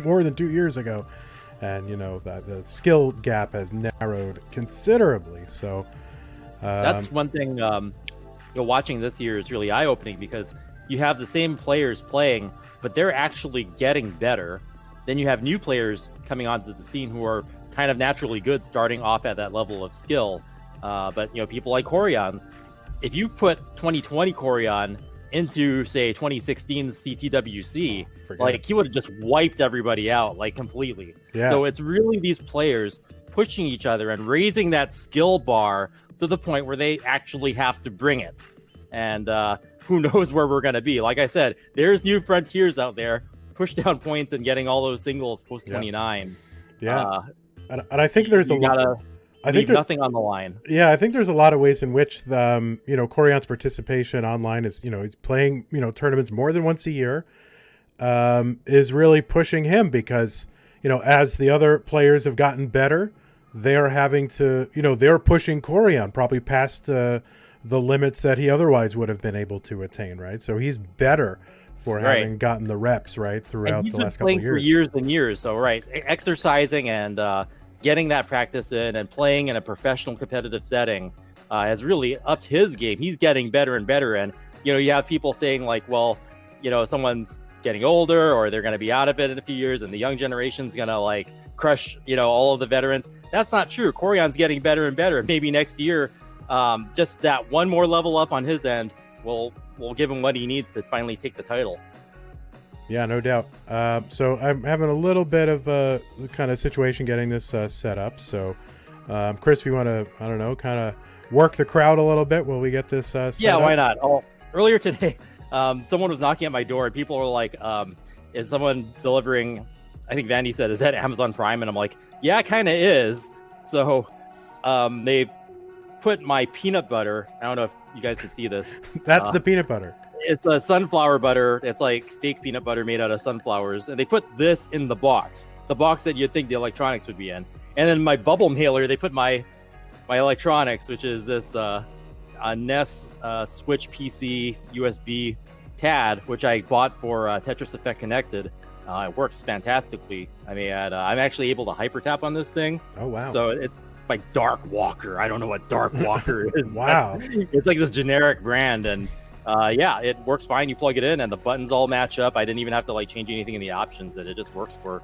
more than 2 years ago, and the skill gap has narrowed considerably. So that's one thing. Watching this year is really eye-opening because you have the same players playing, but they're actually getting better. Then you have new players coming onto the scene who are kind of naturally good, starting off at that level of skill. But people like Corian, if you put 2020 Corian into say 2016 CTWC, he would have just wiped everybody out completely. Yeah. So it's really these players pushing each other and raising that skill bar to the point where they actually have to bring it. And who knows where we're going to be. Like I said, there's new frontiers out there, push down points and getting all those singles post 29. Yeah. And I think there's a lot. I think nothing on the line. Yeah, I think there's a lot of ways in which the Corian's participation online is he's playing tournaments more than once a year, is really pushing him because as the other players have gotten better, they're having to they're pushing Corian probably past the limits that he otherwise would have been able to attain, right? So he's better for having gotten the reps throughout the last couple of years. He's been playing for years and years, so exercising and getting that practice in and playing in a professional competitive setting has really upped his game. He's getting better and better. And, you have people saying someone's getting older or they're going to be out of it in a few years and the young generation's going to crush, all of the veterans. That's not true. Corian's getting better and better. Maybe next year, just that one more level up on his end will give him what he needs to finally take the title. Yeah, no doubt. So I'm having a little bit of a kind of situation getting this set up. So, Chris, if you want to, I don't know, kind of work the crowd a little bit while we get this set up. Why not? Earlier today, someone was knocking at my door and people were like, is someone delivering, I think Vandy said, is that Amazon Prime? And I'm like, yeah, it kind of is. So they put my peanut butter. I don't know if you guys can see this. That's the peanut butter. It's a sunflower butter. It's like fake peanut butter made out of sunflowers. And they put this in the box that you'd think the electronics would be in. And then my bubble mailer, they put my electronics, which is this a NES Switch PC USB CAD, which I bought for Tetris Effect Connected. It works fantastically. I mean, I'm actually able to hyper tap on this thing. Oh, wow. So it's my Dark Walker. I don't know what Dark Walker is. Wow. It's like this generic brand. And it works fine. You plug it in and the buttons all match up. I didn't even have to change anything in the options. That it just works for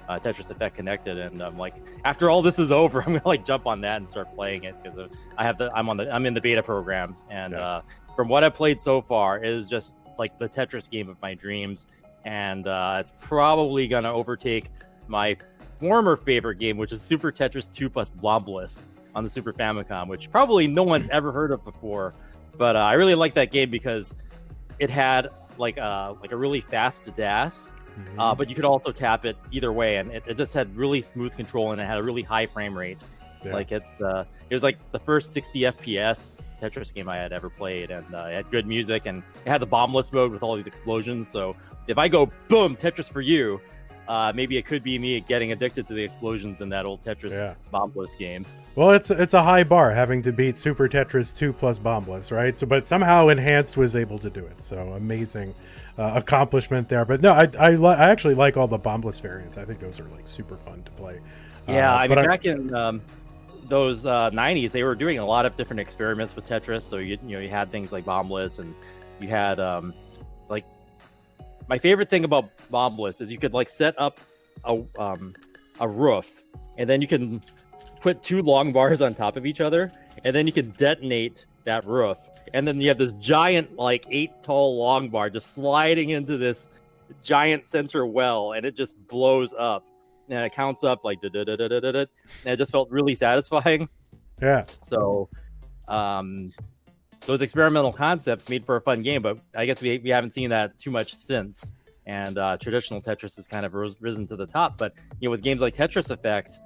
Tetris Effect Connected. And I'm after all this is over, I'm gonna jump on that and start playing it because I'm in the beta program. And from what I've played so far, it is just the Tetris game of my dreams. And it's probably gonna overtake my former favorite game, which is Super Tetris 2 plus Blombliss on the Super Famicom, which probably no one's ever heard of before. But I really like that game because it had like a really fast DAS, but you could also tap it either way, and it just had really smooth control, and it had a really high frame rate. Yeah. Like it was like the first 60 FPS Tetris game I had ever played, and it had good music, and it had the bombless mode with all these explosions. So if I go boom Tetris for you, maybe it could be me getting addicted to the explosions in that old Tetris bombless game. Well, it's a high bar having to beat Super Tetris 2 plus Bombless, right? So, but somehow Enhanced was able to do it. So amazing accomplishment there. But no, I actually like all the Bombless variants. I think those are like super fun to play. Yeah, I mean, back in those 90s, they were doing a lot of different experiments with Tetris. So you had things like Bombless, and you had like my favorite thing about Bombless is you could like set up a roof, and then you can put two long bars on top of each other, and then you can detonate that roof, and then you have this giant like 8 tall long bar just sliding into this giant center well, and it just blows up, and it counts up like da, da, da, da, da, da, and it just felt really satisfying. Yeah. So those experimental concepts made for a fun game, but I guess we haven't seen that too much since, and traditional Tetris has kind of risen to the top. But with games like Tetris Effect,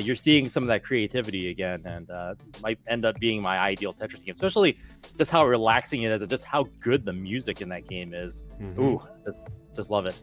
you're seeing some of that creativity again, and might end up being my ideal Tetris game, especially just how relaxing it is and just how good the music in that game is. Ooh, just love it.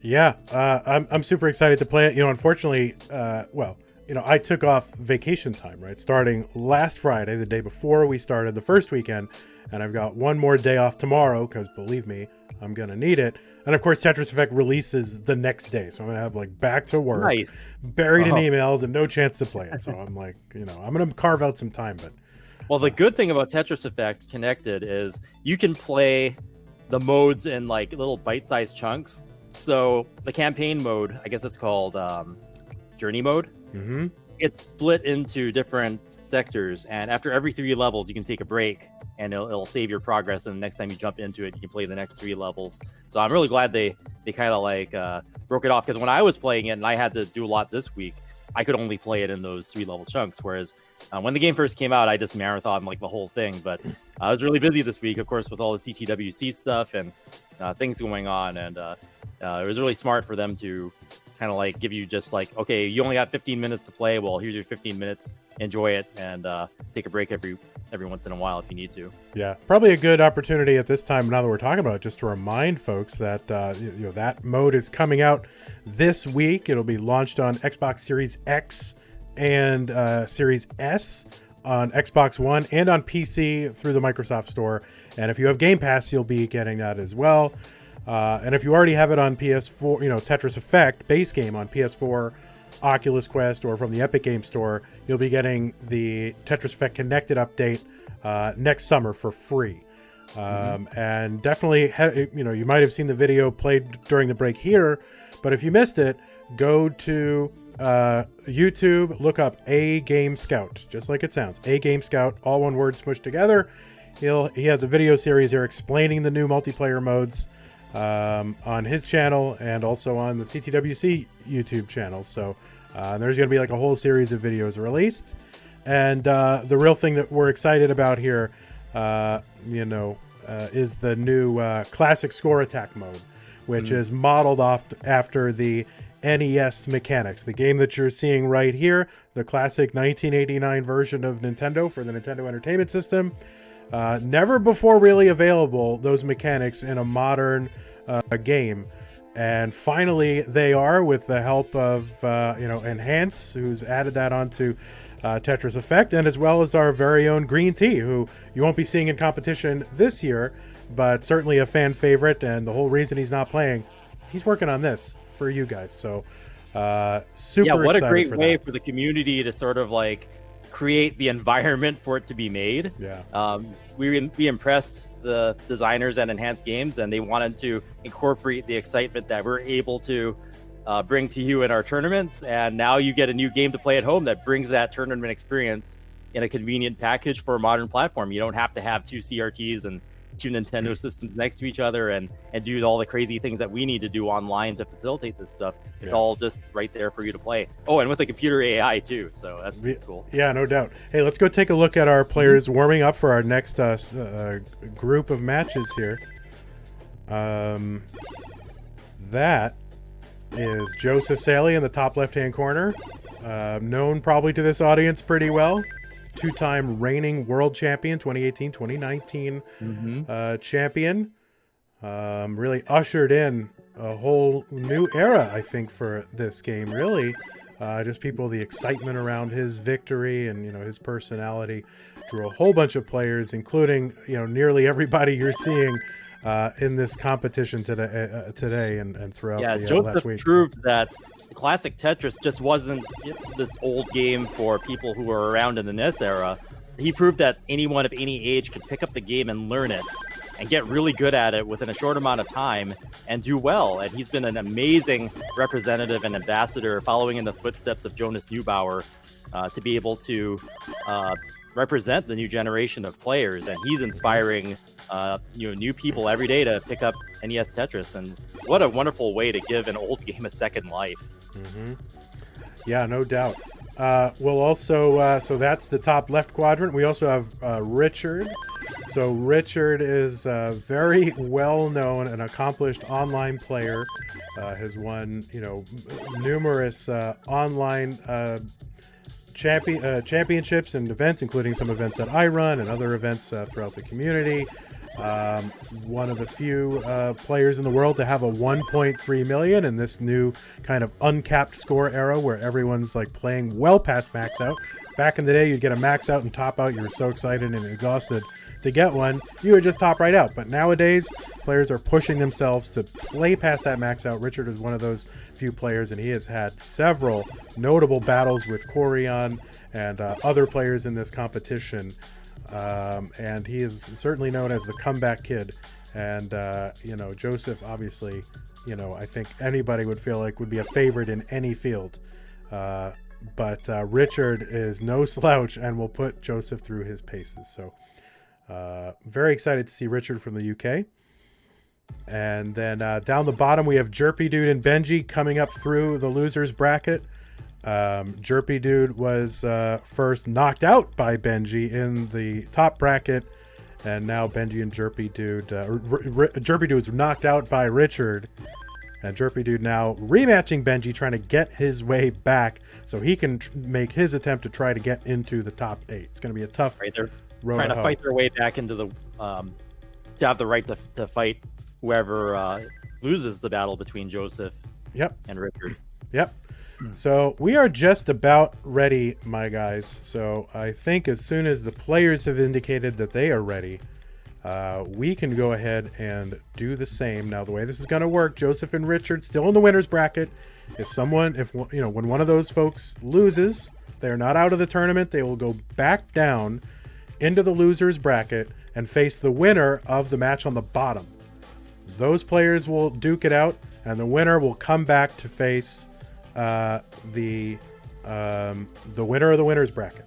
Yeah, I'm super excited to play it. Unfortunately, I took off vacation time, right? Starting last Friday, the day before we started the first weekend, and I've got one more day off tomorrow because, believe me, I'm going to need it. And of course, Tetris Effect releases the next day, so I'm going to have like back to work, buried in emails, and no chance to play it. So I'm like, I'm going to carve out some time. But well, the good thing about Tetris Effect Connected is you can play the modes in like little bite-sized chunks. So the campaign mode, I guess it's called Journey mode. Mm-hmm. It's split into different sectors, and after every 3 levels, you can take a break, and it'll save your progress. And the next time you jump into it, you can play the next 3 levels. So I'm really glad they kind of like broke it off, because when I was playing it and I had to do a lot this week, I could only play it in those 3 level chunks. Whereas when the game first came out, I just marathoned like the whole thing. But I was really busy this week, of course, with all the CTWC stuff and things going on, and it was really smart for them to kind of like give you just like, okay, you only got 15 minutes to play. Well, here's your 15 minutes. Enjoy it, and take a break every once in a while if you need to. Yeah, probably a good opportunity at this time, now that we're talking about it, just to remind folks that that mode is coming out this week. It'll be launched on Xbox Series X and Series S on Xbox One and on PC through the Microsoft Store. And if you have Game Pass, you'll be getting that as well. And if you already have it on PS4, Tetris Effect base game on PS4, Oculus Quest, or from the Epic Game Store, you'll be getting the Tetris Effect Connected update next summer for free. And definitely, you might have seen the video played during the break here, but if you missed it, go to YouTube, look up A Game Scout, just like it sounds. A Game Scout, all one word smushed together. He has a video series here explaining the new multiplayer modes on his channel, and also on the CTWC YouTube channel. So there's going to be like a whole series of videos released. And the real thing that we're excited about here, is the new Classic Score Attack mode, which is modeled after the NES mechanics. The game that you're seeing right here, the classic 1989 version of Nintendo for the Nintendo Entertainment System. Never before really available, those mechanics in a modern game, and finally they are, with the help of Enhance, who's added that onto Tetris Effect, and as well as our very own Green Tea, who you won't be seeing in competition this year, but certainly a fan favorite, and the whole reason he's not playing, he's working on this for you guys. So super what a excited great for way that. for the community to sort of like create the environment for it to be made. We impressed the designers at Enhanced Games, and they wanted to incorporate the excitement that we're able to bring to you in our tournaments, and now you get a new game to play at home that brings that tournament experience in a convenient package for a modern platform. You don't have to have 2 CRTs and two Nintendo systems next to each other and do all the crazy things that we need to do online to facilitate this stuff. It's all just right there for you to play. Oh, and with the computer AI too, so that's pretty cool. Yeah, no doubt. Hey, let's go take a look at our players warming up for our next group of matches here. That is Joseph Saley in the top left-hand corner. Known probably to this audience pretty well. Two-time reigning world champion, 2018-2019 champion. Really ushered in a whole new era, I think, for this game. Really, just the excitement around his victory and, his personality drew a whole bunch of players, including, nearly everybody you're seeing in this competition today and throughout the Joseph last week. Proved that Classic Tetris just wasn't this old game for people who were around in the NES era. He proved that anyone of any age could pick up the game and learn it and get really good at it within a short amount of time and do well. And he's been an amazing representative and ambassador, following in the footsteps of Jonas Neubauer, to be able to represent the new generation of players. And he's inspiring new people every day to pick up NES Tetris. And what a wonderful way to give an old game a second life. Yeah, no doubt. We'll also, so that's the top left quadrant. We also have Richard. So Richard is a very well-known and accomplished online player. Has won, numerous online championships and events, including some events that I run and other events throughout the community. One of the few players in the world to have a 1.3 million in this new kind of uncapped score era where everyone's like playing well past max out. Back in the day, you'd get a max out and top out. You were so excited and exhausted to get one. You would just top right out. But nowadays, players are pushing themselves to play past that max out. Richard is one of those few players, and he has had several notable battles with Corian and other players in this competition. And he is certainly known as the comeback kid. And, Joseph, obviously, I think anybody would feel like would be a favorite in any field. But Richard is no slouch and will put Joseph through his paces. So very excited to see Richard from the UK. And then down the bottom, we have Jerpy Dude and Benji coming up through the losers bracket. Jerpy Dude was first knocked out by Benji in the top bracket, and now Benji and Jerpy Dude, Jerpy Dude was knocked out by Richard, and Jerpy Dude now rematching Benji, trying to get his way back so he can make his attempt to try to get into the top 8. It's going to be a tough They're road trying to hoe. fight their way back into the to have the right to fight whoever loses the battle between Joseph and Richard. Yep. So we are just about ready, my guys. So I think as soon as the players have indicated that they are ready, we can go ahead and do the same. Now, the way this is going to work, Joseph and Richard still in the winner's bracket. When one of those folks loses, they're not out of the tournament. They will go back down into the loser's bracket and face the winner of the match on the bottom. Those players will duke it out, and the winner will come back to face the winner of the winner's bracket.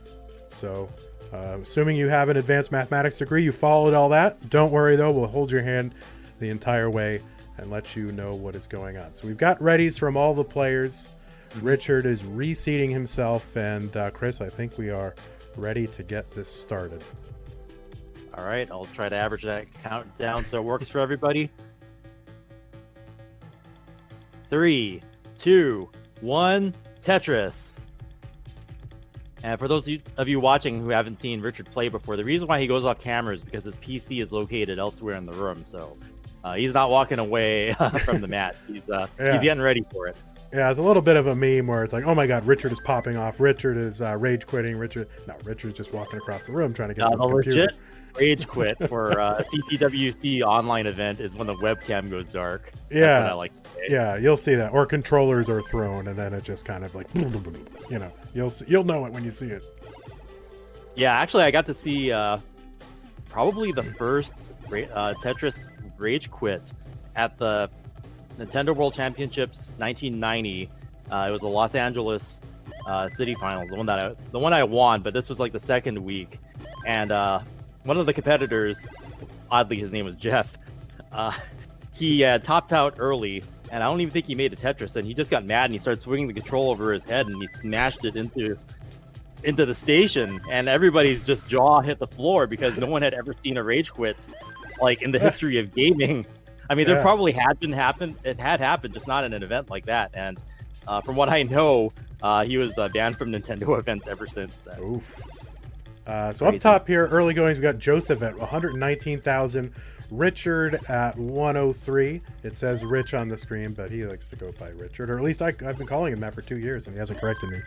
So assuming you have an advanced mathematics degree, you followed all that. Don't worry though, we'll hold your hand the entire way and let you know what is going on. So we've got readies from all the players. Richard is reseating himself, and Chris, I think we are ready to get this started. All right, I'll try to average that count down so it works for everybody. 3, 2, 1, Tetris. And for those of you watching who haven't seen Richard play before, the reason why he goes off camera is because his PC is located elsewhere in the room. So he's not walking away from the mat. He's getting ready for it. Yeah, it's a little bit of a meme where it's like, oh my God, Richard is popping off. Richard is rage quitting. Richard's just walking across the room trying to get on his computer. Legit rage quit for a CTWC online event is when the webcam goes dark. Yeah, that's what I like to say. Yeah, you'll see that. Or controllers are thrown, and then it just kind of like, you'll know it when you see it. Yeah, actually, I got to see probably the first Tetris rage quit at the Nintendo World Championships 1990. It was the Los Angeles City Finals, the one I won, but this was like the second week, and one of the competitors oddly his name was Jeff. He topped out early, and I don't even think he made a Tetris, and he just got mad and he started swinging the control over his head and he smashed it into the station, and everybody's just jaw hit the floor because no one had ever seen a rage quit like in the history of gaming. I mean, there probably had happened, just not in an event like that. And from what I know, he was banned from Nintendo events ever since then. Oof. So up top here, early goings, we got Joseph at 119,000. Richard at 103. It says Rich on the screen, but he likes to go by Richard, or at least I've been calling him that for 2 years, and he hasn't corrected me.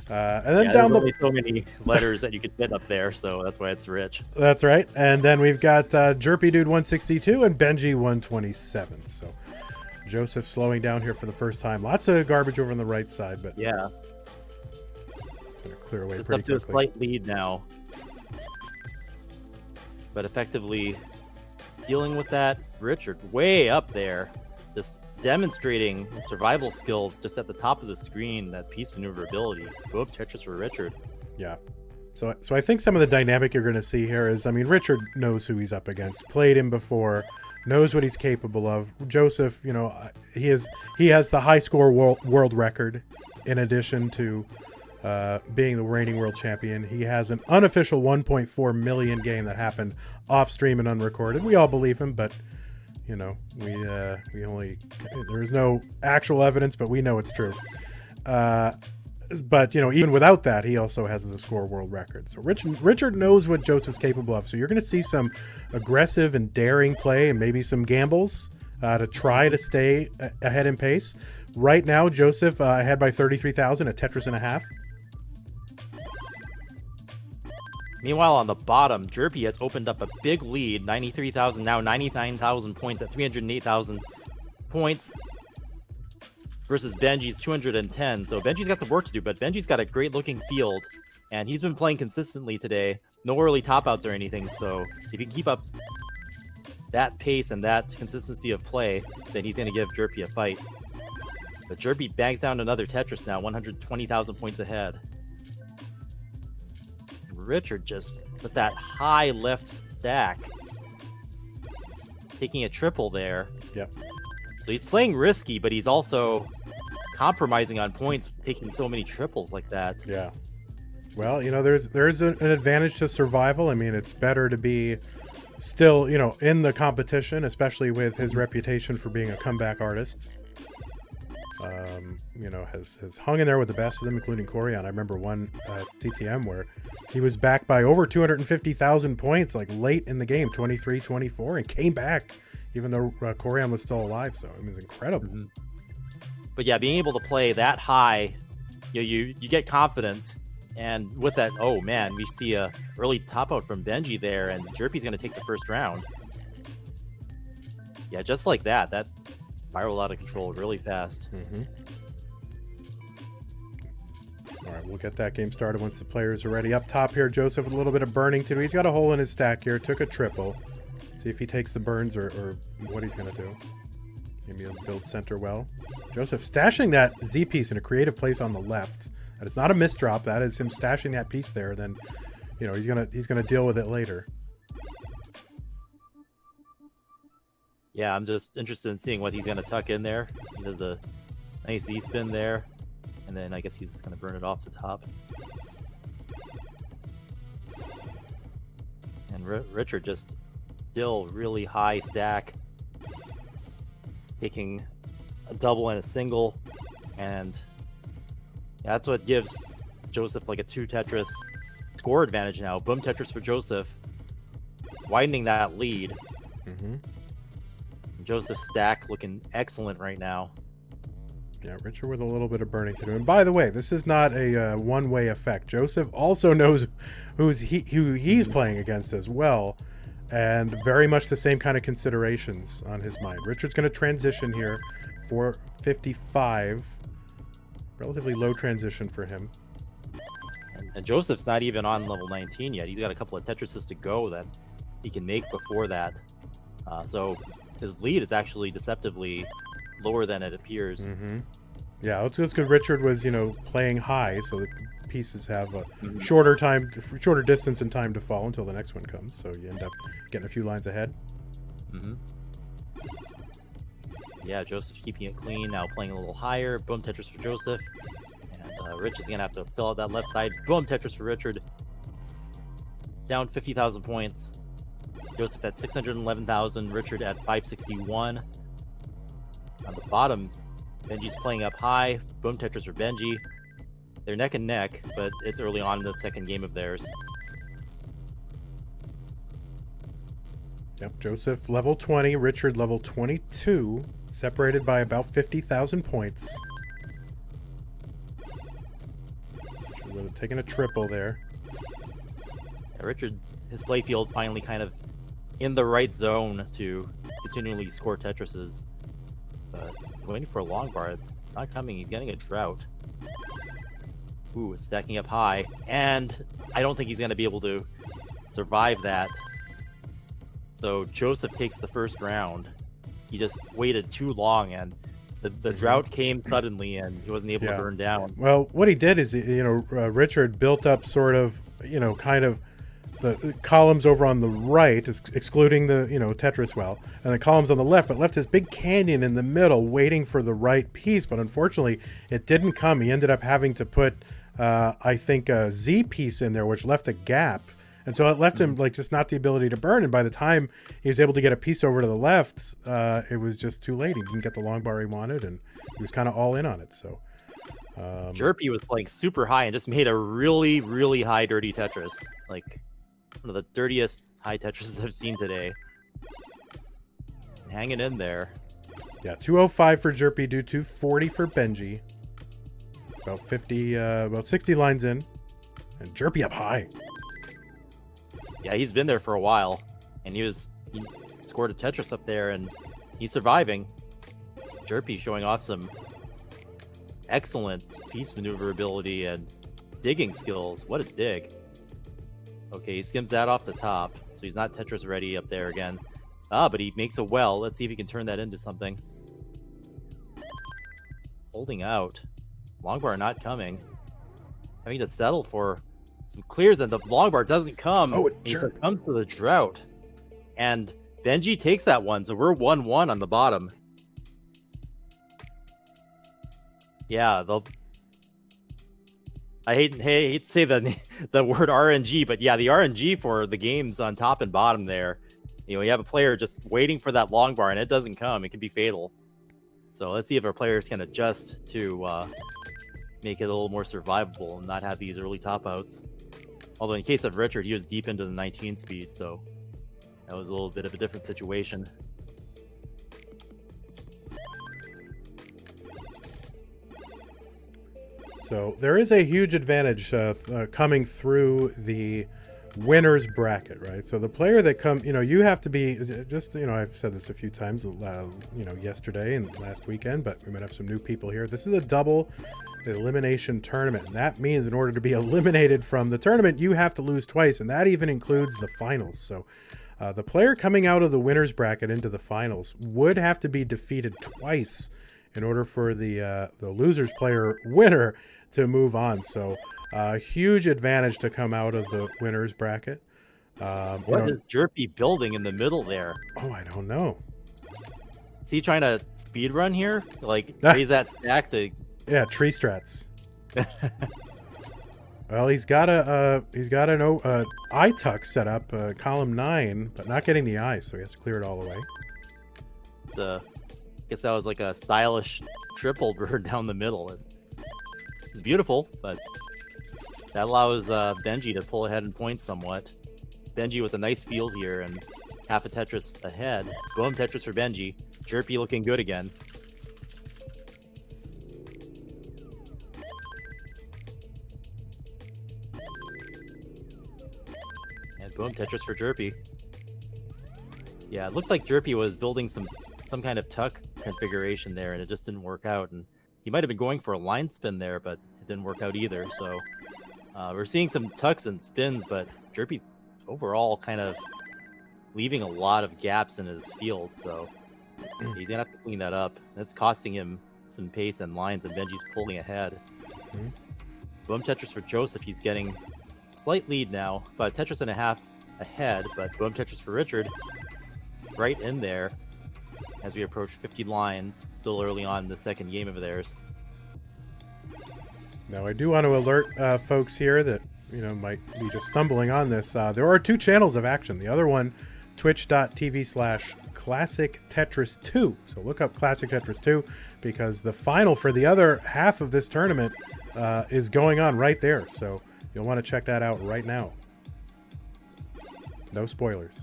And then down there's only so many letters that you could fit up there, so that's why it's Rich. That's right. And then we've got Jerpy Dude 162 and Benji 127. So Joseph slowing down here for the first time. Lots of garbage over on the right side, but yeah, gonna clear away just pretty up to quickly. a slight lead now, but effectively dealing with that. Richard way up there, just demonstrating his survival skills just at the top of the screen, that piece maneuverability. Go up Tetris for Richard. Yeah. So I think some of the dynamic you're going to see here is, I mean, Richard knows who he's up against, played him before, knows what he's capable of. Joseph, you know, he has the high score world record in addition to being the reigning world champion. He has an unofficial 1.4 million game that happened off stream and unrecorded. We all believe him, but you know, we only, there's no actual evidence, but we know it's true. But you know, even without that, he also has the score world record. So Richard knows what Joseph's capable of. So you're going to see some aggressive and daring play, and maybe some gambles to try to stay ahead in pace. Right now, Joseph ahead by 33,000 at Tetris and a half. Meanwhile, on the bottom, Jerpy has opened up a big lead, 93,000, now 99,000 points at 308,000 points versus Benji's 210. So Benji's got some work to do, but Benji's got a great-looking field, and he's been playing consistently today. No early top-outs or anything, so if he can keep up that pace and that consistency of play, then he's going to give Jerpy a fight. But Jerpy bangs down another Tetris now, 120,000 points ahead. Richard just with that high left stack, taking a triple there. Yep. So he's playing risky, but he's also compromising on points, taking so many triples like that. Yeah. Well, you know, there's an advantage to survival. I mean, it's better to be still, you know, in the competition, especially with his reputation for being a comeback artist. You know, has hung in there with the best of them, including Corian. I remember one TTM where he was back by over 250,000 points, like late in the game, 23-24, and came back even though Corian was still alive. So it was incredible. Mm-hmm. But yeah, being able to play that high, you get confidence, and with that, oh man, we see a early top out from Benji there, and Jerpy's going to take the first round. Yeah, just like that spiraled out of control really fast. Mm-hmm. All right, we'll get that game started once the players are ready. Up top here, Joseph with a little bit of burning to do. He's got a hole in his stack here. Took a triple. See if he takes the burns or what he's going to do. Maybe he'll build center well. Joseph stashing that Z piece in a creative place on the left. That is not a misdrop. That is him stashing that piece there. Then, you know, he's gonna deal with it later. Yeah, I'm just interested in seeing what he's going to tuck in there. He does a nice Z-spin there, and then I guess he's just going to burn it off the top. And Richard just still really high stack, taking a double and a single, and that's what gives Joseph like a 2 Tetris score advantage now. Boom Tetris for Joseph, widening that lead. Mm-hmm. Joseph's stack looking excellent right now. Yeah, Richard with a little bit of burning to do. And by the way, this is not a one-way effect. Joseph also knows who he's playing against as well, and very much the same kind of considerations on his mind. Richard's going to transition here for 55. Relatively low transition for him. And Joseph's not even on level 19 yet. He's got a couple of Tetrises to go that he can make before that. So his lead is actually deceptively lower than it appears. Mm-hmm. Yeah, it's good. Richard was, you know, playing high, so the pieces have a shorter distance and time to fall until the next one comes. So you end up getting a few lines ahead. Mm-hmm. Yeah, Joseph keeping it clean, now playing a little higher. Boom Tetris for Joseph. And Rich is going to have to fill out that left side. Boom Tetris for Richard. Down 50,000 points. Joseph at 611,000. Richard at 561. On the bottom, Benji's playing up high. Boom Tetris for Benji. They're neck and neck, but it's early on in the second game of theirs. Yep, Joseph level 20, Richard level 22, separated by about 50,000 points. Richard would have taken a triple there. Yeah, Richard, his playfield finally kind of in the right zone to continually score Tetrises. But he's waiting for a long bar. It's not coming. He's getting a drought. Ooh, it's stacking up high. And I don't think he's going to be able to survive that. So Joseph takes the first round. He just waited too long, and the drought came suddenly, and he wasn't able to burn down. Well, what he did is, Richard built up sort of, kind of the columns over on the right, excluding the, Tetris well, and the columns on the left, but left this big canyon in the middle waiting for the right piece. But unfortunately, it didn't come. He ended up having to put, I think, a Z piece in there, which left a gap. And so it left him just not the ability to burn. And by the time he was able to get a piece over to the left, it was just too late. He didn't get the long bar he wanted, and he was kind of all in on it. So Jerpy was playing super high and just made a really, really high dirty Tetris. Like one of the dirtiest high Tetrises I've seen today. Hanging in there. Yeah, 205 for Jerpy, do 240 for Benji. About 60 lines in, and Jerpy up high. Yeah, he's been there for a while, and he scored a Tetris up there, and he's surviving. Jerpy showing off some excellent piece maneuverability and digging skills. What a dig. Okay, he skims that off the top, so he's not Tetris ready up there again. But he makes a well. Let's see if he can turn that into something. Holding out. Long bar not coming. Having to settle for some clears, and the long bar doesn't come. Oh, it he succumbs to the drought. And Benji takes that one, so we're 1-1 on the bottom. Yeah, I hate to say the word RNG, but yeah, the RNG for the games on top and bottom there. You have a player just waiting for that long bar, and it doesn't come. It can be fatal. So let's see if our players can adjust to make it a little more survivable and not have these early top outs. Although in case of Richard, he was deep into the 19 speed, so that was a little bit of a different situation. So there is a huge advantage coming through the winner's bracket, right? So the player that you have to be I've said this a few times, yesterday and last weekend, but we might have some new people here. This is a double elimination tournament, and that means in order to be eliminated from the tournament, you have to lose twice, and that even includes the finals. So the player coming out of the winner's bracket into the finals would have to be defeated twice in order for the loser's player winner to move on. So huge advantage to come out of the winner's bracket. What is Jerpy building in the middle there? Oh, I don't know. Is he trying to speed run here? Like raise that stack to... Yeah, tree strats. Well, he's got an eye tuck set up, column 9, but not getting the eye, so he has to clear it all away. I guess that was like a stylish triple bird down the middle. It's beautiful, but that allows Benji to pull ahead in points somewhat. Benji with a nice field here and half a Tetris ahead. Boom Tetris for Benji. Jerpy looking good again. And boom Tetris for Jerpy. Yeah, it looked like Jerpy was building some kind of tuck configuration there, and it just didn't work out. And he might have been going for a line spin there, but it didn't work out either. So we're seeing some tucks and spins, but Jerpy's overall kind of leaving a lot of gaps in his field. So he's gonna have to clean that up. That's costing him some pace and lines, and Benji's pulling ahead. Boom Tetris for Joseph. He's getting slight lead now, about Tetris and a half ahead, but Boom Tetris for Richard right in there as we approach 50 lines, still early on in the second game of theirs. Now, I do want to alert folks here that, might be just stumbling on this. There are 2 channels of action. The other one, twitch.tv/Classic Tetris 2. So look up Classic Tetris 2 because the final for the other half of this tournament is going on right there. So you'll want to check that out right now. No spoilers.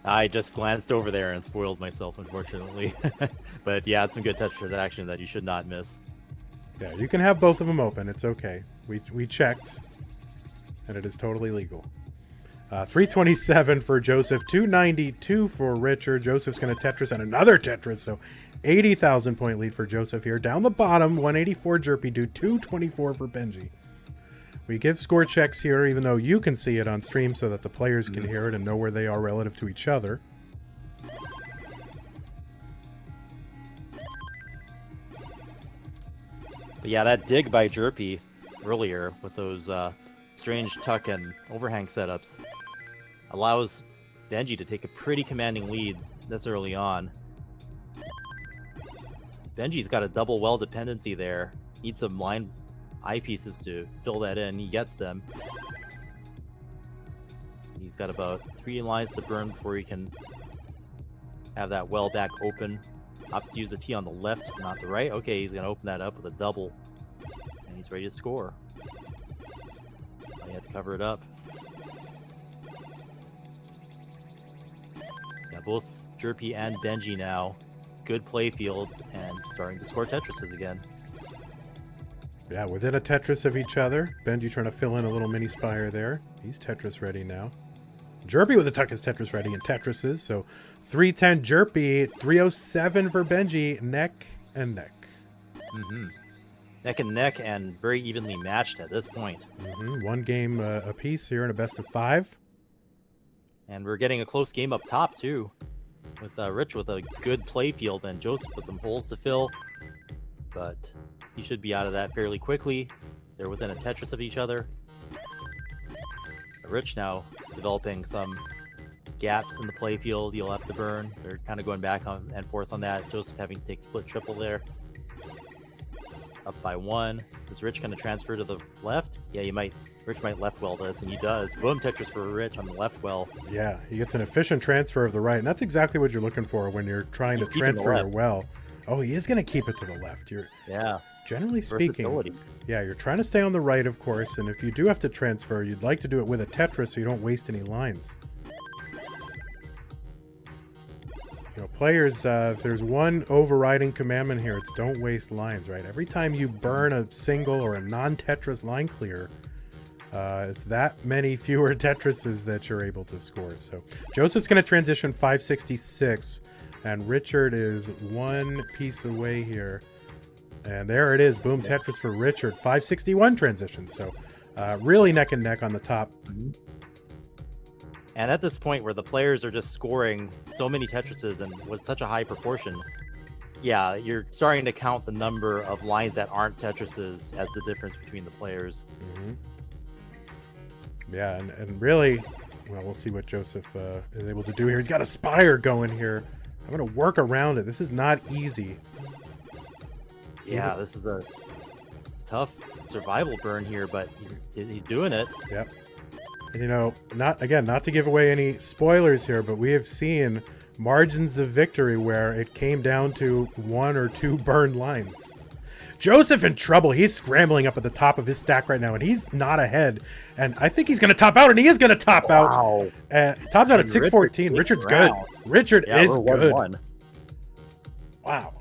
I just glanced over there and spoiled myself, unfortunately. But yeah, it's some good Tetris action that you should not miss. Yeah, you can have both of them open. It's okay. We checked, and it is totally legal. 327 for Joseph, 292 for Richard. Joseph's going to Tetris and another Tetris, so 80,000 point lead for Joseph here. Down the bottom, 184 Jerpy Dude, 224 for Benji. We give score checks here, even though you can see it on stream so that the players can hear it and know where they are relative to each other. But yeah, that dig by Jerpy earlier with those strange tuck and overhang setups allows Benji to take a pretty commanding lead this early on. Benji's got a double well dependency there. Needs some line eyepieces to fill that in. He gets them. He's got about 3 lines to burn before he can have that well back open. Opts to use the T on the left, not the right. Okay, he's going to open that up with a double. And he's ready to score. He had to cover it up. Yeah, both Jerpy and Benji now. Good play fields and starting to score Tetrises again. Yeah, within a Tetris of each other. Benji trying to fill in a little mini spire there. He's Tetris ready now. Jerpy with a tuck is Tetris ready and Tetrises. So 310 Jerpy, 307 for Benji. Neck and neck. Neck and neck and very evenly matched at this point. 1 game apiece here in a best of 5. And we're getting a close game up top too. With Rich with a good play field and Joseph with some holes to fill. But he should be out of that fairly quickly. They're within a Tetris of each other. Rich now developing some gaps in the play field he'll have to burn. They're kind of going back on and forth on that. Joseph having to take split triple there. Up by 1. Is Rich going to transfer to the left? Yeah, Rich might left well this, and he does. Boom Tetris for Rich on the left well. Yeah, he gets an efficient transfer of the right, and that's exactly what you're looking for when you're trying to transfer your well. Oh, he is going to keep it to the left. Yeah. Generally speaking, yeah, you're trying to stay on the right, of course, and if you do have to transfer, you'd like to do it with a Tetris so you don't waste any lines. Players, if there's one overriding commandment here, it's don't waste lines, right? Every time you burn a single or a non-Tetris line clear, it's that many fewer Tetrises that you're able to score. So Joseph's going to transition 566, and Richard is 1 piece away here. And there it is. Boom Tetris for Richard. 561 transition. So really neck and neck on the top. And at this point where the players are just scoring so many Tetrises and with such a high proportion, yeah, you're starting to count the number of lines that aren't Tetrises as the difference between the players. Yeah, and really, well, we'll see what Joseph is able to do here. He's got a spire going here. I'm going to work around it. This is not easy. Yeah, this is a tough survival burn here, but he's doing it. Yep. And not to give away any spoilers here, but we have seen margins of victory where it came down to 1 or 2 burned lines. Joseph in trouble. He's scrambling up at the top of his stack right now, and he's not ahead. And I think he's going to top out, and he is going to top out. Tops out at 614. Richard's good. Richard is good. 1-1. Wow.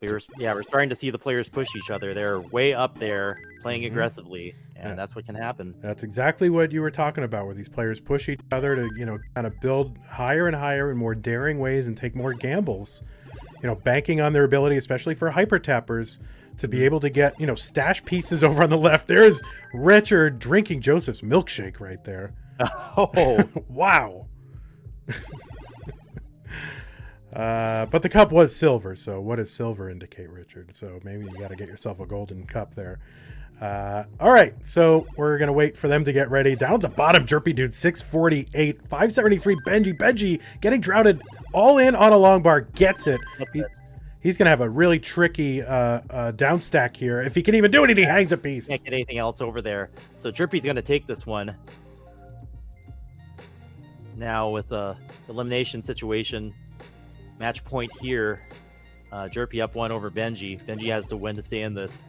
We're starting to see the players push each other. They're way up there playing aggressively, and that's what can happen. That's exactly what you were talking about, where these players push each other to, kind of build higher and higher in more daring ways and take more gambles. Banking on their ability, especially for hyper tappers, to be able to get, stash pieces over on the left. There's Richard drinking Joseph's milkshake right there. Oh, wow. But the cup was silver, so what does silver indicate, Richard? So maybe you got to get yourself a golden cup there. All right, so we're going to wait for them to get ready. Down at the bottom, Jerpy Dude, 648, 573, Benji. Benji getting droughted all in on a long bar, gets it. He's going to have a really tricky down stack here. If he can even do it, and he hangs a piece. Can't get anything else over there. So Jerpy's going to take this one. Now with the elimination situation, match point here. Jerpy up 1 over Benji. Benji has to win to stay in this.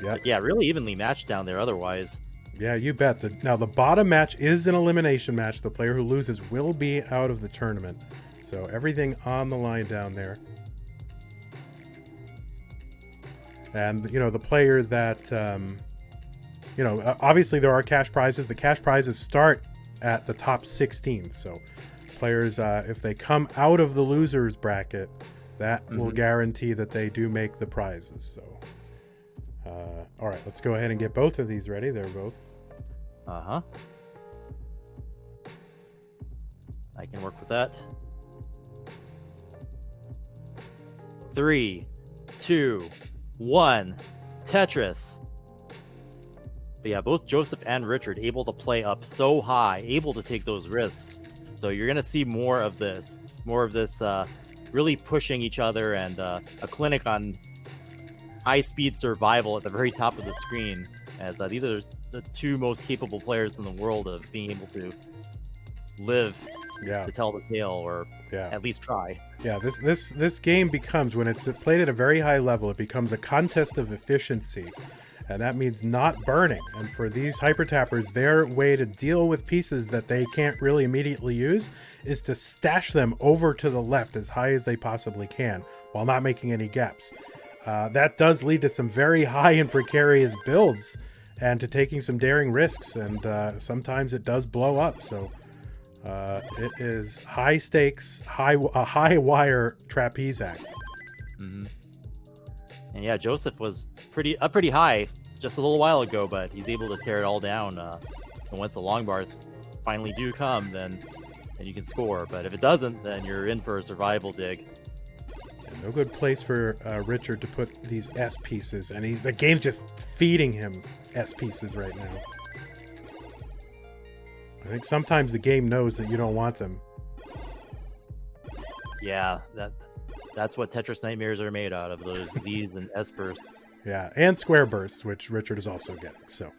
Yeah. Yeah, really evenly matched down there otherwise. Yeah, you bet. Now, the bottom match is an elimination match. The player who loses will be out of the tournament. So everything on the line down there. And, you know, the player that, you know, obviously there are cash prizes. The cash prizes start at the top 16. So players, if they come out of the losers bracket, that will guarantee that they do make the prizes. So, all right, let's go ahead and get both of these ready. They're both. I can work with that. 3, 2, 1, Tetris. But yeah, both Joseph and Richard able to play up so high, able to take those risks. So you're going to see more of this really pushing each other, and a clinic on high-speed survival at the very top of the screen, as these are the two most capable players in the world of being able to live to tell the tale, or at least try. Yeah, this game becomes, when it's played at a very high level, it becomes a contest of efficiency. And that means not burning. And for these hyper tappers, their way to deal with pieces that they can't really immediately use is to stash them over to the left as high as they possibly can while not making any gaps. That does lead to some very high and precarious builds and to taking some daring risks. And sometimes it does blow up. So it is high stakes, a high wire trapeze act. And yeah, Joseph was pretty high just a little while ago, but he's able to tear it all down. And once the long bars finally do come, then you can score. But if it doesn't, then you're in for a survival dig. Yeah, no good place for Richard to put these S pieces, and the game's just feeding him S pieces right now. I think sometimes the game knows that you don't want them. Yeah, that's what Tetris nightmares are made out of, those Z's and S bursts. Yeah, and square bursts, which Richard is also getting. So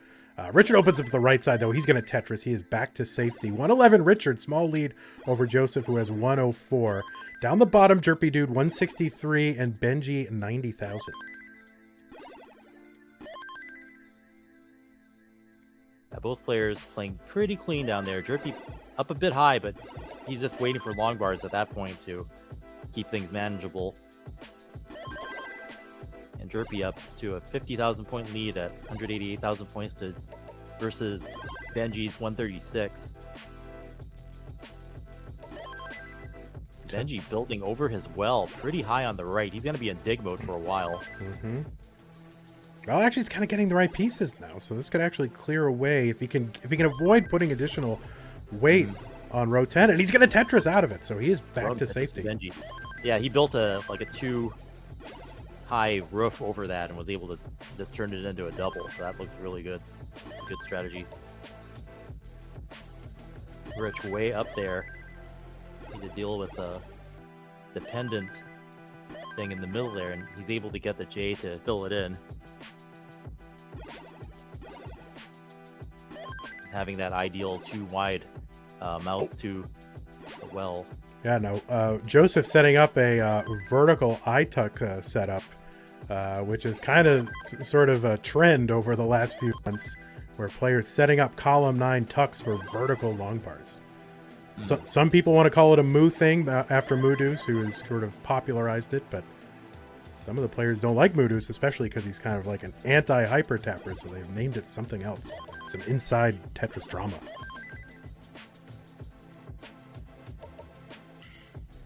Richard opens up the right side, though. He's going to Tetris. He is back to safety. 111 Richard, small lead over Joseph, who has 104. Down the bottom, Jerpy Dude, 163, and Benji, 90,000. Yeah, both players playing pretty clean down there. Jerpy up a bit high, but he's just waiting for long bars at that point to keep things manageable. And Jerpy up to a 50,000 point lead at 188,000 points versus Benji's 136. Benji building over his well pretty high on the right. He's going to be in dig mode for a while. Well, actually, he's kind of getting the right pieces now, so this could actually clear away if he can avoid putting additional weight on row 10, and he's going to Tetris out of it, so he is back to safety. Benji. Yeah, he built a 2 high roof over that and was able to just turn it into a double, so that looked really good. Good strategy. Rich way up there. Need to deal with the dependent thing in the middle there, and he's able to get the J to fill it in. Having that ideal too wide mouth to the well. Yeah, no. Joseph setting up a vertical iTuck setup, which is kind of sort of a trend over the last few months, where players setting up column 9 tucks for vertical long bars. So, some people want to call it a Moo thing after Moodus, who has sort of popularized it, but some of the players don't like Moodus, especially because he's kind of like an anti-hyper tapper, so they've named it something else. Some inside Tetris drama.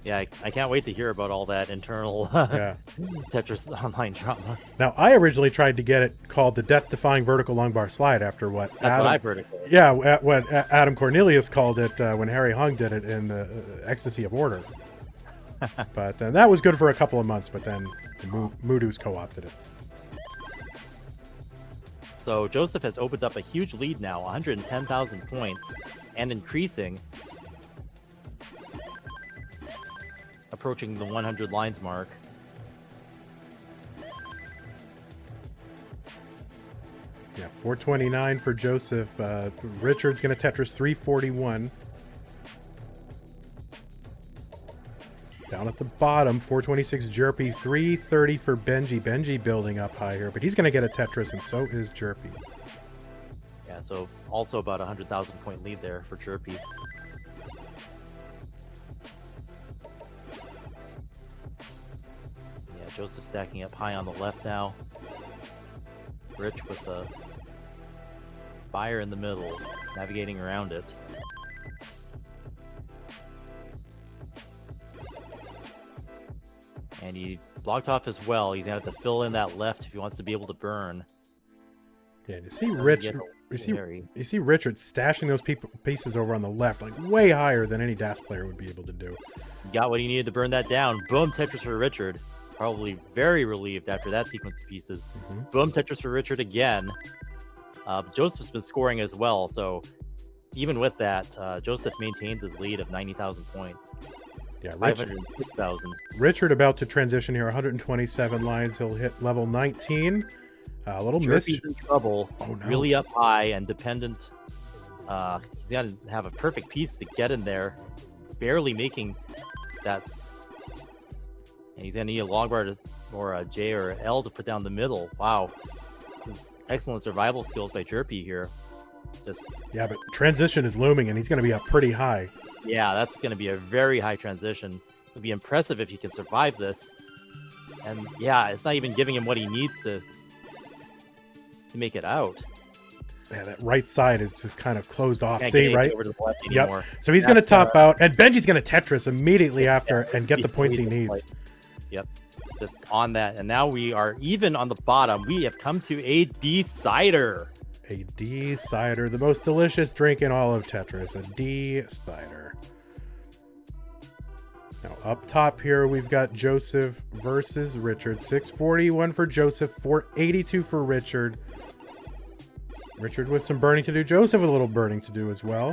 Yeah, I can't wait to hear about all that internal Yeah. Tetris online drama. Now, I originally tried to get it called the death-defying vertical long bar slide after what That's what I've heard it called. Yeah, what Adam Cornelius called it when Harry Hung did it in the Ecstasy of Order. But that was good for a couple of months, but then the Moodoos co-opted it. So Joseph has opened up a huge lead now, 110,000 points, and increasing, approaching the 100 lines mark. Yeah, 429 for Joseph. Richard's going to Tetris 341. Down at the bottom, 426 Jerpy, 330 for Benji. Benji building up high here, but he's going to get a Tetris, and so is Jerpy. Yeah, so also about 100,000 point lead there for Jerpy. Yeah, Joseph stacking up high on the left now. Rich with the fire in the middle, navigating around it. And he blocked off as well. He's going to have to fill in that left if he wants to be able to burn. Yeah, you see you see Richard stashing those pieces over on the left, like way higher than any DAS player would be able to do. He got what he needed to burn that down. Boom, Tetris for Richard. Probably very relieved after that sequence of pieces. Boom, Tetris for Richard again. Joseph's been scoring as well, so even with that, Joseph maintains his lead of 90,000 points. Yeah, 506,000. Richard about to transition here, 127 lines. He'll hit level 19. A little miss. Jerpy's in trouble. Oh, no. Really up high and dependent. He's got to have a perfect piece to get in there. Barely making that. And he's going to need a long bar or a J or an L to put down the middle. Wow. This is excellent survival skills by Jerpy here. Yeah, but transition is looming, and he's going to be up pretty high. Yeah, that's going to be a very high transition. It'll be impressive if he can survive this. And yeah, it's not even giving him what he needs to make it out. Yeah, that right side is just kind of closed off. Can't See, get right? over to the left Yep. anymore. So he's going to top out, and Benji's going to Tetris immediately after and get the points he needs. Yep, just on that. And now we are even on the bottom. We have come to a D-Cider. A D-Cider, the most delicious drink in all of Tetris. A D-Cider. Now up top here, we've got Joseph versus Richard. 641 for Joseph, 482 for Richard. Richard with some burning to do. Joseph with a little burning to do as well.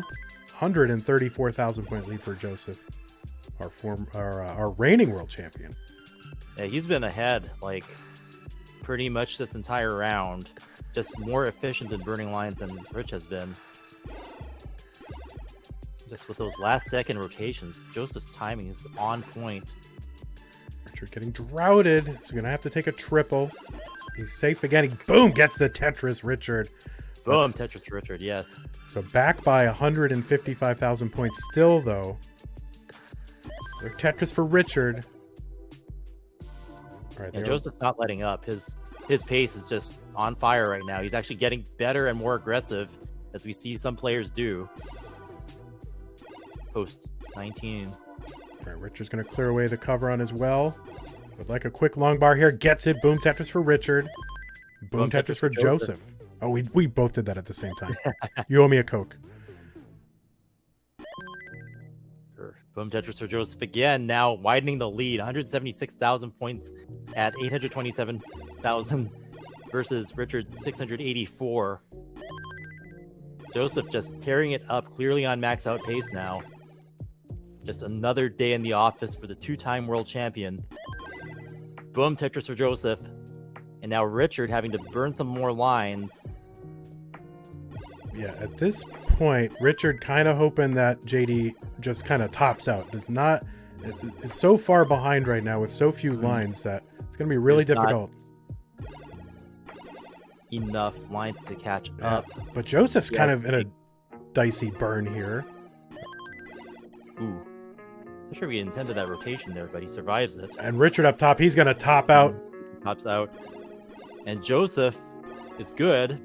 134,000 point lead for Joseph, our reigning world champion. Yeah, he's been ahead like pretty much this entire round. Just more efficient in burning lines than Rich has been. Just with those last second rotations, Joseph's timing is on point. Richard getting droughted, so going to have to take a triple. He's safe again. He, boom, gets the Tetris, Richard. Boom, Tetris Richard, yes. So back by 155,000 points still, though. They're Tetris for Richard. All right, And Joseph's not letting up. His pace is just on fire right now. He's actually getting better and more aggressive, as we see some players do. Post 19. All right, Richard's going to clear away the cover on as well. Would like a quick long bar here. Gets it. Boom Tetris for Richard. Boom Tetris for Joseph. Oh, we both did that at the same time. You owe me a Coke. Boom Tetris for Joseph again, now widening the lead. 176,000 points at 827,000 versus Richard's 684. Joseph just tearing it up, clearly on max out pace now. Just another day in the office for the two-time world champion. Boom Tetris for Joseph. And now Richard having to burn some more lines. Yeah, at this point, Richard kind of hoping that JD just kind of tops out. It's so far behind right now with so few lines that it's going to be really difficult. Enough lines to catch up. But Joseph's kind of in a dicey burn here. Ooh. Not sure we intended that rotation there, but he survives it. And Richard up top, he's going to top out. Tops out. And Joseph is good.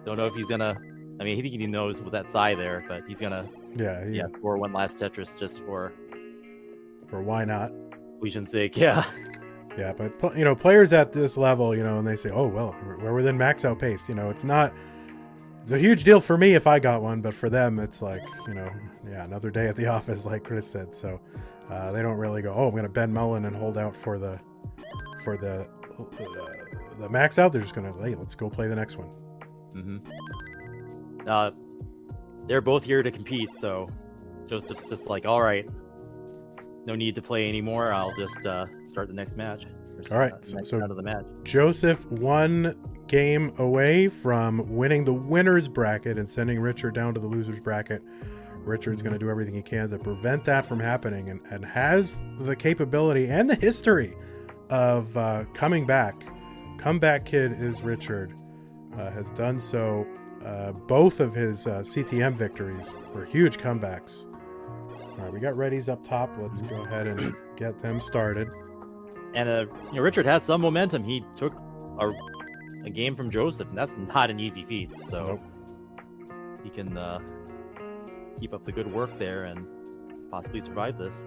Don't know if he's going to... I mean, I think he knows with that sigh there, but he's going to score one last Tetris just for for why not. Completion's sake, yeah. Yeah, but players at this level, and they say, "Oh well, we're within max out pace." It's not. It's a huge deal for me if I got one, but for them, it's like, another day at the office, like Chris said. So they don't really go, "Oh, I'm going to bend Mullen and hold out for the max out." They're just going to, "Hey, let's go play the next one." Mm-hmm. They're both here to compete, so Joseph's just like, all right, no need to play anymore. I'll just start the next match. All right, so out of the match. Joseph 1 game away from winning the winner's bracket and sending Richard down to the loser's bracket. Richard's going to do everything he can to prevent that from happening, and has the capability and the history of coming back. Comeback kid is Richard. Has done so. Both of his CTM victories were huge comebacks. All right, we got readies up top. Let's go ahead and get them started. And Richard has some momentum. He took a game from Joseph, and that's not an easy feat. So he can keep up the good work there and possibly survive this.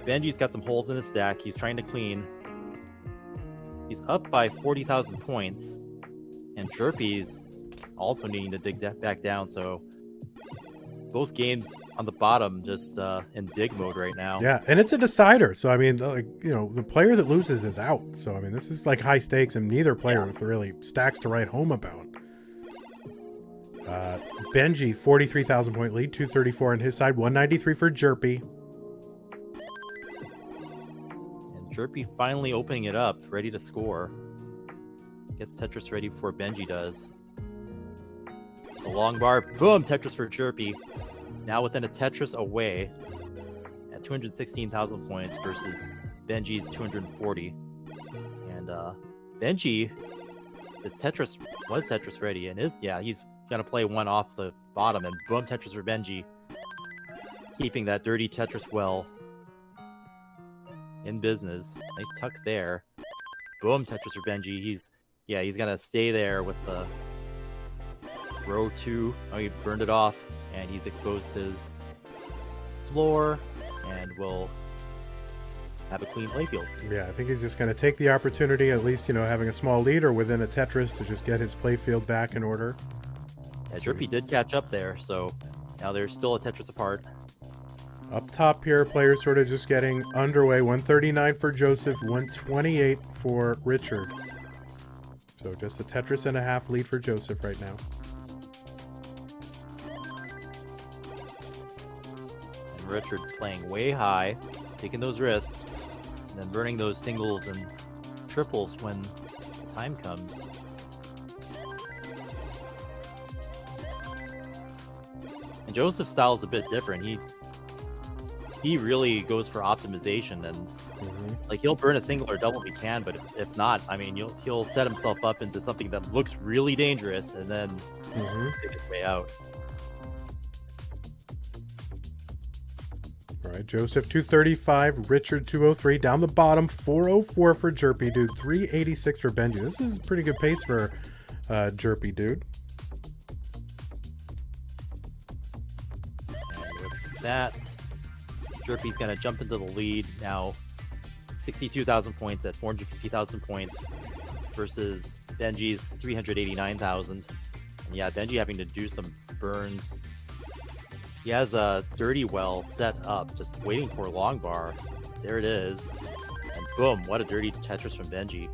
Benji's got some holes in his stack. He's trying to clean. He's up by 40,000 points, and Jerpy's also needing to dig that back down. So both games on the bottom just in dig mode right now. Yeah, and it's a decider. So, I mean, the player that loses is out. So, I mean, this is like high stakes, and neither player with really stacks to write home about. Benji, 43,000 point lead, 234 on his side, 193 for Jerpy. And Jerpy finally opening it up, ready to score. Gets Tetris ready before Benji does. The long bar, boom, Tetris for Jerpy. Now within a Tetris away at 216,000 points versus Benji's 240. And Benji was Tetris ready, and he's gonna play one off the bottom, and boom, Tetris for Benji. Keeping that dirty Tetris well in business. Nice tuck there. Boom, Tetris for Benji. He's gonna stay there with the row 2. Oh, he burned it off, and he's exposed his floor, and will have a clean playfield. Yeah, I think he's just going to take the opportunity, at least, having a small lead or within a Tetris, to just get his playfield back in order. Yeah, Jerpy did catch up there, so now there's still a Tetris apart. Up top here, players sort of just getting underway. 139 for Joseph, 128 for Richard. So just a Tetris and a half lead for Joseph right now. And Richard playing way high, taking those risks, and then burning those singles and triples when the time comes. And Joseph's style is a bit different. He really goes for optimization, and he'll burn a single or double if he can, but if not, I mean, he'll set himself up into something that looks really dangerous, and then take his way out. All right, Joseph 235, Richard 203, down the bottom 404 for Jerpy Dude, 386 for Benji. This is pretty good pace for Jerpy Dude. And with that, Jerpy's gonna jump into the lead now. 62,000 points at 450,000 points versus Benji's 389,000. And yeah, Benji having to do some burns. He has a dirty well set up, just waiting for a long bar. There it is. And boom, what a dirty Tetris from Benji.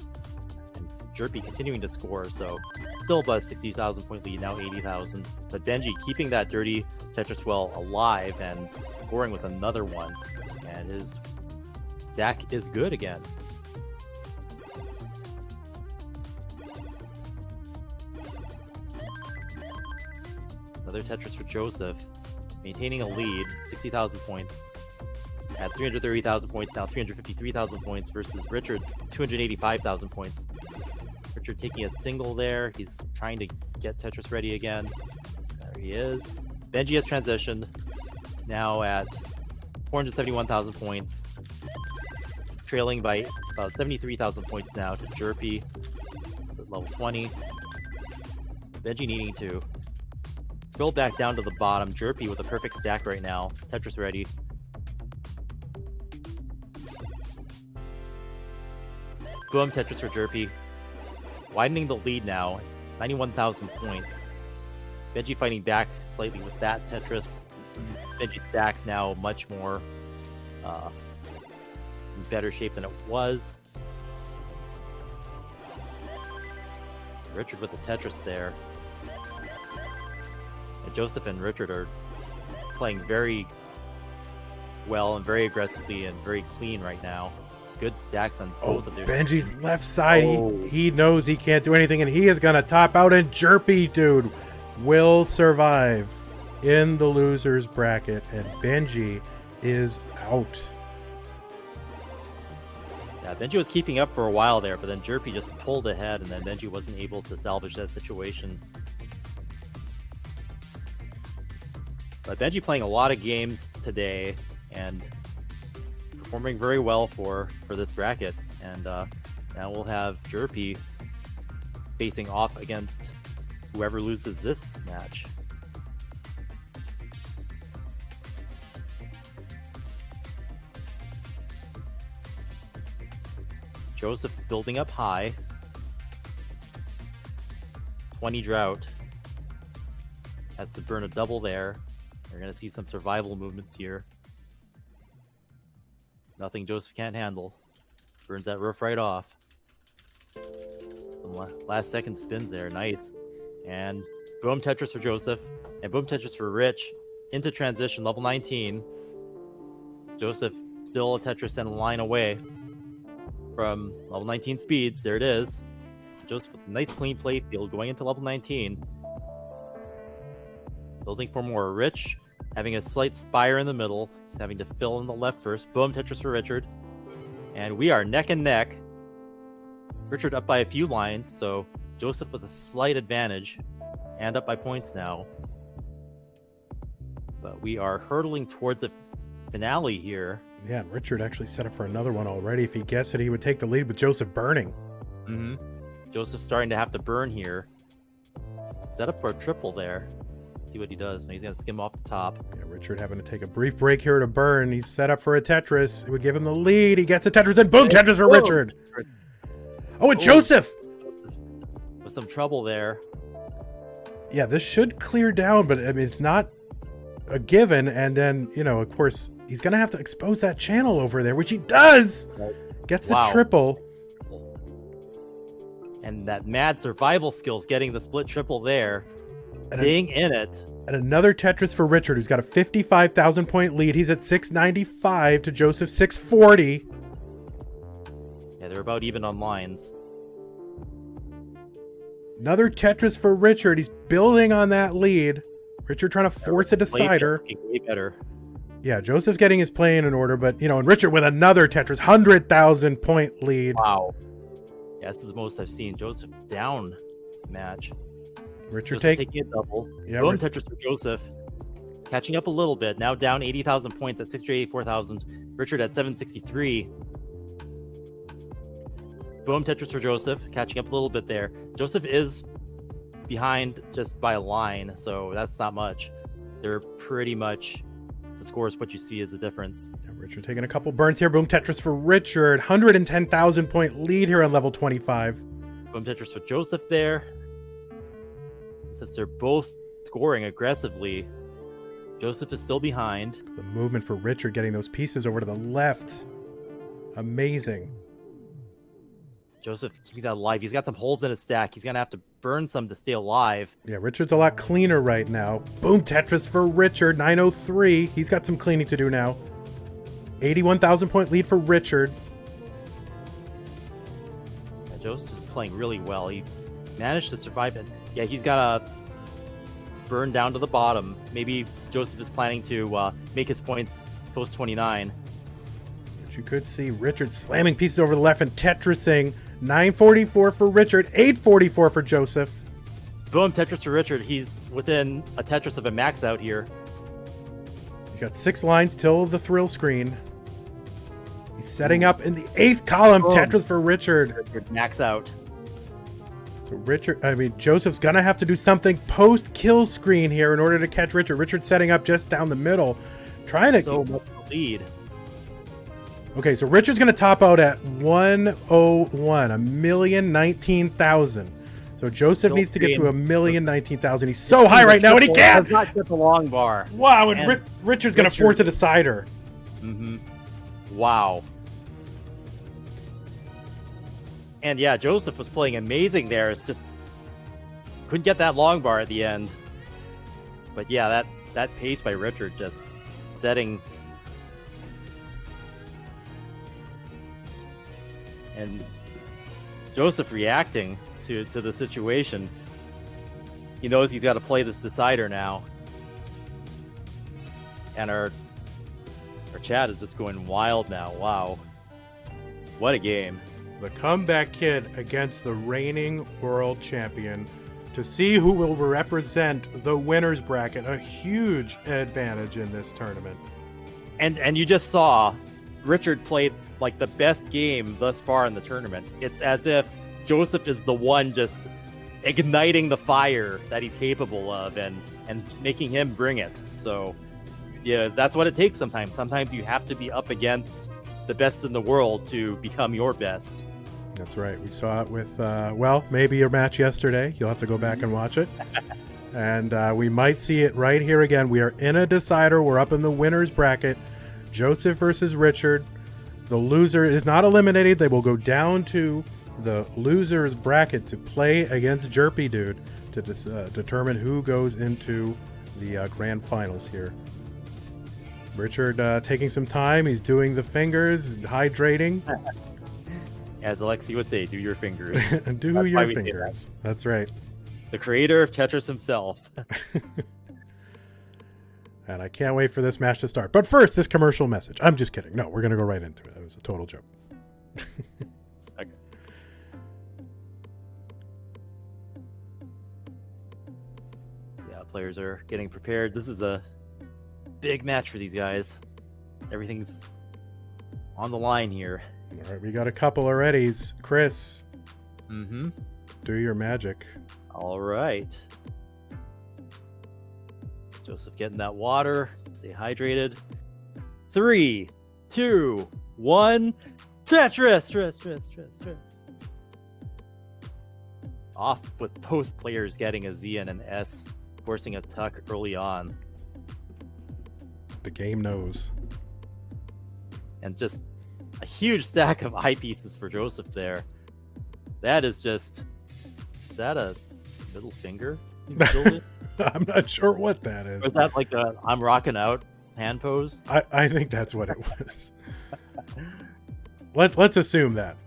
And Jerpy continuing to score, so still about 60,000 point lead, now 80,000. But Benji keeping that dirty Tetris well alive and scoring with another one. And his stack is good again. Another Tetris for Joseph. Maintaining a lead, 60,000 points. At 330,000 points, now 353,000 points versus Richard's 285,000 points. Richard taking a single there. He's trying to get Tetris ready again. There he is. Benji has transitioned. Now at 471,000 points. Trailing by about 73,000 points now to Jerpy at level 20. Benji needing to drill back down to the bottom. Jerpy with a perfect stack right now. Tetris ready. Boom Tetris for Jerpy. Widening the lead now. 91,000 points. Benji fighting back slightly with that Tetris. Benji's stack now much more in better shape than it was. Richard with the Tetris there. And Joseph and Richard are playing very well and very aggressively and very clean right now. Good stacks on both of their... Benji's left side, he knows he can't do anything, and he is going to top out, and Jerpy, dude, will survive in the loser's bracket, and Benji is out. Yeah, Benji was keeping up for a while there, but then Jerpy just pulled ahead, and then Benji wasn't able to salvage that situation. But Benji playing a lot of games today, and performing very well for this bracket. And now we'll have Jerpy facing off against whoever loses this match. Joseph building up high. 20 drought. Has to burn a double there. We're going to see some survival movements here. Nothing Joseph can't handle. Burns that roof right off. Some last second spins there. Nice. And boom Tetris for Joseph. And boom Tetris for Rich. Into transition, level 19. Joseph still a Tetris and a line away from level 19 speeds. There it is. Joseph with a nice clean play field going into level 19. Building for more. Rich having a slight spire in the middle. He's having to fill in the left first. Boom Tetris for Richard. And we are neck and neck. Richard up by a few lines, so Joseph with a slight advantage. And up by points now. But we are hurtling towards the finale here. Yeah, and Richard actually set up for another one already. If he gets it, he would take the lead with Joseph burning. Mm-hmm. Joseph starting to have to burn here. Set up for a triple there. See what he does. Now he's going to skim off the top. Yeah, Richard having to take a brief break here to burn. He's set up for a Tetris. It would give him the lead. He gets a Tetris and boom, Tetris for Richard. Oh, and Joseph! With some trouble there. Yeah, this should clear down, but I mean, it's not a given. And then, you know, of course, he's going to have to expose that channel over there, which he does. Gets the triple. And that mad survival skills getting the split triple there. Staying in it. And another Tetris for Richard, who's got a 55,000 point lead. He's at 695 to Joseph 640. Yeah, they're about even on lines. Another Tetris for Richard. He's building on that lead. Richard trying to force a decider. Way better. Yeah, Joseph's getting his play in order, but, you know, and Richard with another Tetris, 100,000 point lead. Wow. Yeah, this is the most I've seen. Joseph down match. Richard taking a double. Yeah, Boom Tetris for Joseph. Catching up a little bit. Now down 80,000 points at 684,000. Richard at 763. Boom Tetris for Joseph. Catching up a little bit there. Joseph is behind just by a line, so that's not much. They're pretty much... The score is what you see as the difference. Yeah, Richard taking a couple burns here. Boom Tetris for Richard. 110,000 point lead here on level 25. Boom Tetris for Joseph there. Since they're both scoring aggressively, Joseph is still behind. The movement for Richard getting those pieces over to the left. Amazing. Joseph keeping that alive. He's got some holes in his stack. He's going to have to burn some to stay alive. Yeah, Richard's a lot cleaner right now. Boom Tetris for Richard. 903. He's got some cleaning to do now. 81,000 point lead for Richard. Yeah, Joseph's playing really well. He managed to survive it. Yeah, he's got to burn down to the bottom. Maybe Joseph is planning to make his points post 29. But you could see Richard slamming pieces over the left and Tetrising. 944 for Richard, 844 for Joseph. Boom, Tetris for Richard. He's within a Tetris of a max out here. He's got 6 lines till the thrill screen. He's setting up in the 8th column. Boom. Tetris for Richard. Max out. So Joseph's gonna have to do something post kill screen here in order to catch Richard. Richard's setting up just down the middle, trying to so much lead. Okay, so Richard's going to top out at 101, 1,019,000. So Joseph needs to get to 1,019,000. He's so high right now, and he can't. Does not get the long bar. Wow, and Richard's going to force a decider. Mm-hmm. Wow. And yeah, Joseph was playing amazing there. It's just couldn't get that long bar at the end. But yeah, that pace by Richard just setting. And Joseph reacting to the situation. He knows he's got to play this decider now. And our chat is just going wild now. Wow. What a game. The comeback kid against the reigning world champion to see who will represent the winner's bracket. A huge advantage in this tournament. And you just saw Richard played like the best game thus far in the tournament. It's as if Joseph is the one just igniting the fire that he's capable of and making him bring it. So yeah, that's what it takes sometimes. Sometimes you have to be up against the best in the world to become your best. That's right. We saw it with, well, maybe your match yesterday. You'll have to go back and watch it. And we might see it right here again. We are in a decider. We're up in the winner's bracket. Joseph versus Richard. The loser is not eliminated. They will go down to the loser's bracket to play against Jerpy Dude to determine who goes into the grand finals here. Richard taking some time. He's doing the fingers, hydrating. As Alexi would say, do your fingers. Do That's your fingers. That's right. The creator of Tetris himself. And I can't wait for this match to start. But first, this commercial message. I'm just kidding. No, we're going to go right into it. That was a total joke. Okay. Yeah, players are getting prepared. This is a big match for these guys. Everything's on the line here. All right, we got a couple already. Chris, Mm-hmm. do your magic. All right. Joseph getting that water. Stay hydrated. 3, 2, 1. Tetris. Off with both players getting a Z and an S, forcing a tuck early on. The game knows. And just a huge stack of eyepieces for Joseph there. That is just... Is that a middle finger he's building? I'm not sure what that is. Or is that like a I'm rocking out hand pose? I think that's what it was. Let's assume that.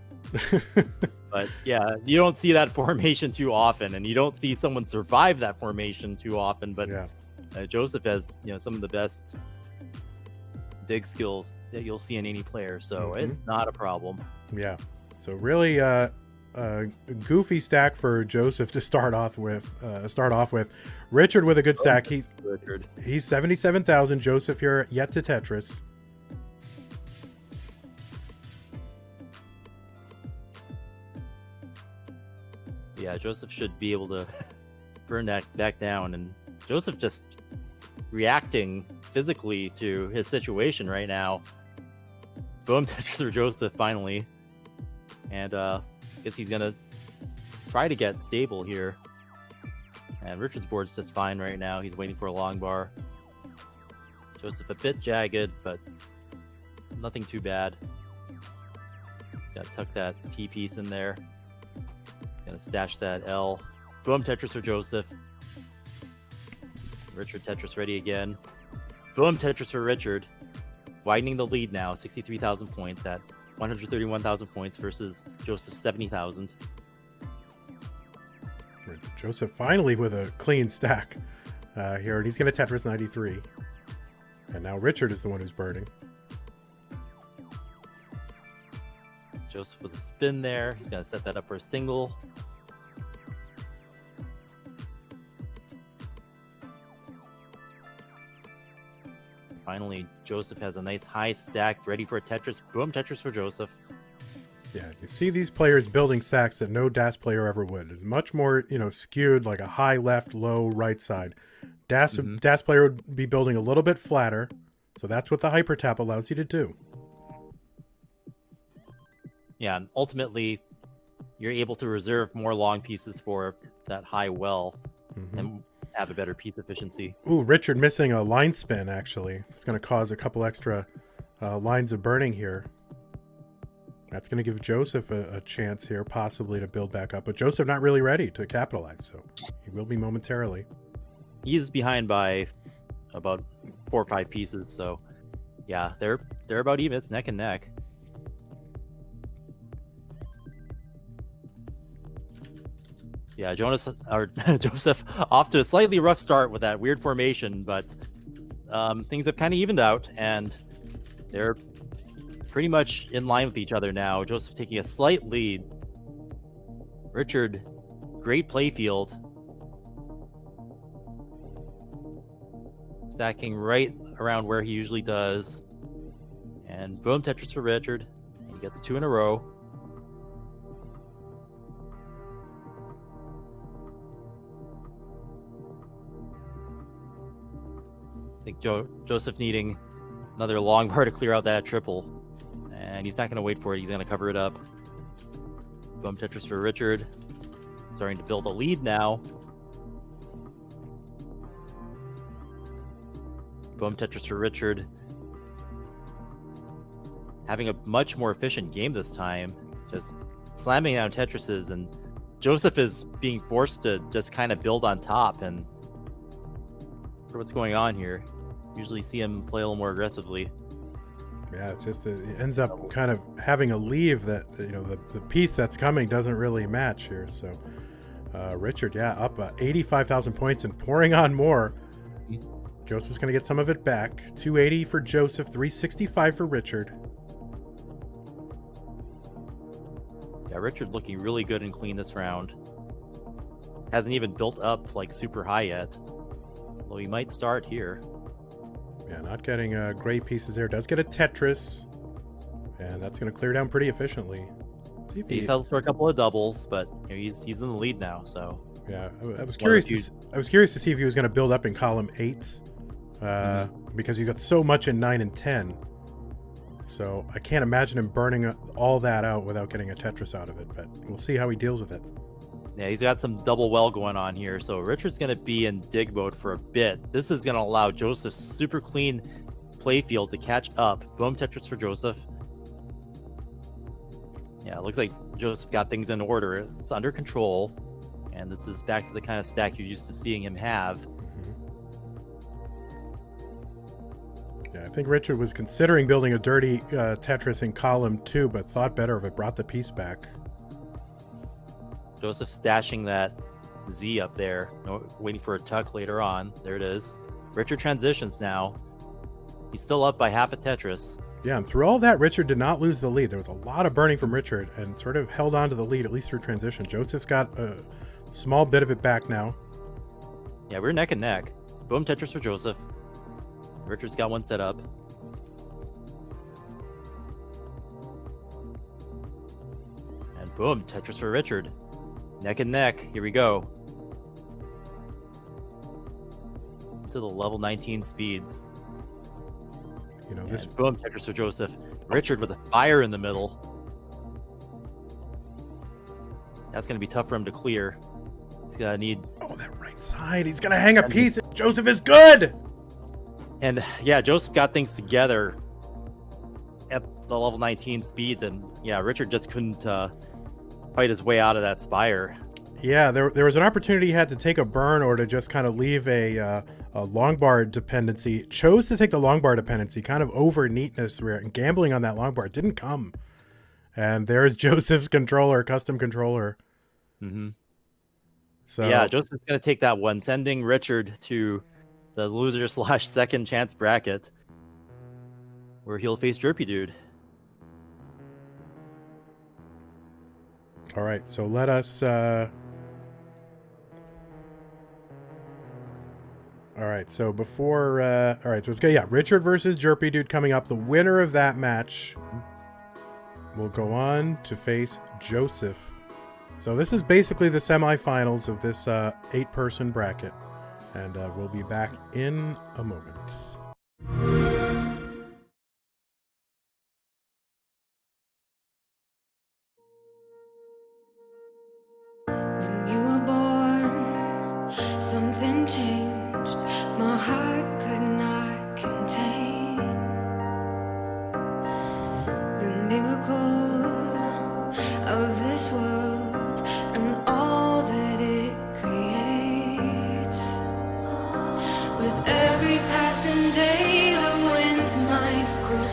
But yeah, you don't see that formation too often, and you don't see someone survive that formation too often. But Yeah. Joseph has some of the best dig skills that you'll see in any player, so it's not a problem. Yeah. So really a goofy stack for Joseph to start off with. Richard with a good stack. He's 77,000. Joseph here yet to Tetris. Yeah, Joseph should be able to burn that back down, and Joseph just reacting physically to his situation right now. Boom, Tetris for Joseph finally, and guess he's gonna try to get stable here. And Richard's board's just fine right now. He's waiting for a long bar. Joseph a bit jagged, but nothing too bad. He's got to tuck that T piece in there. He's gonna stash that L. Boom, Tetris for Joseph. Richard Tetris ready again. Boom, Tetris for Richard. Widening the lead now, 63,000 points at 131,000 points versus Joseph 70,000. Joseph finally with a clean stack here, and he's going to Tetris 93. And now Richard is the one who's burning. Joseph with a spin there. He's going to set that up for a single. Finally, Joseph has a nice high stack ready for a Tetris. Boom, Tetris for Joseph. Yeah, you see these players building stacks that no DAS player ever would. It's much more, skewed, like a high left, low right side. DAS player would be building a little bit flatter, so that's what the hyper tap allows you to do. Yeah, and ultimately, you're able to reserve more long pieces for that high well and have a better piece efficiency. Ooh, Richard missing a line spin, actually. It's going to cause a couple extra lines of burning here. That's going to give Joseph a chance here, possibly, to build back up. But Joseph not really ready to capitalize, so he will be momentarily. He's behind by about 4 or 5 pieces, so yeah, they're about even. It's neck and neck. Yeah, Joseph off to a slightly rough start with that weird formation, but things have kind of evened out, and they're pretty much in line with each other now. Joseph taking a slight lead. Richard, great playfield. Stacking right around where he usually does. And boom, Tetris for Richard. He gets 2 in a row. I think Joseph needing another long bar to clear out that triple. And he's not going to wait for it. He's going to cover it up. Boom, Tetris for Richard. Starting to build a lead now. Boom, Tetris for Richard. Having a much more efficient game this time. Just slamming down Tetrises. And Joseph is being forced to just kind of build on top. And for what's going on here. Usually see him play a little more aggressively. Yeah, it's just it ends up kind of having a leave that, you know, the piece that's coming doesn't really match here. So Richard, yeah, up 85,000 points and pouring on more. Joseph's going to get some of it back. 280 for Joseph, 365 for Richard. Yeah, Richard looking really good and clean this round. Hasn't even built up like super high yet. Well, he might start here. Yeah, not getting gray pieces there. Does get a Tetris. And that's going to clear down pretty efficiently. See if He settles for a couple of doubles, but you know, he's in the lead now, so. Yeah, I was curious. I was curious to see if he was going to build up in column 8, because he got so much in 9 and 10. So I can't imagine him burning all that out without getting a Tetris out of it. But we'll see how he deals with it. Yeah, he's got some double well going on here. So Richard's going to be in dig mode for a bit. This is going to allow Joseph's super clean playfield to catch up. Boom, Tetris for Joseph. Yeah, it looks like Joseph got things in order. It's under control. And this is back to the kind of stack you're used to seeing him have. Yeah, I think Richard was considering building a dirty Tetris in column 2, but thought better of it, brought the piece back. Joseph stashing that Z up there, waiting for a tuck later on. There it is. Richard transitions now. He's still up by half a Tetris. Yeah, and through all that, Richard did not lose the lead. There was a lot of burning from Richard and sort of held on to the lead, at least through transition. Joseph's got a small bit of it back now. Yeah, we're neck and neck. Boom, Tetris for Joseph. Richard's got one set up. And boom, Tetris for Richard. Neck and neck. Here we go. To the level 19 speeds. You know, this boom, Tetris for Joseph. Richard with a spire in the middle. That's going to be tough for him to clear. He's going to need... Oh, that right side. He's going to hang a piece. Joseph is good! And yeah, Joseph got things together at the level 19 speeds. And yeah, Richard just couldn't fight his way out of that spire. Yeah, there was an opportunity he had to take a burn or to just kind of leave a long bar dependency. Chose to take the long bar dependency, kind of over neatness and gambling on that long bar. It didn't come. And there's Joseph's controller, custom controller. So yeah, Joseph's going to take that one, sending Richard to the loser/second chance bracket where he'll face Jerpy Dude. All right, so let us... All right, so before... all right, so it's good. Yeah, Richard versus Jerpy Dude coming up. The winner of that match will go on to face Joseph. So this is basically the semifinals of this 8-person bracket. And we'll be back in a moment.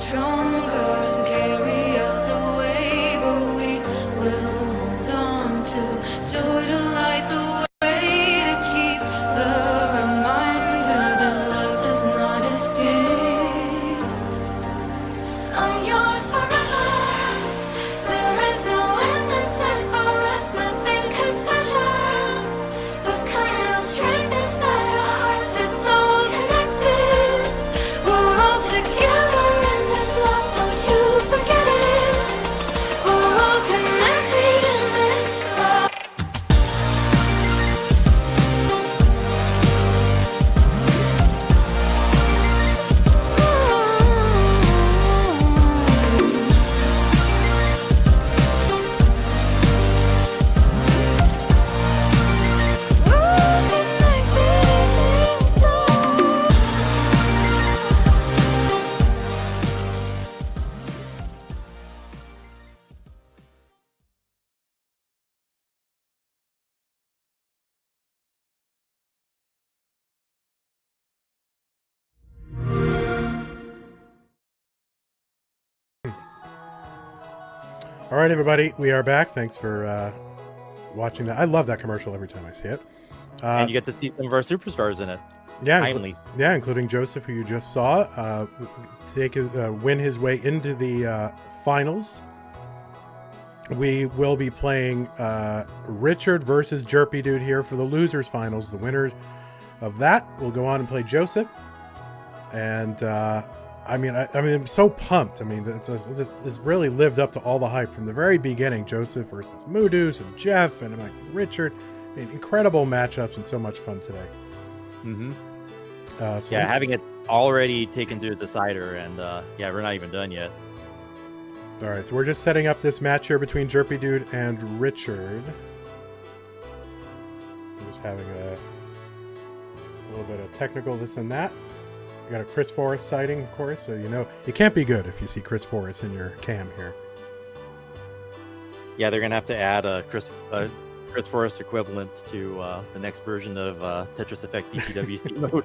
stronger, carry us away, but we will hold on to joy to light the way, to keep the reminder that love does not escape. I'm yours forever. There is no end in sight for us, nothing could measure the kind of strength inside our hearts. It's all connected. We're all together in this love, don't you forget it. We're all connected in this love. All right, everybody, we are back. Thanks for watching that. I love that commercial every time I see it. And you get to see some of our superstars in it. Yeah, Finally. yeah, including Joseph, who you just saw, win his way into the finals. We will be playing Richard versus Jerpy Dude here for the losers finals. The winners of that will go on and play Joseph. And I'm so pumped. I mean, this really lived up to all the hype from the very beginning. Joseph versus Moodus and Jeff and Richard. I mean, incredible matchups and so much fun today. Mm-hmm. So Yeah, having it already taken to a decider, and yeah, we're not even done yet. All right, so we're just setting up this match here between Jerpy Dude and Richard. We're just having a little bit of technical this and that. You got a Chris Forrest sighting, of course, so you know it can't be good if you see Chris Forrest in your cam here. Yeah, they're gonna have to add a Chris Forrest equivalent to the next version of Tetris Effect CTWC mode.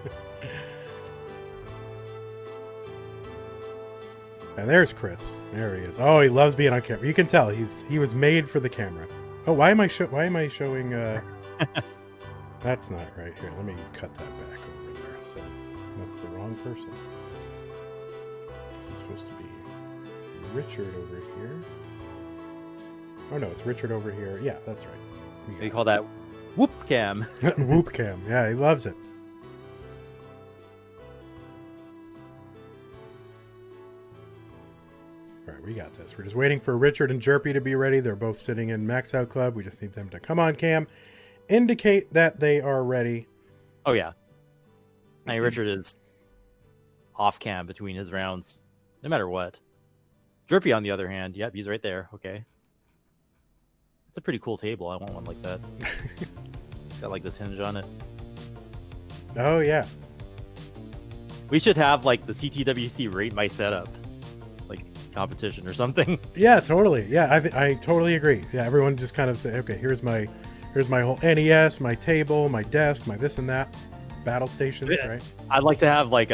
And there's Chris. There he is. Oh, he loves being on camera. You can tell he was made for the camera. Oh, why am I showing? That's not right. Here, let me cut that back over there. So that's the wrong person. This is supposed to be Richard over here. Oh no, it's Richard over here. Yeah, that's right. They call that whoop cam. Whoop cam. Yeah, he loves it. All right, we got this. We're just waiting for Richard and Jerpy to be ready. They're both sitting in Max Out Club. We just need them to come on cam, indicate that they are ready. Oh yeah. I mean, Richard is off cam between his rounds, no matter what. Jerpy, on the other hand, yep, he's right there. Okay. It's a pretty cool table. I want one like that. It's got like this hinge on it. Oh yeah. We should have like the CTWC rate my setup, like competition or something. Yeah, totally. Yeah, I totally agree. Yeah, everyone just kind of say, okay, here's my whole NES, my table, my desk, my this and that, battle stations, Yeah. right? I'd like to have like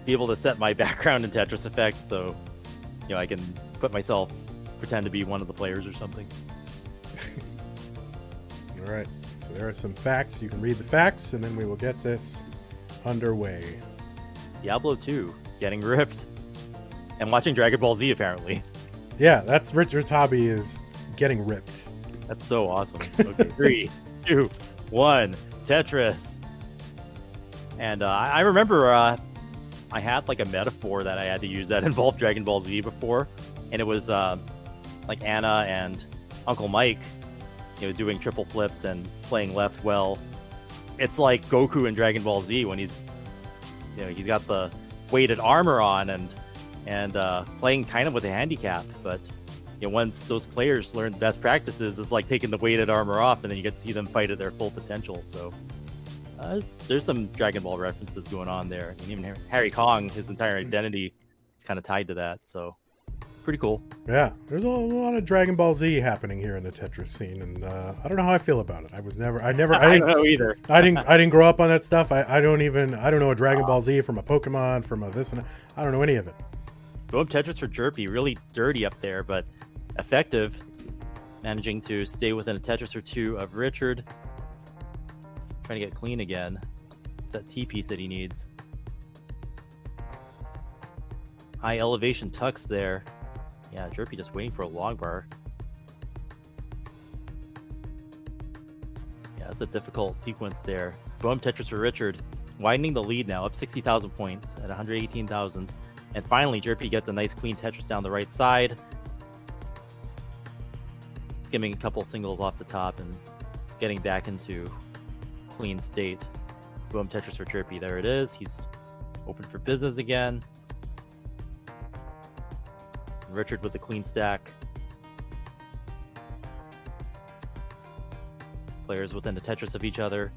be able to set my background in Tetris Effect, so you know I can put myself pretend to be one of the players or something. All right. So there are some facts. You can read the facts, and then we will get this underway. Diablo 2 getting ripped, and watching Dragon Ball Z apparently. Yeah, that's Richard's hobby, is getting ripped. That's so awesome. Okay, 3, 2, 1, Tetris. And I remember I had like a metaphor that I had to use that involved Dragon Ball Z before, and it was like Anna and Uncle Mike, you know, doing triple flips and playing left well. It's like Goku in Dragon Ball Z when he's got the weighted armor on and playing kind of with a handicap, but you know, once those players learn the best practices, it's like taking the weighted armor off, and then you get to see them fight at their full potential. So there's some Dragon Ball references going on there. And even Harry Kong, his entire identity is kind of tied to that. So pretty cool. Yeah, there's a lot of Dragon Ball Z happening here in the Tetris scene, and I don't know how I feel about it. I I don't know either. I didn't grow up on that stuff. I don't know a Dragon Ball Z from a Pokemon, from a this and that. I don't know any of it. Boom Tetris for Jerpy, really dirty up there, but effective. Managing to stay within a Tetris or two of Richard. Trying to get clean again. It's that T-piece that he needs. High elevation tucks there. Yeah, Jerpy just waiting for a log bar. Yeah, that's a difficult sequence there. Boom Tetris for Richard. Widening the lead now, up 60,000 points at 118,000. And finally, Jerpy gets a nice clean Tetris down the right side. Skimming a couple singles off the top and getting back into clean state. Boom Tetris for Jerpy. There it is. He's open for business again. Richard with the clean stack. Players within a Tetris of each other.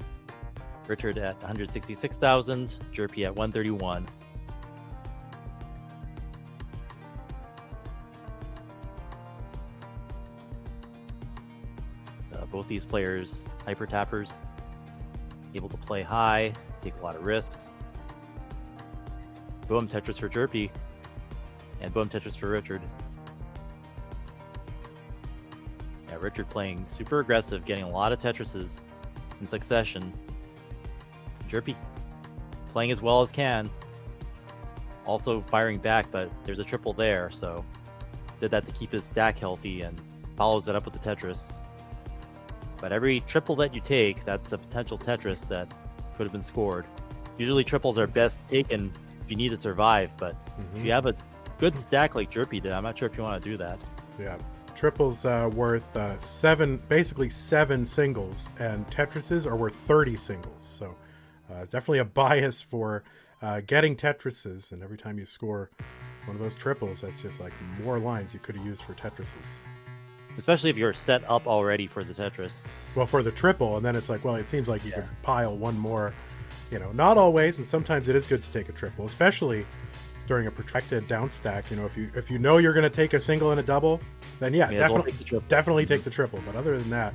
Richard at 166,000, Jerpy at 131. Both these players, hyper tappers, able to play high, take a lot of risks. Boom Tetris for Jerpy, and boom Tetris for Richard. Yeah, Richard playing super aggressive, getting a lot of Tetrises in succession. Jerpy playing as well as can. Also firing back, but there's a triple there, so did that to keep his stack healthy and follows it up with the Tetris. But every triple that you take, that's a potential Tetris that could have been scored. Usually triples are best taken if you need to survive, but if you have a good stack like Jerpy did, I'm not sure if you want to do that. Yeah, triples worth basically seven singles, and Tetrises are worth 30 singles. So definitely a bias for getting Tetrises, and every time you score one of those triples, that's just like more lines you could have used for Tetrises. Especially if you're set up already for the Tetris. Well, for the triple, and then it's like, well, it seems like you could pile one more. You know, not always, and sometimes it is good to take a triple, especially during a protracted down stack. You know, if you know you're going to take a single and a double, then definitely take the triple. But other than that,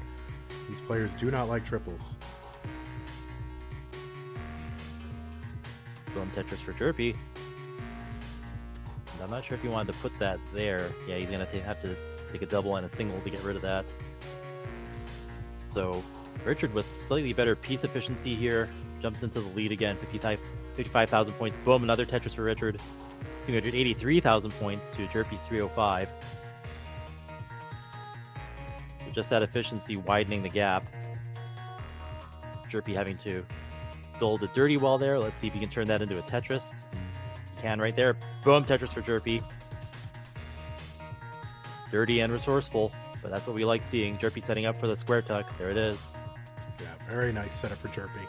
these players do not like triples. Boom Tetris for Jerpy. And I'm not sure if you wanted to put that there. Yeah, he's going to have to take a double and a single to get rid of that. So Richard with slightly better piece efficiency here jumps into the lead again. 55,000 points. Boom, another Tetris for Richard. 283,000 points to Jerpy's 305. So just that efficiency widening the gap. Jerpy having to build a dirty wall there. Let's see if he can turn that into a Tetris. He can right there. Boom, Tetris for Jerpy. Dirty and resourceful, but that's what we like seeing. Jerpy setting up for the square tuck. There it is. Yeah, very nice setup for Jerpy.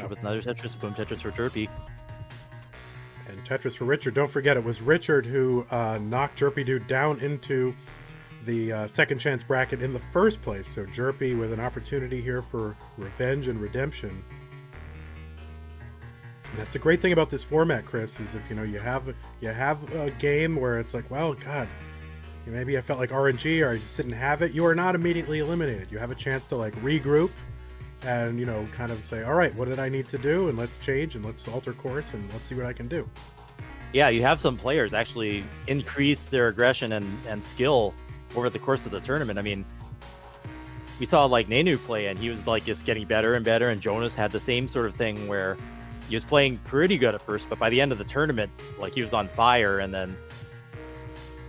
With another Tetris, boom Tetris for Jerpy. And Tetris for Richard. Don't forget, it was Richard who knocked Jerpy Dude down into the second chance bracket in the first place. So Jerpy with an opportunity here for revenge and redemption. And that's the great thing about this format, Chris, is if you have a game where it's like, well, God, maybe I felt like RNG or I just didn't have it, you are not immediately eliminated. You have a chance to like regroup and kind of say, all right, what did I need to do, and let's change and let's alter course and let's see what I can do. Yeah, you have some players actually increase their aggression and skill over the course of the tournament. I mean, we saw like Nenu play and he was like just getting better and better, and Jonas had the same sort of thing where he was playing pretty good at first, but by the end of the tournament, like he was on fire. And then,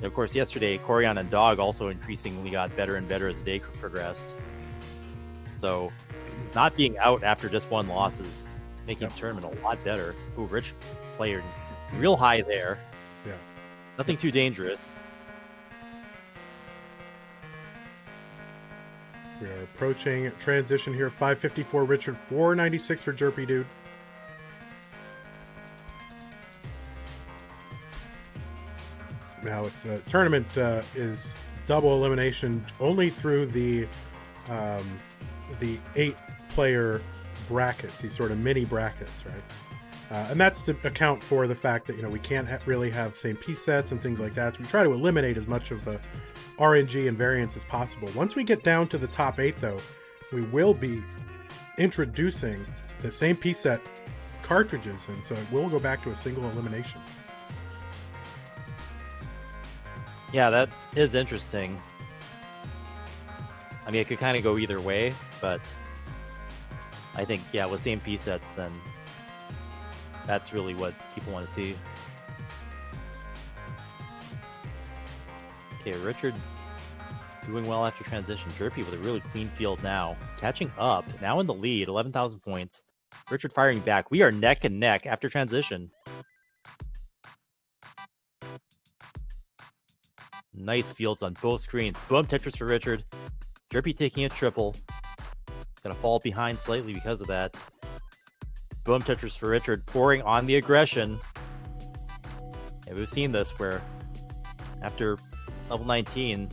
of course, yesterday, Corian and Dog also increasingly got better and better as the day progressed. So, not being out after just one loss is making the tournament a lot better. Ooh, Rich player real high there. Yeah. Nothing too dangerous. We are approaching transition here. 554 Richard, 496 for Jerpy Dude. Now, it's the tournament is double elimination only through the 8-player brackets, these sort of mini brackets, right? And that's to account for the fact that we can't really have same piece sets and things like that. So we try to eliminate as much of the RNG and variance as possible. Once we get down to the top 8, though, we will be introducing the same piece set cartridges, and so it will go back to a single elimination. Yeah, that is interesting. I mean, it could kind of go either way, but I think, yeah, with same piece sets, then that's really what people want to see. Okay, Richard doing well after transition. Jerpy with a really clean field now. Catching up, now in the lead, 11,000 points. Richard firing back. We are neck and neck after transition. Nice fields on both screens. Boom, Tetris for Richard. Jerpy taking a triple. Gonna fall behind slightly because of that. Boom, Tetris for Richard, pouring on the aggression. Yeah, we've seen this where after level 19,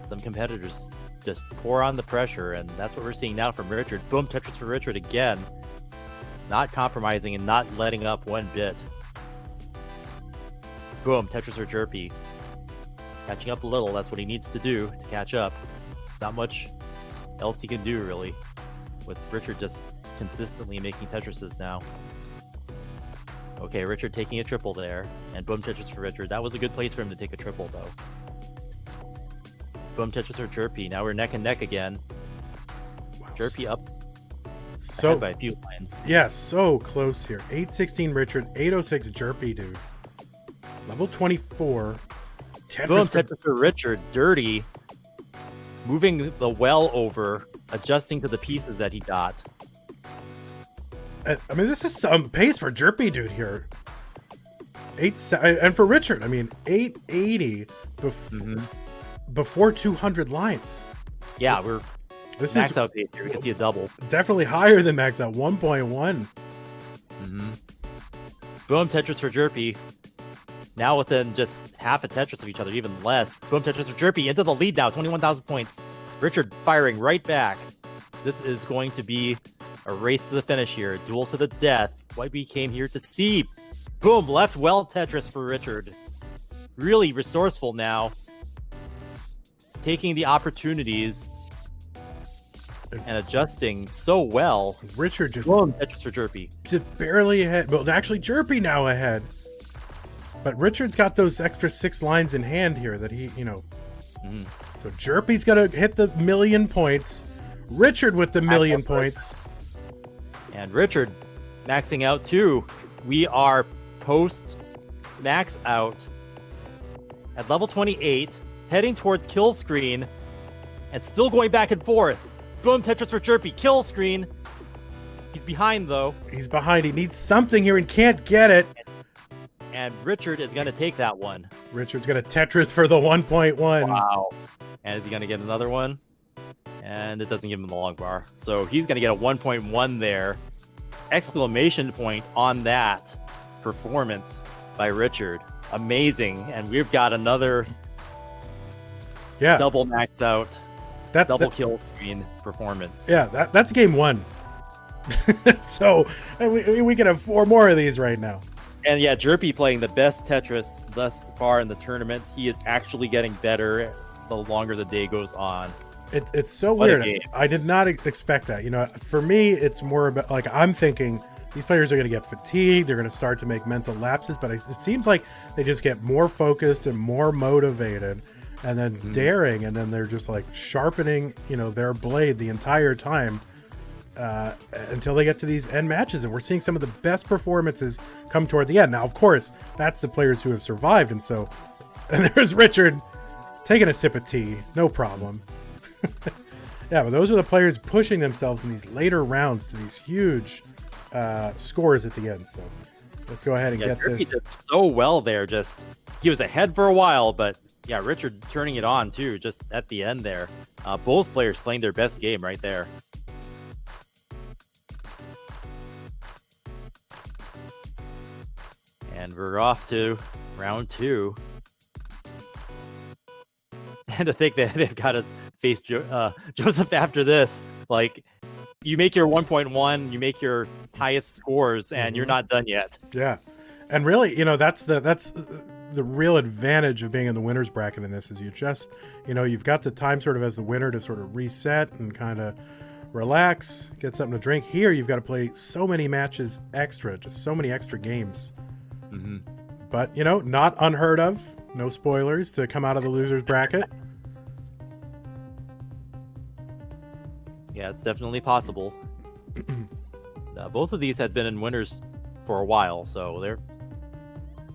some competitors just pour on the pressure, and that's what we're seeing now from Richard. Boom, Tetris for Richard again. Not compromising and not letting up one bit. Boom, Tetris for Jerpy. Catching up a little, that's what he needs to do to catch up. There's not much else he can do, really, with Richard just consistently making Tetrises now. Okay, Richard taking a triple there, and boom, Tetris for Richard. That was a good place for him to take a triple, though. Boom, Tetris for Jerpy. Now we're neck and neck again. Wow. Jerpy up So ahead by a few lines. yeah, so close here. 816 Richard, 806 Jerpy, dude. Level 24. Boom, Tetris for Tetris for Richard. Dirty. Moving the well over, adjusting to the pieces that he got. I mean, this is some pace for Jerpy, dude, here. And for Richard, I mean, 880 before 200 lines. Yeah, we're This max is out pace here. We can see a double. definitely higher than max out, 1.1. Boom, Tetris for Jerpy. Now within just half a Tetris of each other, even less. Boom, Tetris for Jerpy into the lead now, 21,000 points. Richard firing right back. This is going to be a race to the finish here, a duel to the death. What we came here to see. Boom, left well Tetris for Richard. Really resourceful now. Taking the opportunities and adjusting so well. Richard just Boom, Tetris for Jerpy. barely ahead. Well, actually, Jerpy now ahead. But Richard's got those extra 6 lines in hand here that he, So Jerpy's going to hit the 1,000,000 points. Richard with the 1,000,000 points. And Richard maxing out too. We are post max out at level 28, heading towards kill screen, and still going back and forth. Boom, Tetris for Jerpy, kill screen. He's behind though. He's behind. He needs something here and can't get it. And Richard is going to take that one. Richard's going to Tetris for the 1.1. Wow. And is he going to get another one? And it doesn't give him the long bar. So he's going to get a 1.1 there. Exclamation point on that performance by Richard. Amazing. And we've got another double max out, double kill screen performance. Yeah, that's game 1. So we can have 4 more of these right now. And yeah, Jerpy playing the best Tetris thus far in the tournament. He is actually getting better the longer the day goes on. It's so What a weird. game. I did not expect that. For me, it's more about, like, I'm thinking these players are going to get fatigued. They're going to start to make mental lapses. But it seems like they just get more focused and more motivated and then daring. And then they're just like sharpening, their blade the entire time until they get to these end matches. And we're seeing some of the best performances come toward the end. Now, of course, that's the players who have survived. And there's Richard taking a sip of tea. No problem. Yeah, but those are the players pushing themselves in these later rounds to these huge scores at the end. So let's go ahead and get Jerpy this. did so well there. Just he was ahead for a while, but yeah, Richard turning it on too, just at the end there. Both players playing their best game right there. And we're off to round 2. And to think that they've got to face Joseph after this. Like, you make your 1.1, you make your highest scores, and you're not done yet. Yeah, and really, that's the real advantage of being in the winners bracket in this is you just, you've got the time sort of as the winner to sort of reset and kind of relax, get something to drink. Here, you've got to play so many matches extra, just so many extra games. Mm-hmm. But, you know, not unheard of. No spoilers to come out of the loser's bracket. Yeah, it's definitely possible. Both of these had been in winners for a while, so they're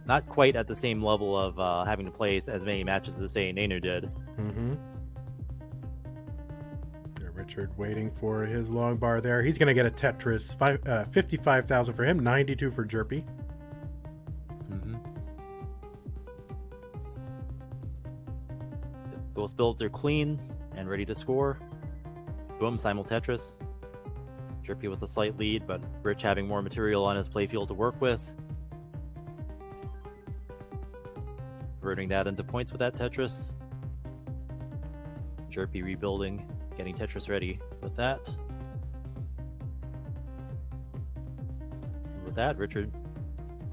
not quite at the same level of having to play as many matches as, say, Nanu did. Mm-hmm. Richard waiting for his long bar there. He's going to get a Tetris. 55,000 for him, 92 for Jerpy. Mm-hmm. Both builds are clean and ready to score. Boom, simul Tetris. Jerpy with a slight lead, but Rich having more material on his playfield to work with. Converting that into points with that Tetris. Jerpy rebuilding, getting Tetris ready with that. With that, Richard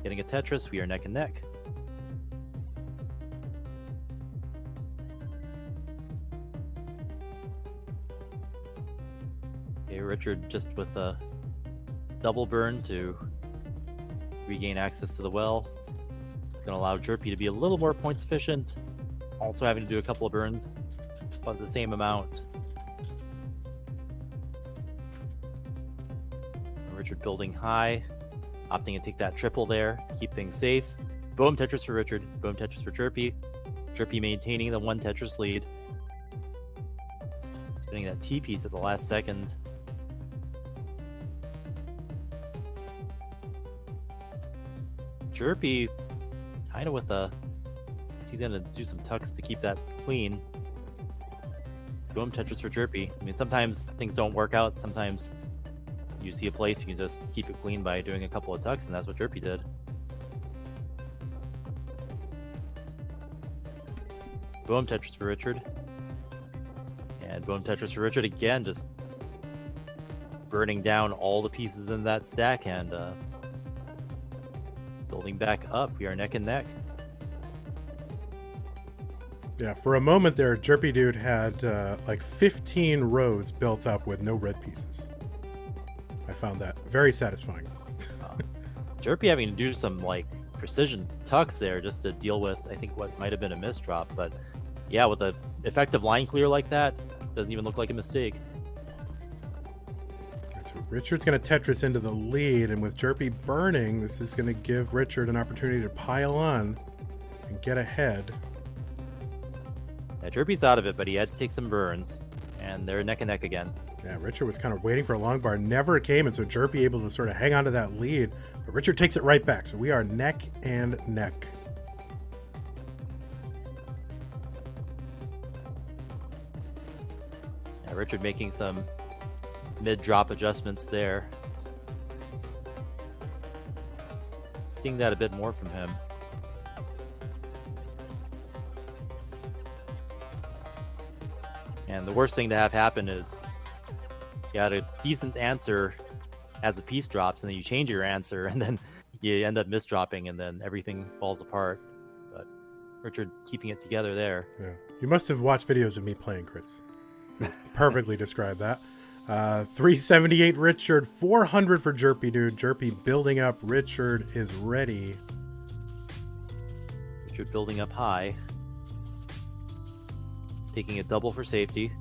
getting a Tetris. We are neck and neck. Okay, Richard just with a double burn to regain access to the well. It's going to allow Jerpy to be a little more points efficient. Also having to do a couple of burns, but the same amount. Richard building high, opting to take that triple there to keep things safe. Boom, Tetris for Richard. Boom, Tetris for Jerpy. Jerpy maintaining the one Tetris lead. Spinning that T-piece at the last second. Jerpy kind of with a... He's going to do some tucks to keep that clean. Boom, Tetris for Jerpy. I mean, sometimes things don't work out. Sometimes you see a place, you can just keep it clean by doing a couple of tucks, and that's what Jerpy did. Boom, Tetris for Richard. And boom, Tetris for Richard again, just burning down all the pieces in that stack and building back up. We are neck and neck. Yeah, for a moment there, Jerpy Dude had like 15 rows built up with no red pieces. I found that very satisfying. Jerpy having to do some like precision tucks there just to deal with, I think, what might have been a misdrop. But yeah, with an effective line clear like that, doesn't even look like a mistake. So Richard's going to Tetris into the lead, and with Jerpy burning, this is going to give Richard an opportunity to pile on and get ahead. Yeah, Jerpy's out of it, but he had to take some burns, and they're neck and neck again. Yeah, Richard was kind of waiting for a long bar, never came, and so Jerpy able to sort of hang on to that lead, but Richard takes it right back, so we are neck and neck. Yeah, Richard making some mid-drop adjustments there. Seeing that a bit more from him. And the worst thing to have happen is you had a decent answer as the piece drops, and then you change your answer, and then you end up misdropping, and then everything falls apart. But Richard keeping it together there. Yeah, you must have watched videos of me playing, Chris. Perfectly describe that. 378 Richard, 400 for Jerpy Dude. Jerpy building up. Richard is ready. Richard building up high. Taking a double for safety.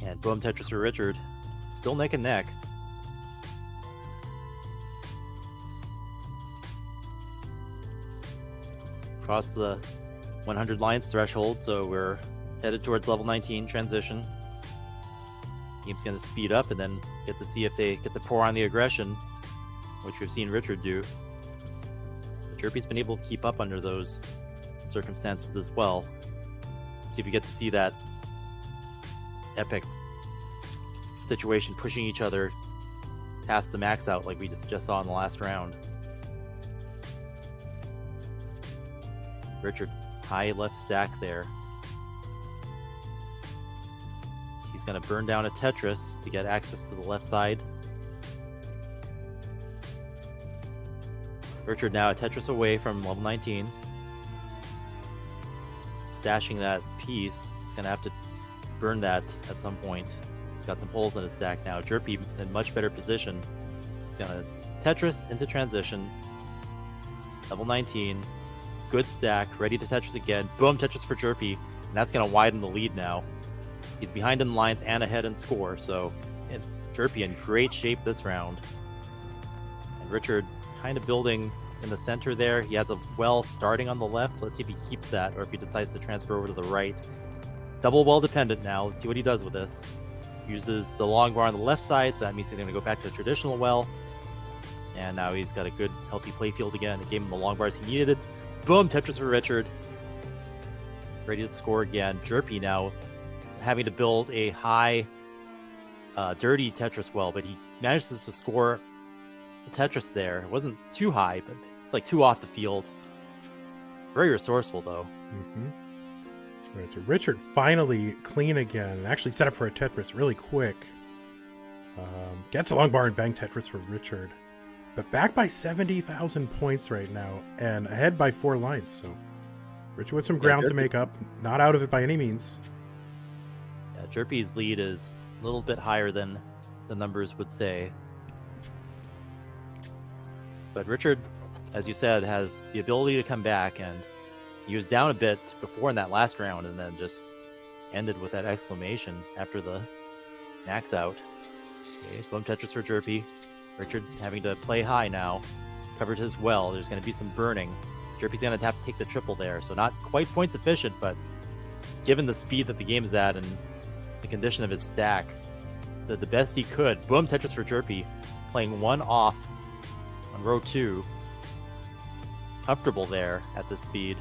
And boom, Tetris for Richard. Still neck and neck. Cross the 100 lines threshold, so we're headed towards level 19 transition. Game's going to speed up and then get to see if they get to pour on the aggression, which we've seen Richard do. Jerpy's been able to keep up under those circumstances as well. See if we get to see that epic situation pushing each other past the max out like we just saw in the last round. Richard, high left stack there. He's going to burn down a Tetris to get access to the left side. Richard now a Tetris away from level 19. Stashing that piece. He's going to have to burn that at some point. He's got some holes in his stack now. Jerpy in much better position. He's gonna Tetris into transition. Level 19. Good stack. Ready to Tetris again. Boom, Tetris for Jerpy. And that's gonna widen the lead now. He's behind in lines and ahead in score, so Jerpy in great shape this round. And Richard kind of building in the center there. He has a well starting on the left. Let's see if he keeps that or if he decides to transfer over to the right. Double well dependent now. Let's see what he does with this. Uses the long bar on the left side, so that means he's going to go back to the traditional well. And now he's got a good, healthy playfield again. It gave him the long bars he needed. Boom, Tetris for Richard. Ready to score again. Jerpy now having to build a high, dirty Tetris well, but he manages to score the Tetris there. It wasn't too high, but it's like 2 off the field. Very resourceful, though. Mm-hmm. Right, so Richard finally clean again and actually set up for a Tetris really quick. Gets a long bar and bang Tetris for Richard. But back by 70,000 points right now and ahead by 4 lines. So Richard with some ground to make up. Not out of it by any means. Yeah, Jerpy's lead is a little bit higher than the numbers would say. But Richard, as you said, has the ability to come back, and he was down a bit before in that last round and then just ended with that exclamation after the max out. Okay, boom Tetris for Jerpy. Richard having to play high now. Covered his well. There's going to be some burning. Jerpy's going to have to take the triple there, so not quite points efficient, but given the speed that the game is at and the condition of his stack, the best he could. Boom Tetris for Jerpy, playing 1 off on row 2. Comfortable there at this speed.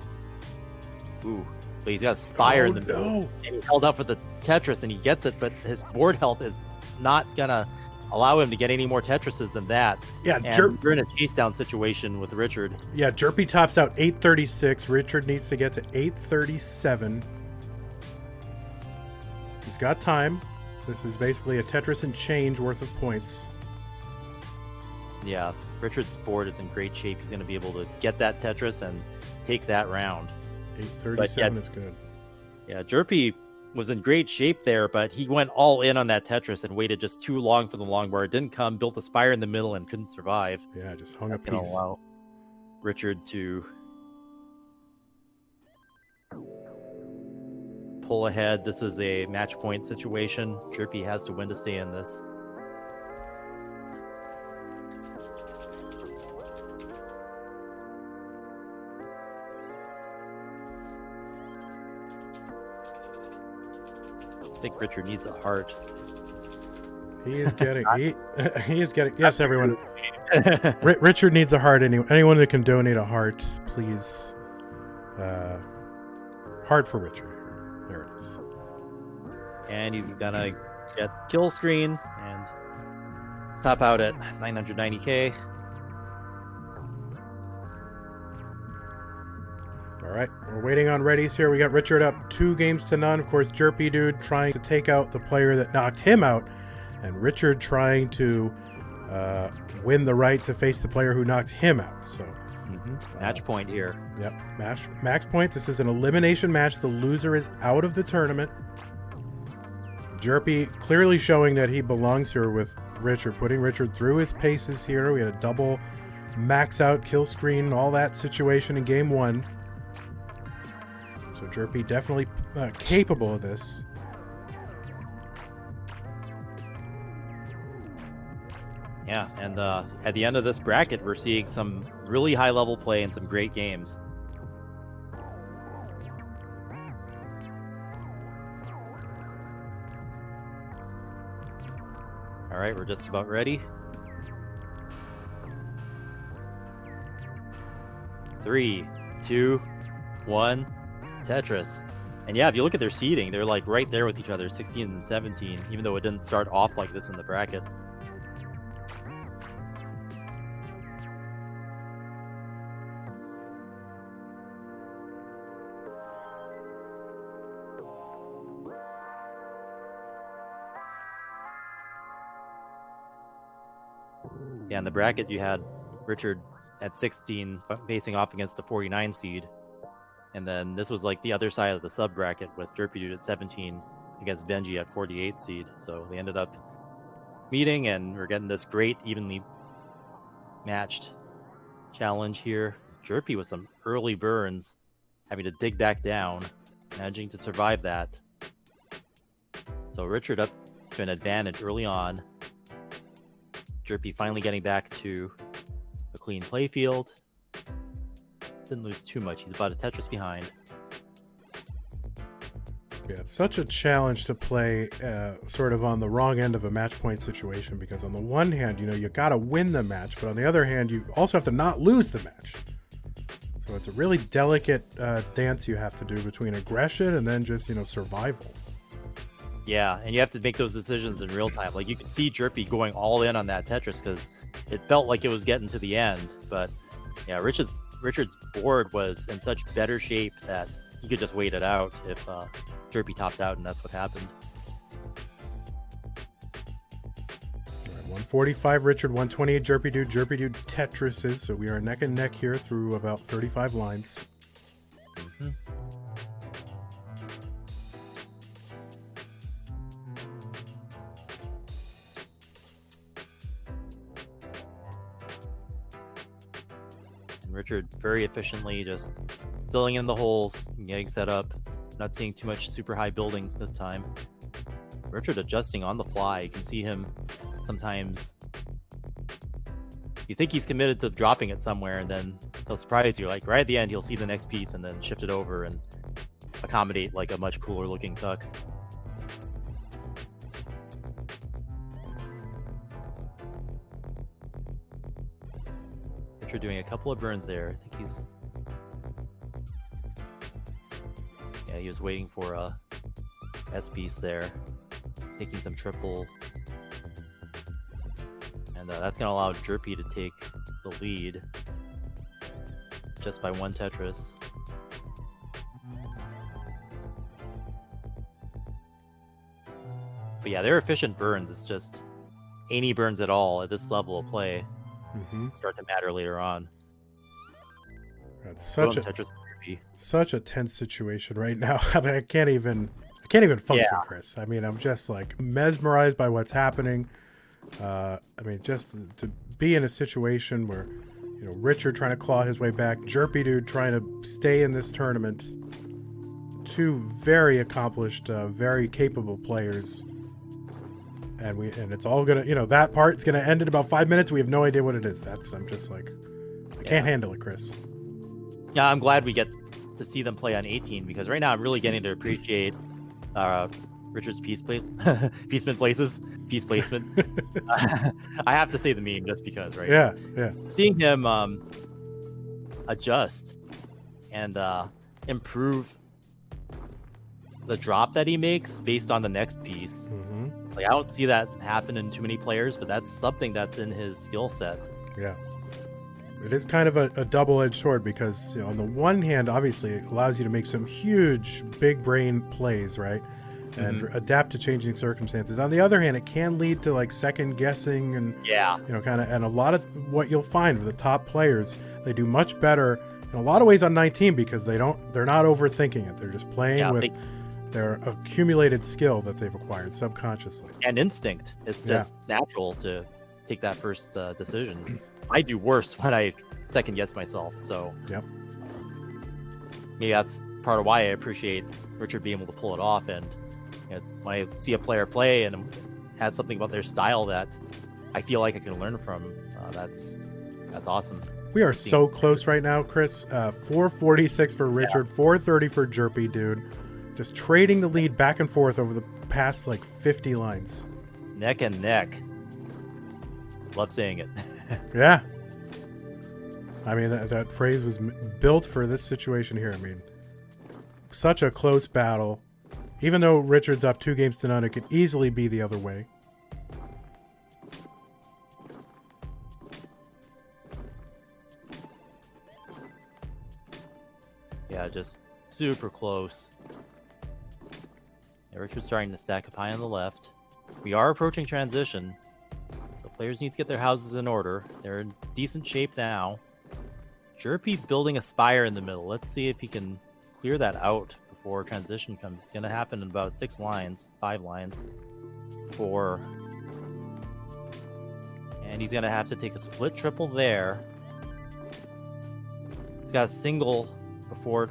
Ooh, but he's got a Spire in the middle. No. And he held up for the Tetris and he gets it, but his board health is not gonna allow him to get any more Tetrises than that. Yeah, and we're in a chase down situation with Richard. Yeah, Jerpy tops out 836. Richard needs to get to 837. He's got time. This is basically a Tetris and change worth of points. Yeah, Richard's board is in great shape. He's going to be able to get that Tetris and take that round. 837 is good. Yeah, Jerpy was in great shape there, but he went all in on that Tetris and waited just too long for the long bar. It didn't come, built a Spire in the middle and couldn't survive. Yeah, just hung That's a going piece. to allow Richard to pull ahead. This is a match point situation. Jerpy has to win to stay in this. I think Richard needs a heart. He is getting. he is getting. Yes, everyone. Richard needs a heart. Anyone that can donate a heart, please. Heart for Richard. There it is. And he's gonna get kill screen and top out at 990k. All right, we're waiting on readies here. We got Richard up 2-0. Of course, Jerpy Dude trying to take out the player that knocked him out, and Richard trying to win the right to face the player who knocked him out. So, match point here. Yep, max point. This is an elimination match. The loser is out of the tournament. Jerpy clearly showing that he belongs here with Richard, putting Richard through his paces here. We had a double max out kill screen, all that situation in game 1. So Jerpy definitely capable of this. Yeah, and at the end of this bracket, we're seeing some really high-level play and some great games. All right, we're just about ready. 3, 2, 1, Tetris. And yeah, if you look at their seeding, they're like right there with each other, 16 and 17, even though it didn't start off like this in the bracket. Yeah, in the bracket, you had Richard at 16 facing off against the 49 seed. And then this was like the other side of the sub bracket with Jerpy Dude at 17 against Benji at 48 seed. So they ended up meeting, and we're getting this great, evenly matched challenge here. Jerpy with some early burns, having to dig back down, managing to survive that. So Richard up to an advantage early on. Jerpy finally getting back to a clean playfield. Didn't lose too much. He's about a Tetris behind. Yeah, it's such a challenge to play sort of on the wrong end of a match point situation, because on the one hand, you know, you got to win the match, but on the other hand, you also have to not lose the match. So it's a really delicate dance you have to do between aggression and then just, you know, survival. Yeah, and you have to make those decisions in real time. Like, you could see Jerpy going all in on that Tetris because it felt like it was getting to the end. But yeah, Richard's board was in such better shape that he could just wait it out if Jerpy topped out, and that's what happened. All right, 145 Richard, 128 Jerpy Dude. Jerpy Dude Tetrises. So we are neck and neck here through about 35 lines. Mm-hmm. Richard very efficiently just filling in the holes and getting set up. Not seeing too much super high building this time. Richard adjusting on the fly. You can see him sometimes. You think he's committed to dropping it somewhere, and then he'll surprise you. Like right at the end, he'll see the next piece and then shift it over and accommodate like a much cooler looking tuck. Richard doing a couple of burns there. I think he's... Yeah, he was waiting for a S piece there. Taking some triple. And that's going to allow Jerpy to take the lead. Just by one Tetris. But yeah, they're efficient burns. It's just any burns at all at this level of play start to matter later on. That's such a tense situation right now. I mean, I can't even function, Chris. I mean, I'm just like mesmerized by what's happening. I mean, just to be in a situation where, you know, Richard trying to claw his way back, Jerpy Dude trying to stay in this tournament. Two very accomplished, very capable players. And it's all gonna, you know, that part's gonna end in about 5 minutes. We have no idea what it is. I'm just like, I can't handle it, Chris. Yeah, I'm glad we get to see them play on 18, because right now I'm really getting to appreciate Richard's piece placement. I have to say the meme just because, right? Yeah. Seeing him adjust and improve the drop that he makes based on the next piece. Like, I don't see that happen in too many players, but that's something that's in his skill set. Yeah. It is kind of a double-edged sword, because, you know, on the one hand, obviously, it allows you to make some huge, big brain plays, right? And adapt to changing circumstances. On the other hand, it can lead to like second guessing and, you know, kind of, and a lot of what you'll find with the top players, they do much better in a lot of ways on 19 because they're not overthinking it. They're just playing with their accumulated skill that they've acquired subconsciously. And instinct. It's just natural to take that first decision. I do worse when I second guess myself. So maybe that's part of why I appreciate Richard being able to pull it off. And you know, when I see a player play and has something about their style that I feel like I can learn from, that's awesome. We are so close right now, Chris. 446 for Richard, 430 for Jerpy Dude. Just trading the lead back and forth over the past like 50 lines. Neck and neck. Love saying it. Yeah. I mean, that phrase was built for this situation here. I mean, such a close battle. Even though Richard's up 2-0, it could easily be the other way. Yeah, just super close. Yeah, Richard's starting to stack up high on the left. We are approaching transition, so players need to get their houses in order. They're in decent shape now. Jerpy building a spire in the middle. Let's see if he can clear that out before transition comes. It's going to happen in about 5 lines, 4. And he's going to have to take a split triple there. He's got a single before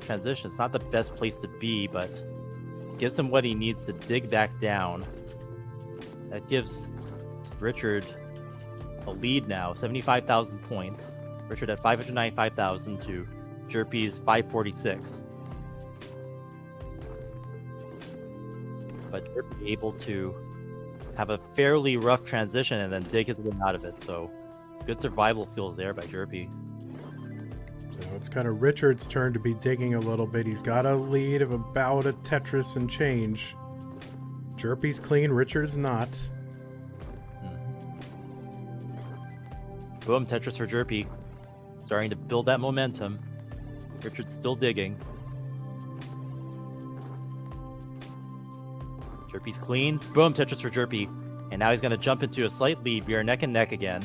transition. It's not the best place to be, but it gives him what he needs to dig back down. That gives Richard a lead now, 75,000 points. Richard at 595,000 to Jerpy's 546. But Jerpy able to have a fairly rough transition and then dig his way out of it. So good survival skills there by Jerpy. So it's kind of Richard's turn to be digging a little bit. He's got a lead of about a Tetris and change. Jerpy's clean, Richard's not. Boom, Tetris for Jerpy. Starting to build that momentum. Richard's still digging. Jerpy's clean. Boom, Tetris for Jerpy. And now he's going to jump into a slight lead. We are neck and neck again.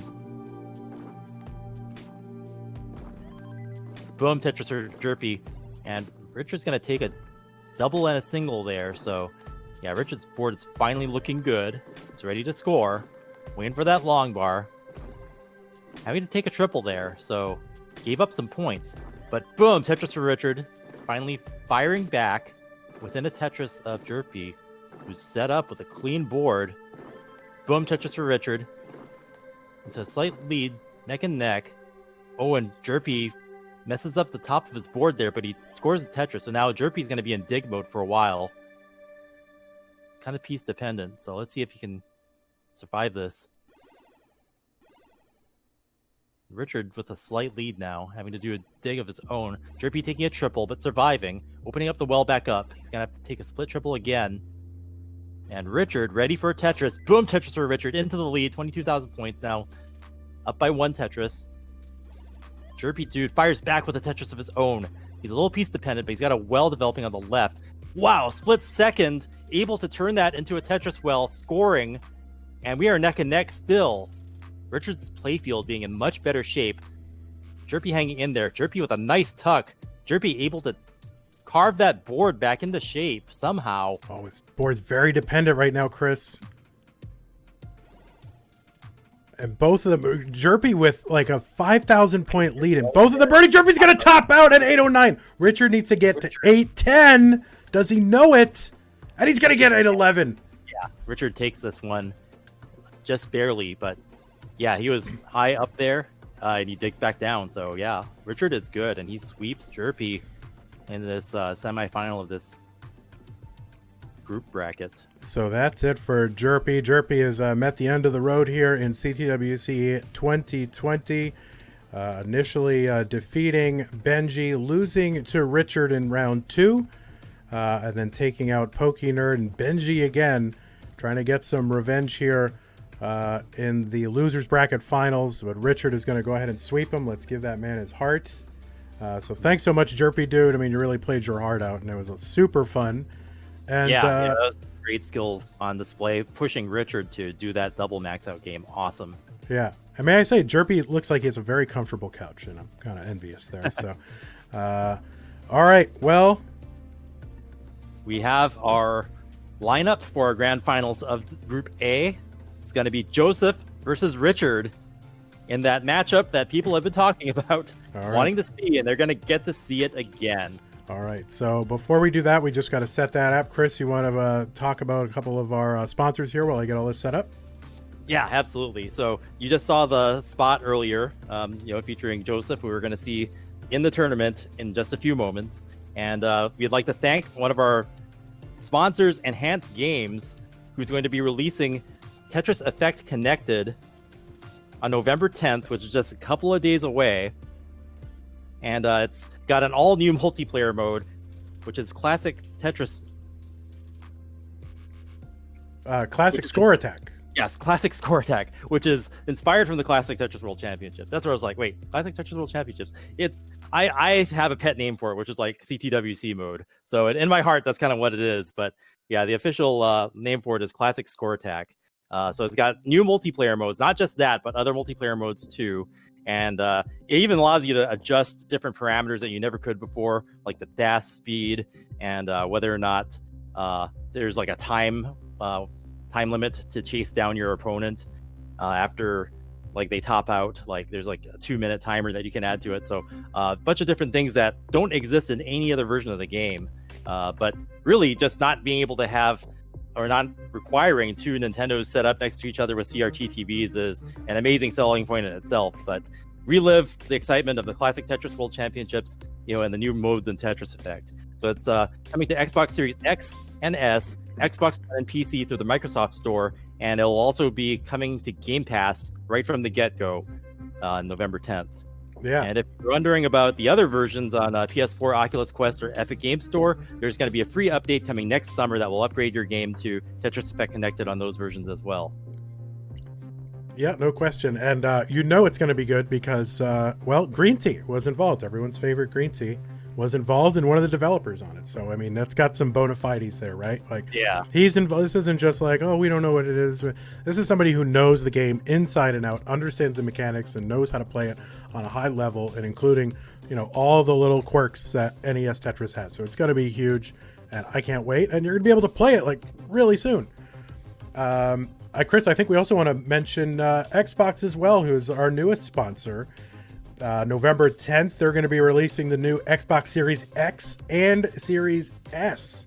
Boom, Tetris for Jerpy. And Richard's going to take a double and a single there. So, yeah, Richard's board is finally looking good. It's ready to score. Waiting for that long bar. Having to take a triple there, so gave up some points. But boom, Tetris for Richard. Finally firing back within a Tetris of Jerpy, who's set up with a clean board. Boom, Tetris for Richard. Into a slight lead, neck and neck. Oh, and Jerpy messes up the top of his board there, but he scores a Tetris. So now Jerpy's going to be in dig mode for a while. Kind of piece dependent, so let's see if he can survive this. Richard with a slight lead now, having to do a dig of his own. Jerpy taking a triple, but surviving. Opening up the well back up. He's going to have to take a split triple again. And Richard ready for a Tetris. Boom, Tetris for Richard into the lead. 22,000 points now. Up by 1 Tetris. Jerpy dude fires back with a Tetris of his own. He's a little piece dependent, but he's got a well developing on the left. Wow, split second. Able to turn that into a Tetris well, scoring. And we are neck and neck still. Richard's playfield being in much better shape. Jerpy hanging in there. Jerpy with a nice tuck. Jerpy able to carve that board back into shape somehow. Oh, his board's very dependent right now, Chris. And both of them, Jerpy with like a 5,000 point lead, and both of the birdie. Jerpy's going to top out at 809. Richard needs to get to 810. Does he know it? And he's going to get 811. Yeah, Richard takes this one just barely, but yeah, he was high up there, and he digs back down. So, yeah, Richard is good, and he sweeps Jerpy in this semifinal of this group bracket. So that's it for Jerpy. Jerpy has met the end of the road here in CTWC 2020. Initially defeating Benji, losing to Richard in round 2, and then taking out Pokey Nerd and Benji again, trying to get some revenge here in the losers bracket finals, but Richard is going to go ahead and sweep him. Let's give that man his heart. So thanks so much, Jerpy dude. I mean, you really played your heart out, and it was super fun. And yeah, that was great skills on display, pushing Richard to do that double max out game. Awesome. Yeah, and may I say, Jerpy looks like he has a very comfortable couch, and I'm kind of envious there. So, all right, well, we have our lineup for our grand finals of Group A. It's going to be Joseph versus Richard in that matchup that people have been talking about, wanting to see, and they're going to get to see it again. All right. So before we do that, we just got to set that up. Chris, you want to talk about a couple of our sponsors here while I get all this set up? Yeah, absolutely. So you just saw the spot earlier, featuring Joseph, who we're going to see in the tournament in just a few moments. And we'd like to thank one of our sponsors, Enhanced Games, who's going to be releasing Tetris Effect Connected on November 10th, which is just a couple of days away. And it's got an all-new multiplayer mode, which is Classic Tetris. Classic Score Attack. Yes, Classic Score Attack, which is inspired from the Classic Tetris World Championships. That's where I was like, wait, Classic Tetris World Championships. I have a pet name for it, which is like CTWC mode. So in my heart, that's kind of what it is. But yeah, the official name for it is Classic Score Attack. So it's got new multiplayer modes, not just that, but other multiplayer modes too. And it even allows you to adjust different parameters that you never could before, like the dash speed and whether or not there's like a time limit to chase down your opponent after like they top out. Like there's like a 2-minute timer that you can add to it. So a bunch of different things that don't exist in any other version of the game. But really just not being able to have or not requiring two Nintendos set up next to each other with CRT TVs is an amazing selling point in itself. But relive the excitement of the Classic Tetris World Championships, and the new modes in Tetris Effect. So it's coming to Xbox Series X and S, Xbox One and PC through the Microsoft Store, and it'll also be coming to Game Pass right from the get-go on November 10th. Yeah. And if you're wondering about the other versions on PS4, Oculus Quest, or Epic Game Store, there's going to be a free update coming next summer that will upgrade your game to Tetris Effect Connected on those versions as well. Yeah, no question. And it's going to be good because, Green Tea was involved. Everyone's favorite Green Tea was involved and one of the developers on it. So, I mean, that's got some bona fides there, right? Like, yeah, he's involved. This isn't just like, oh, we don't know what it is. This is somebody who knows the game inside and out, understands the mechanics, and knows how to play it on a high level, and including, all the little quirks that NES Tetris has. So it's going to be huge, and I can't wait. And you're going to be able to play it, like, really soon. Chris, I think we also want to mention Xbox as well, who's our newest sponsor. November 10th, they're going to be releasing the new Xbox Series X and Series S.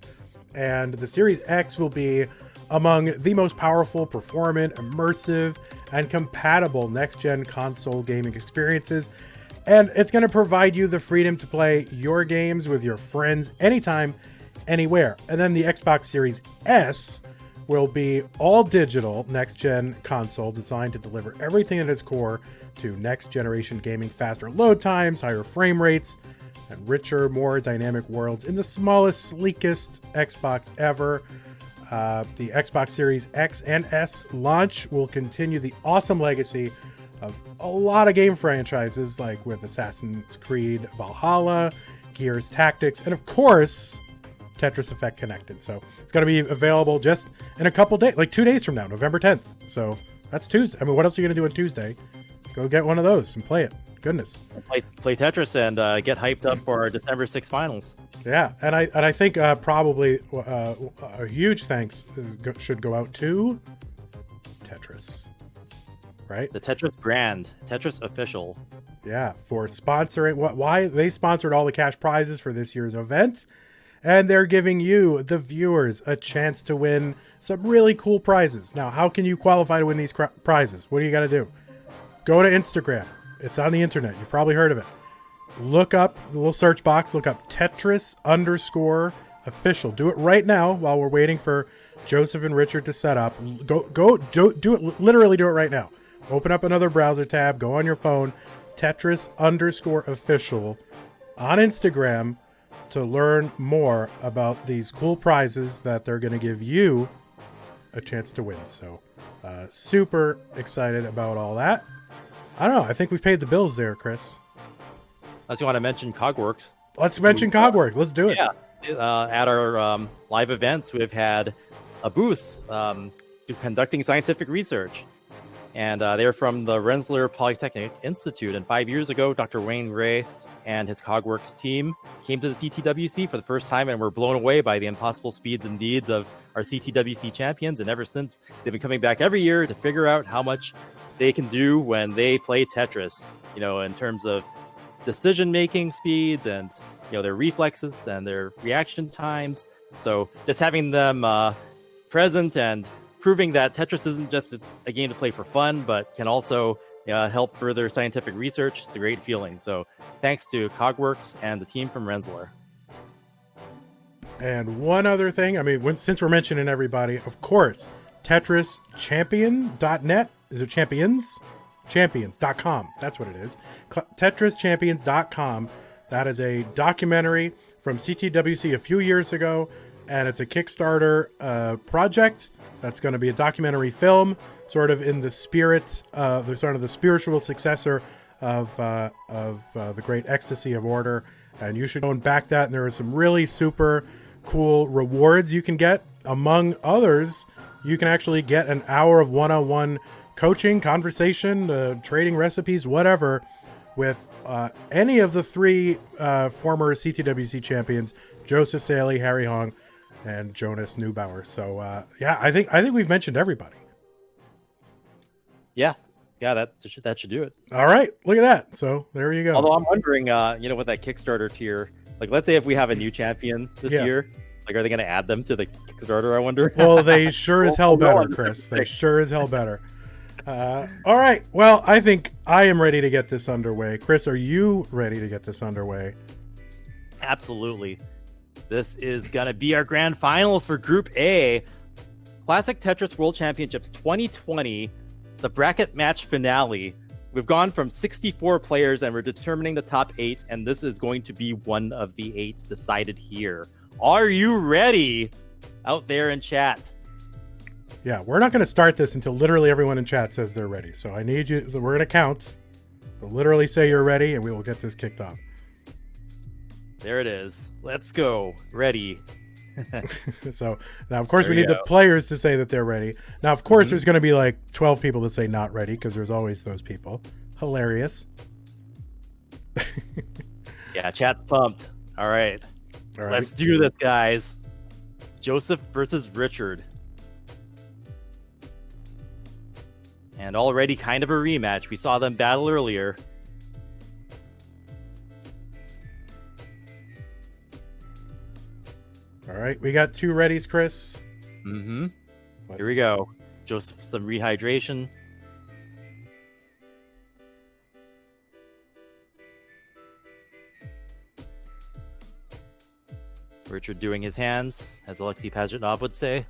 And the Series X will be among the most powerful, performant, immersive, and compatible next-gen console gaming experiences. And it's going to provide you the freedom to play your games with your friends anytime, anywhere. And then the Xbox Series S will be all digital next-gen console designed to deliver everything at its core to next-generation gaming, faster load times, higher frame rates, and richer, more dynamic worlds in the smallest, sleekest Xbox ever. The Xbox Series X and S launch will continue the awesome legacy of a lot of game franchises, like with Assassin's Creed Valhalla, Gears Tactics, and of course, Tetris Effect Connected. So it's going to be available just in a couple days, like 2 days from now, November 10th. So that's Tuesday. I mean, what else are you going to do on Tuesday? Go get one of those and play it. Goodness. Play Tetris and get hyped up for our December 6 finals. Yeah, and I think probably a huge thanks should go out to Tetris, right? The Tetris brand, Tetris Official. Yeah, for sponsoring. Why they sponsored all the cash prizes for this year's event. And they're giving you, the viewers, a chance to win some really cool prizes. Now, how can you qualify to win these prizes? What do you got to do? Go to Instagram. It's on the internet. You've probably heard of it. Look up the little search box. Look up Tetris_official. Do it right now while we're waiting for Joseph and Richard to set up. Do it. Literally do it right now. Open up another browser tab. Go on your phone. Tetris_official on Instagram to learn more about these cool prizes that they're going to give you a chance to win. So super excited about all that. I don't know. I think we've paid the bills there, Chris. Unless you want to mention Cogworks. Let's mention Cogworks. Let's do it. Yeah. At our live events, we've had a booth conducting scientific research. And they're from the Rensselaer Polytechnic Institute. And 5 years ago, Dr. Wayne Ray and his Cogworks team came to the CTWC for the first time and were blown away by the impossible speeds and deeds of our CTWC champions. And ever since, they've been coming back every year to figure out how much they can do when they play Tetris, in terms of decision-making speeds and, their reflexes and their reaction times. So just having them present and proving that Tetris isn't just a game to play for fun, but can also help further scientific research. It's a great feeling. So thanks to Cogworks and the team from Rensselaer. And one other thing, since we're mentioning everybody, of course, TetrisChampion.net. Is it Champions? Champions.com. That's what it is. TetrisChampions.com. That is a documentary from CTWC a few years ago, and it's a Kickstarter project that's going to be a documentary film, sort of in the spirit, the spiritual successor of the Great Ecstasy of Order. And you should go and back that. And there are some really super cool rewards you can get. Among others, you can actually get an hour of one-on-one coaching, conversation, trading recipes, whatever, with any of the three former CTWC champions, Joseph Saley, Harry Hong, and Jonas Neubauer. So yeah, I think we've mentioned everybody. Yeah, that should do it. All right, look at that. So there you go. Although I'm wondering, with that Kickstarter tier, like let's say if we have a new champion this year, like are they going to add them to the Kickstarter? I wonder. Well, they sure as hell better, Chris. They sure as hell better. All right. Well, I think I am ready to get this underway. Chris, are you ready to get this underway? Absolutely. This is going to be our grand finals for Group A. Classic Tetris World Championships 2020, the bracket match finale. We've gone from 64 players and we're determining the top 8, and this is going to be one of the 8 decided here. Are you ready out there in chat? Yeah, we're not going to start this until literally everyone in chat says they're ready. So I need you, we're going to count. We'll literally say you're ready and we will get this kicked off. There it is. Let's go. Ready. So now, of course, we need the players to say that they're ready. Now, of course, there's going to be like 12 people that say not ready because there's always those people. Hilarious. Yeah, chat's pumped. All right. Let's do this, guys. Joseph versus Richard. And already kind of a rematch. We saw them battle earlier. All right, we got 2 readies, Chris. Mm-hmm. Here we go. Joseph, some rehydration. Richard doing his hands, as Alexei Pajitnov would say.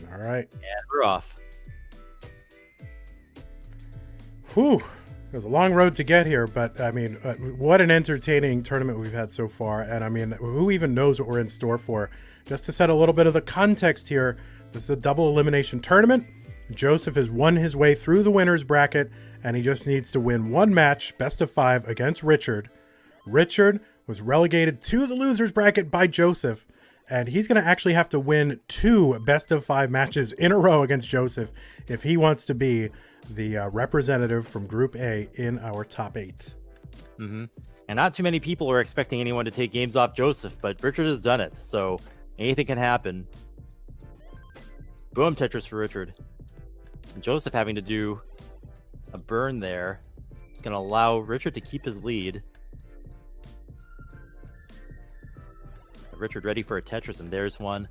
All right. And we're off. Whew. It was a long road to get here, but I mean, what an entertaining tournament we've had so far. And I mean, who even knows what we're in store for? Just to set a little bit of the context here, this is a double elimination tournament. Joseph has won his way through the winner's bracket, and he just needs to win one match, best of 5, against Richard. Richard was relegated to the loser's bracket by Joseph, and he's going to actually have to win 2 best of 5 matches in a row against Joseph if he wants to be the representative from Group A in our top 8. Mm-hmm. And not too many people are expecting anyone to take games off Joseph, but Richard has done it, so anything can happen. Boom, Tetris for Richard. And Joseph having to do a burn there. It's going to allow Richard to keep his lead. Richard ready for a Tetris, and there's one.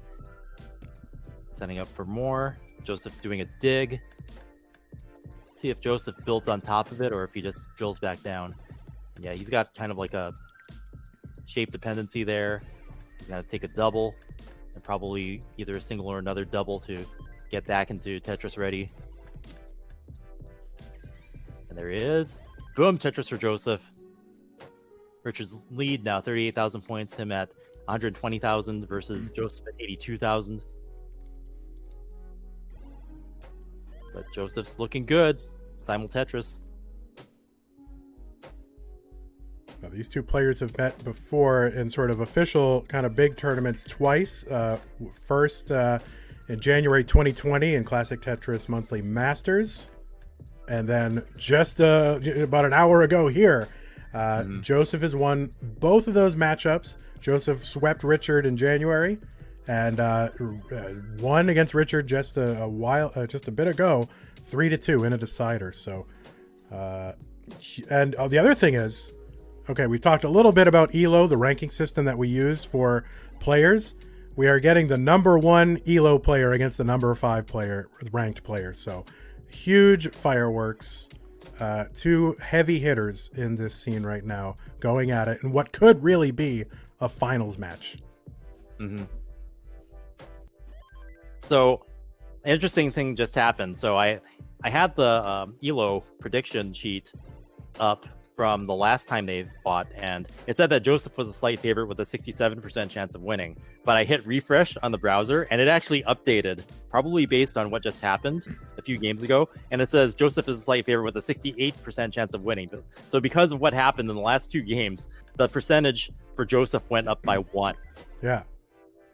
Setting up for more. Joseph doing a dig. See if Joseph builds on top of it or if he just drills back down. Yeah, he's got kind of like a shape dependency there. He's going to take a double and probably either a single or another double to get back into Tetris ready. And there he is. Boom, Tetris for Joseph. Richard's lead now 38,000 points, him at 120,000 versus Joseph at 82,000. But Joseph's looking good. Simul Tetris. Now, these 2 players have met before in sort of official kind of big tournaments twice. First in January 2020 in Classic Tetris Monthly Masters. And then just about an hour ago here, Joseph has won both of those matchups. Joseph swept Richard in January and won against Richard just a bit ago, 3-2 in a decider. So, and the other thing is, okay, we've talked a little bit about ELO, the ranking system that we use for players. We are getting the number 1 ELO player against the number 5 player, ranked player. So, huge fireworks. 2 heavy hitters in this scene right now going at it, and what could really be a finals match. Mm-hmm. So, interesting thing just happened. So I had the ELO prediction sheet up from the last time they fought, and it said that Joseph was a slight favorite with a 67% chance of winning. But I hit refresh on the browser, and it actually updated, probably based on what just happened a few games ago, and it says Joseph is a slight favorite with a 68% chance of winning. So because of what happened in the last 2 games, the percentage for Joseph went up by 1. Yeah.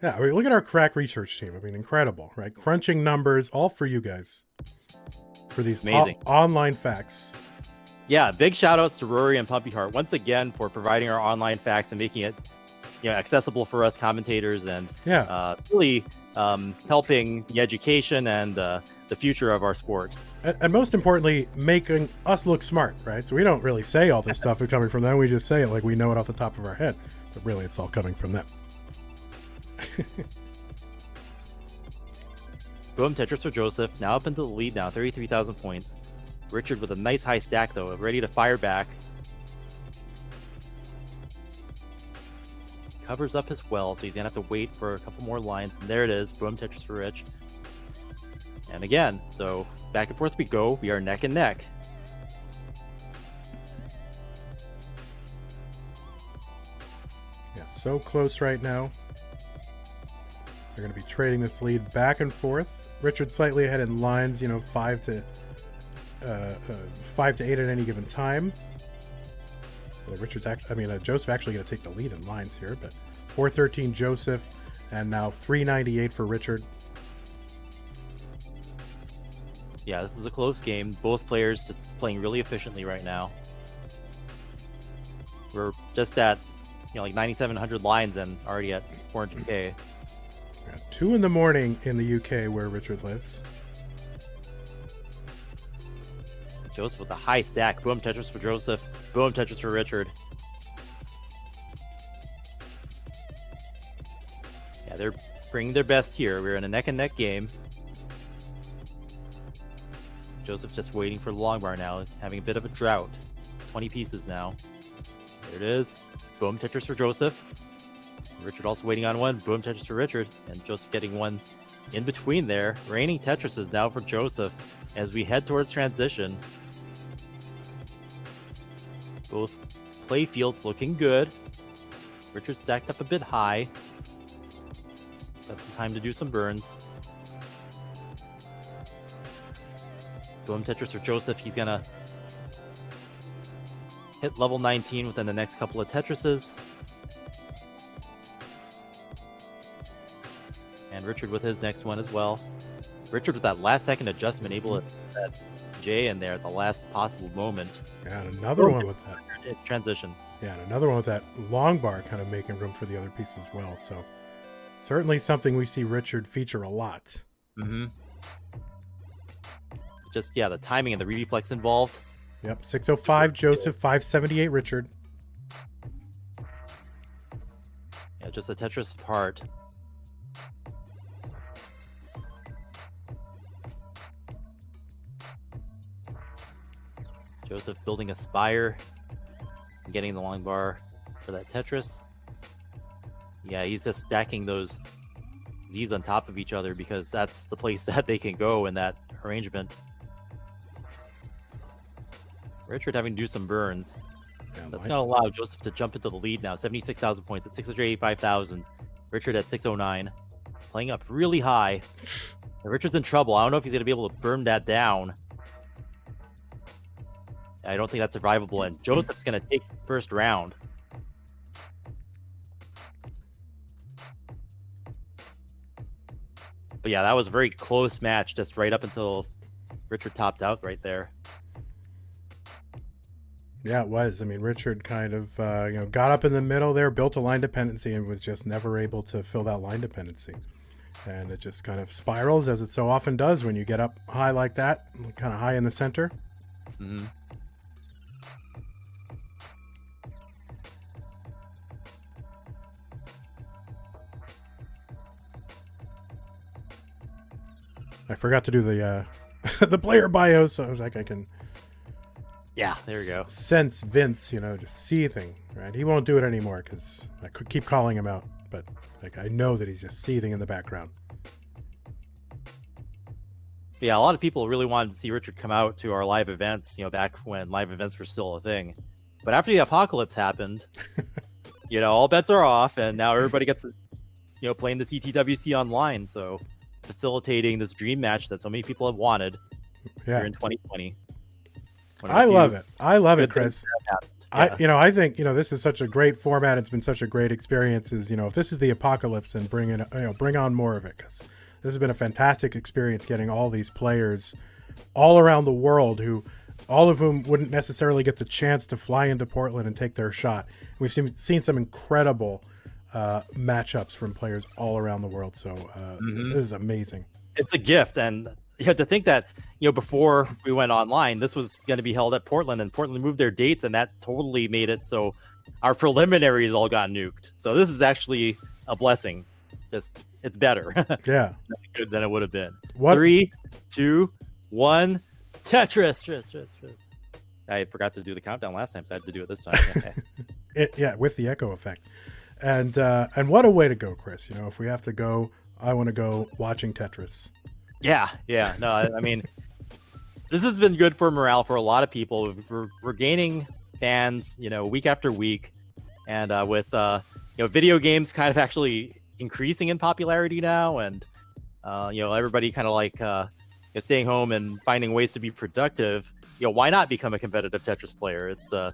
Yeah, I mean, look at our crack research team. I mean, incredible, right? Crunching numbers, all for you guys. For these Amazing. online facts. Yeah, big shout outs to Rory and Pumpy Heart once again for providing our online facts and making it accessible for us commentators and really helping the education and the future of our sport. And most importantly, making us look smart, right? So we don't really say all this stuff is coming from them. We just say it like we know it off the top of our head. But really, it's all coming from them. Boom, Tetris for Joseph. Now up into the lead now, 33,000 points. Richard with a nice high stack, though, ready to fire back. Covers up as well, so he's going to have to wait for a couple more lines. And there it is. Boom, Tetris for Rich. And again, so back and forth we go. We are neck and neck. Yeah, so close right now. They're going to be trading this lead back and forth. Richard slightly ahead in lines, 5 to 8 at any given time. Well, Joseph actually going to take the lead in lines here, but 413 Joseph, and now 398 for Richard. Yeah, this is a close game. Both players just playing really efficiently right now. We're just at, like 9,700 lines and already at 400k. 2 in the morning in the UK where Richard lives. Joseph with a high stack. Boom, Tetris for Joseph. Boom, Tetris for Richard. Yeah, they're bringing their best here. We're in a neck and neck game. Joseph just waiting for the long bar now, having a bit of a drought. 20 pieces now. There it is. Boom, Tetris for Joseph. Richard also waiting on one. Boom, Tetris for Richard. And Joseph getting one in between there. Raining Tetrises now for Joseph as we head towards transition. Both play fields looking good. Richard stacked up a bit high. Got some time to do some burns. Boom, Tetris for Joseph. He's gonna hit level 19 within the next couple of Tetrises. And Richard with his next one as well. Richard with that last second adjustment, able to put that J in there at the last possible moment. Yeah, and another one with that. Transition. Yeah, and another one with that long bar kind of making room for the other piece as well. So certainly something we see Richard feature a lot. Mm-hmm. Just, the timing and the reflex involved. Yep, 605 Joseph, 578 Richard. Yeah, just a Tetris apart. Joseph building a spire and getting the long bar for that Tetris. Yeah, he's just stacking those Z's on top of each other because that's the place that they can go in that arrangement. Richard having to do some burns. Yeah, That's going to allow Joseph to jump into the lead now. 76,000 points at 685,000. Richard at 609. Playing up really high. And Richard's in trouble. I don't know if he's going to be able to burn that down. I don't think that's survivable. And Joseph's going to take first round. But yeah, that was a very close match just right up until Richard topped out right there. Yeah, it was. I mean, Richard kind of, got up in the middle there, built a line dependency, and was just never able to fill that line dependency. And it just kind of spirals, as it so often does when you get up high like that, kind of high in the center. Mm-hmm. I forgot to do the the player bio, so I was like, I can... Yeah, there we go. Sense Vince, just seething, right? He won't do it anymore because I could keep calling him out, but I know that he's just seething in the background. Yeah, a lot of people really wanted to see Richard come out to our live events, back when live events were still a thing. But after the apocalypse happened, all bets are off, and now everybody gets, playing the CTWC online, so facilitating this dream match that so many people have wanted here in 2020. I love it. I love it, Chris. I think this is such a great format. It's been such a great experience. If this is the apocalypse, and bring on more of it, because this has been a fantastic experience getting all these players all around the world all of whom wouldn't necessarily get the chance to fly into Portland and take their shot. We've seen some incredible matchups from players all around the world. So this is amazing. It's a gift, and you have to think that before we went online, this was going to be held at Portland, and Portland moved their dates, and that totally made it so our preliminaries all got nuked. So this is actually a blessing. Just it's better. Yeah, good than it would have been. What? 3, 2, 1. Tetris. I forgot to do the countdown last time, so I had to do it this time. Okay. With the echo effect. And what a way to go, Chris. If we have to go, I want to go watching Tetris. Yeah. No, I mean, this has been good for morale for a lot of people. We're gaining fans, week after week, and with video games kind of actually increasing in popularity now, and everybody kind of like staying home and finding ways to be productive. Why not become a competitive Tetris player? It's kind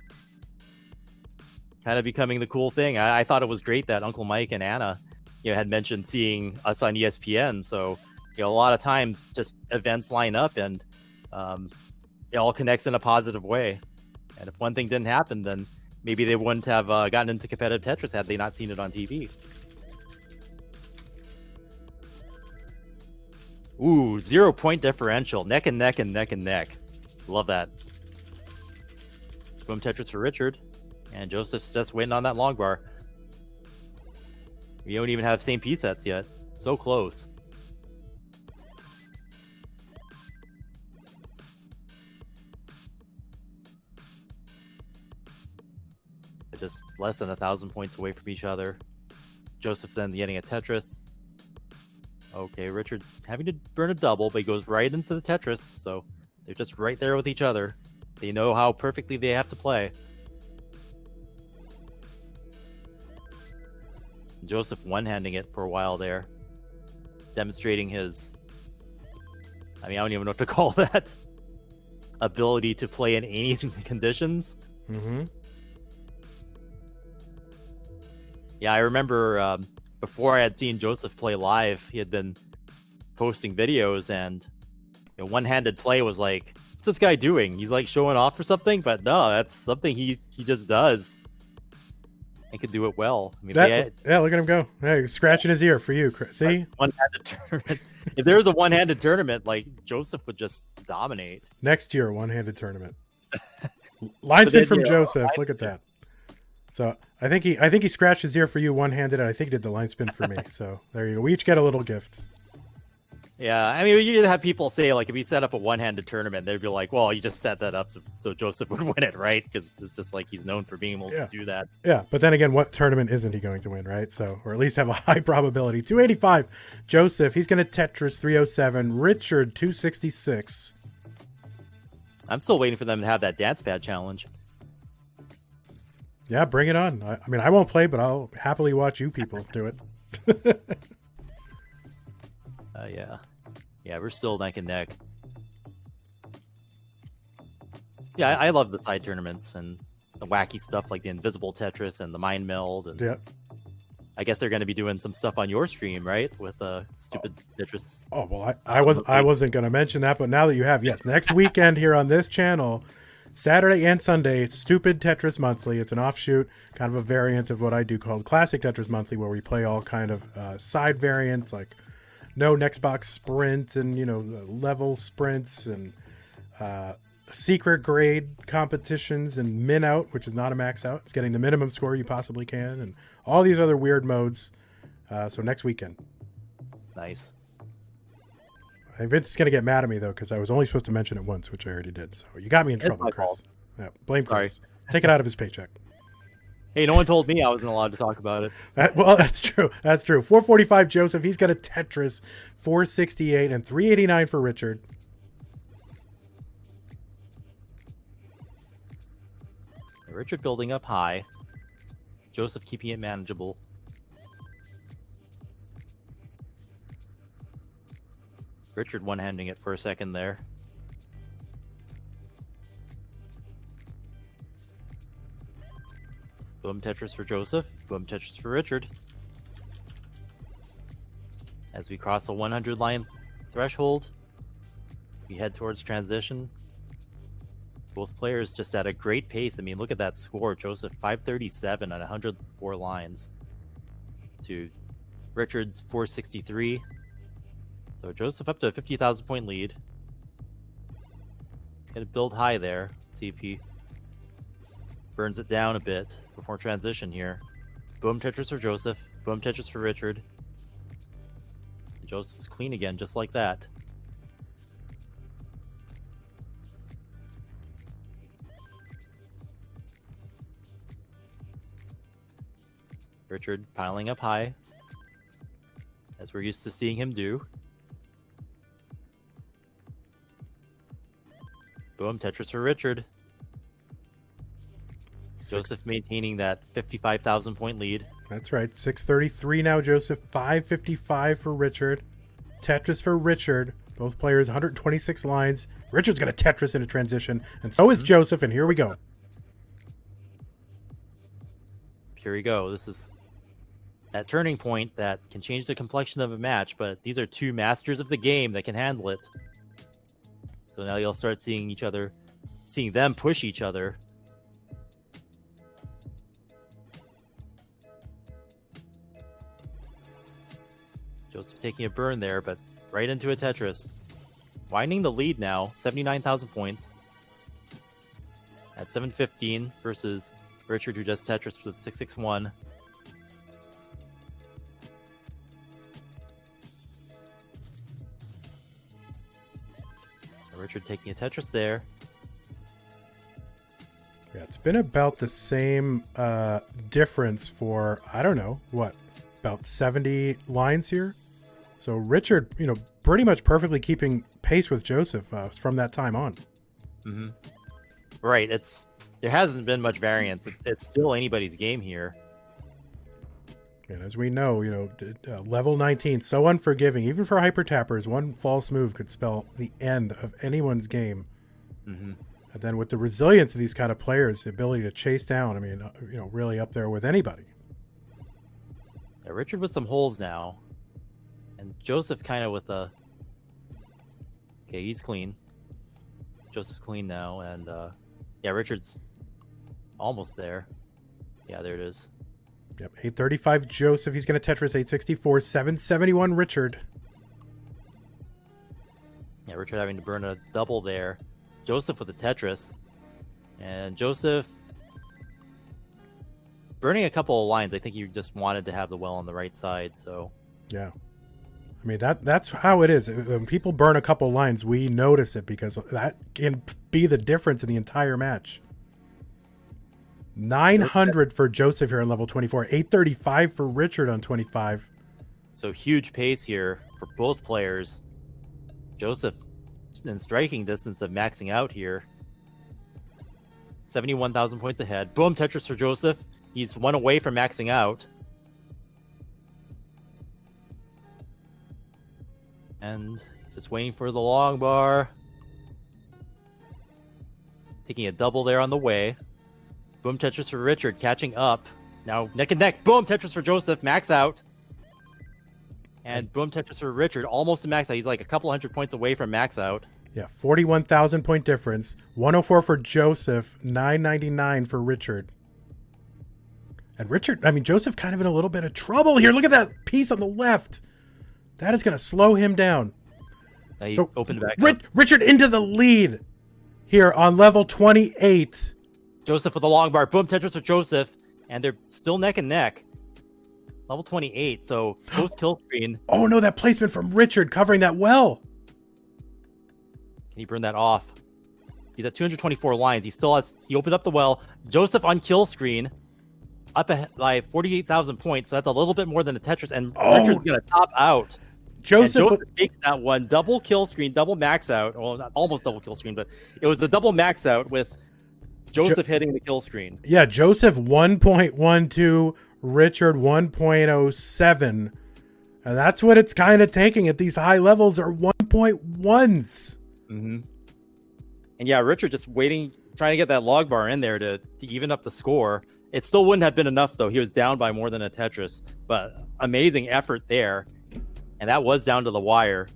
of becoming the cool thing. I thought it was great that Uncle Mike and Anna had mentioned seeing us on ESPN. So a lot of times just events line up, and it all connects in a positive way. And if one thing didn't happen, then maybe they wouldn't have gotten into competitive Tetris had they not seen it on TV. Ooh, 0-point differential. Neck and neck and neck and neck. Love that. Boom Tetris for Richard. And Joseph's just waiting on that long bar. We don't even have same piece sets yet. So close. Just less than 1,000 points away from each other. Joseph's then getting a Tetris. Okay, Richard having to burn a double, but he goes right into the Tetris, so they're just right there with each other. They know how perfectly they have to play. Joseph one-handing it for a while there, demonstrating his, I don't even know what to call that, ability to play in any conditions. Mm-hmm. Yeah, I remember before I had seen Joseph play live, he had been posting videos, and one-handed play was like, what's this guy doing? He's like showing off or something, but no, that's something he just does. And could do it well. Look at him go. Hey, scratching his ear for you, Chris. See? One-handed tournament. If there was a one-handed tournament, like Joseph would just dominate. Next year, one-handed tournament. Line spin from Joseph. Look at that. So I think he scratched his ear for you one-handed, and I think he did the line spin for me. So there you go. We each get a little gift. Yeah, you have people say, like, if he set up a one-handed tournament, they'd be like, well, you just set that up so Joseph would win it, right? Because it's just like he's known for being able to do that. Yeah, but then again, what tournament isn't he going to win, right? So, or at least have a high probability. 285, Joseph, he's going to Tetris 307, Richard 266. I'm still waiting for them to have that dance pad challenge. Yeah, bring it on. I won't play, but I'll happily watch you people do it. Yeah, we're still neck and neck. Yeah, I love the side tournaments and the wacky stuff like the invisible Tetris and the mind meld. And yeah, I guess they're going to be doing some stuff on your stream, right? With stupid Tetris. Oh well, I wasn't going to mention that, but now that you have, yes, next weekend here on this channel, Saturday and Sunday, it's Stupid Tetris Monthly. It's an offshoot, kind of a variant of what I do called Classic Tetris Monthly, where we play all kind of side variants like no next box sprint and level sprints and secret grade competitions and min out, which is not a max out. It's getting the minimum score you possibly can, and all these other weird modes. So next weekend. Nice. I think Vince is going to get mad at me, though, because I was only supposed to mention it once, which I already did. So you got me in trouble, my Chris. fault. Yeah, blame Chris. Take it out of his paycheck. Hey, no one told me I wasn't allowed to talk about it. Well, that's true. That's true. 445 Joseph. He's got a Tetris 468 and 389 for Richard. Richard building up high. Joseph keeping it manageable. Richard one-handing it for a second there. Boom Tetris for Joseph. Boom Tetris for Richard. As we cross the 100 line threshold, we head towards transition. Both players just at a great pace. I mean, look at that score. Joseph 537 on 104 lines to Richard's 463. So Joseph up to a 50,000 point lead. He's going to build high there. See if he burns it down a bit before transition here. Boom Tetris for Joseph. Boom Tetris for Richard. Joseph's clean again, just like that. Richard piling up high, as we're used to seeing him do. Boom, Tetris for Richard. Joseph maintaining that 55,000 point lead. That's right. 633 now, Joseph. 555 for Richard. Tetris for Richard. Both players 126 lines. Richard's going to Tetris into transition, and so is Joseph, and here we go. Here we go. This is that turning point that can change the complexion of a match, but these are two masters of the game that can handle it. So now you'll start seeing them push each other. Joseph taking a burn there, but right into a Tetris. Winding the lead now, 79,000 points. At 715 versus Richard, who just Tetris with 661. Richard taking a Tetris there. Yeah, it's been about the same difference for, I don't know, what, about 70 lines here? So Richard, pretty much perfectly keeping pace with Joseph from that time on. Mm-hmm. Right, there hasn't been much variance. It's still anybody's game here. And as we know, level 19, so unforgiving. Even for hyper tappers, one false move could spell the end of anyone's game. Mm-hmm. And then with the resilience of these kind of players, the ability to chase down, really up there with anybody. Yeah, Richard with some holes now. And Joseph kind of with a... Okay, he's clean. Joseph's clean now. And, yeah, Richard's almost there. Yeah, there it is. Yep, 835 Joseph. He's going to Tetris 864. 771 Richard. Yeah, Richard having to burn a double there. Joseph with the Tetris. And Joseph burning a couple of lines. I think he just wanted to have the well on the right side, so... Yeah. I mean, that's how it is. When people burn a couple lines, we notice it because that can be the difference in the entire match. 900 for Joseph here on level 24. 835 for Richard on 25. So huge pace here for both players. Joseph in striking distance of maxing out here. 71,000 points ahead. Boom, Tetris for Joseph. He's one away from maxing out. And he's just waiting for the long bar. Taking a double there on the way. Boom, Tetris for Richard, catching up. Now neck and neck. Boom, Tetris for Joseph, max out. And boom, Tetris for Richard, almost to max out. He's like a couple hundred points away from max out. Yeah, 41,000 point difference. 104 for Joseph, 999 for Richard. And Joseph kind of in a little bit of trouble here. Look at that piece on the left. That is going to slow him down. Now he opened back up. Richard into the lead here on level 28. Joseph with a long bar. Boom, Tetris for Joseph. And they're still neck and neck. Level 28, so post kill screen. Oh no, that placement from Richard covering that well. Can he burn that off? He's at 224 lines. He opened up the well. Joseph on kill screen. Up by 48,000 points, so that's a little bit more than a Tetris. And Richard's going to top out. Joseph takes that one. Double kill screen, double max out. Well, not almost double kill screen, but it was the double max out with Joseph hitting the kill screen. Yeah, Joseph 1.12, Richard 1.07. And that's what it's kind of taking at these high levels are 1.1s. Mm-hmm. And yeah, Richard just waiting trying to get that log bar in there to even up the score. It still wouldn't have been enough, though. He was down by more than a Tetris, but amazing effort there. And that was down to the wire.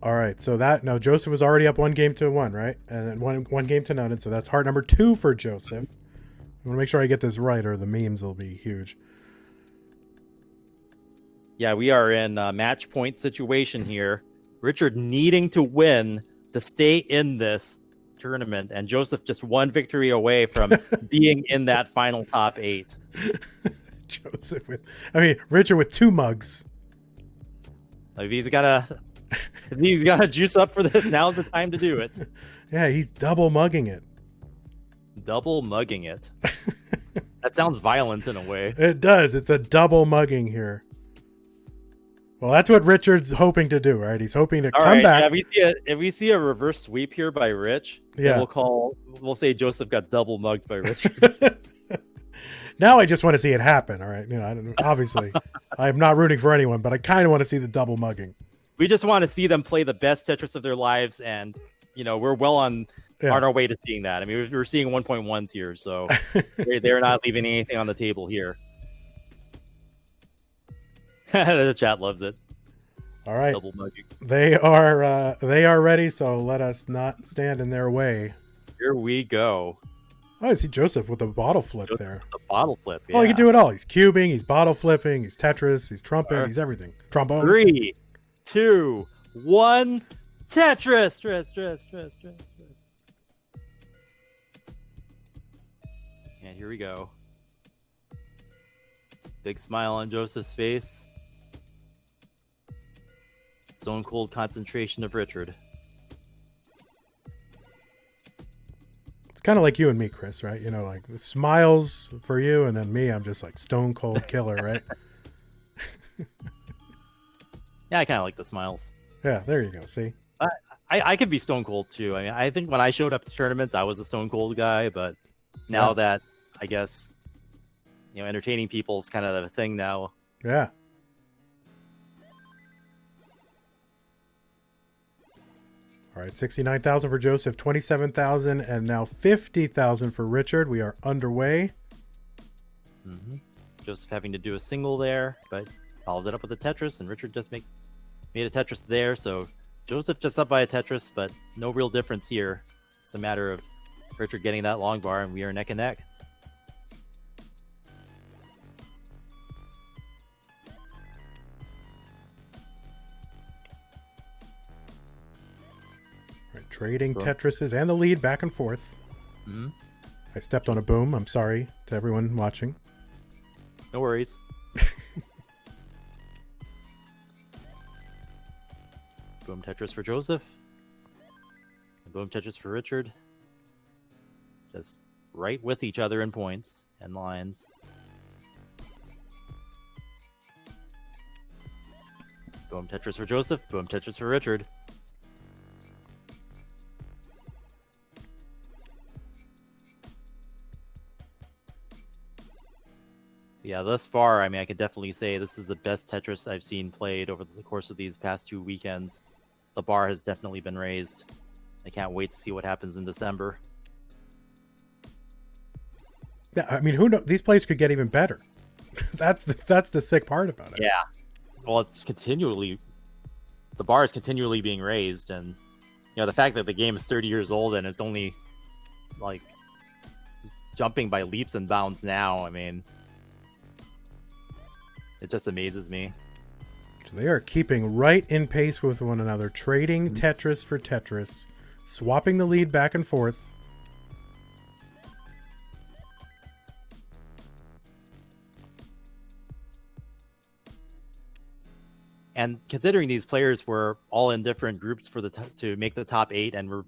All right, so now Joseph was already up 1-1, right? And then one game to none, and so that's heart number 2 for Joseph. I want to make sure I get this right, or the memes will be huge. Yeah, we are in a match point situation here. Richard needing to win to stay in this tournament, and Joseph just one victory away from being in that final top 8. Richard with 2 mugs. If he's gotta juice up for this, now's the time to do it. Yeah, he's double mugging it. Double mugging it. That sounds violent in a way. It does. It's a double mugging here. Well, that's what Richard's hoping to do, right? He's hoping to come back. Yeah, if we see a reverse sweep here by Rich, then we'll say Joseph got double mugged by Richard. Now I just want to see it happen. All right, I don't know. Obviously, I'm not rooting for anyone, but I kind of want to see the double mugging. We just want to see them play the best Tetris of their lives, and we're well on our way to seeing that. I mean, we're seeing 1.1s here, so they're not leaving anything on the table here. The chat loves it. All right, double mugging. They are ready, so let us not stand in their way. Here we go. Oh, I see Joseph with the bottle flip there. The bottle flip, yeah. Oh, he can do it all. He's cubing, he's bottle flipping, he's Tetris, he's trumpet, he's everything. Trombone. 3, 2, 1, Tetris. And here we go. Big smile on Joseph's face. Stone cold concentration of Richard. It's kind of like you and me, Chris, right? Like the smiles for you, and then me, I'm just like stone cold killer, right? Yeah, I kind of like the smiles. Yeah, there you go. See? I could be stone cold too. I mean, I think when I showed up to tournaments, I was a stone cold guy, but now that, I guess, entertaining people is kind of a thing now. Yeah. All right, 69,000 for Joseph, 27,000, and now 50,000 for Richard. We are underway. Mm-hmm. Joseph having to do a single there, but follows it up with a Tetris, and Richard just made a Tetris there. So Joseph just up by a Tetris, but no real difference here. It's a matter of Richard getting that long bar, and we are neck and neck. Trading Tetrises and the lead back and forth. Mm-hmm. I stepped on a boom. I'm sorry to everyone watching. No worries. Boom Tetris for Joseph. And boom Tetris for Richard. Just right with each other in points and lines. Boom Tetris for Joseph. Boom Tetris for Richard. Yeah, thus far, I mean, I could definitely say this is the best Tetris I've seen played over the course of these past 2 weekends. The bar has definitely been raised. I can't wait to see what happens in December. Yeah, I mean, who knows? These plays could get even better. That's the sick part about it. Yeah. Well, the bar is continually being raised, and the fact that the game is 30 years old and it's only like jumping by leaps and bounds now, I mean, it just amazes me. So they are keeping right in pace with one another, trading Tetris for Tetris, swapping the lead back and forth. And considering these players were all in different groups for to make the top 8, and we're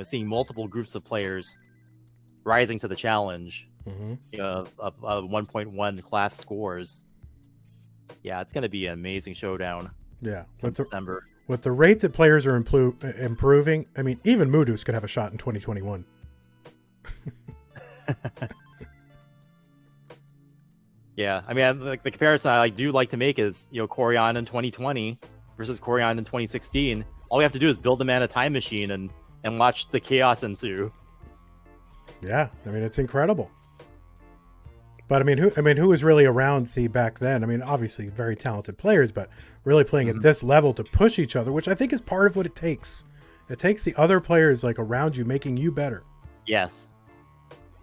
seeing multiple groups of players rising to the challenge of 1.1 class scores. Yeah, it's going to be an amazing showdown. Yeah, December. With the rate that players are improving, I mean, even Moodus could have a shot in 2021. Yeah, I mean, the comparison I do like to make is, Corian in 2020 versus Corian in 2016. All we have to do is build the man a time machine and and watch the chaos ensue. Yeah, I mean, it's incredible. But who was really around, see, back then? I mean, obviously very talented players, but really playing at this level to push each other, which I think is part of what it takes. It takes the other players like around you making you better. Yes.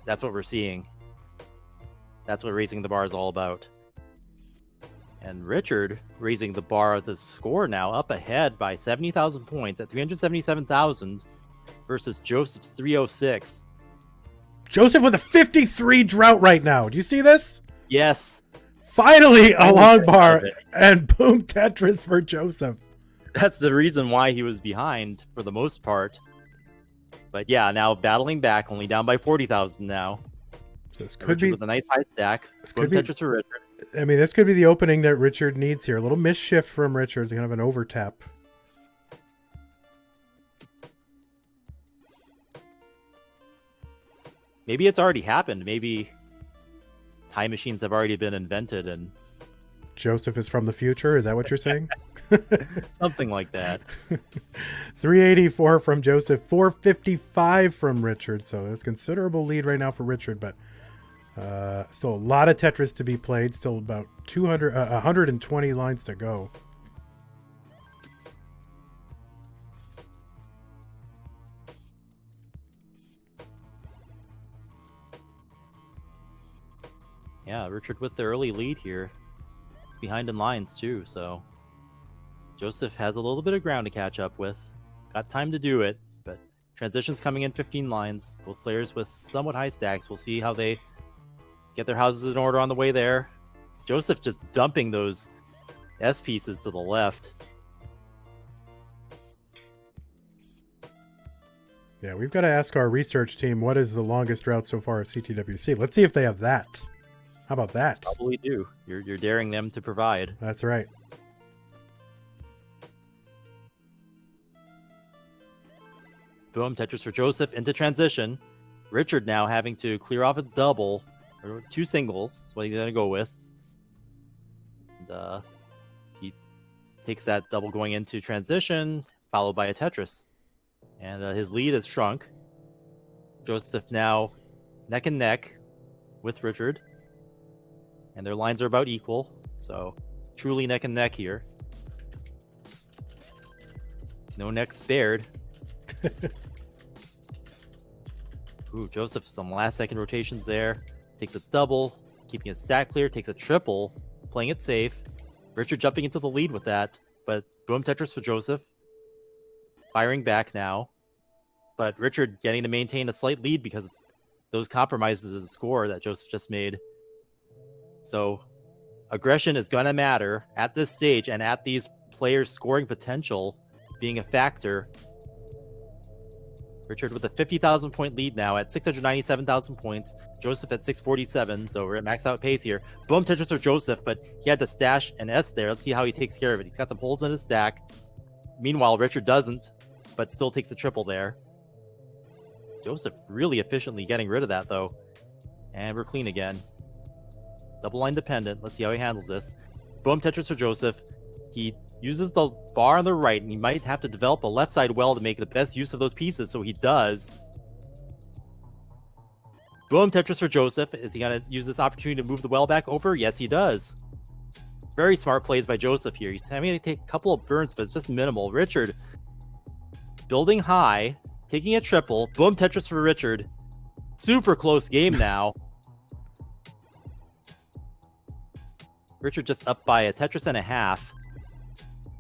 That's what we're seeing. That's what raising the bar is all about. And Richard raising the bar, the score now up ahead by 70,000 points at 377,000 versus Joseph's 306. Joseph with a 53 drought right now. Do you see this? Yes. Finally, a long bar and boom, Tetris for Joseph. That's the reason why he was behind for the most part. But yeah, now battling back, only down by 40,000 now. So this could Richard be with a nice high stack. could be- Tetris for Richard. I mean, this could be the opening that Richard needs here. A little misshift from Richard, kind of an overtap. Maybe it's already happened. Maybe time machines have already been invented and Joseph is from the future. Is that what you're saying? something like that. 384 from Joseph, 455 from Richard. So there's considerable lead right now for Richard, but still a lot of Tetris to be played. Still about 120 lines to go. Yeah, Richard with the early lead here. Behind in lines too, so Joseph has a little bit of ground to catch up with. Got time to do it, but transitions coming in 15 lines. Both players with somewhat high stacks. We'll see how they get their houses in order on the way there. Joseph just dumping those S pieces to the left. Yeah, we've got to ask our research team what is the longest route so far at CTWC. Let's see if they have that. How about that? Probably do. You're daring them to provide. That's right. Boom, Tetris for Joseph into transition. Richard now having to clear off a double, or two singles. That's what he's going to go with. And he takes that double going into transition, followed by a Tetris. And his lead has shrunk. Joseph now neck and neck with Richard. And their lines are about equal. So truly neck and neck here. No neck spared. Ooh, Joseph, some last second rotations there. Takes a double, keeping his stack clear, takes a triple, playing it safe. Richard jumping into the lead with that, but boom, Tetris for Joseph. Firing back now. But Richard getting to maintain a slight lead because of those compromises of the score that Joseph just made. So aggression is going to matter at this stage, and at these players' scoring potential being a factor. Richard with a 50,000 point lead now at 697,000 points. Joseph at 647, so we're at max out pace here. Boom, Tetris for Joseph, but he had to stash an S there. Let's see how he takes care of it. He's got some holes in his stack. Meanwhile, Richard doesn't, but still takes the triple there. Joseph really efficiently getting rid of that, though. And we're clean again. Double line dependent. Let's see how he handles this. Boom, Tetris for Joseph. He uses the bar on the right, and he might have to develop a left side well to make the best use of those pieces, so he does. Boom, Tetris for Joseph. Is he going to use this opportunity to move the well back over? Yes, he does. Very smart plays by Joseph here. He's having to take a couple of burns, but it's just minimal. Richard building high, taking a triple. Boom, Tetris for Richard. Super close game now. Richard just up by a Tetris and a half.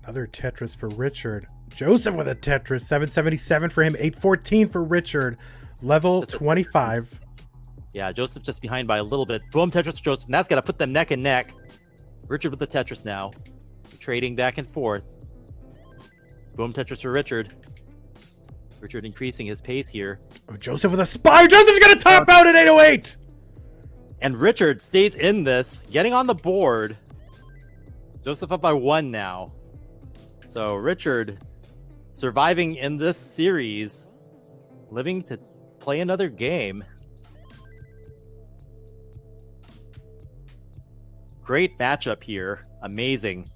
Another Tetris for Richard. Joseph with a Tetris. 777 for him. 814 for Richard. Level 25. Yeah, Joseph just behind by a little bit. Boom, Tetris for Joseph. And that's got to put them neck and neck. Richard with the Tetris now. Trading back and forth. Boom, Tetris for Richard. Richard increasing his pace here. Oh, Joseph with a spire. Joseph's going to top out at 808. And Richard stays in this, getting on the board. Joseph up by 1 now. So Richard surviving in this series, living to play another game. Great matchup here. Amazing.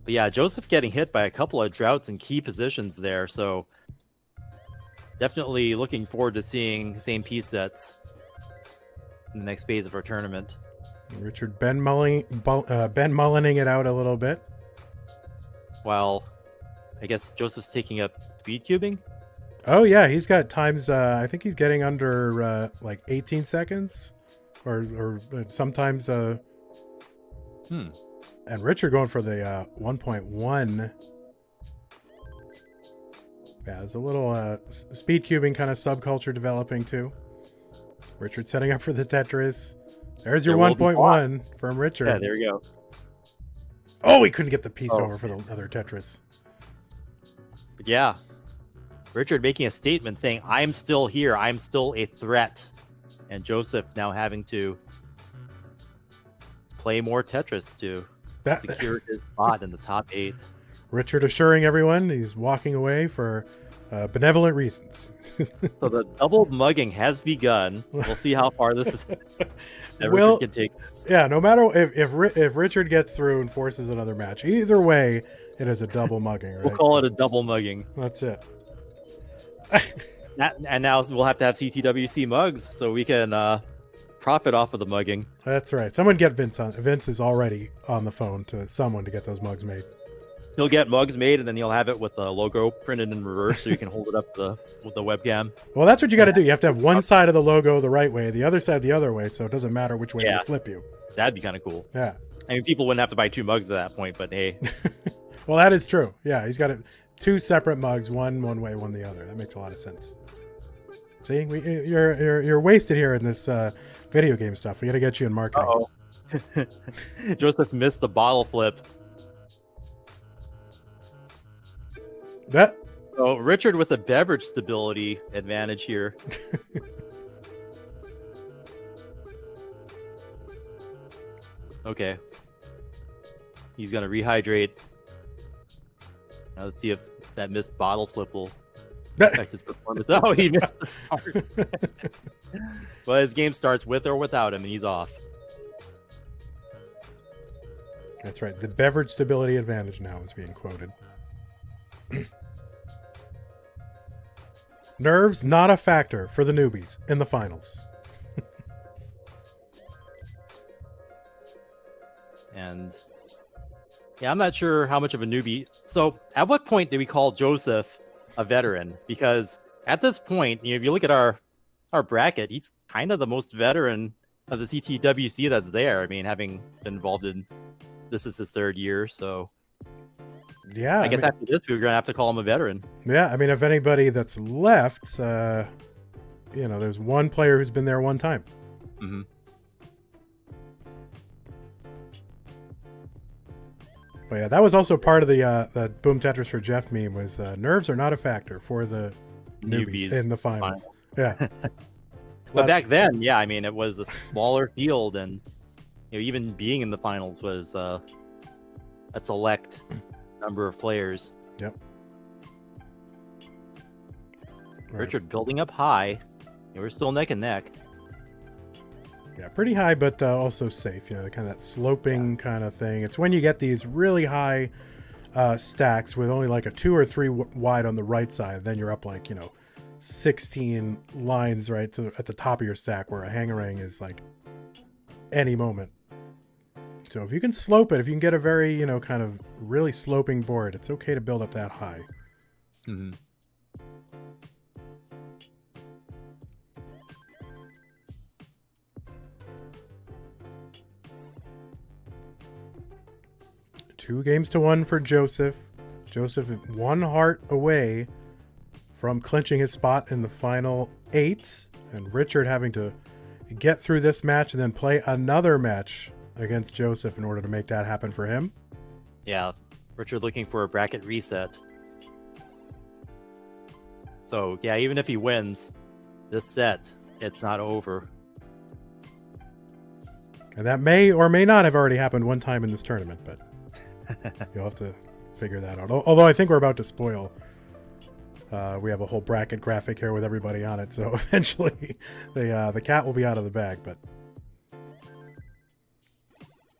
But yeah, Joseph getting hit by a couple of droughts in key positions there, so definitely looking forward to seeing same piece sets in the next phase of our tournament. Richard Ben Mullening it out a little bit. While I guess Joseph's taking up speed cubing. Oh yeah, he's got times. I think he's getting under like 18 seconds, or sometimes. And Richard going for the 1.1. Yeah, there's a little speed cubing kind of subculture developing too. Richard setting up for the Tetris. There's your 1.1 from Richard. Yeah, there we go. Oh, he couldn't get the piece over for the other Tetris. But yeah, Richard making a statement saying, "I'm still here. I'm still a threat," and Joseph now having to play more Tetris to secure his spot in the top 8. Richard assuring everyone he's walking away for benevolent reasons. So the double mugging has begun. We'll see how far this is. Richard can take this. Yeah, no matter if Richard gets through and forces another match, either way, it is a double mugging. Right? We'll call it a double mugging. That's it. And now we'll have to have CTWC mugs so we can profit off of the mugging. That's right. Someone get Vince on. Vince is already on the phone to someone to get those mugs made. He'll get mugs made, and then he'll have it with the logo printed in reverse, so you can hold it up with the webcam. Well, that's what you got to do. You have to have one side of the logo the right way, the other side the other way, so it doesn't matter which way they flip you. That'd be kind of cool. Yeah. I mean, people wouldn't have to buy 2 mugs at that point, but hey. Well, that is true. Yeah, he's got 2 separate mugs, one way, one the other. That makes a lot of sense. See, you're wasted here in this video game stuff. We got to get you in marketing. Uh-oh. Joseph missed the bottle flip. So Richard with a beverage stability advantage here. Okay. He's going to rehydrate. Now let's see if that missed bottle flip will affect his performance. Oh, he missed the start. Well, his game starts with or without him, and he's off. That's right. The beverage stability advantage now is being quoted. Nerves not a factor for the newbies in the finals. And yeah, I'm not sure how much of a newbie. So at what point do we call Joseph a veteran? Because at this point, if you look at our bracket, he's kind of the most veteran of the CTWC that's there. I mean, having been involved in this is his 3rd year, so yeah, I guess after this, we're gonna have to call him a veteran. Yeah, I mean, if anybody that's left, there's one player who's been there one time. Mm-hmm. But yeah, that was also part of the Boom Tetris for Jeff meme was nerves are not a factor for the newbies in the finals. Yeah. But back then, yeah, I mean, it was a smaller field, and even being in the finals was a select number of players. Yep. Richard building up high. We're still neck and neck. Yeah, pretty high, but also safe. Kind of that sloping kind of thing. It's when you get these really high stacks with only like a 2 or 3 wide on the right side, then you're up like 16 lines right at the top of your stack, where a hangarang is like any moment. So if you can slope it, if you can get a very kind of really sloping board, it's okay to build up that high. Mm-hmm. Two games to 1 for Joseph. Joseph 1 heart away from clinching his spot in the final 8, and Richard having to get through this match and then play another match against Joseph in order to make that happen for him. Yeah, Richard looking for a bracket reset. So yeah, even if he wins this set, it's not over. And that may or may not have already happened one time in this tournament, but you'll have to figure that out. Although I think we're about to spoil. We have a whole bracket graphic here with everybody on it, so eventually the cat will be out of the bag. But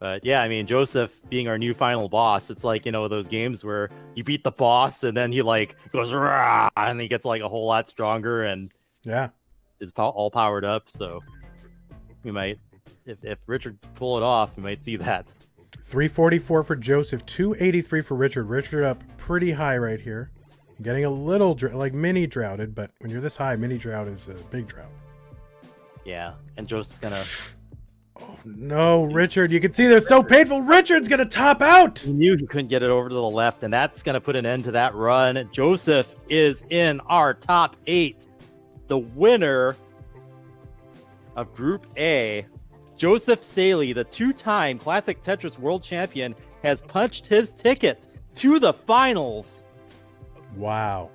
But yeah, I mean, Joseph being our new final boss, it's like, those games where you beat the boss and then he like goes, rah, and he gets like a whole lot stronger and Yeah. is all powered up. So we might, if Richard pull it off, we might see that. 344 for Joseph, 283 for Richard. Richard up pretty high right here. Getting a little like mini droughted, but when you're this high, mini drought is a big drought. Yeah, and Joseph's gonna. Oh no, Richard! You can see they're so painful. Richard's gonna top out. He knew he couldn't get it over to the left, and that's gonna put an end to that run. Joseph is in our top 8. The winner of Group A, Joseph Saley, the 2-time Classic Tetris World Champion, has punched his ticket to the finals. Wow.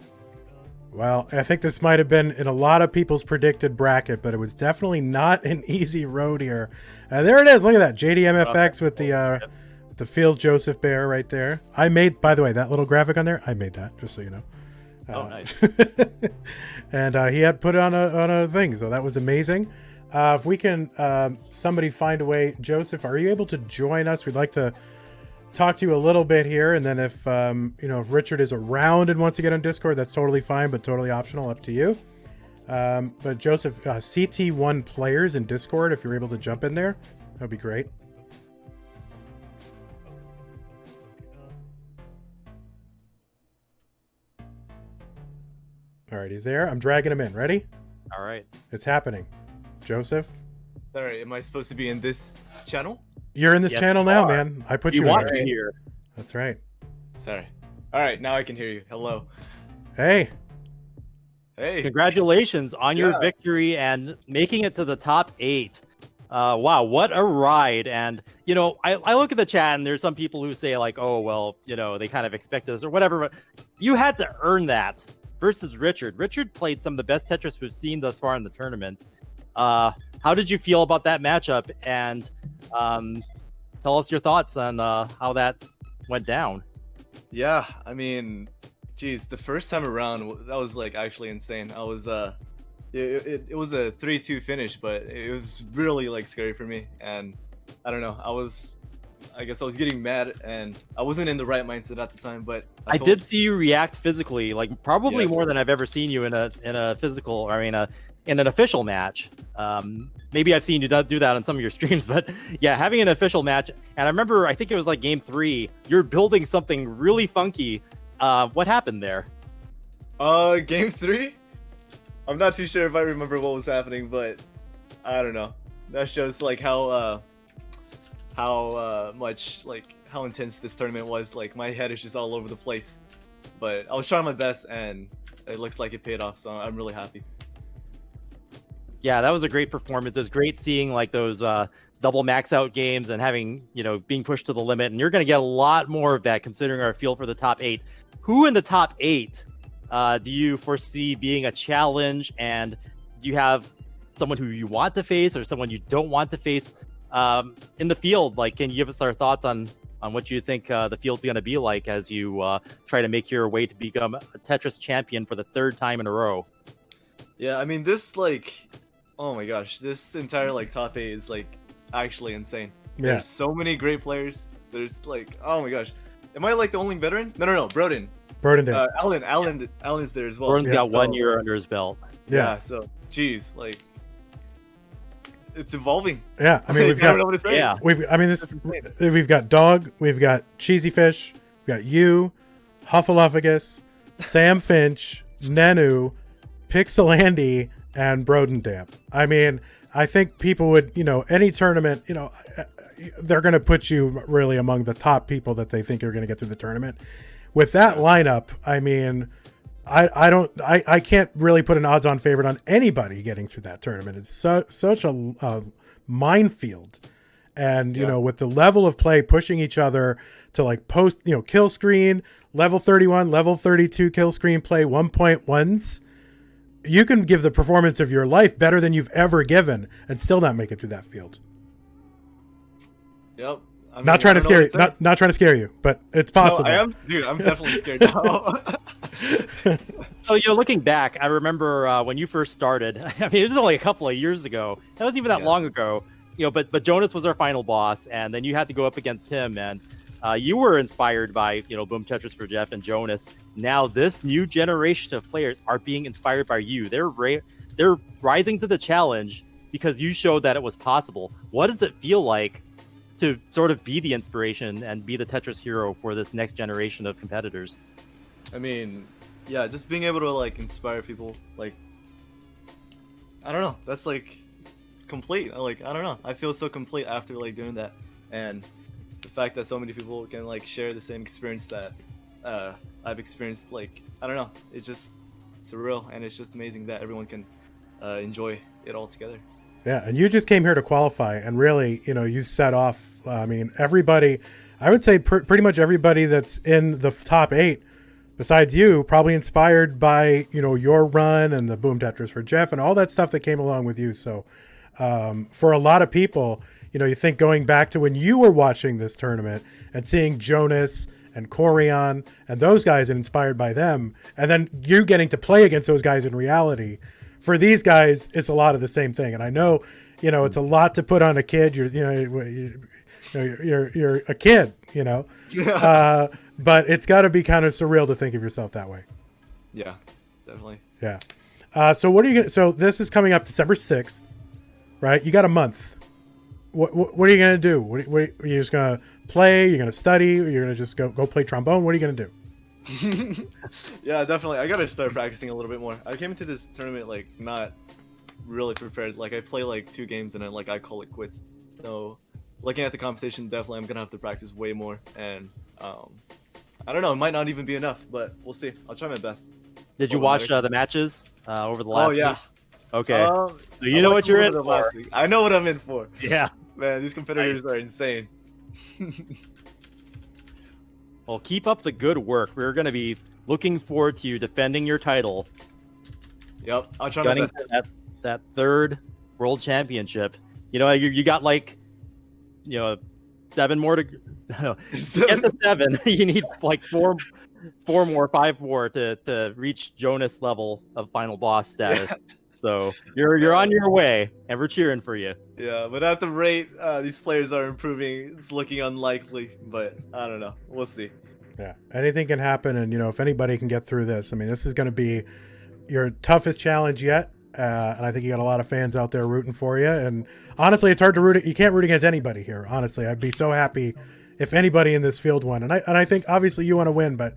Well, I think this might have been in a lot of people's predicted bracket, but it was definitely not an easy road here. There it is. Look at that. JDMFX with the Fields Joseph Bear right there. I made, by the way, that little graphic on there, I made that, just so you know. Oh, nice. And he had put it on a thing, so that was amazing. If we can, somebody find a way. Joseph, are you able to join us? We'd like to talk to you a little bit here, and then if if Richard is around and wants to get on Discord, that's totally fine, but totally optional, up to you. But Joseph, CT1 players in Discord, if you're able to jump in there, that'd be great. All right, he's there. I'm dragging him in. Ready? All right. It's happening. Joseph, Sorry, am I supposed to be in this channel? you're in this Yes, channel you now, are. man. I put You you in want there. me here? That's right. Sorry. All right, now I can hear you. Hello. Hey, Hey. Congratulations on your Yeah. victory and making it to the top 8. Wow, what a ride. And, I look at the chat and there's some people who say like, oh, well, they kind of expect this or whatever. But you had to earn that versus Richard. Richard played some of the best Tetris we've seen thus far in the tournament. How did you feel about that matchup? And tell us your thoughts on how that went down. Yeah, I mean, geez, the first time around, that was like actually insane. I was it was a 3-2 finish, but it was really like scary for me. And I don't know, I guess I was getting mad and I wasn't in the right mindset at the time, but I did see you react physically, like probably Yes. more than I've ever seen you in a physical, or in an official match. Maybe I've seen you do that on some of your streams, but yeah, having an official match. And I remember, I think it was like game 3, you're building something really funky. What happened there? Game 3? I'm not too sure if I remember what was happening, but I don't know. That shows like how much, like how intense this tournament was. Like my head is just all over the place, but I was trying my best and it looks like it paid off, so I'm really happy. Yeah, that was a great performance. It was great seeing like those double max out games and having, being pushed to the limit. And you're going to get a lot more of that considering our field for the top 8. Who in the top 8 do you foresee being a challenge? And do you have someone who you want to face or someone you don't want to face in the field? Like, can you give us our thoughts on what you think the field's going to be like as you try to make your way to become a Tetris champion for the 3rd time in a row? Yeah, I mean this oh my gosh, this entire like top 8 is like actually insane. Yeah. There's so many great players. There's like, oh my gosh, am I like the only veteran? No, Broden. Broden did. Alan is there as well. Gordon's got So- 1 year under his belt. Yeah. So, geez, like, it's evolving. Yeah, I mean, we've I don't got know what to say. Yeah. we've got Dog, we've got Cheesy Fish, we've got you, Huffaluffagus, Sam Finch, Nenu, Pixel Andy, and Brodendamp. I mean, I think people would, any tournament, they're going to put you really among the top people that they think are going to get through the tournament. With that lineup, I mean, I can't really put an odds-on favorite on anybody getting through that tournament. It's such a minefield, and with the level of play pushing each other to like post, kill screen, level 31, level 32 kill screen play 1.1s. You can give the performance of your life better than you've ever given and still not make it through that field. Yep. I mean, Not trying I to don't know scare you, what to say. not trying to scare you, but it's possible. No, I am, dude. I'm definitely scared now. So, looking back, I remember when you first started, I mean, it was only a couple of years ago. That wasn't even that long ago. but Jonas was our final boss, and then you had to go up against him, and you were inspired by Boom Tetris for Jeff and Jonas. Now this new generation of players are being inspired by you. They're rising to the challenge because you showed that it was possible. What does it feel like to sort of be the inspiration and be the Tetris hero for this next generation of competitors? I mean, yeah, just being able to like inspire people, like, I don't know, that's like complete. Like, I don't know, I feel so complete after like doing that, and the fact that so many people can like share the same experience that I've experienced, like, I don't know, it's just surreal, and it's just amazing that everyone can enjoy it all together. Yeah, and you just came here to qualify, and really, you set off. I mean, everybody, I would say pretty much everybody that's in the top 8, besides you, probably inspired by, your run and the Boom Tetris for Jeff and all that stuff that came along with you. So for a lot of people, you think going back to when you were watching this tournament and seeing Jonas and Corian and those guys and inspired by them, and then you getting to play against those guys in reality. For these guys, it's a lot of the same thing, and I know, it's a lot to put on a kid. You're a kid, but it's got to be kind of surreal to think of yourself that way. Yeah, definitely. Yeah. So what are you gonna? So this is coming up December 6th, right? You got a month. What are you gonna do? What are you just gonna play? You're gonna study? Or you're gonna just go play trombone? What are you gonna do? Yeah, definitely. I gotta start practicing a little bit more. I came into this tournament like not really prepared. Like I play like 2 games and then like I call it quits. So looking at the competition, definitely I'm gonna have to practice way more. And I don't know, it might not even be enough, but we'll see. I'll try my best. Did you watch the matches over the last week? Yeah. Okay. So you know what you're in for. I know what I'm in for. Yeah. Man, these competitors are insane. Well, keep up the good work. We're going to be looking forward to you defending your title. Yep, I'll try my Gunning best. for that 3rd World Championship. You got like, 7 more to to get the 7. You need like 4 more, 5 more to reach Jonas level of final boss status. Yeah. So you're on your way, and we're cheering for you. Yeah, but at the rate these players are improving, it's looking unlikely. But I don't know. We'll see. Yeah, anything can happen, and if anybody can get through this, I mean, this is going to be your toughest challenge yet, and I think you got a lot of fans out there rooting for you. And honestly, it's hard to root. You can't root against anybody here. Honestly, I'd be so happy if anybody in this field won. And I think obviously you want to win, but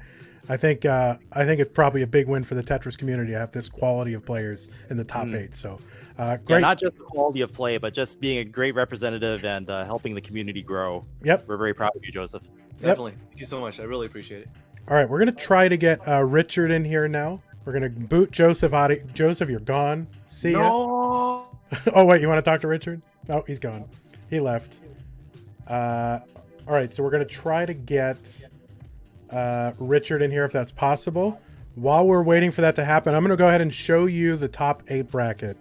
I think it's probably a big win for the Tetris community to have this quality of players in the top 8. So great. Yeah, not just the quality of play, but just being a great representative and helping the community grow. Yep. We're very proud of you, Joseph. Definitely. Thank you so much. I really appreciate it. All right, we're going to try to get Richard in here now. We're going to boot Joseph out. Joseph, you're gone. See ya. No. Oh, wait, you want to talk to Richard? No, he's gone. He left. All right, so we're going to try to get Richard in here if that's possible. While we're waiting for that to happen, I'm going to go ahead and show you the top 8 bracket.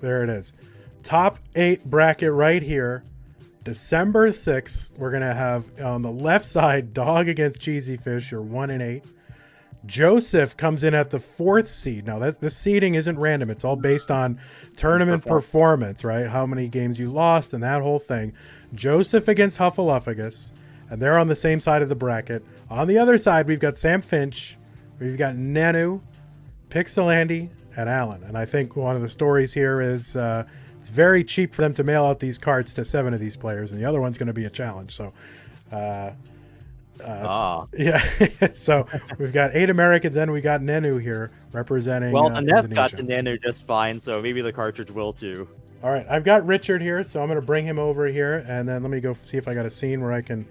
There it is. Top 8 bracket right here. December 6th, we're going to have on the left side, Dog against Cheesy Fish, you're 1-8. Joseph comes in at the 4th seed. Now, the seeding isn't random. It's all based on tournament performance, right? How many games you lost and that whole thing. Joseph against Huffaluffagus, and they're on the same side of the bracket. On the other side, we've got Sam Finch, we've got Nenu, Pixelandy, and Alan. And I think one of the stories here is it's very cheap for them to mail out these cards to 7 of these players, and the other one's going to be a challenge. So, yeah. So we've got 8 Americans, and we got Nenu here representing. Well, Annette got Indonesia. the Nenu just fine, so maybe the cartridge will too. All right, I've got Richard here, so I'm going to bring him over here, and then let me go see if I got a scene where I can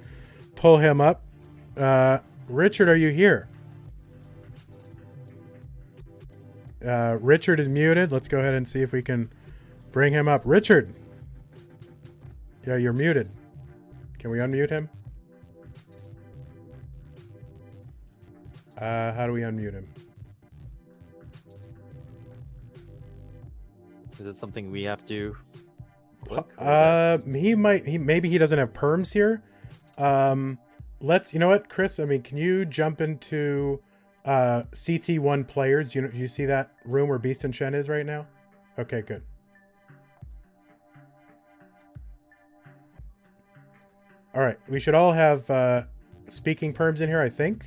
pull him up. Richard, are you here? Richard is muted. Let's go ahead and see if we can bring him up. Richard. Yeah, you're muted. Can we unmute him? How do we unmute him? Is it something we have to click? Maybe he doesn't have perms here. You know what, Chris? I mean, can you jump into CT1 players? You see that room where Beast and Shen is right now? Okay, good. All right, we should all have speaking perms in here, I think.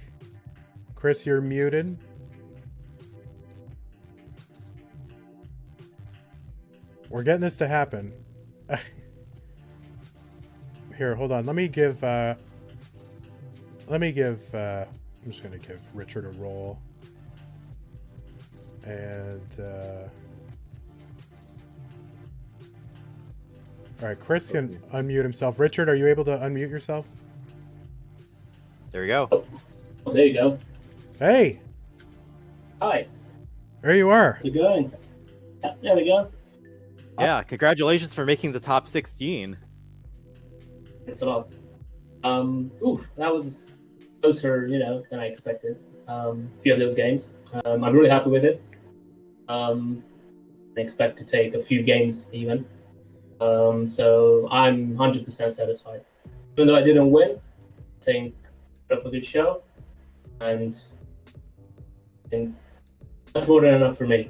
Chris, you're muted. We're getting this to happen. Here, hold on. Let me give. I'm just gonna give Richard a roll. And all right, Chris can unmute himself. Richard, are you able to unmute yourself? There you go. Oh, there you go. Hey, Hi. there you are. How's it going? Yeah, there we go. Yeah, congratulations for making the top 16. Thanks a lot. That was closer, than I expected. A few of those games. I'm really happy with it. I expect to take a few games even. So I'm 100% satisfied. Even though I didn't win, I think I put up a good show, and I think that's more than enough for me.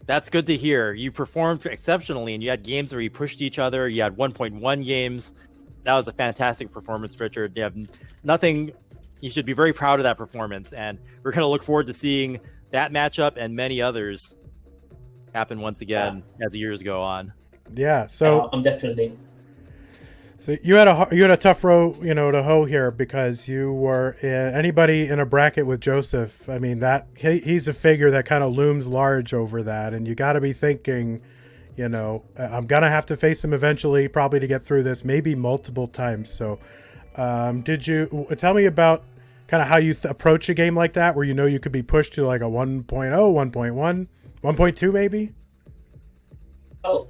That's good to hear. You performed exceptionally, and you had games where you pushed each other. You had 1.1 games. That was a fantastic performance, Richard. You have nothing. You should be very proud of that performance, and we're going to look forward to seeing that matchup and many others happen once again as the years go on. Yeah. So I'm definitely. So you had a tough row, to hoe here, because you were anybody in a bracket with Joseph. I mean, that he's a figure that kind of looms large over that, and you got to be thinking, I'm gonna have to face him eventually, probably to get through this, maybe multiple times. So, did you tell me about kind of how you approach a game like that, where you could be pushed to like a 1.0, 1.1, 1.2 maybe? Oh,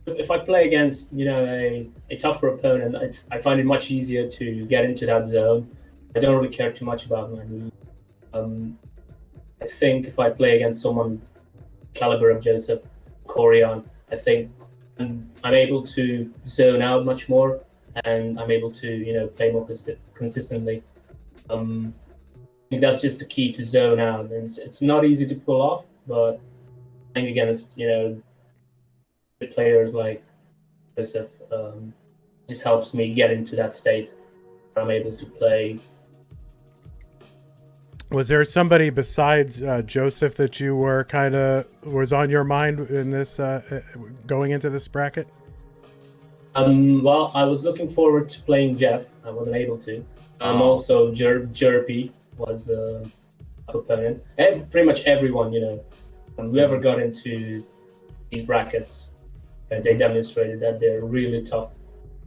if I play against, a tougher opponent, I find it much easier to get into that zone. I don't really care too much about my move. I think if I play against someone caliber of Joseph, Corian, I think I'm able to zone out much more, and I'm able to, play more consistently. I think that's just the key, to zone out, and it's not easy to pull off, but playing against, the players like Joseph just helps me get into that state where I'm able to play. Was there somebody besides Joseph that you were was on your mind in this going into this bracket? Well, I was looking forward to playing Jeff. I wasn't able to. Also, Jerpy was a opponent. Pretty much everyone, whoever got into these brackets, they demonstrated that they're really tough to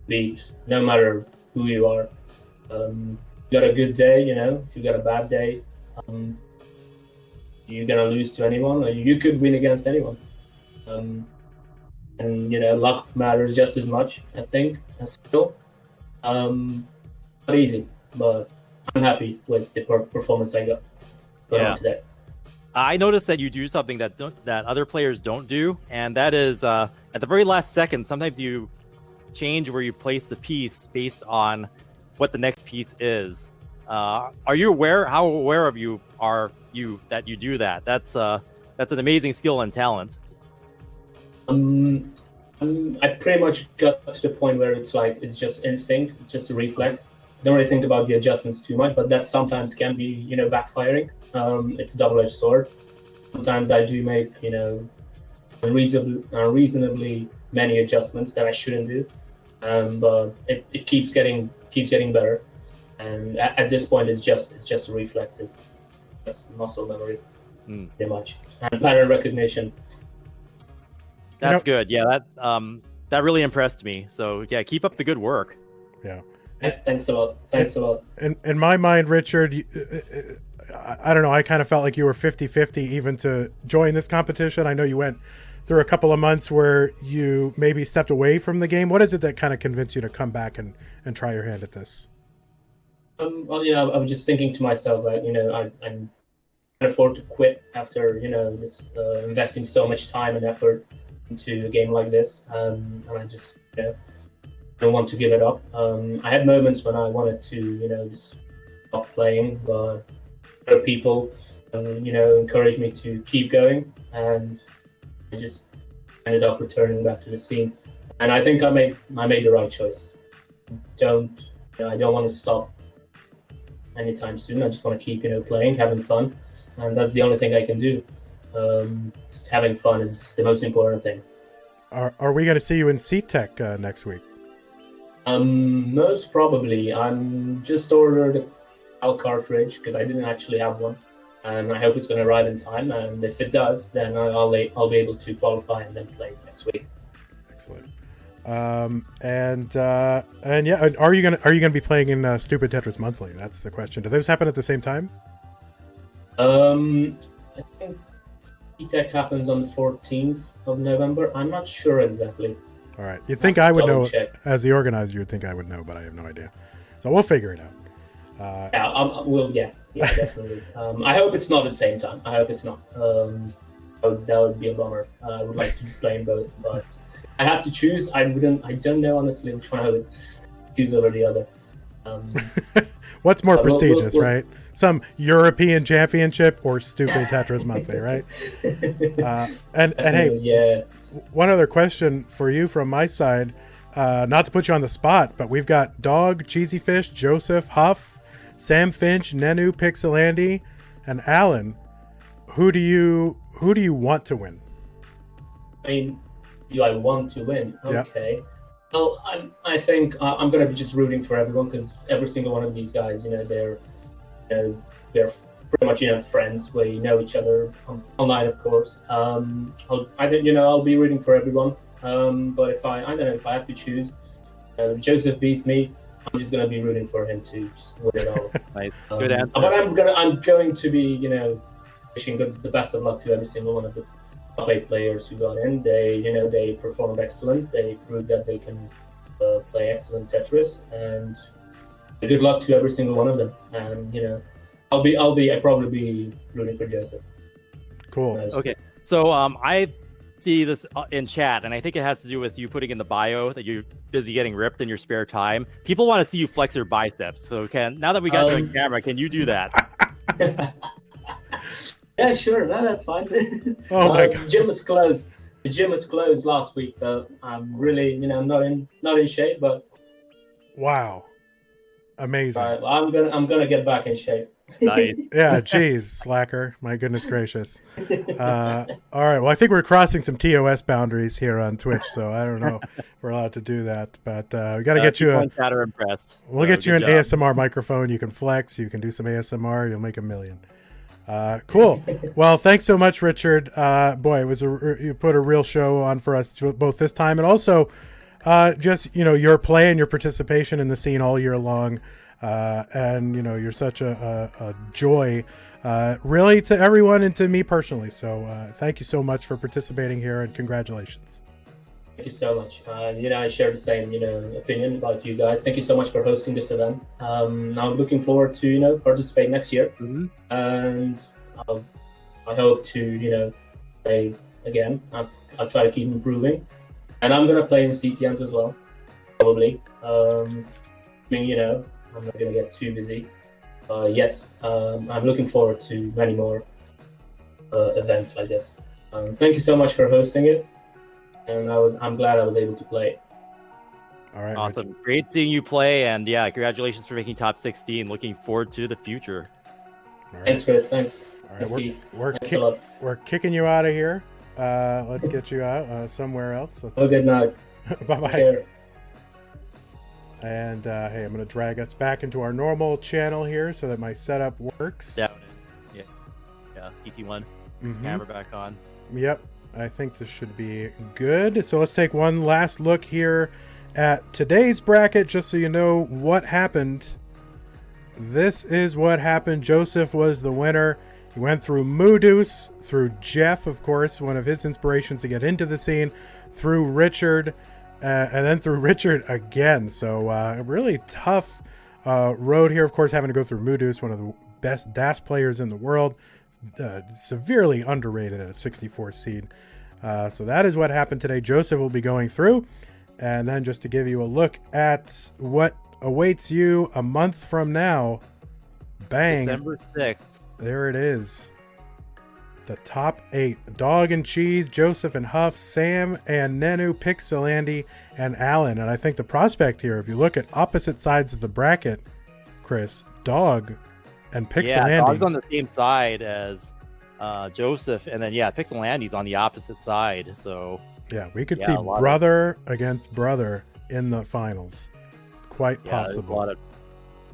beat, no matter who you are. You got a good day, if you got a bad day, you're gonna lose to anyone, or you could win against anyone. And luck matters just as much, I think, as skill. Not easy, but I'm happy with the performance I got on today. I noticed that you do something that other players don't do, and that is at the very last second, sometimes you change where you place the piece based on what the next piece is. Are you aware? How aware of you are you that you do that? That's an amazing skill and talent. I pretty much got to the point where it's just instinct, it's just a reflex. Don't really think about the adjustments too much, but that sometimes can be, backfiring. It's a double-edged sword. Sometimes I do make, unreasonably many adjustments that I shouldn't do, but it keeps getting better. And at this point, it's just a reflex. It's just muscle memory, pretty much, and pattern recognition. That's good. Yeah, that really impressed me. So yeah, keep up the good work. Yeah. Thanks a lot. In my mind, Richard, I don't know, I kind of felt like you were 50-50 even to join this competition. I know you went through a couple of months where you maybe stepped away from the game. What is it that kind of convinced you to come back and try your hand at this? Well, I was just thinking to myself that, I can afford to quit after, this, investing so much time and effort into a game like this. And I just, don't want to give it up. I had moments when I wanted to, just stop playing, but other people, encouraged me to keep going, and I just ended up returning back to the scene. And I think I made the right choice. I don't want to stop anytime soon. I just want to keep, playing, having fun, and that's the only thing I can do. Having fun is the most important thing. Are we going to see you in CTEC next week? Most probably. I'm just ordered a PAL cartridge because I didn't actually have one, and I hope it's going to arrive in time. And if it does, then I'll be able to qualify and then play next week. Excellent. And yeah, are you gonna be playing in Stupid Tetris Monthly? That's the question. Do those happen at the same time? I think CTEC happens on the 14th of November. I'm not sure exactly. All right. You'd think I would know. Check. As the organizer, you'd think I would know, but I have no idea. So we'll figure it out. Yeah, definitely. I hope it's not at the same time. I hope it's not. That would be a bummer. I would like to play in both, but I have to choose. I don't know honestly which one I would choose over the other. What's more prestigious, right? Some European Championship or Stupid Tetris Monthly, right? And hey, yeah. One other question for you from my side, not to put you on the spot, but we've got Dog, Cheesy Fish, Joseph, Huff, Sam Finch, Nenu, Pixelandy, and Alan. Who do you want to win? I mean, do I want to win? Okay. Yeah. Well, I think I'm going to be just rooting for everyone because every single one of these guys, they're pretty much friends. We know each other online, of course. I'll be rooting for everyone. But if I don't know, if I have to choose, if Joseph beats me, I'm just going to be rooting for him to just win it all. Nice, good answer. But I'm going to be wishing the best of luck to every single one of the top 8 players who got in. They performed excellent. They proved that they can play excellent Tetris, and good luck to every single one of them. And I'll probably be rooting for Joseph. Cool. Okay, so I see this in chat, and I think it has to do with you putting in the bio that you're busy getting ripped in your spare time. People want to see you flex your biceps. So now that we got you on camera, can you do that? Yeah, sure. No, that's fine. Oh my God. The gym was closed last week, so I'm really, I'm not in shape, but Wow, amazing. I'm gonna get back in shape. Nice. Yeah, geez, slacker. My goodness gracious. All right, well, I think we're crossing some TOS boundaries here on Twitch, so I don't know if we're allowed to do that, but we got to get you impressed. We'll get you an ASMR microphone. You can flex. You can do some ASMR. You'll make $1 million. Cool. Well, thanks so much, Richard. Boy, it was you put a real show on for us both this time and also just your play and your participation in the scene all year long. And you're such a joy, really, to everyone and to me personally. So thank you so much for participating here, and congratulations. Thank you so much. I share the same, opinion about you guys. Thank you so much for hosting this event. I'm looking forward to, participate next year. Mm-hmm. And I hope to, play again. I'll try to keep improving. And I'm going to play in CTMs as well, probably. I'm not going to get too busy. Yes, I'm looking forward to many more events like this. Thank you so much for hosting it. And I'm glad I was able to play. All right. Awesome. Richard. Great seeing you play. And yeah, congratulations for making top 16. Looking forward to the future. All right. Thanks, Chris. Thanks. All right. Thanks, We're kicking you out of here. Let's get you out somewhere else. Have a good night. Bye-bye. And hey, I'm going to drag us back into our normal channel here so that my setup works. Yeah, CT1. Camera back on. Yep, I think this should be good. So let's take one last look here at today's bracket, just so you know what happened. This is what happened. Joseph was the winner. He went through Moodus, through Jeff, of course, one of his inspirations to get into the scene, through Richard, and then through Richard again. So a really tough road here, of course, having to go through Moodus, one of the best DAS players in the world, severely underrated at a 64 seed. So that is what happened today. Joseph will be going through. And then just to give you a look at what awaits you a month from now, bang. December 6th. There it is. the top 8. Dog and Cheese, Joseph and Huff, Sam and Nenu, Pixelandy, and Alan. And I think the prospect here, if you look at opposite sides of the bracket, Chris, Dog and Pixelandy. Yeah, Dog's on the same side as Joseph, and then Pixelandy's on the opposite side. So yeah, we could see brother against brother in the finals. Quite possible. A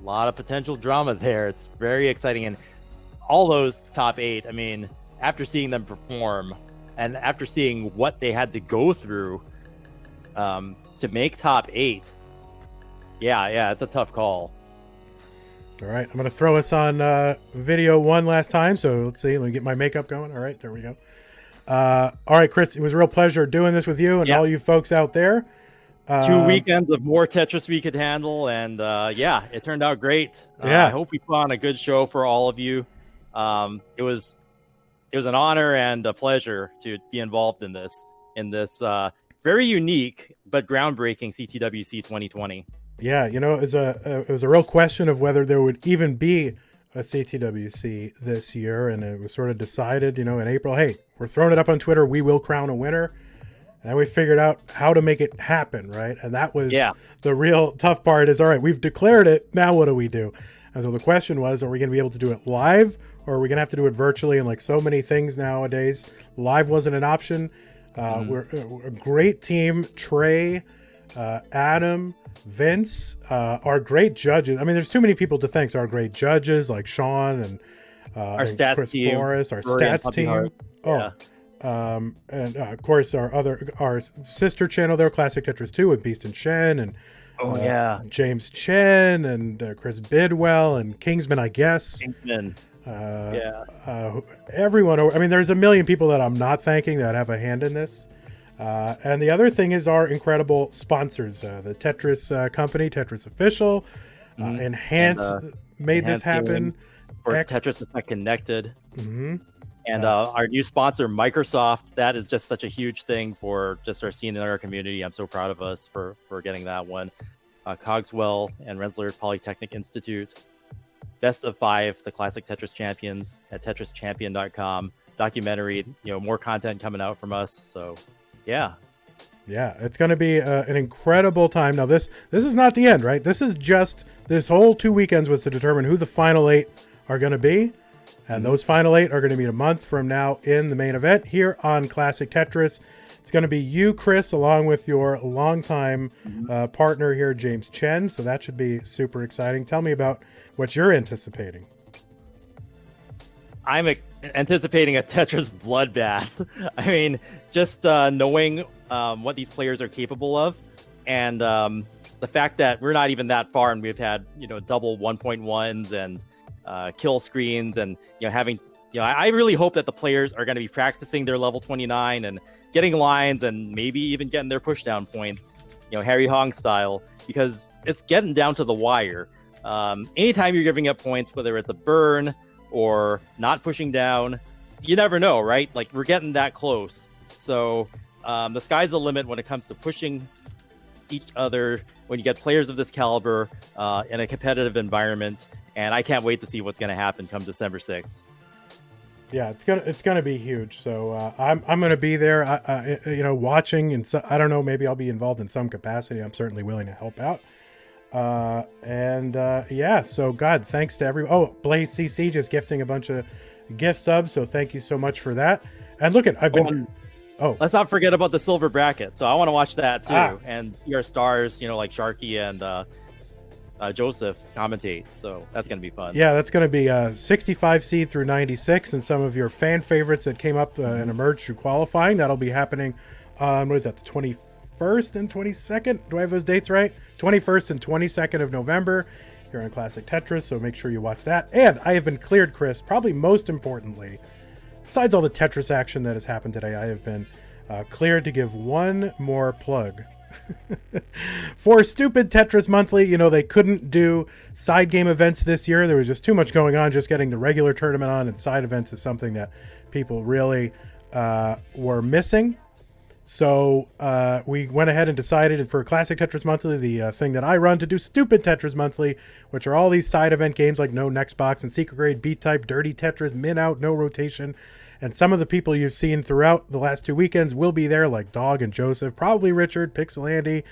lot of potential drama there. It's very exciting, and all those top 8. I mean, after seeing them perform, and after seeing what they had to go through to make top 8, it's a tough call. All right, I'm going to throw us on video one last time. So let's see. Let me get my makeup going. All right, there we go. All right, Chris, it was a real pleasure doing this with you and all you folks out there. 2 weekends of more Tetris we could handle, and it turned out great. I hope we put on a good show for all of you. It was an honor and a pleasure to be involved in this very unique but groundbreaking CTWC 2020. Yeah, it was a real question of whether there would even be a CTWC this year, and it was sort of decided, in April, hey, we're throwing it up on Twitter, we will crown a winner. And then we figured out how to make it happen, right? And that was the real tough part is, all right, we've declared it, now what do we do? And so the question was, are we going to be able to do it live, or are we going to have to do it virtually? And like so many things nowadays, live wasn't an option. We're a great team. Trey, Adam, Vince, our great judges. I mean, there's too many people to thank. So our great judges like Sean and our stats Chris team, Forrest, our stats team. And of course our sister channel there, Classic Tetris 2 with Beast and Chen and James Chen and Chris Bidwell and Kingsman, I guess. Everyone. I mean, there's a million people that I'm not thanking that have a hand in this. And the other thing is our incredible sponsors, the Tetris company, Tetris Official, Enhance made this happen. For Tetris Effect Connected. And our new sponsor, Microsoft, that is just such a huge thing for just our scene in our community. I'm so proud of us for getting that one. Cogswell and Rensselaer Polytechnic Institute. Best of 5, the Classic Tetris Champions at TetrisChampion.com. Documentary, more content coming out from us. So, yeah, it's going to be an incredible time. Now, this is not the end, right? This is just this whole 2 weekends was to determine who the final 8 are going to be. And those final 8 are going to meet a month from now in the main event here on Classic Tetris. It's going to be you, Chris, along with your longtime partner here, James Chen. So that should be super exciting. Tell me about what you're anticipating. I'm anticipating a Tetris bloodbath. I mean, just knowing what these players are capable of, and the fact that we're not even that far, and we've had double 1.1s and kill screens, and having I really hope that the players are going to be practicing their level 29 and getting lines and maybe even getting their pushdown points, Harry Hong style, because it's getting down to the wire. Anytime you're giving up points, whether it's a burn or not pushing down, you never know, right? Like, we're getting that close. So the sky's the limit when it comes to pushing each other when you get players of this caliber in a competitive environment. And I can't wait to see what's going to happen come December 6th. Yeah, it's gonna be huge. So I'm gonna be there, watching, and so, I don't know, maybe I'll be involved in some capacity. I'm certainly willing to help out. So God, thanks to everyone. Oh, Blaze CC just gifting a bunch of gift subs, so thank you so much for that. And look at let's not forget about the silver bracket. So I want to watch that too, and your stars, like Sharky and Joseph commentate. So that's gonna be fun. Yeah, that's gonna be 65 seed through 96, and some of your fan favorites that came up and emerged through qualifying. That'll be happening on what is that, the 21st and 22nd? Do I have those dates right? 21st and 22nd of November here on Classic Tetris. So make sure you watch that. And I have been cleared, Chris, probably most importantly, besides all the Tetris action that has happened today, I have been cleared to give one more plug. For Stupid Tetris Monthly. They couldn't do side game events this year. There was just too much going on. Just getting the regular tournament on and side events is something that people really were missing. So we went ahead and decided for Classic Tetris Monthly, the thing that I run, to do Stupid Tetris Monthly, which are all these side event games like No Next Box and Secret Grade, B-Type, Dirty Tetris, Min Out, No Rotation. And some of the people you've seen throughout the last 2 weekends will be there, like Dog and Joseph, probably Richard, Pixel Andy,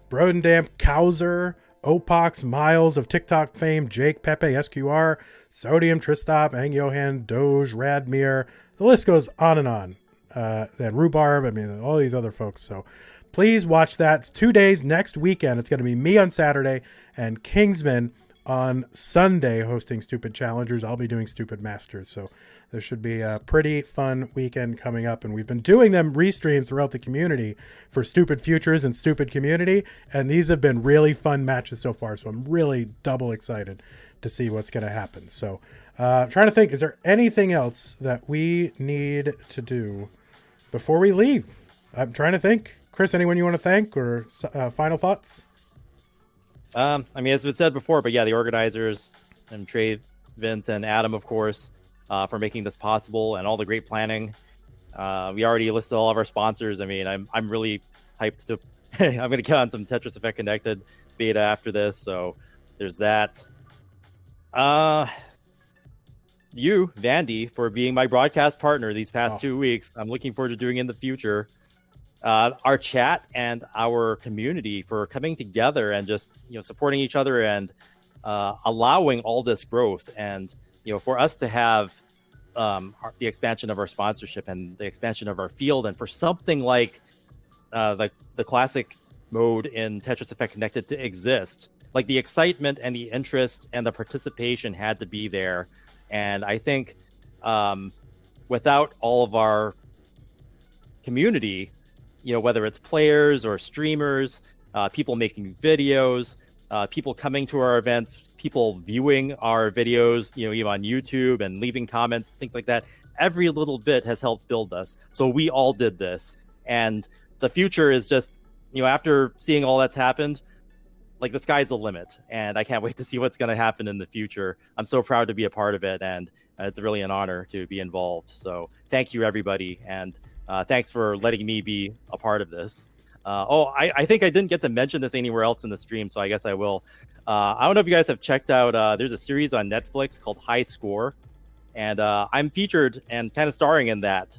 Brodendamp, Kowser, Opox, Miles of TikTok fame, Jake, Pepe, SQR, Sodium, Tristop, Ang Johan, Doge, Radmir. The list goes on and on. Then Rhubarb, I mean, all these other folks. So please watch that. It's 2 days next weekend. It's going to be me on Saturday and Kingsman on Sunday hosting Stupid Challengers. I'll be doing Stupid Masters. So there should be a pretty fun weekend coming up. And we've been doing them restreamed throughout the community for Stupid Futures and Stupid Community. And these have been really fun matches so far. So I'm really double excited to see what's going to happen. So trying to think, is there anything else that we need to do before we leave? I'm trying to think. Chris, anyone you want to thank or final thoughts? I mean, as been said before, but yeah, the organizers and Trey, Vince, and Adam, of course, for making this possible and all the great planning. We already listed all of our sponsors. I mean, I'm really hyped to. I'm going to get on some Tetris Effect Connected beta after this, so there's that. You, Vandy, for being my broadcast partner these past 2 weeks. I'm looking forward to doing it in the future. Our chat and our community for coming together and just supporting each other and allowing all this growth, and for us to have the expansion of our sponsorship and the expansion of our field, and for something like the classic mode in Tetris Effect Connected to exist, like the excitement and the interest and the participation had to be there. And I think without all of our community, whether it's players or streamers, people making videos, people coming to our events, people viewing our videos, even on YouTube and leaving comments, things like that, every little bit has helped build us. So we all did this. And the future is just, after seeing all that's happened, like the sky's the limit, and I can't wait to see what's going to happen in the future. I'm so proud to be a part of it, and it's really an honor to be involved. So thank you, everybody, and thanks for letting me be a part of this. I think I didn't get to mention this anywhere else in the stream, so I guess I will. I don't know if you guys have checked out, there's a series on Netflix called High Score, and I'm featured and kind of starring in that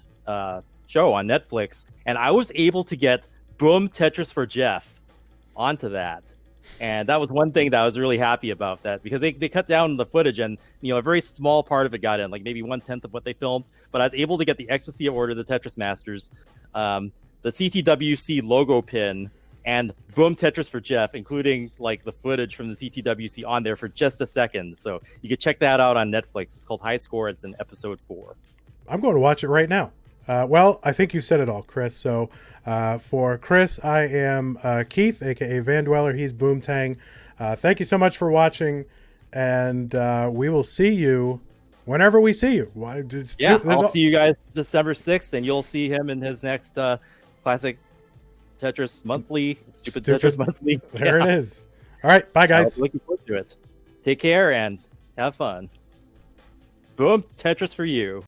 show on Netflix, and I was able to get Boom Tetris for Jeff onto that. And that was one thing that I was really happy about, that because they cut down the footage, and a very small part of it got in, like maybe 1/10 of what they filmed. But I was able to get the Ecstasy Award of the Tetris Masters, the CTWC logo pin, and Boom Tetris for Jeff, including like the footage from the CTWC on there for just a second. So you can check that out on Netflix. It's called High Score. It's in episode 4. I'm going to watch it right now. Well, I think you said it all, Chris. So for Chris, I am Keith, aka Van Dweller. He's Boomtang. Thank you so much for watching, and we will see you whenever we see you. I'll see you guys December 6th, and you'll see him in his next Classic Tetris Monthly, Stupid Tetris Monthly. There it is. All right, bye, guys. Looking forward to it. Take care and have fun. Boom Tetris for you.